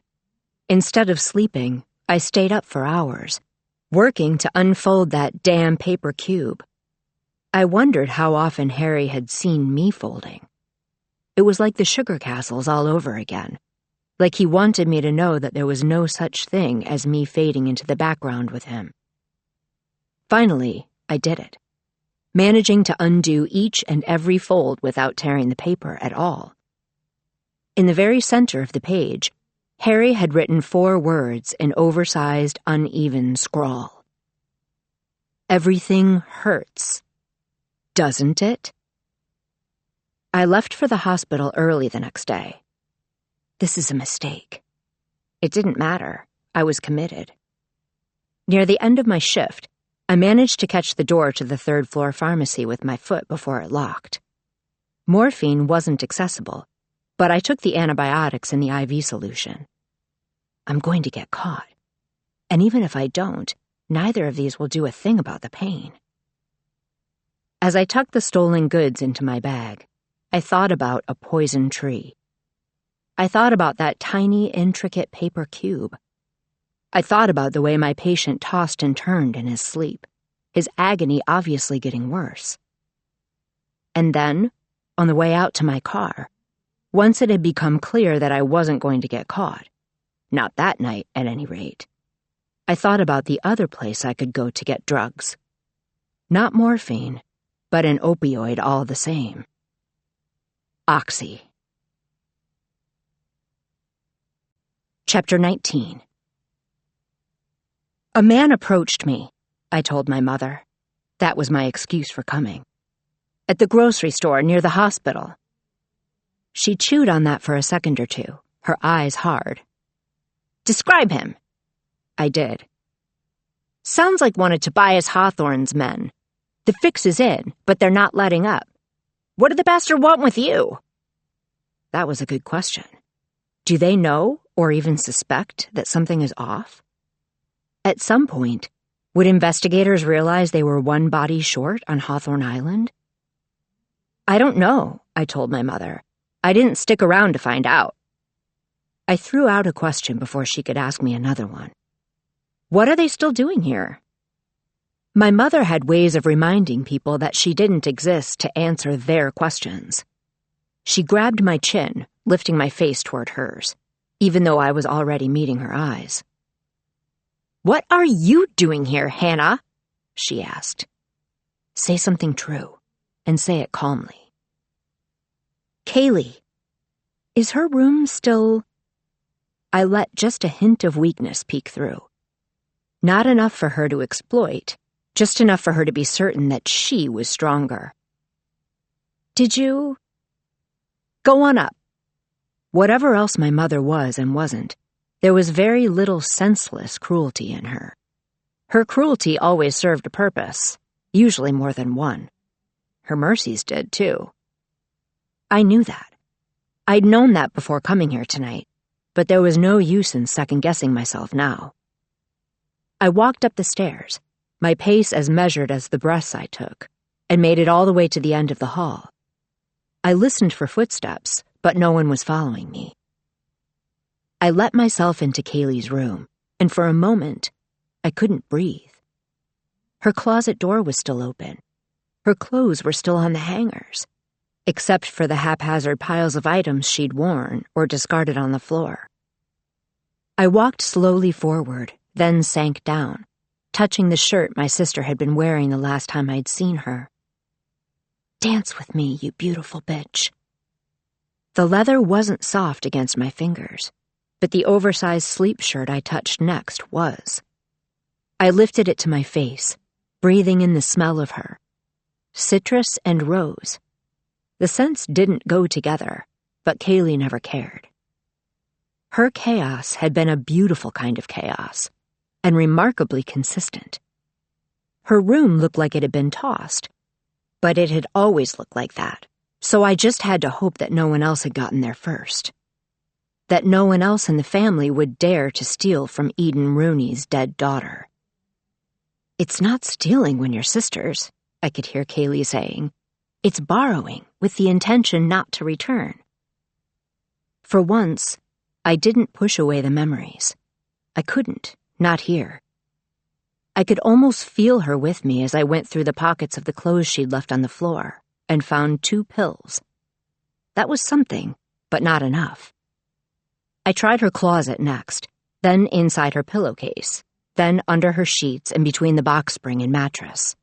Instead of sleeping, I stayed up for hours, working to unfold that damn paper cube. I wondered how often Harry had seen me folding. It was like the sugar castles all over again, like he wanted me to know that there was no such thing as me fading into the background with him. Finally, I did it, managing to undo each and every fold without tearing the paper at all. In the very center of the page, Harry had written 4 words in oversized, uneven scrawl. Everything hurts, doesn't it? I left for the hospital early the next day. This is a mistake. It didn't matter. I was committed. Near the end of my shift, I managed to catch the door to the 3rd-floor pharmacy with my foot before it locked. Morphine wasn't accessible, but I took the antibiotics in the IV solution. I'm going to get caught. And even if I don't, neither of these will do a thing about the pain. As I tucked the stolen goods into my bag, I thought about a poison tree. I thought about that tiny, intricate paper cube. I thought about the way my patient tossed and turned in his sleep, his agony obviously getting worse. And then, on the way out to my car, once it had become clear that I wasn't going to get caught, not that night at any rate, I thought about the other place I could go to get drugs. Not morphine, but an opioid all the same. Oxy. Chapter 19. A man approached me, I told my mother. That was my excuse for coming. At the grocery store near the hospital. She chewed on that for a second or two, her eyes hard. Describe him. I did. Sounds like one of Tobias Hawthorne's men. The fix is in, but they're not letting up. What did the bastard want with you? That was a good question. Do they know or even suspect that something is off? At some point, would investigators realize they were one body short on Hawthorne Island? I don't know, I told my mother. I didn't stick around to find out. I threw out a question before she could ask me another one. What are they still doing here? My mother had ways of reminding people that she didn't exist to answer their questions. She grabbed my chin, lifting my face toward hers, even though I was already meeting her eyes. What are you doing here, Hannah? She asked. Say something true, and say it calmly. Kaylee. Is her room still... I let just a hint of weakness peek through. Not enough for her to exploit, just enough for her to be certain that she was stronger. Did you... Go on up. Whatever else my mother was and wasn't, there was very little senseless cruelty in her. Her cruelty always served a purpose, usually more than one. Her mercies did, too. I knew that. I'd known that before coming here tonight, but there was no use in second-guessing myself now. I walked up the stairs, my pace as measured as the breaths I took, and made it all the way to the end of the hall. I listened for footsteps, but no one was following me. I let myself into Kaylee's room, and for a moment, I couldn't breathe. Her closet door was still open. Her clothes were still on the hangers, except for the haphazard piles of items she'd worn or discarded on the floor. I walked slowly forward, then sank down, touching the shirt my sister had been wearing the last time I'd seen her. "Dance with me, you beautiful bitch." The leather wasn't soft against my fingers, but the oversized sleep shirt I touched next was. I lifted it to my face, breathing in the smell of her. Citrus and rose. The scents didn't go together, but Kaylee never cared. Her chaos had been a beautiful kind of chaos, and remarkably consistent. Her room looked like it had been tossed, but it had always looked like that, so I just had to hope that no one else had gotten there first. That no one else in the family would dare to steal from Eden Rooney's dead daughter. "It's not stealing when you're sisters," I could hear Kaylee saying. "It's borrowing with the intention not to return." For once, I didn't push away the memories. I couldn't, not here. I could almost feel her with me as I went through the pockets of the clothes she'd left on the floor and found 2 pills. That was something, but not enough. I tried her closet next, then inside her pillowcase, then under her sheets and between the box spring and mattress.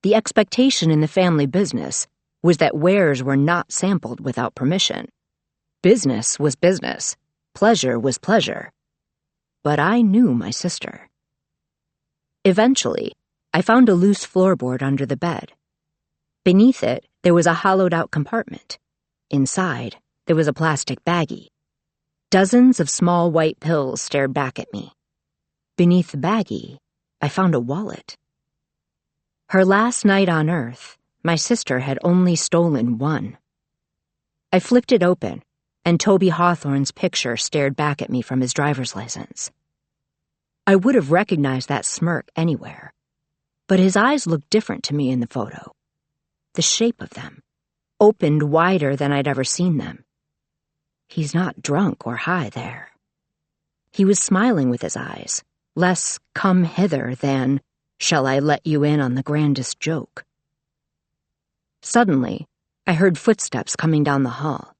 The expectation in the family business was that wares were not sampled without permission. Business was business. Pleasure was pleasure. But I knew my sister. Eventually, I found a loose floorboard under the bed. Beneath it, there was a hollowed-out compartment. Inside, there was a plastic baggie. Dozens of small white pills stared back at me. Beneath the baggie, I found a wallet. Her last night on Earth, my sister had only stolen 1. I flipped it open, and Toby Hawthorne's picture stared back at me from his driver's license. I would have recognized that smirk anywhere, but his eyes looked different to me in the photo. The shape of them, opened wider than I'd ever seen them. He's not drunk or high there. He was smiling with his eyes, less "come hither" than "shall I let you in on the grandest joke." Suddenly, I heard footsteps coming down the hall.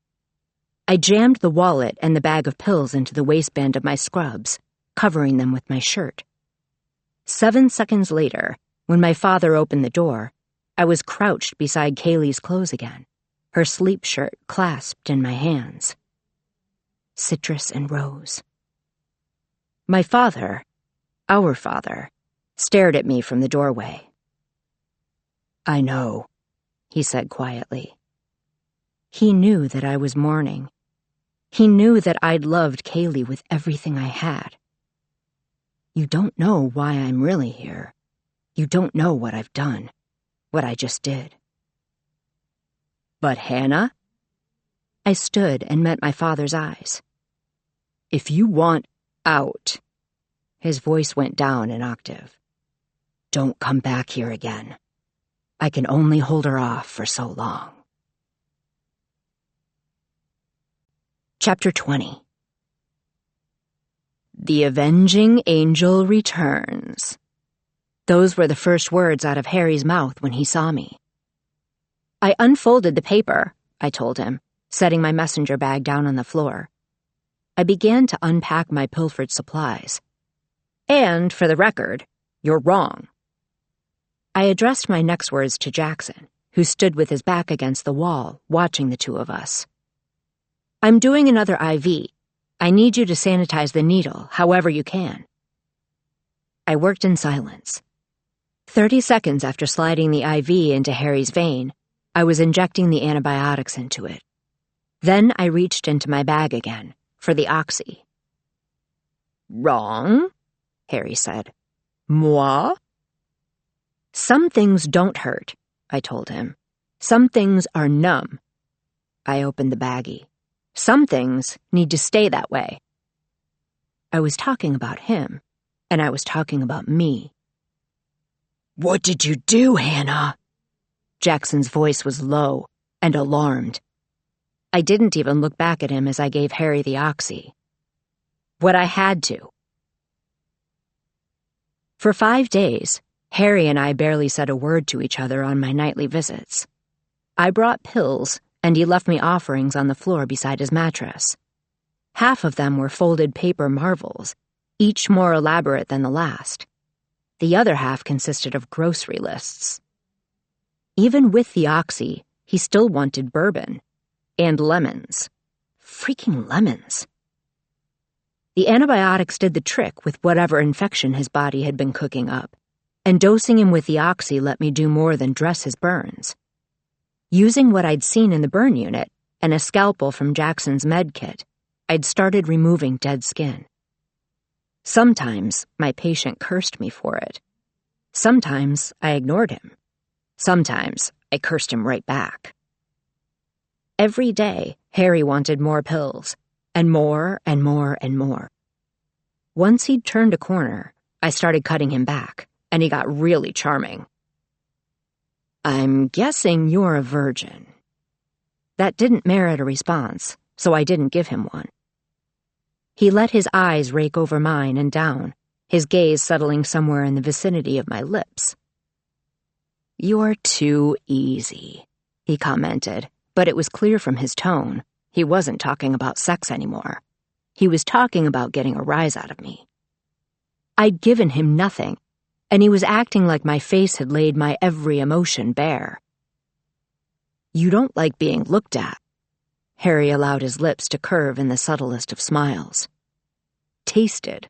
I jammed the wallet and the bag of pills into the waistband of my scrubs, covering them with my shirt. 7 seconds later, when my father opened the door, I was crouched beside Kaylee's clothes again, her sleep shirt clasped in my hands. Citrus and rose. My father, our father, stared at me from the doorway. "I know," he said quietly. He knew that I was mourning. He knew that I'd loved Kaylee with everything I had. "You don't know why I'm really here. You don't know what I've done, what I just did." "But Hannah?" I stood and met my father's eyes. "If you want out," his voice went down an octave, "don't come back here again. I can only hold her off for so long." Chapter 20. The avenging angel returns. Those were the first words out of Harry's mouth when he saw me. "I unfolded the paper," I told him, setting my messenger bag down on the floor. I began to unpack my pilfered supplies. "And, for the record, you're wrong." I addressed my next words to Jackson, who stood with his back against the wall, watching the two of us. "I'm doing another IV. I need you to sanitize the needle, however you can." I worked in silence. 30 seconds after sliding the IV into Harry's vein, I was injecting the antibiotics into it. Then I reached into my bag again, for the oxy. "Wrong?" Harry said. Moi? Some things don't hurt, I told him. Some things are numb. I opened the baggie. Some things need to stay that way. I was talking about him, and I was talking about me. What did you do, Hannah? Jackson's voice was low and alarmed. I didn't even look back at him as I gave Harry the oxy. What I had to. For 5 days, Harry and I barely said a word to each other on my nightly visits. I brought pills, and he left me offerings on the floor beside his mattress. Half of them were folded paper marvels, each more elaborate than the last. The other half consisted of grocery lists. Even with the oxy, he still wanted bourbon. And lemons. Freaking lemons. The antibiotics did the trick with whatever infection his body had been cooking up, and dosing him with the oxy let me do more than dress his burns. Using what I'd seen in the burn unit and a scalpel from Jackson's med kit, I'd started removing dead skin. Sometimes my patient cursed me for it. Sometimes I ignored him. Sometimes I cursed him right back. Every day, Harry wanted more pills, and more and more and more. Once he'd turned a corner, I started cutting him back, and he got really charming. I'm guessing you're a virgin. That didn't merit a response, so I didn't give him one. He let his eyes rake over mine and down, his gaze settling somewhere in the vicinity of my lips. You're too easy, he commented, but it was clear from his tone he wasn't talking about sex anymore. He was talking about getting a rise out of me. I'd given him nothing, and he was acting like my face had laid my every emotion bare. You don't like being looked at. Harry allowed his lips to curve in the subtlest of smiles. Tasted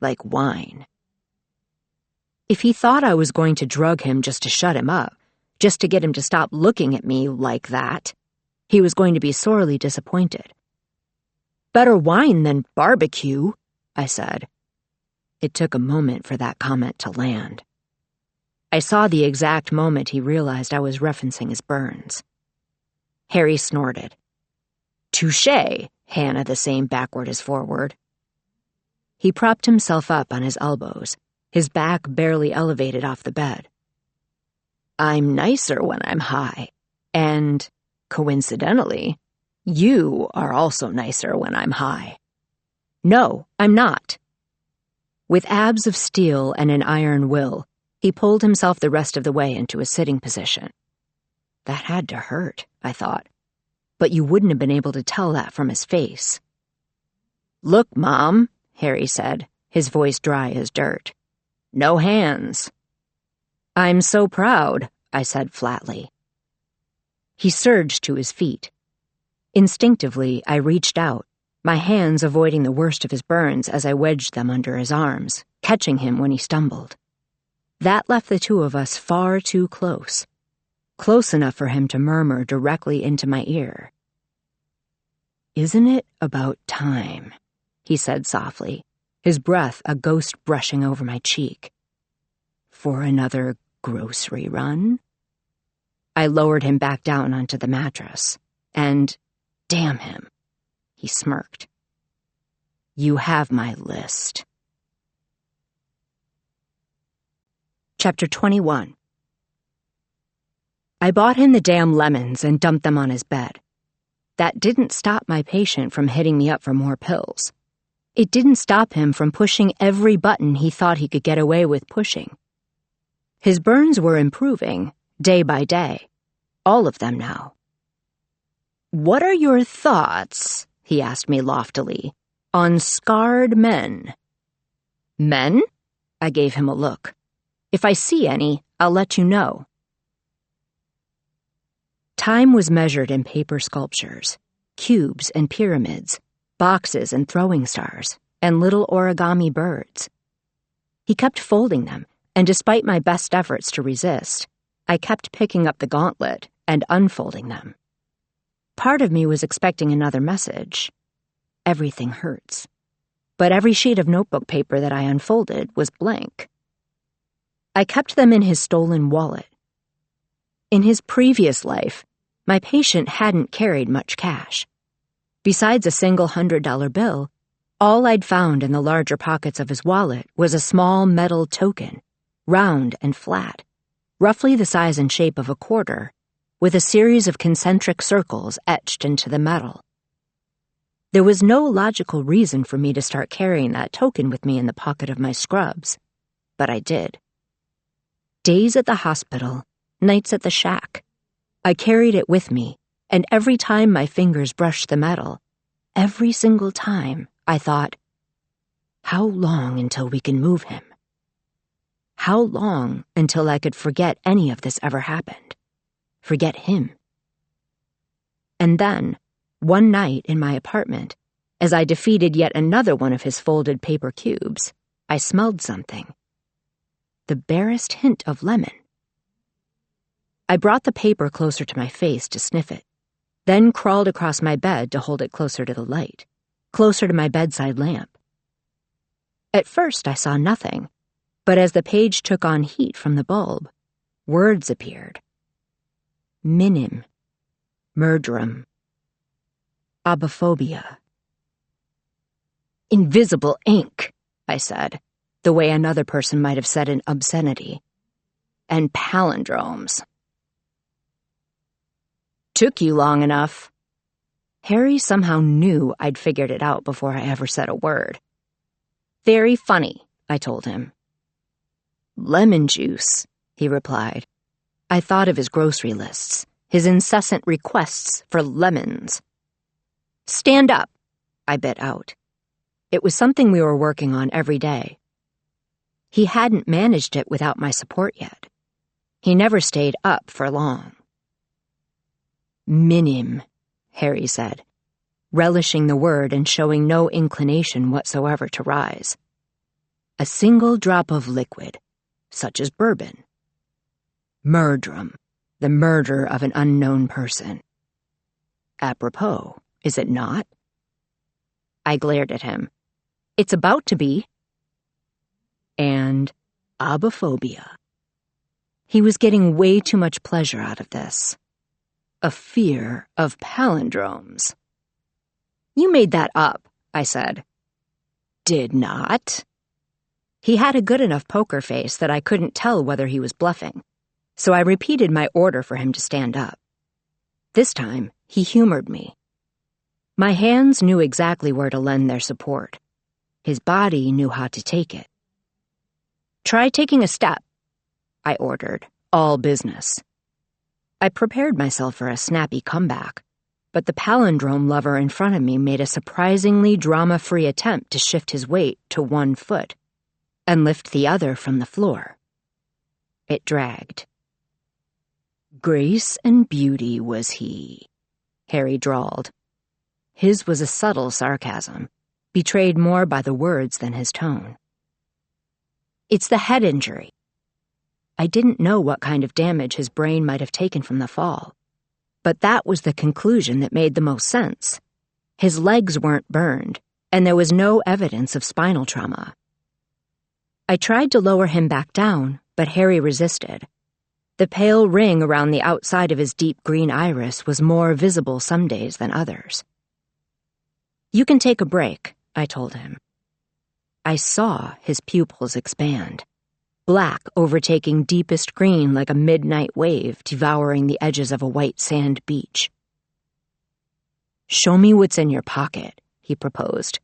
like wine. If he thought I was going to drug him just to shut him up, just to get him to stop looking at me like that, he was going to be sorely disappointed. Better wine than barbecue, I said. It took a moment for that comment to land. I saw the exact moment he realized I was referencing his burns. Harry snorted. Touché, Hannah the same backward as forward. He propped himself up on his elbows, his back barely elevated off the bed. I'm nicer when I'm high, and, coincidentally, you are also nicer when I'm high. No, I'm not. With abs of steel and an iron will, he pulled himself the rest of the way into a sitting position. That had to hurt, I thought, but you wouldn't have been able to tell that from his face. Look, Mom, Harry said, his voice dry as dirt. No hands. I'm so proud, I said flatly. He surged to his feet. Instinctively, I reached out, my hands avoiding the worst of his burns as I wedged them under his arms, catching him when he stumbled. That left the two of us far too close. Close enough for him to murmur directly into my ear. Isn't it about time? He said softly, his breath a ghost brushing over my cheek. For another grocery run? I lowered him back down onto the mattress, and, damn him, he smirked. You have my list. Chapter 21. I bought him the damn lemons and dumped them on his bed. That didn't stop my patient from hitting me up for more pills. It didn't stop him from pushing every button he thought he could get away with pushing. His burns were improving, day by day. All of them now. What are your thoughts, he asked me loftily, on scarred men? Men? I gave him a look. If I see any, I'll let you know. Time was measured in paper sculptures, cubes and pyramids, boxes and throwing stars, and little origami birds. He kept folding them, and despite my best efforts to resist, I kept picking up the gauntlet and unfolding them. Part of me was expecting another message. Everything hurts. But every sheet of notebook paper that I unfolded was blank. I kept them in his stolen wallet. In his previous life, my patient hadn't carried much cash. Besides a single $100 bill, all I'd found in the larger pockets of his wallet was a small metal token, round and flat, roughly the size and shape of a quarter, with a series of concentric circles etched into the metal. There was no logical reason for me to start carrying that token with me in the pocket of my scrubs, but I did. Days at the hospital, nights at the shack, I carried it with me, and every time my fingers brushed the metal, every single time, I thought, how long until we can move him? How long until I could forget any of this ever happened? Forget him? And then, one night in my apartment, as I defeated yet another one of his folded paper cubes, I smelled something. The barest hint of lemon. I brought the paper closer to my face to sniff it, then crawled across my bed to hold it closer to the light, closer to my bedside lamp. At first I saw nothing, but as the page took on heat from the bulb, words appeared. Minim, murderum, abophobia. Invisible ink, I said, the way another person might have said an obscenity. And palindromes. Took you long enough. Harry somehow knew I'd figured it out before I ever said a word. Very funny, I told him. Lemon juice, he replied. I thought of his grocery lists, his incessant requests for lemons. Stand up, I bit out. It was something we were working on every day. He hadn't managed it without my support yet. He never stayed up for long. Minim, Harry said, relishing the word and showing no inclination whatsoever to rise. A single drop of liquid, such as bourbon. Murderum, the murder of an unknown person. Apropos, is it not? I glared at him. It's about to be. And abophobia. He was getting way too much pleasure out of this. A fear of palindromes. You made that up, I said. Did not. He had a good enough poker face that I couldn't tell whether he was bluffing, so I repeated my order for him to stand up. This time, he humored me. My hands knew exactly where to lend their support. His body knew how to take it. Try taking a step, I ordered, all business. I prepared myself for a snappy comeback, but the palindrome lover in front of me made a surprisingly drama-free attempt to shift his weight to one foot and lift the other from the floor. It dragged. Grace and beauty was he, Harry drawled. His was a subtle sarcasm, betrayed more by the words than his tone. It's the head injury. I didn't know what kind of damage his brain might have taken from the fall, but that was the conclusion that made the most sense. His legs weren't burned, and there was no evidence of spinal trauma. I tried to lower him back down, but Harry resisted. The pale ring around the outside of his deep green iris was more visible some days than others. You can take a break, I told him. I saw his pupils expand. Black overtaking deepest green like a midnight wave devouring the edges of a white sand beach. Show me what's in your pocket, he proposed,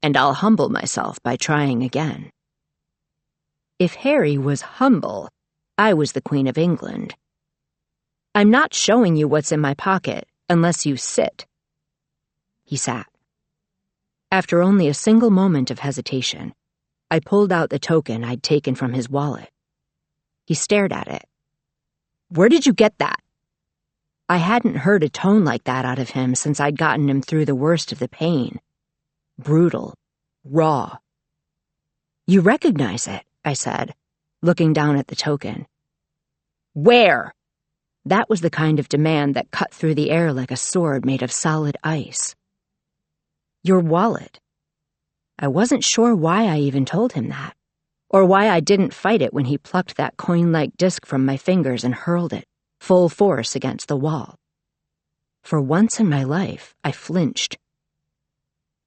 and I'll humble myself by trying again. If Harry was humble, I was the Queen of England. I'm not showing you what's in my pocket unless you sit. He sat. After only a single moment of hesitation, I pulled out the token I'd taken from his wallet. He stared at it. Where did you get that? I hadn't heard a tone like that out of him since I'd gotten him through the worst of the pain. Brutal. Raw. You recognize it, I said, looking down at the token. Where? That was the kind of demand that cut through the air like a sword made of solid ice. Your wallet. I wasn't sure why I even told him that. or why I didn't fight it when he plucked that coin-like disc from my fingers and hurled it, full force, against the wall. For once in my life, I flinched.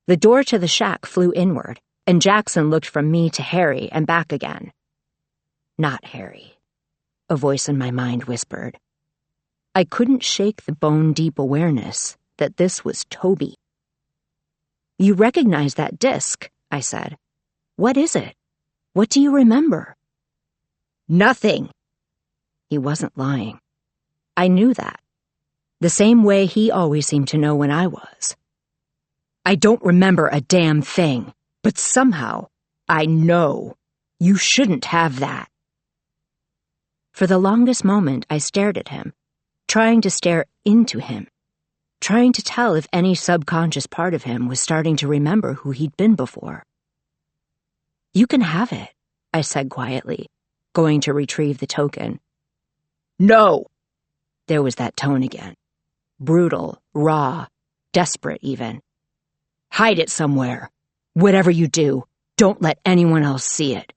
The door to the shack flew inward, and Jackson looked from me to Harry and back again. Not Harry, a voice in my mind whispered. I couldn't shake the bone-deep awareness that this was Toby. You recognize that disc, I said. What is it? What do you remember? Nothing. He wasn't lying. I knew that. The same way he always seemed to know when I was. I don't remember a damn thing, but somehow I know. You shouldn't have that. For the longest moment, I stared at him, trying to stare into him, trying to tell if any subconscious part of him was starting to remember who he'd been before. You can have it, I said quietly, going to retrieve the token. No! There was that tone again. Brutal, raw, desperate even. Hide it somewhere. Whatever you do, don't let anyone else see it.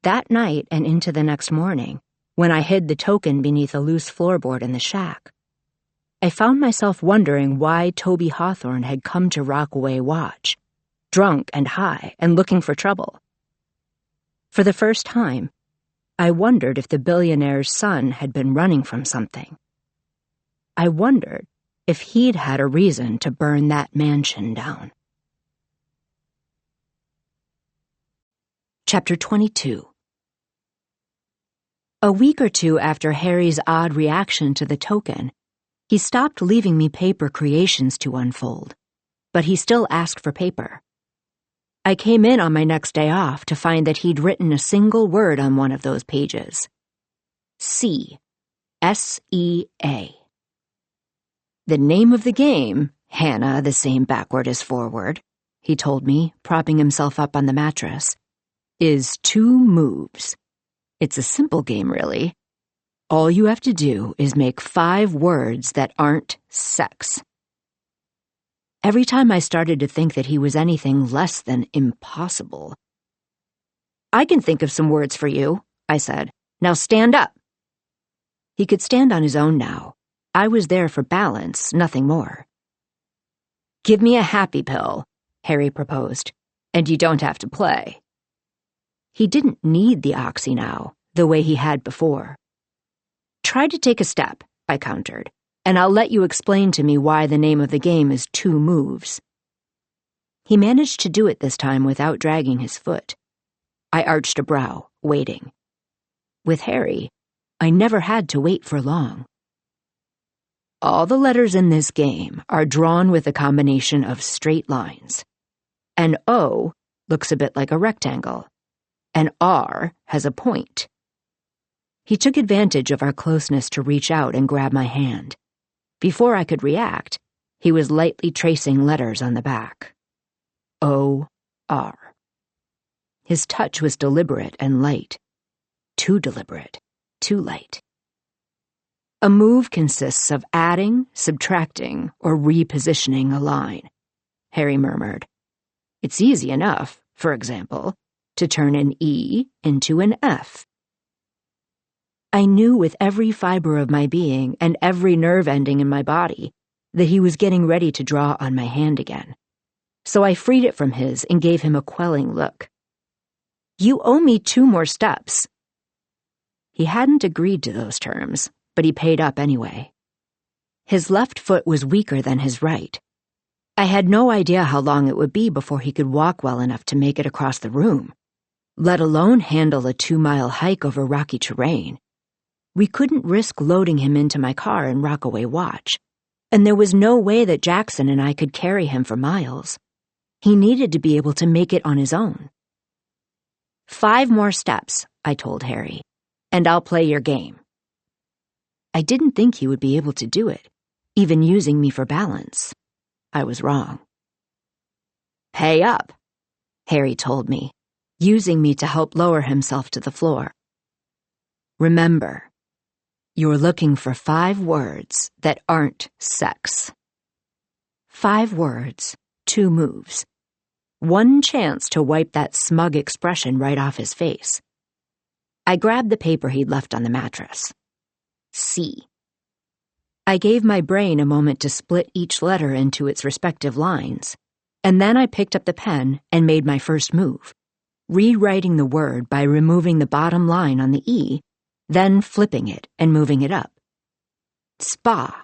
That night and into the next morning, when I hid the token beneath a loose floorboard in the shack, I found myself wondering why Toby Hawthorne had come to Rockaway Watch, drunk and high and looking for trouble. For the first time, I wondered if the billionaire's son had been running from something. I wondered if he'd had a reason to burn that mansion down. Chapter 22. A week or two after Harry's odd reaction to the token, he stopped leaving me paper creations to unfold, but he still asked for paper. I came in on my next day off to find that he'd written a single word on one of those pages. C. S-E-A. The name of the game, Hannah, the same backward as forward, he told me, propping himself up on the mattress, is 2 moves. It's a simple game, really. All you have to do is make 5 words that aren't sex. Every time I started to think that he was anything less than impossible. I can think of some words for you, I said. Now stand up. He could stand on his own now. I was there for balance, nothing more. Give me a happy pill, Harry proposed, and you don't have to play. He didn't need the oxy now, the way he had before. Try to take a step, I countered, and I'll let you explain to me why the name of the game is 2 moves. He managed to do it this time without dragging his foot. I arched a brow, waiting. With Harry, I never had to wait for long. All the letters in this game are drawn with a combination of straight lines. An O looks a bit like a rectangle. An R has a point. He took advantage of our closeness to reach out and grab my hand. Before I could react, he was lightly tracing letters on the back. O-R. His touch was deliberate and light. Too deliberate, too light. A move consists of adding, subtracting, or repositioning a line, Harry murmured. It's easy enough, for example, to turn an E into an F. I knew with every fiber of my being and every nerve ending in my body that he was getting ready to draw on my hand again. So I freed it from his and gave him a quelling look. You owe me 2 more steps. He hadn't agreed to those terms, but he paid up anyway. His left foot was weaker than his right. I had no idea how long it would be before he could walk well enough to make it across the room, let alone handle a 2-mile hike over rocky terrain. We couldn't risk loading him into my car in Rockaway Watch, and there was no way that Jackson and I could carry him for miles. He needed to be able to make it on his own. 5 more steps, I told Harry, and I'll play your game. I didn't think he would be able to do it, even using me for balance. I was wrong. Pay up, Harry told me, using me to help lower himself to the floor. Remember, you're looking for 5 words that aren't sex. 5 words, 2 moves. One chance to wipe that smug expression right off his face. I grabbed the paper he'd left on the mattress. C. I gave my brain a moment to split each letter into its respective lines, and then I picked up the pen and made my first move, rewriting the word by removing the bottom line on the E, then flipping it and moving it up. Spa.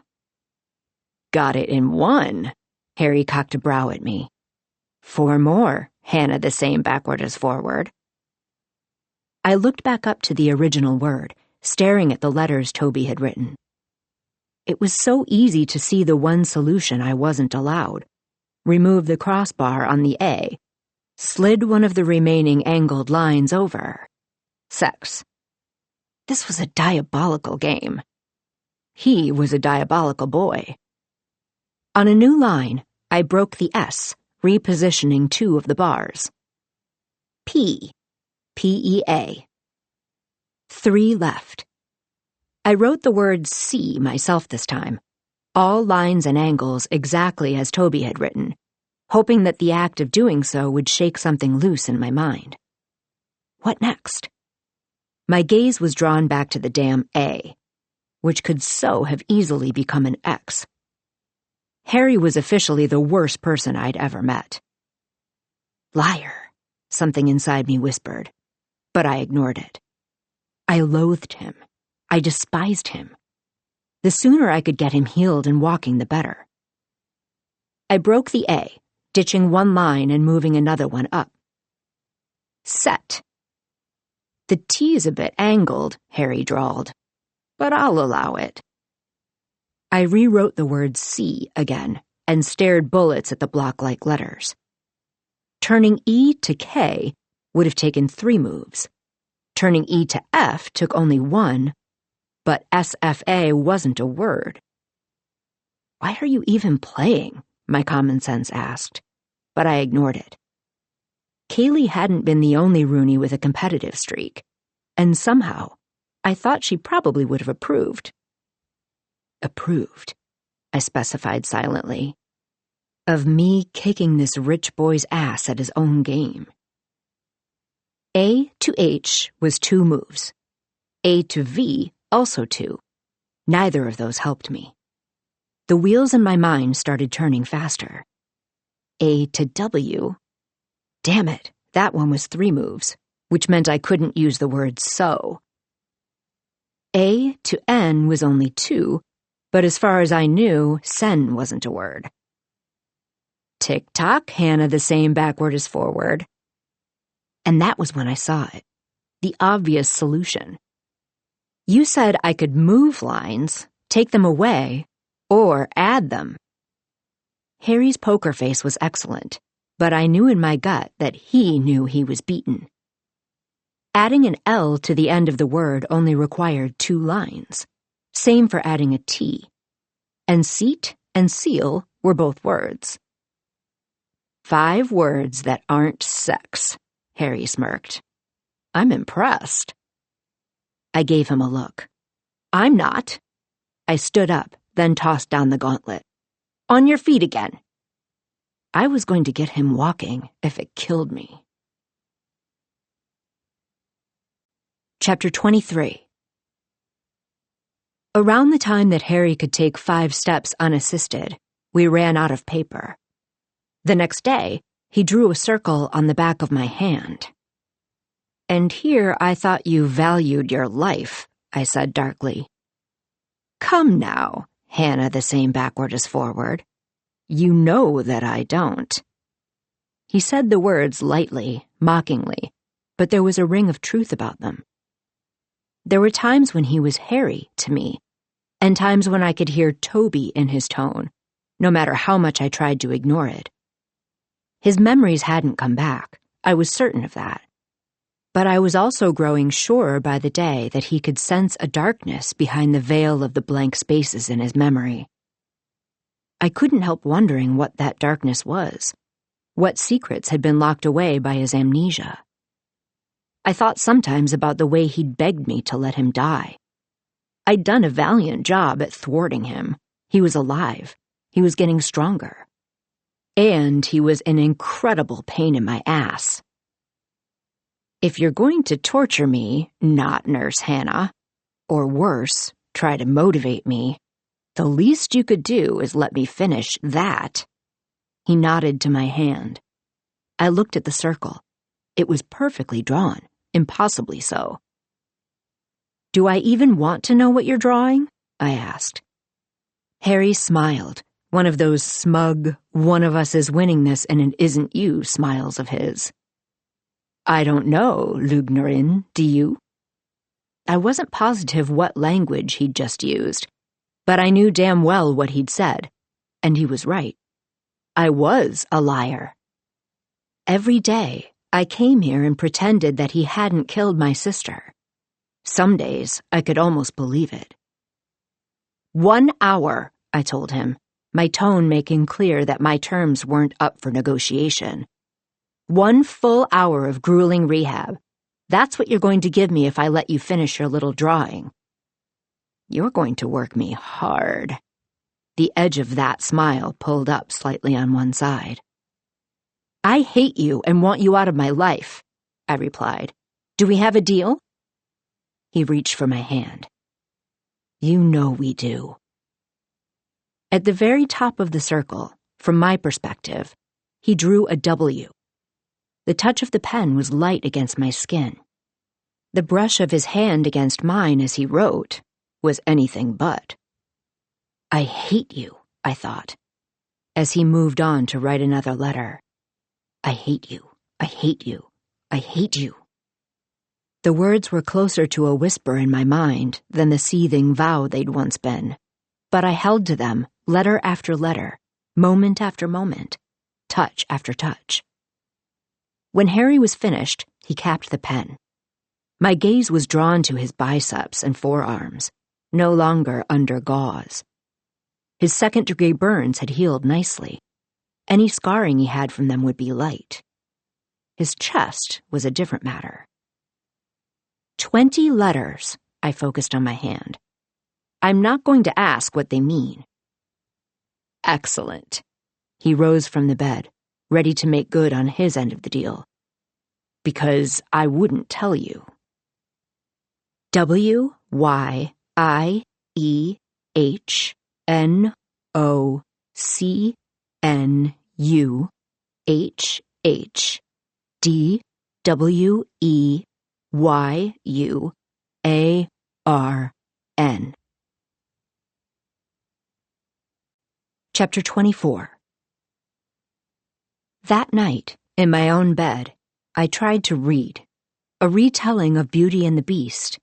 Got it in one. Harry cocked a brow at me. 4 more, Hannah the same backward as forward. I looked back up to the original word, staring at the letters Toby had written. It was so easy to see the one solution I wasn't allowed. Remove the crossbar on the A, slid one of the remaining angled lines over. Sex. This was a diabolical game. He was a diabolical boy. On a new line, I broke the S, repositioning 2 of the bars. P. P-E-A. 3 left. I wrote the word C myself this time, all lines and angles exactly as Toby had written, hoping that the act of doing so would shake something loose in my mind. What next? My gaze was drawn back to the damn A, which could so have easily become an X. Harry was officially the worst person I'd ever met. Liar, something inside me whispered, but I ignored it. I loathed him. I despised him. The sooner I could get him healed and walking, the better. I broke the A, ditching one line and moving another one up. Set. The T is a bit angled, Harry drawled, but I'll allow it. I rewrote the word C again and stared bullets at the block-like letters. Turning E to K would have taken 3 moves. Turning E to F took only 1, but SFA wasn't a word. Why are you even playing? My common sense asked, but I ignored it. Kaylee hadn't been the only Rooney with a competitive streak, and somehow I thought she probably would have approved. Approved, I specified silently, of me kicking this rich boy's ass at his own game. A to H was 2 moves. A to V, also 2. Neither of those helped me. The wheels in my mind started turning faster. A to W. Damn it, that one was 3 moves, which meant I couldn't use the word so. A to N was only 2, but as far as I knew, sen wasn't a word. Tick-tock, Hannah the same backward as forward. And that was when I saw it. The obvious solution. You said I could move lines, take them away, or add them. Harry's poker face was excellent, but I knew in my gut that he knew he was beaten. Adding an L to the end of the word only required 2 lines. Same for adding a T. And seat and seal were both words. 5 words that aren't sex, Harry smirked. I'm impressed. I gave him a look. I'm not. I stood up, then tossed down the gauntlet. On your feet again. I was going to get him walking if it killed me. Chapter 23. Around the time that Harry could take 5 steps unassisted, we ran out of paper. The next day, he drew a circle on the back of my hand. And here I thought you valued your life, I said darkly. Come now, Hannah the same backward as forward. You know that I don't. He said the words lightly, mockingly, but there was a ring of truth about them. There were times when he was Harry to me, and times when I could hear Toby in his tone, no matter how much I tried to ignore it. His memories hadn't come back, I was certain of that. But I was also growing surer by the day that he could sense a darkness behind the veil of the blank spaces in his memory. I couldn't help wondering what that darkness was, what secrets had been locked away by his amnesia. I thought sometimes about the way he'd begged me to let him die. I'd done a valiant job at thwarting him. He was alive. He was getting stronger. And he was an incredible pain in my ass. If you're going to torture me, not Nurse Hannah, or worse, try to motivate me, the least you could do is let me finish that. He nodded to my hand. I looked at the circle. It was perfectly drawn, impossibly so. Do I even want to know what you're drawing? I asked. Harry smiled, one of those smug, one of us is winning this and it isn't you smiles of his. I don't know, Lugnerin, do you? I wasn't positive what language he'd just used, but I knew damn well what he'd said, and he was right. I was a liar. Every day, I came here and pretended that he hadn't killed my sister. Some days, I could almost believe it. 1 hour, I told him, my tone making clear that my terms weren't up for negotiation. 1 full hour of grueling rehab. That's what you're going to give me if I let you finish your little drawing. You're going to work me hard. The edge of that smile pulled up slightly on one side. I hate you and want you out of my life, I replied. Do we have a deal? He reached for my hand. You know we do. At the very top of the circle, from my perspective, he drew a W. The touch of the pen was light against my skin. The brush of his hand against mine as he wrote was anything but. I hate you, I thought, as he moved on to write another letter. I hate you, I hate you, I hate you. The words were closer to a whisper in my mind than the seething vow they'd once been, but I held to them, letter after letter, moment after moment, touch after touch. When Harry was finished, he capped the pen. My gaze was drawn to his biceps and forearms, no longer under gauze. His second-degree burns had healed nicely. Any scarring he had from them would be light. His chest was a different matter. 20 letters, I focused on my hand. I'm not going to ask what they mean. Excellent. He rose from the bed, ready to make good on his end of the deal. Because I wouldn't tell you. WYIHNOCNUHHDWEYUARN. Chapter 24. That night, in my own bed, I tried to read, a retelling of Beauty and the Beast,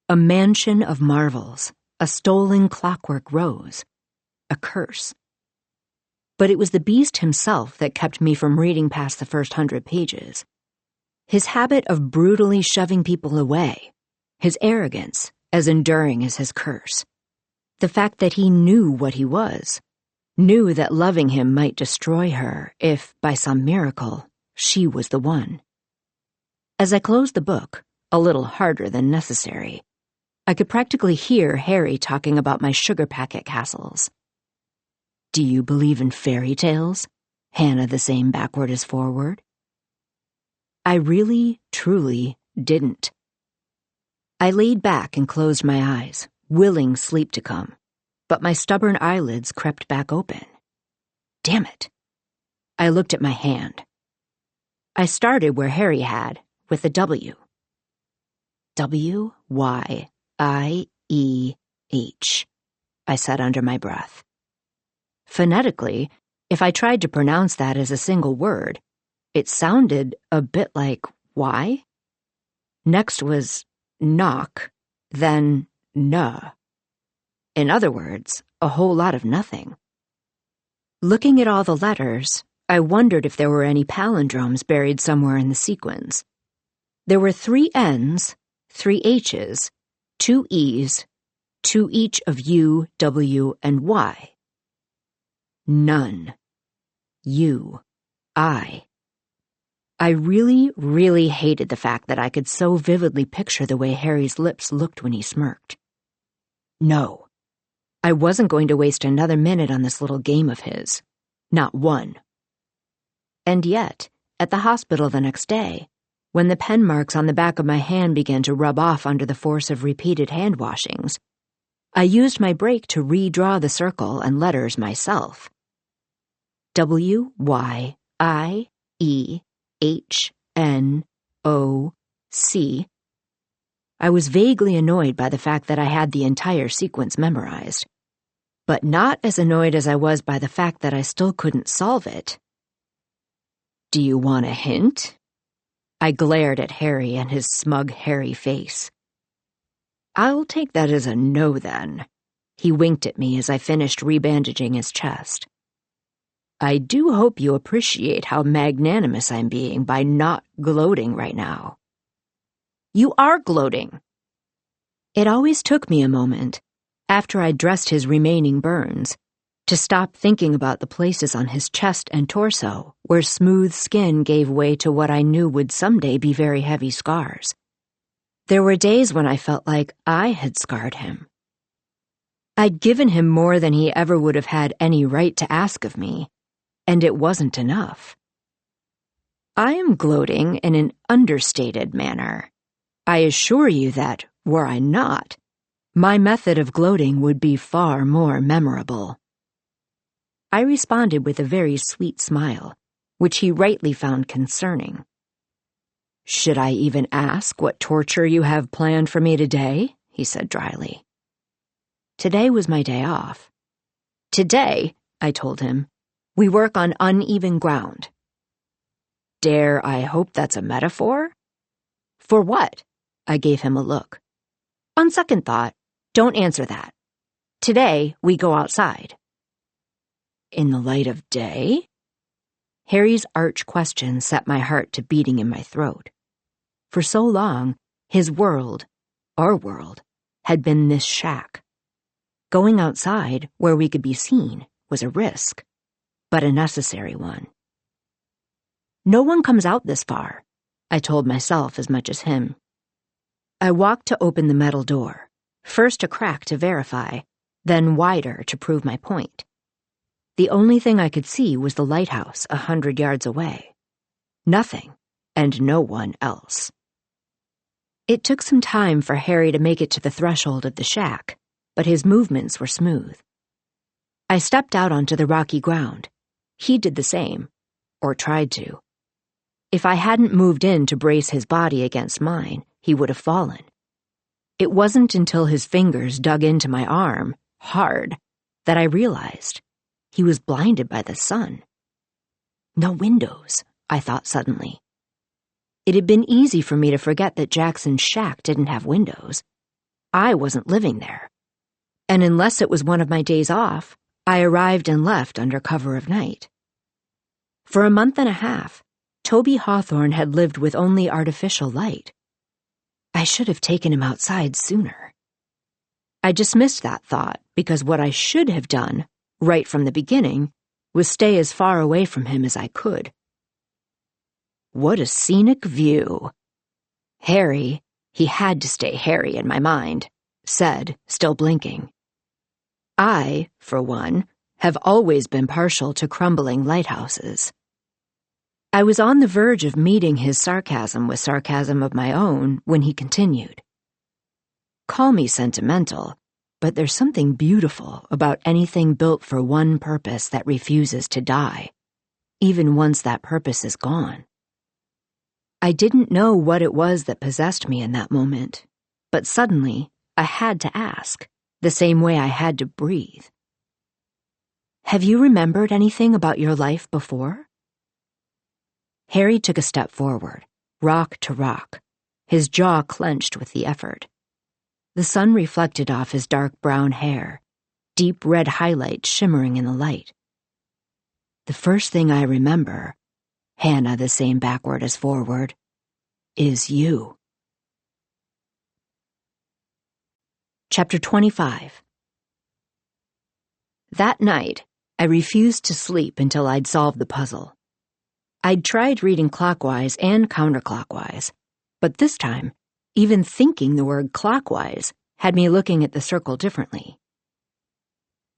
a mansion of marvels, a stolen clockwork rose, a curse. But it was the Beast himself that kept me from reading past the first 100 pages. His habit of brutally shoving people away, his arrogance, as enduring as his curse, the fact that he knew what he was, knew that loving him might destroy her if, by some miracle, she was the one. As I closed the book, a little harder than necessary, I could practically hear Harry talking about my sugar packet castles. Do you believe in fairy tales? Hannah the same backward as forward? I really, truly didn't. I laid back and closed my eyes, willing sleep to come, but my stubborn eyelids crept back open. Damn it. I looked at my hand. I started where Harry had, with a W. WYIEH, I said under my breath. Phonetically, if I tried to pronounce that as a single word, it sounded a bit like why. Next was knock, then nuh. In other words, a whole lot of nothing. Looking at all the letters, I wondered if there were any palindromes buried somewhere in the sequence. There were 3 N's, 3 H's, 2 E's, 2 each of U, W, and Y. None. You. I really, really hated the fact that I could so vividly picture the way Harry's lips looked when he smirked. No. I wasn't going to waste another minute on this little game of his. Not one. And yet, at the hospital the next day, when the pen marks on the back of my hand began to rub off under the force of repeated hand washings, I used my break to redraw the circle and letters myself. W-Y-I-E-H-N-O-C. I was vaguely annoyed by the fact that I had the entire sequence memorized, but not as annoyed as I was by the fact that I still couldn't solve it. Do you want a hint? I glared at Harry and his smug, hairy face. I'll take that as a no, then. He winked at me as I finished rebandaging his chest. I do hope you appreciate how magnanimous I'm being by not gloating right now. You are gloating. It always took me a moment, after I'd dressed his remaining burns, to stop thinking about the places on his chest and torso where smooth skin gave way to what I knew would someday be very heavy scars. There were days when I felt like I had scarred him. I'd given him more than he ever would have had any right to ask of me, and it wasn't enough. I am gloating in an understated manner. I assure you that, were I not, my method of gloating would be far more memorable. I responded with a very sweet smile, which he rightly found concerning. Should I even ask what torture you have planned for me today? He said dryly. Today was my day off. Today, I told him, we work on uneven ground. Dare I hope that's a metaphor? For what? I gave him a look. On second thought, don't answer that. Today, we go outside. In the light of day? Harry's arch question set my heart to beating in my throat. For so long, his world, our world, had been this shack. Going outside, where we could be seen, was a risk, but a necessary one. No one comes out this far, I told myself as much as him. I walked to open the metal door, first a crack to verify, then wider to prove my point. The only thing I could see was the lighthouse 100 yards away. Nothing, and no one else. It took some time for Harry to make it to the threshold of the shack, but his movements were smooth. I stepped out onto the rocky ground. He did the same, or tried to. If I hadn't moved in to brace his body against mine, he would have fallen. It wasn't until his fingers dug into my arm, hard, that I realized he was blinded by the sun. No windows, I thought suddenly. It had been easy for me to forget that Jackson's shack didn't have windows. I wasn't living there. And unless it was one of my days off, I arrived and left under cover of night. For a month and a half, Toby Hawthorne had lived with only artificial light. I should have taken him outside sooner. I dismissed that thought because what I should have done, right from the beginning, was stay as far away from him as I could. What a scenic view. Harry, he had to stay Harry in my mind, said, still blinking. I, for one, have always been partial to crumbling lighthouses. I was on the verge of meeting his sarcasm with sarcasm of my own when he continued. Call me sentimental, but there's something beautiful about anything built for one purpose that refuses to die, even once that purpose is gone. I didn't know what it was that possessed me in that moment, but suddenly I had to ask, the same way I had to breathe. Have you remembered anything about your life before? Harry took a step forward, rock to rock, his jaw clenched with the effort. The sun reflected off his dark brown hair, deep red highlights shimmering in the light. The first thing I remember, Hannah the same backward as forward, is you. Chapter 25. That night, I refused to sleep until I'd solved the puzzle. I'd tried reading clockwise and counterclockwise, but this time, even thinking the word clockwise had me looking at the circle differently.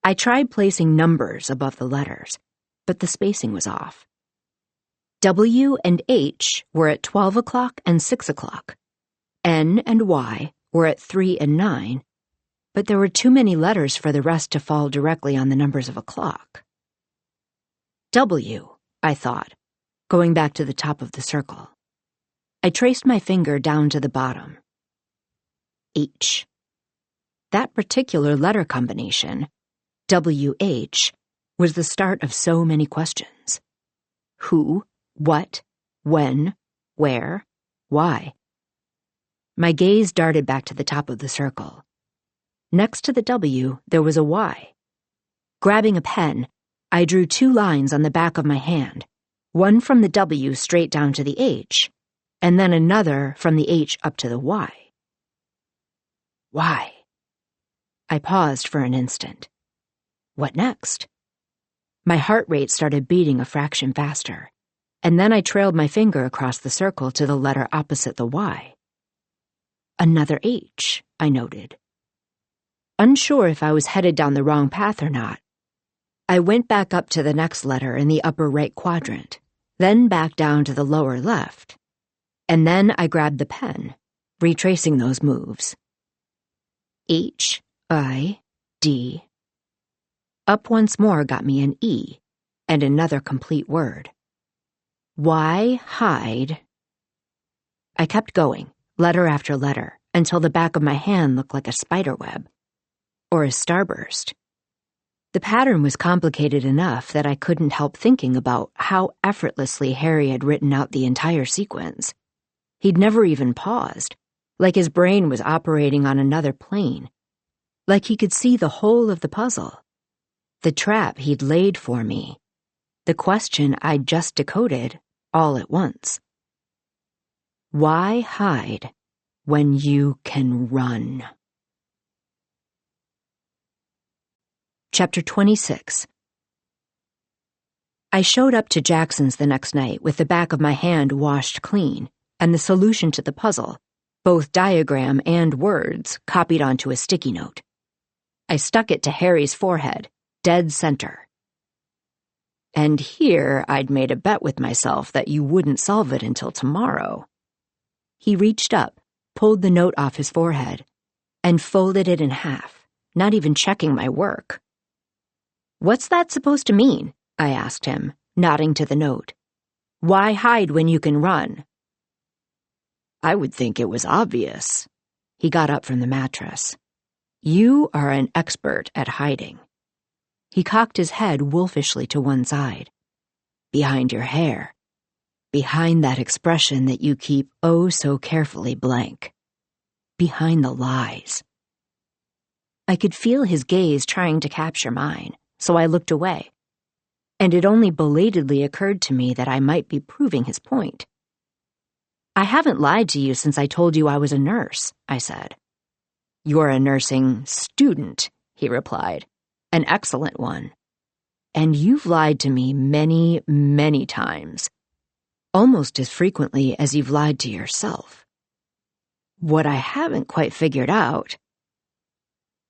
I tried placing numbers above the letters, but the spacing was off. W and H were at 12 o'clock and 6 o'clock. N and Y were at 3 and 9, but there were too many letters for the rest to fall directly on the numbers of a clock. W, I thought, going back to the top of the circle. I traced my finger down to the bottom. H. That particular letter combination, WH, was the start of so many questions. Who, what, when, where, why? My gaze darted back to the top of the circle. Next to the W, there was a Y. Grabbing a pen, I drew 2 lines on the back of my hand, one from the W straight down to the H, and then another from the H up to the Y. Why? I paused for an instant. What next? My heart rate started beating a fraction faster, and then I trailed my finger across the circle to the letter opposite the Y. Another H, I noted. Unsure if I was headed down the wrong path or not, I went back up to the next letter in the upper right quadrant, then back down to the lower left, and then I grabbed the pen, retracing those moves. H, I, D. Up once more got me an E, and another complete word. Y, hide. I kept going, letter after letter, until the back of my hand looked like a spider web, or a starburst. The pattern was complicated enough that I couldn't help thinking about how effortlessly Harry had written out the entire sequence. He'd never even paused, like his brain was operating on another plane, like he could see the whole of the puzzle, the trap he'd laid for me, the question I'd just decoded all at once. Why hide when you can run? Chapter 26. I showed up to Jackson's the next night with the back of my hand washed clean and the solution to the puzzle, both diagram and words, copied onto a sticky note. I stuck it to Harry's forehead, dead center. And here I'd made a bet with myself that you wouldn't solve it until tomorrow. He reached up, pulled the note off his forehead, and folded it in half, not even checking my work. What's that supposed to mean? I asked him, nodding to the note. Why hide when you can run? I would think it was obvious. He got up from the mattress. You are an expert at hiding. He cocked his head wolfishly to one side. Behind your hair. Behind that expression that you keep oh so carefully blank. Behind the lies. I could feel his gaze trying to capture mine, so I looked away. And it only belatedly occurred to me that I might be proving his point. I haven't lied to you since I told you I was a nurse, I said. You're a nursing student, he replied. An excellent one. And you've lied to me many, many times. Almost as frequently as you've lied to yourself. What I haven't quite figured out...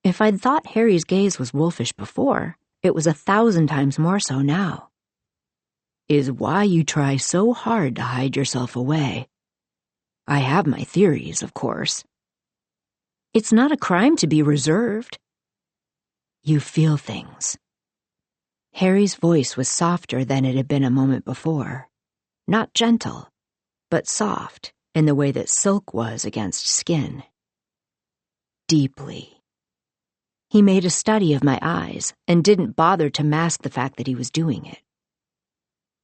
If I'd thought Harry's gaze was wolfish before, it was 1,000 times more so now. Is why you try so hard to hide yourself away. I have my theories, of course. It's not a crime to be reserved. You feel things. Harry's voice was softer than it had been a moment before. Not gentle, but soft in the way that silk was against skin. Deeply. He made a study of my eyes and didn't bother to mask the fact that he was doing it.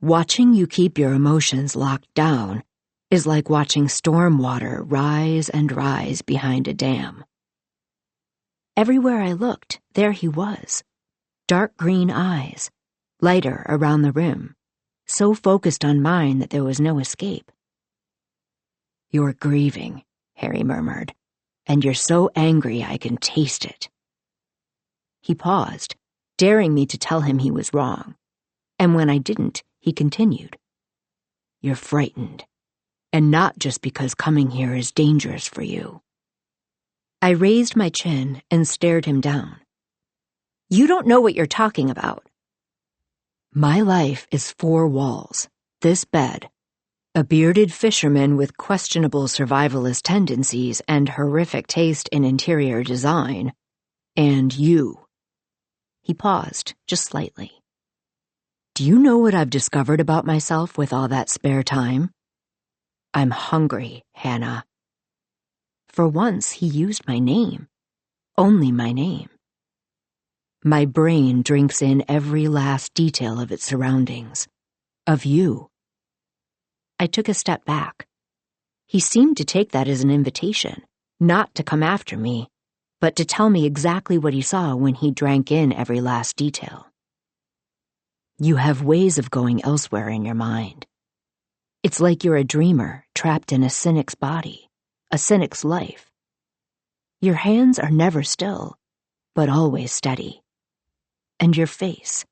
Watching you keep your emotions locked down is like watching storm water rise and rise behind a dam. Everywhere I looked, there he was. Dark green eyes, lighter around the rim, so focused on mine that there was no escape. You're grieving, Harry murmured, and you're so angry I can taste it. He paused, daring me to tell him he was wrong, and when I didn't, he continued. You're frightened, and not just because coming here is dangerous for you. I raised my chin and stared him down. You don't know what you're talking about. My life is 4 walls, this bed, a bearded fisherman with questionable survivalist tendencies and horrific taste in interior design, and you. He paused, just slightly. Do you know what I've discovered about myself with all that spare time? I'm hungry, Hannah. For once, he used my name. Only my name. My brain drinks in every last detail of its surroundings. Of you. I took a step back. He seemed to take that as an invitation, not to come after me, but to tell me exactly what he saw when he drank in every last detail. You have ways of going elsewhere in your mind. It's like you're a dreamer trapped in a cynic's body, a cynic's life. Your hands are never still, but always steady. And your face.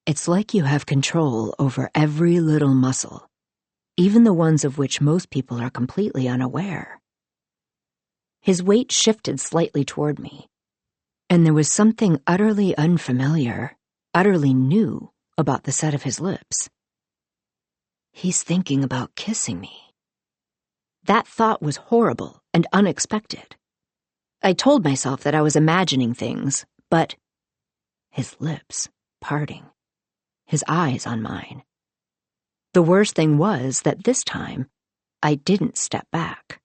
It's like you have control over every little muscle, even the ones of which most people are completely unaware. His weight shifted slightly toward me, and there was something utterly unfamiliar, utterly new about the set of his lips. He's thinking about kissing me. That thought was horrible and unexpected. I told myself that I was imagining things, but his lips parting, his eyes on mine. The worst thing was that this time, I didn't step back.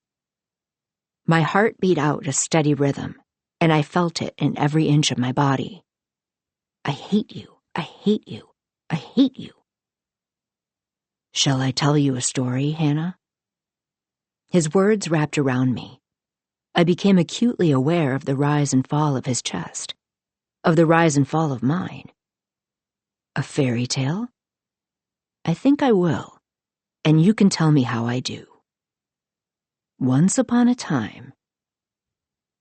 My heart beat out a steady rhythm, and I felt it in every inch of my body. I hate you, I hate you, I hate you. Shall I tell you a story, Hannah? His words wrapped around me. I became acutely aware of the rise and fall of his chest, of the rise and fall of mine. A fairy tale? I think I will, and you can tell me how I do. Once upon a time.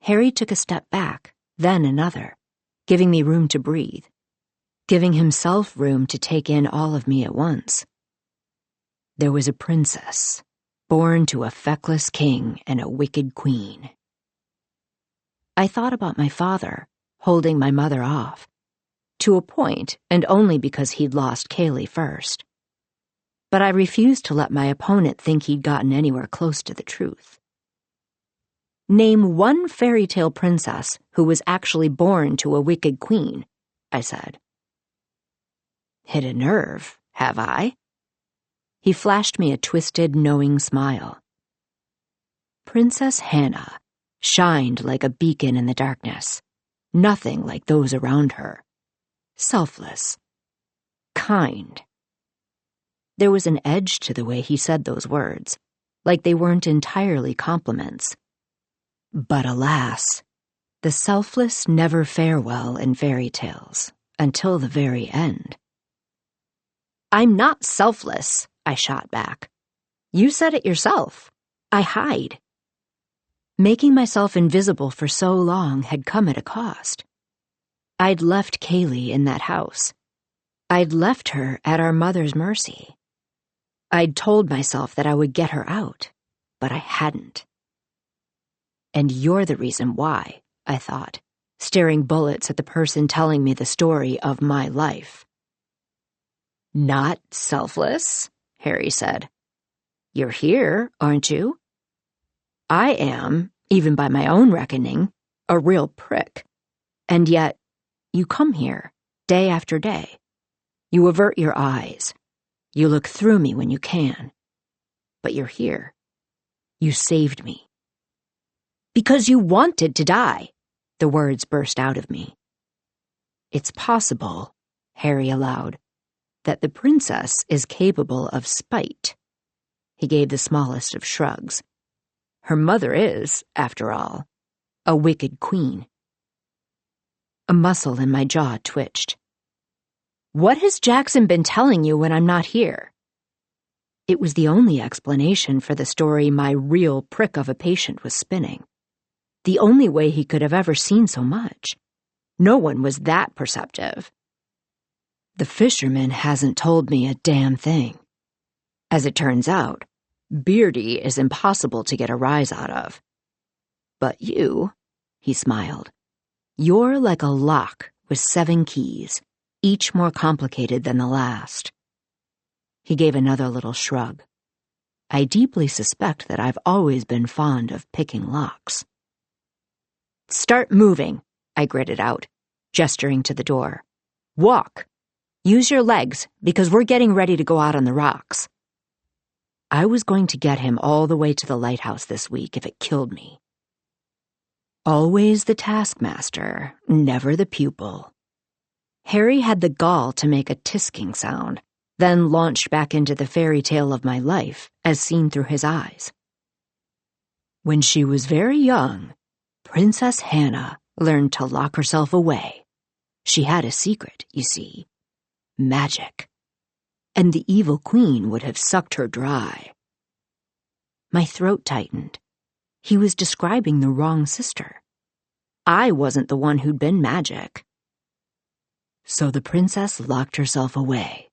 Harry took a step back, then another, giving me room to breathe, giving himself room to take in all of me at once. There was a princess, born to a feckless king and a wicked queen. I thought about my father, holding my mother off, to a point, and only because he'd lost Kaylee first. But I refused to let my opponent think he'd gotten anywhere close to the truth. Name one fairy tale princess who was actually born to a wicked queen, I said. Hit a nerve, have I? He flashed me a twisted, knowing smile. Princess Hannah shined like a beacon in the darkness, nothing like those around her. Selfless. Kind. There was an edge to the way he said those words, like they weren't entirely compliments. But alas, the selfless never fare well in fairy tales, until the very end. I'm not selfless, I shot back. You said it yourself. I hide. Making myself invisible for so long had come at a cost. I'd left Kaylee in that house. I'd left her at our mother's mercy. I'd told myself that I would get her out, but I hadn't. And you're the reason why, I thought, staring bullets at the person telling me the story of my life. Not selfless, Harry said. You're here, aren't you? I am, even by my own reckoning, a real prick. And yet, you come here, day after day. You avert your eyes. You look through me when you can. But you're here. You saved me. Because you wanted to die, the words burst out of me. It's possible, Harry allowed, that the princess is capable of spite. He gave the smallest of shrugs. Her mother is, after all, a wicked queen. A muscle in my jaw twitched. What has Jackson been telling you when I'm not here? It was the only explanation for the story my real prick of a patient was spinning. The only way he could have ever seen so much. No one was that perceptive. The fisherman hasn't told me a damn thing. As it turns out, Beardy is impossible to get a rise out of. But you, he smiled, you're like a lock with 7 keys. each more complicated than the last. He gave another little shrug. I deeply suspect that I've always been fond of picking locks. "Start moving," I gritted out, gesturing to the door. "Walk. Use your legs, because we're getting ready to go out on the rocks." I was going to get him all the way to the lighthouse this week if it killed me. Always the taskmaster, never the pupil. Harry had the gall to make a tisking sound, then launched back into the fairy tale of my life, as seen through his eyes. When she was very young, Princess Hannah learned to lock herself away. She had a secret, you see. Magic. And the evil queen would have sucked her dry. My throat tightened. He was describing the wrong sister. I wasn't the one who'd been magic. So the princess locked herself away.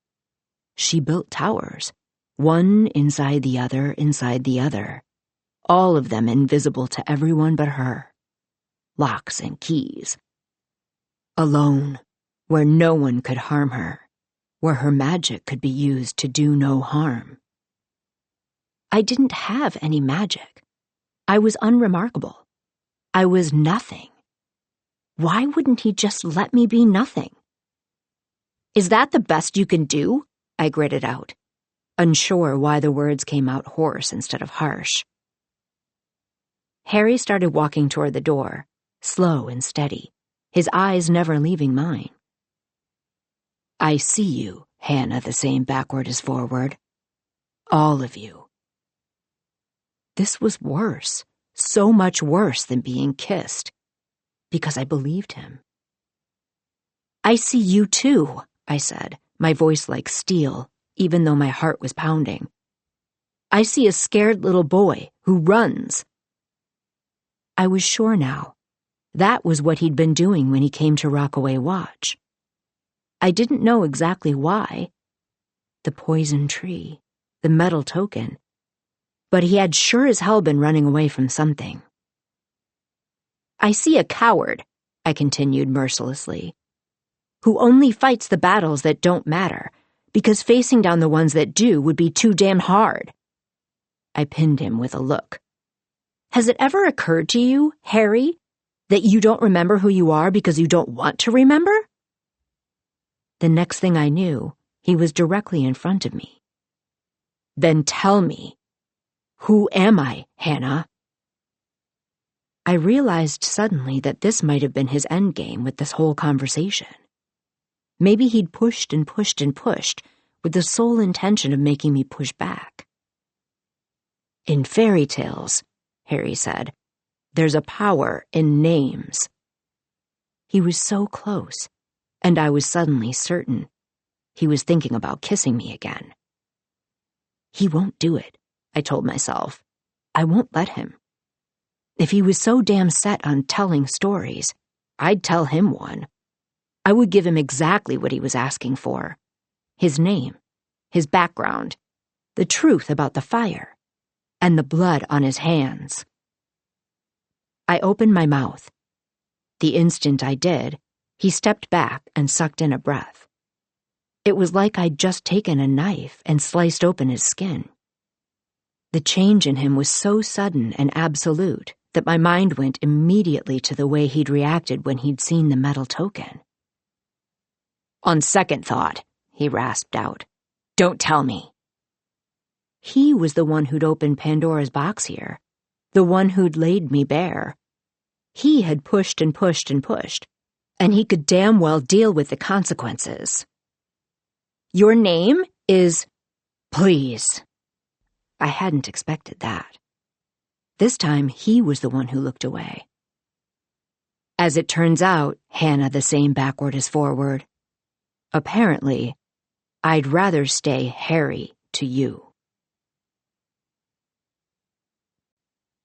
She built towers, one inside the other, all of them invisible to everyone but her. Locks and keys. Alone, where no one could harm her, where her magic could be used to do no harm. I didn't have any magic. I was unremarkable. I was nothing. Why wouldn't he just let me be nothing? "Is that the best you can do?" I gritted out, unsure why the words came out hoarse instead of harsh. Harry started walking toward the door, slow and steady, his eyes never leaving mine. "I see you, Hannah, the same backward as forward. All of you." This was worse, so much worse than being kissed, because I believed him. "I see you too," I said, my voice like steel, even though my heart was pounding. "I see a scared little boy who runs." I was sure now. That was what he'd been doing when he came to Rockaway Watch. I didn't know exactly why. The poison tree, the metal token. But he had sure as hell been running away from something. "I see a coward," I continued mercilessly, "who only fights the battles that don't matter, because facing down the ones that do would be too damn hard." I pinned him with a look. "Has it ever occurred to you, Harry, that you don't remember who you are because you don't want to remember?" The next thing I knew, he was directly in front of me. "Then tell me, who am I, Hannah?" I realized suddenly that this might have been his endgame with this whole conversation. Maybe he'd pushed and pushed and pushed, with the sole intention of making me push back. "In fairy tales," Harry said, "there's a power in names." He was so close, and I was suddenly certain he was thinking about kissing me again. He won't do it, I told myself. I won't let him. If he was so damn set on telling stories, I'd tell him one. I would give him exactly what he was asking for. His name, his background, the truth about the fire, and the blood on his hands. I opened my mouth. The instant I did, he stepped back and sucked in a breath. It was like I'd just taken a knife and sliced open his skin. The change in him was so sudden and absolute that my mind went immediately to the way he'd reacted when he'd seen the metal token. "On second thought," he rasped out, "don't tell me." He was the one who'd opened Pandora's box here, the one who'd laid me bare. He had pushed and pushed and pushed, and he could damn well deal with the consequences. "Your name is—" "Please." I hadn't expected that. This time, he was the one who looked away. "As it turns out, Hannah the same backward as forward. Apparently, I'd rather stay Harry to you."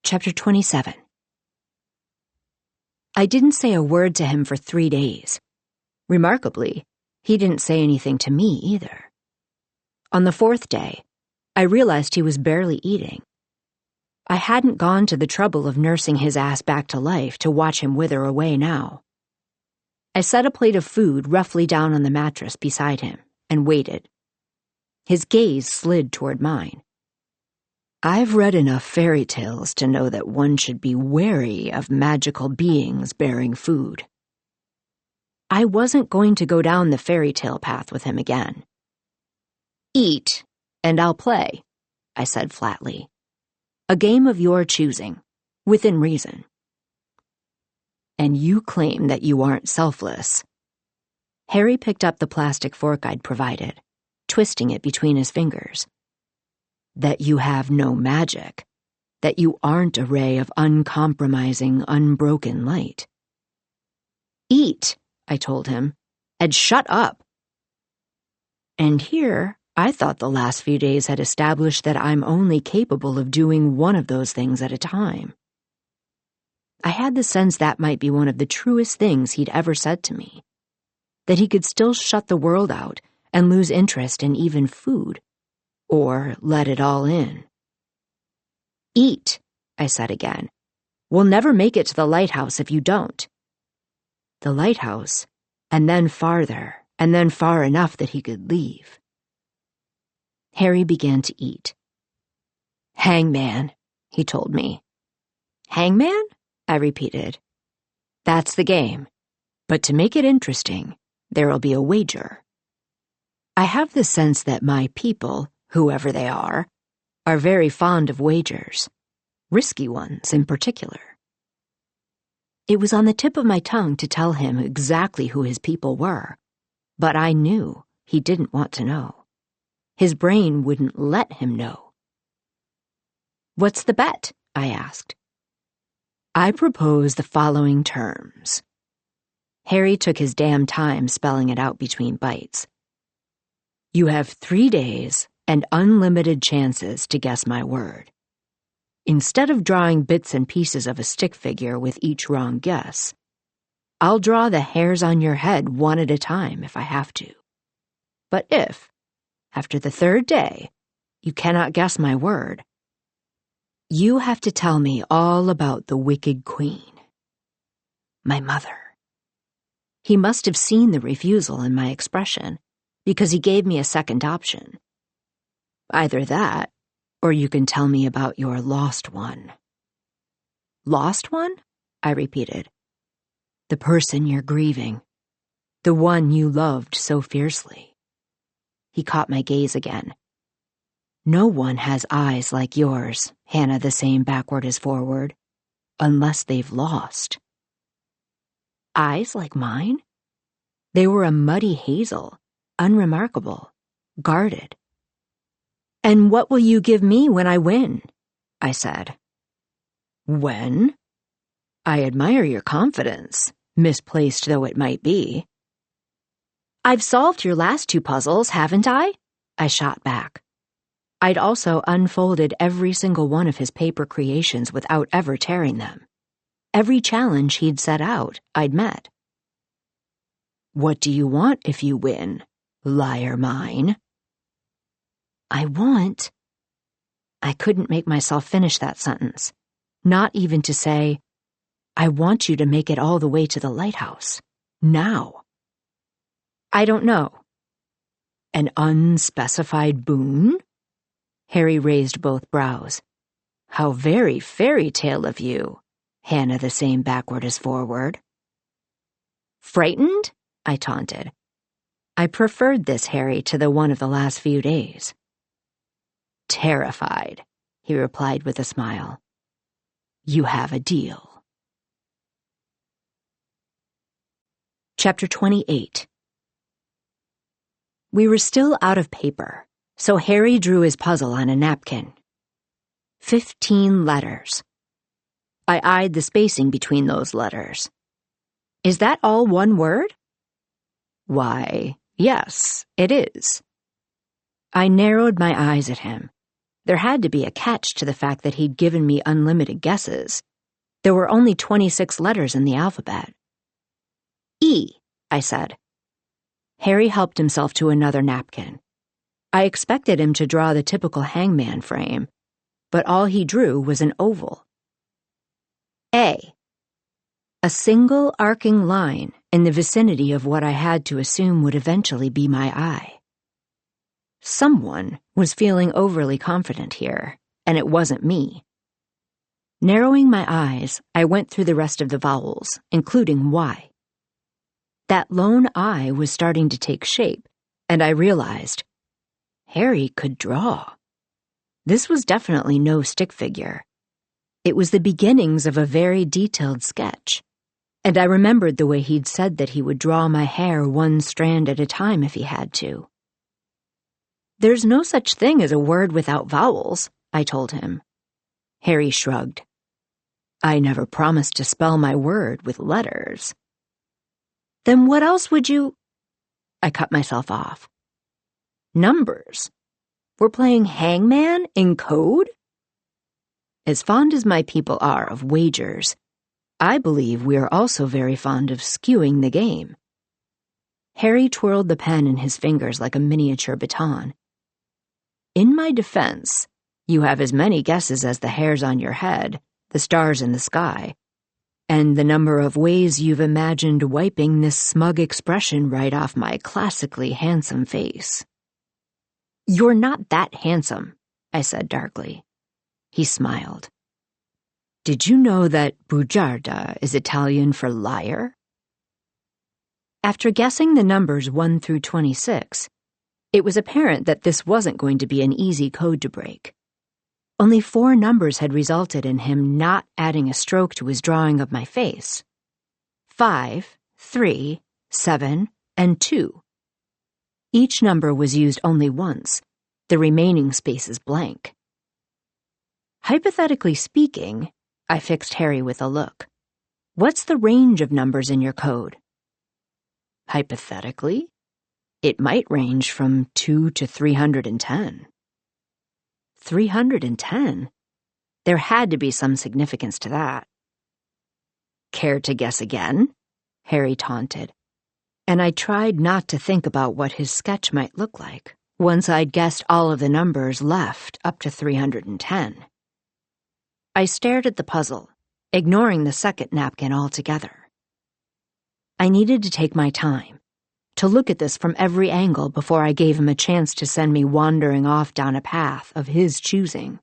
Chapter 27. I didn't say a word to him for 3 days. Remarkably, he didn't say anything to me either. On the 4th day, I realized he was barely eating. I hadn't gone to the trouble of nursing his ass back to life to watch him wither away now. I set a plate of food roughly down on the mattress beside him and waited. His gaze slid toward mine. I've read enough fairy tales to know that one should be wary of magical beings bearing food. I wasn't going to go down the fairy tale path with him again. Eat, and I'll play, I said flatly. A game of your choosing, within reason. And you claim that you aren't selfless. Harry picked up the plastic fork I'd provided, twisting it between his fingers. That you have no magic, that you aren't a ray of uncompromising, unbroken light. Eat, I told him, and shut up. And here, I thought the last few days had established that I'm only capable of doing one of those things at a time. I had the sense that might be one of the truest things he'd ever said to me, that he could still shut the world out and lose interest in even food, or let it all in. Eat, I said again. We'll never make it to the lighthouse if you don't. The lighthouse, and then farther, and then far enough that he could leave. Harry began to eat. Hangman, he told me. Hangman? I repeated. That's the game. But to make it interesting, there'll be a wager. I have the sense that my people, whoever they are very fond of wagers, risky ones in particular. It was on the tip of my tongue to tell him exactly who his people were, but I knew he didn't want to know. His brain wouldn't let him know. What's the bet? I asked. I propose the following terms. Harry took his damn time spelling it out between bites. You have 3 days and unlimited chances to guess my word. Instead of drawing bits and pieces of a stick figure with each wrong guess, I'll draw the hairs on your head one at a time if I have to. But if, after the 3rd day, you cannot guess my word, you have to tell me all about the Wicked Queen, my mother. He must have seen the refusal in my expression, because he gave me a second option. Either that, or you can tell me about your lost one. Lost one? I repeated. The person you're grieving. The one you loved so fiercely. He caught my gaze again. No one has eyes like yours, Hannah the same backward as forward, unless they've lost. Eyes like mine? They were a muddy hazel, unremarkable, guarded. And what will you give me when I win? I said. When? I admire your confidence, misplaced though it might be. I've solved your last 2 puzzles, haven't I? I shot back. I'd also unfolded every single one of his paper creations without ever tearing them. Every challenge he'd set out, I'd met. What do you want if you win, liar mine? I want... I couldn't make myself finish that sentence, not even to say, I want you to make it all the way to the lighthouse, now. I don't know. An unspecified boon? Harry raised both brows. How very fairy tale of you, Hannah the same backward as forward. Frightened? I taunted. I preferred this Harry to the one of the last few days. Terrified, he replied with a smile. You have a deal. Chapter 28. We were still out of paper, so Harry drew his puzzle on a napkin. 15 letters. I eyed the spacing between those letters. Is that all one word? Why, yes, it is. I narrowed my eyes at him. There had to be a catch to the fact that he'd given me unlimited guesses. There were only 26 letters in the alphabet. E, I said. Harry helped himself to another napkin. I expected him to draw the typical hangman frame, but all he drew was an oval. A. A single arcing line in the vicinity of what I had to assume would eventually be my eye. Someone was feeling overly confident here, and it wasn't me. Narrowing my eyes, I went through the rest of the vowels, including Y. That lone I was starting to take shape, and I realized Harry could draw. This was definitely no stick figure. It was the beginnings of a very detailed sketch, and I remembered the way he'd said that he would draw my hair one strand at a time if he had to. "There's no such thing as a word without vowels," I told him. Harry shrugged. "I never promised to spell my word with letters." "Then what else would you—" I cut myself off. "Numbers. We're playing hangman in code?" As fond as my people are of wagers, I believe we are also very fond of skewing the game. Harry twirled the pen in his fingers like a miniature baton. "In my defense, you have as many guesses as the hairs on your head, the stars in the sky, and the number of ways you've imagined wiping this smug expression right off my classically handsome face." "You're not that handsome," I said darkly. He smiled. "Did you know that bugiarda is Italian for liar?" After guessing the numbers 1 through 26, it was apparent that this wasn't going to be an easy code to break. Only 4 numbers had resulted in him not adding a stroke to his drawing of my face: 5, 3, 7, and 2. Each number was used only once, the remaining spaces blank. "Hypothetically speaking," I fixed Harry with a look, "what's the range of numbers in your code?" "Hypothetically? It might range from 2 to 310. 310? There had to be some significance to that. "Care to guess again?" Harry taunted, and I tried not to think about what his sketch might look like once I'd guessed all of the numbers left up to 310. I stared at the puzzle, ignoring the second napkin altogether. I needed to take my time, to look at this from every angle before I gave him a chance to send me wandering off down a path of his choosing.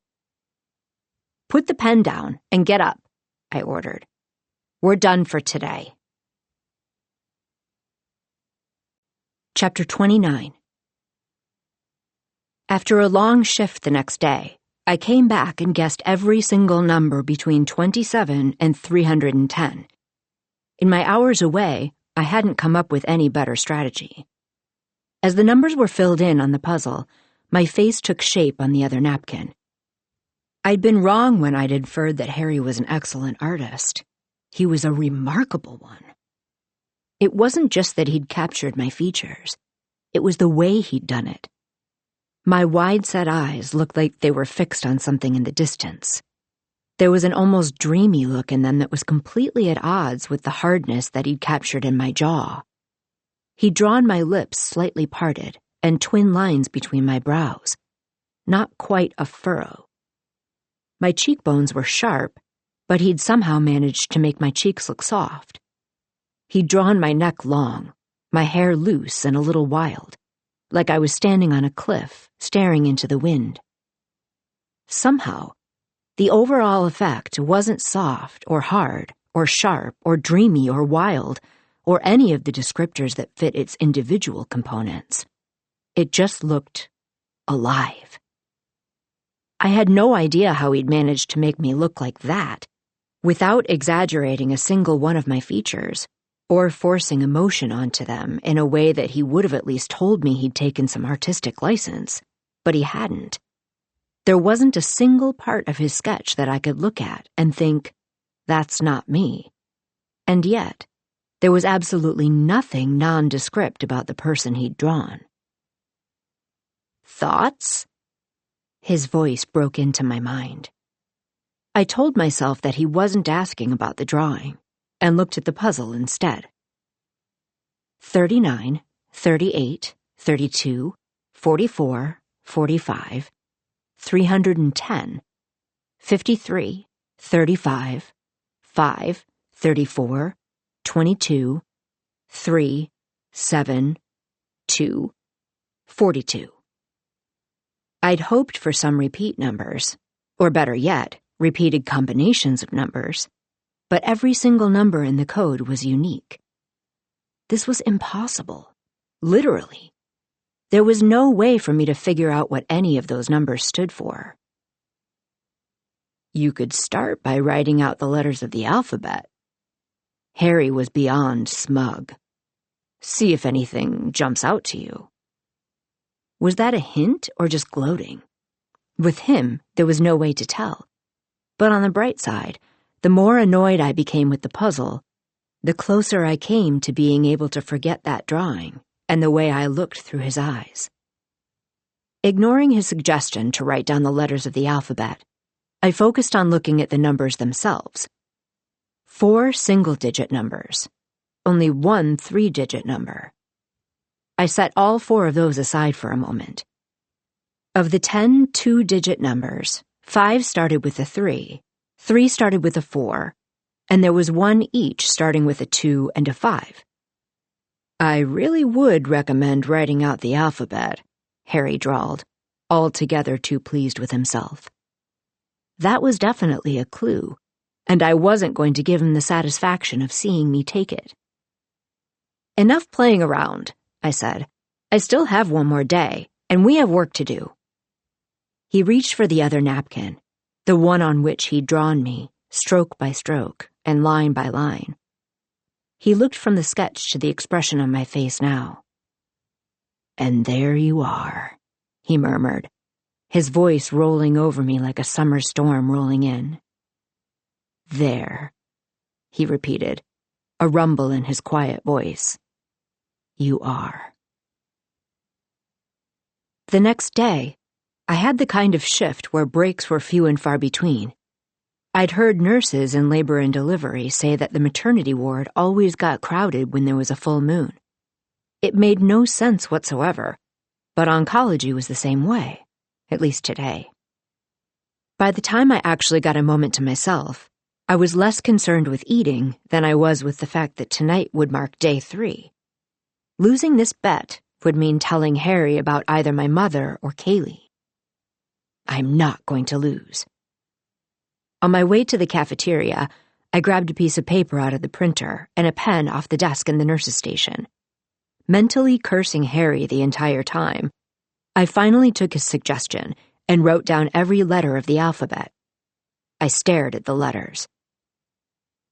"Put the pen down and get up," I ordered. "We're done for today." Chapter 29. After a long shift the next day, I came back and guessed every single number between 27 and 310. In my hours away, I hadn't come up with any better strategy. As the numbers were filled in on the puzzle, my face took shape on the other napkin. I'd been wrong when I'd inferred that Harry was an excellent artist. He was a remarkable one. It wasn't just that he'd captured my features. It was the way he'd done it. My wide-set eyes looked like they were fixed on something in the distance. There was an almost dreamy look in them that was completely at odds with the hardness that he'd captured in my jaw. He'd drawn my lips slightly parted and twin lines between my brows, not quite a furrow. My cheekbones were sharp, but he'd somehow managed to make my cheeks look soft. He'd drawn my neck long, my hair loose and a little wild, like I was standing on a cliff, staring into the wind. Somehow, the overall effect wasn't soft or hard or sharp or dreamy or wild or any of the descriptors that fit its individual components. It just looked alive. I had no idea how he'd managed to make me look like that, without exaggerating a single one of my features, or forcing emotion onto them in a way that he would have at least told me he'd taken some artistic license, but he hadn't. There wasn't a single part of his sketch that I could look at and think, that's not me. And yet, there was absolutely nothing nondescript about the person he'd drawn. "Thoughts?" His voice broke into my mind. I told myself that he wasn't asking about the drawing, and looked at the puzzle instead. 39, 38, 32, 44, 45, 310, 53, 35, 5, 34, 22, 3, 7, 2, 42. I'd hoped for some repeat numbers, or better yet, repeated combinations of numbers, but every single number in the code was unique. This was impossible. Literally. There was no way for me to figure out what any of those numbers stood for. You could start by writing out the letters of the alphabet. Harry was beyond smug. See if anything jumps out to you. Was that a hint or just gloating? With him, there was no way to tell. But on the bright side, the more annoyed I became with the puzzle, the closer I came to being able to forget that drawing and the way I looked through his eyes. Ignoring his suggestion to write down the letters of the alphabet, I focused on looking at the numbers themselves. 4 single-digit numbers, only 1 3-digit number. I set all 4 of those aside for a moment. Of the 10 2-digit numbers, 5 started with a 3, 3 started with a 4, and there was 1 each starting with a 2 and a 5. I really would recommend writing out the alphabet, Harry drawled, altogether too pleased with himself. That was definitely a clue, and I wasn't going to give him the satisfaction of seeing me take it. Enough playing around, I said. I still have 1 more day, and we have work to do. He reached for the other napkin, the one on which he'd drawn me, stroke by stroke and line by line. He looked from the sketch to the expression on my face now. And there you are, he murmured, his voice rolling over me like a summer storm rolling in. There, he repeated, a rumble in his quiet voice. You are. The next day, I had the kind of shift where breaks were few and far between. I'd heard nurses in labor and delivery say that the maternity ward always got crowded when there was a full moon. It made no sense whatsoever, but oncology was the same way, at least today. By the time I actually got a moment to myself, I was less concerned with eating than I was with the fact that tonight would mark day 3. Losing this bet would mean telling Harry about either my mother or Kaylee. I'm not going to lose. On my way to the cafeteria, I grabbed a piece of paper out of the printer and a pen off the desk in the nurse's station. Mentally cursing Harry the entire time, I finally took his suggestion and wrote down every letter of the alphabet. I stared at the letters.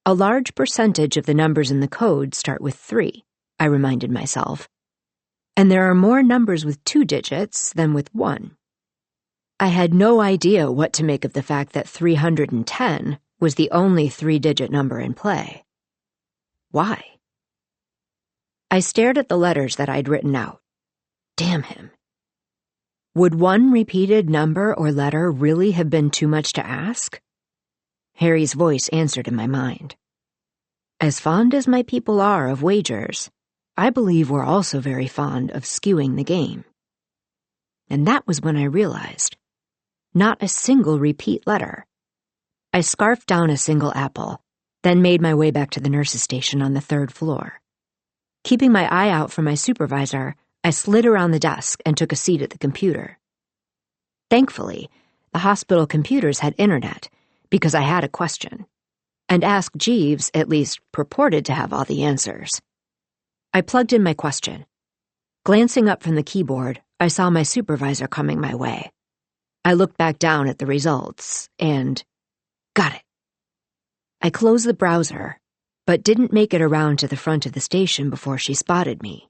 A large percentage of the numbers in the code start with 3, I reminded myself. And there are more numbers with 2 digits than with 1. I had no idea what to make of the fact that 310 was the only 3-digit number in play. Why? I stared at the letters that I'd written out. Damn him. Would 1 repeated number or letter really have been too much to ask? Harry's voice answered in my mind. As fond as my people are of wagers, I believe we're also very fond of skewing the game. And that was when I realized. Not a single repeat letter. I scarfed down a single apple, then made my way back to the nurse's station on the 3rd floor. Keeping my eye out for my supervisor, I slid around the desk and took a seat at the computer. Thankfully, the hospital computers had internet, because I had a question, and Ask Jeeves at least purported to have all the answers. I plugged in my question. Glancing up from the keyboard, I saw my supervisor coming my way. I looked back down at the results, and got it. I closed the browser, but didn't make it around to the front of the station before she spotted me.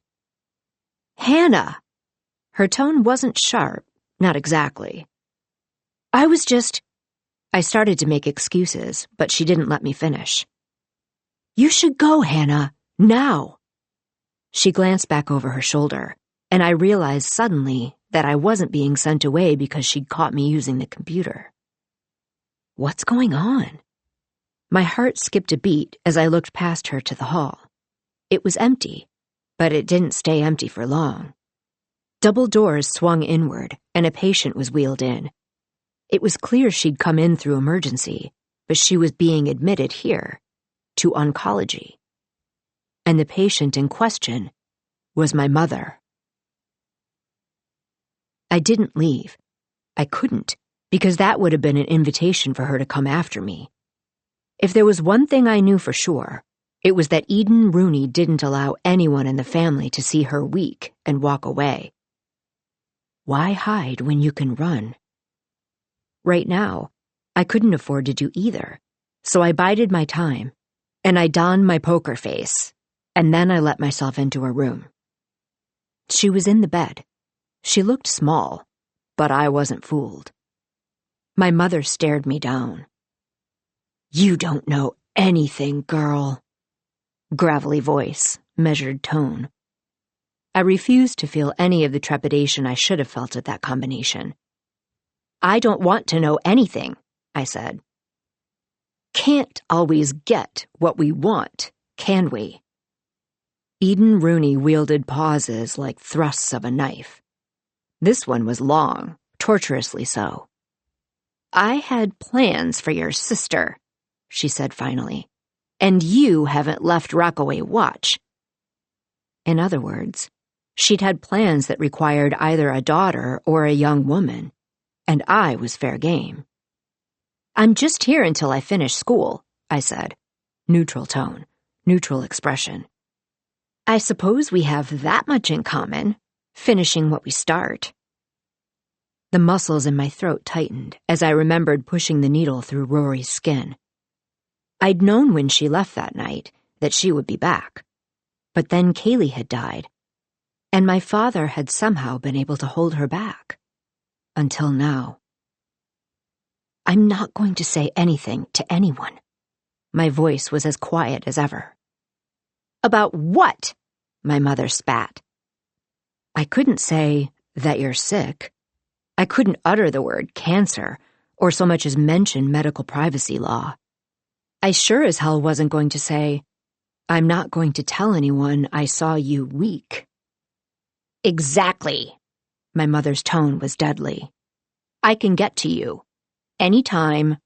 Hannah! Her tone wasn't sharp, not exactly. I started to make excuses, but she didn't let me finish. You should go, Hannah, now. She glanced back over her shoulder, and I realized suddenly that I wasn't being sent away because she'd caught me using the computer. What's going on? My heart skipped a beat as I looked past her to the hall. It was empty, but it didn't stay empty for long. Double doors swung inward, and a patient was wheeled in. It was clear she'd come in through emergency, but she was being admitted here, to oncology. and the patient in question was my mother. I didn't leave. I couldn't, because that would have been an invitation for her to come after me. If there was one thing I knew for sure, it was that Eden Rooney didn't allow anyone in the family to see her weak and walk away. Why hide when you can run? Right now, I couldn't afford to do either, so I bided my time, and I donned my poker face, and then I let myself into her room. She was in the bed. She looked small, but I wasn't fooled. My mother stared me down. "You don't know anything, girl." Gravelly voice, measured tone. I refused to feel any of the trepidation I should have felt at that combination. "I don't want to know anything," I said. "Can't always get what we want, can we?" Eden Rooney wielded pauses like thrusts of a knife. This one was long, torturously so. "I had plans for your sister," she said finally, "and you haven't left Rockaway Watch." In other words, she'd had plans that required either a daughter or a young woman, and I was fair game. "I'm just here until I finish school," I said. Neutral tone, neutral expression. "I suppose we have that much in common, finishing what we start." The muscles in my throat tightened as I remembered pushing the needle through Rory's skin. I'd known when she left that night that she would be back, but then Kaylee had died, and my father had somehow been able to hold her back. Until now. "I'm not going to say anything to anyone." My voice was as quiet as ever. "About what?" my mother spat. I couldn't say that you're sick. I couldn't utter the word cancer or so much as mention medical privacy law. I sure as hell wasn't going to say, "I'm not going to tell anyone I saw you weak." "Exactly." My mother's tone was deadly. "I can get to you. Anytime,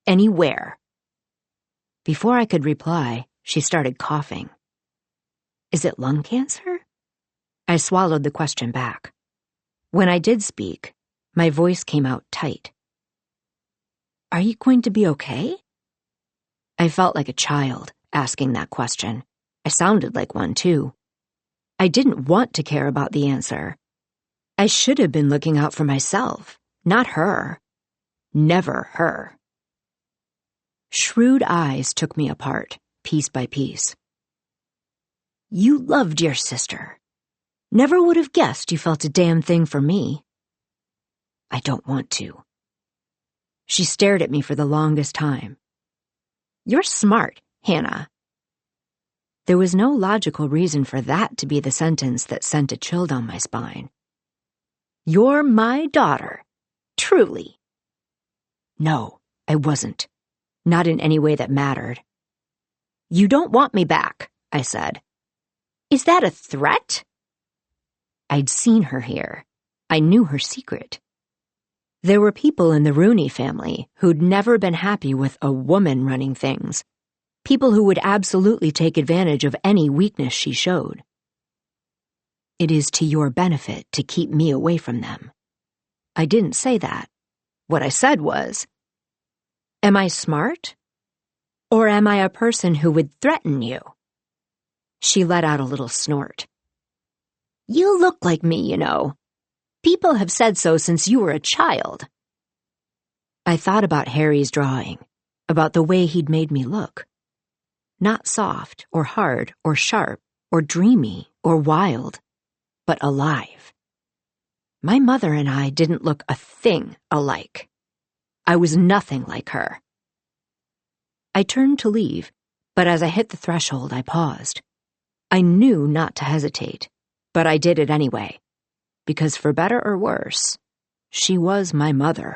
anywhere." Before I could reply, she started coughing. "Is it lung cancer?" I swallowed the question back. When I did speak, my voice came out tight. "Are you going to be okay?" I felt like a child asking that question. I sounded like one, too. I didn't want to care about the answer. I should have been looking out for myself, not her. Never her. Shrewd eyes took me apart, piece by piece. "You loved your sister. Never would have guessed you felt a damn thing for me." "I don't want to." She stared at me for the longest time. "You're smart, Hannah." There was no logical reason for that to be the sentence that sent a chill down my spine. "You're my daughter, truly." No, I wasn't. Not in any way that mattered. "You don't want me back," I said. "Is that a threat?" I'd seen her here. I knew her secret. There were people in the Rooney family who'd never been happy with a woman running things. People who would absolutely take advantage of any weakness she showed. "It is to your benefit to keep me away from them." I didn't say that. What I said was, "Am I smart? Or am I a person who would threaten you?" She let out a little snort. "You look like me, you know. People have said so since you were a child." I thought about Harry's drawing, about the way he'd made me look. Not soft or hard or sharp or dreamy or wild, but alive. My mother and I didn't look a thing alike. I was nothing like her. I turned to leave, but as I hit the threshold, I paused. I knew not to hesitate, but I did it anyway, because for better or worse, she was my mother.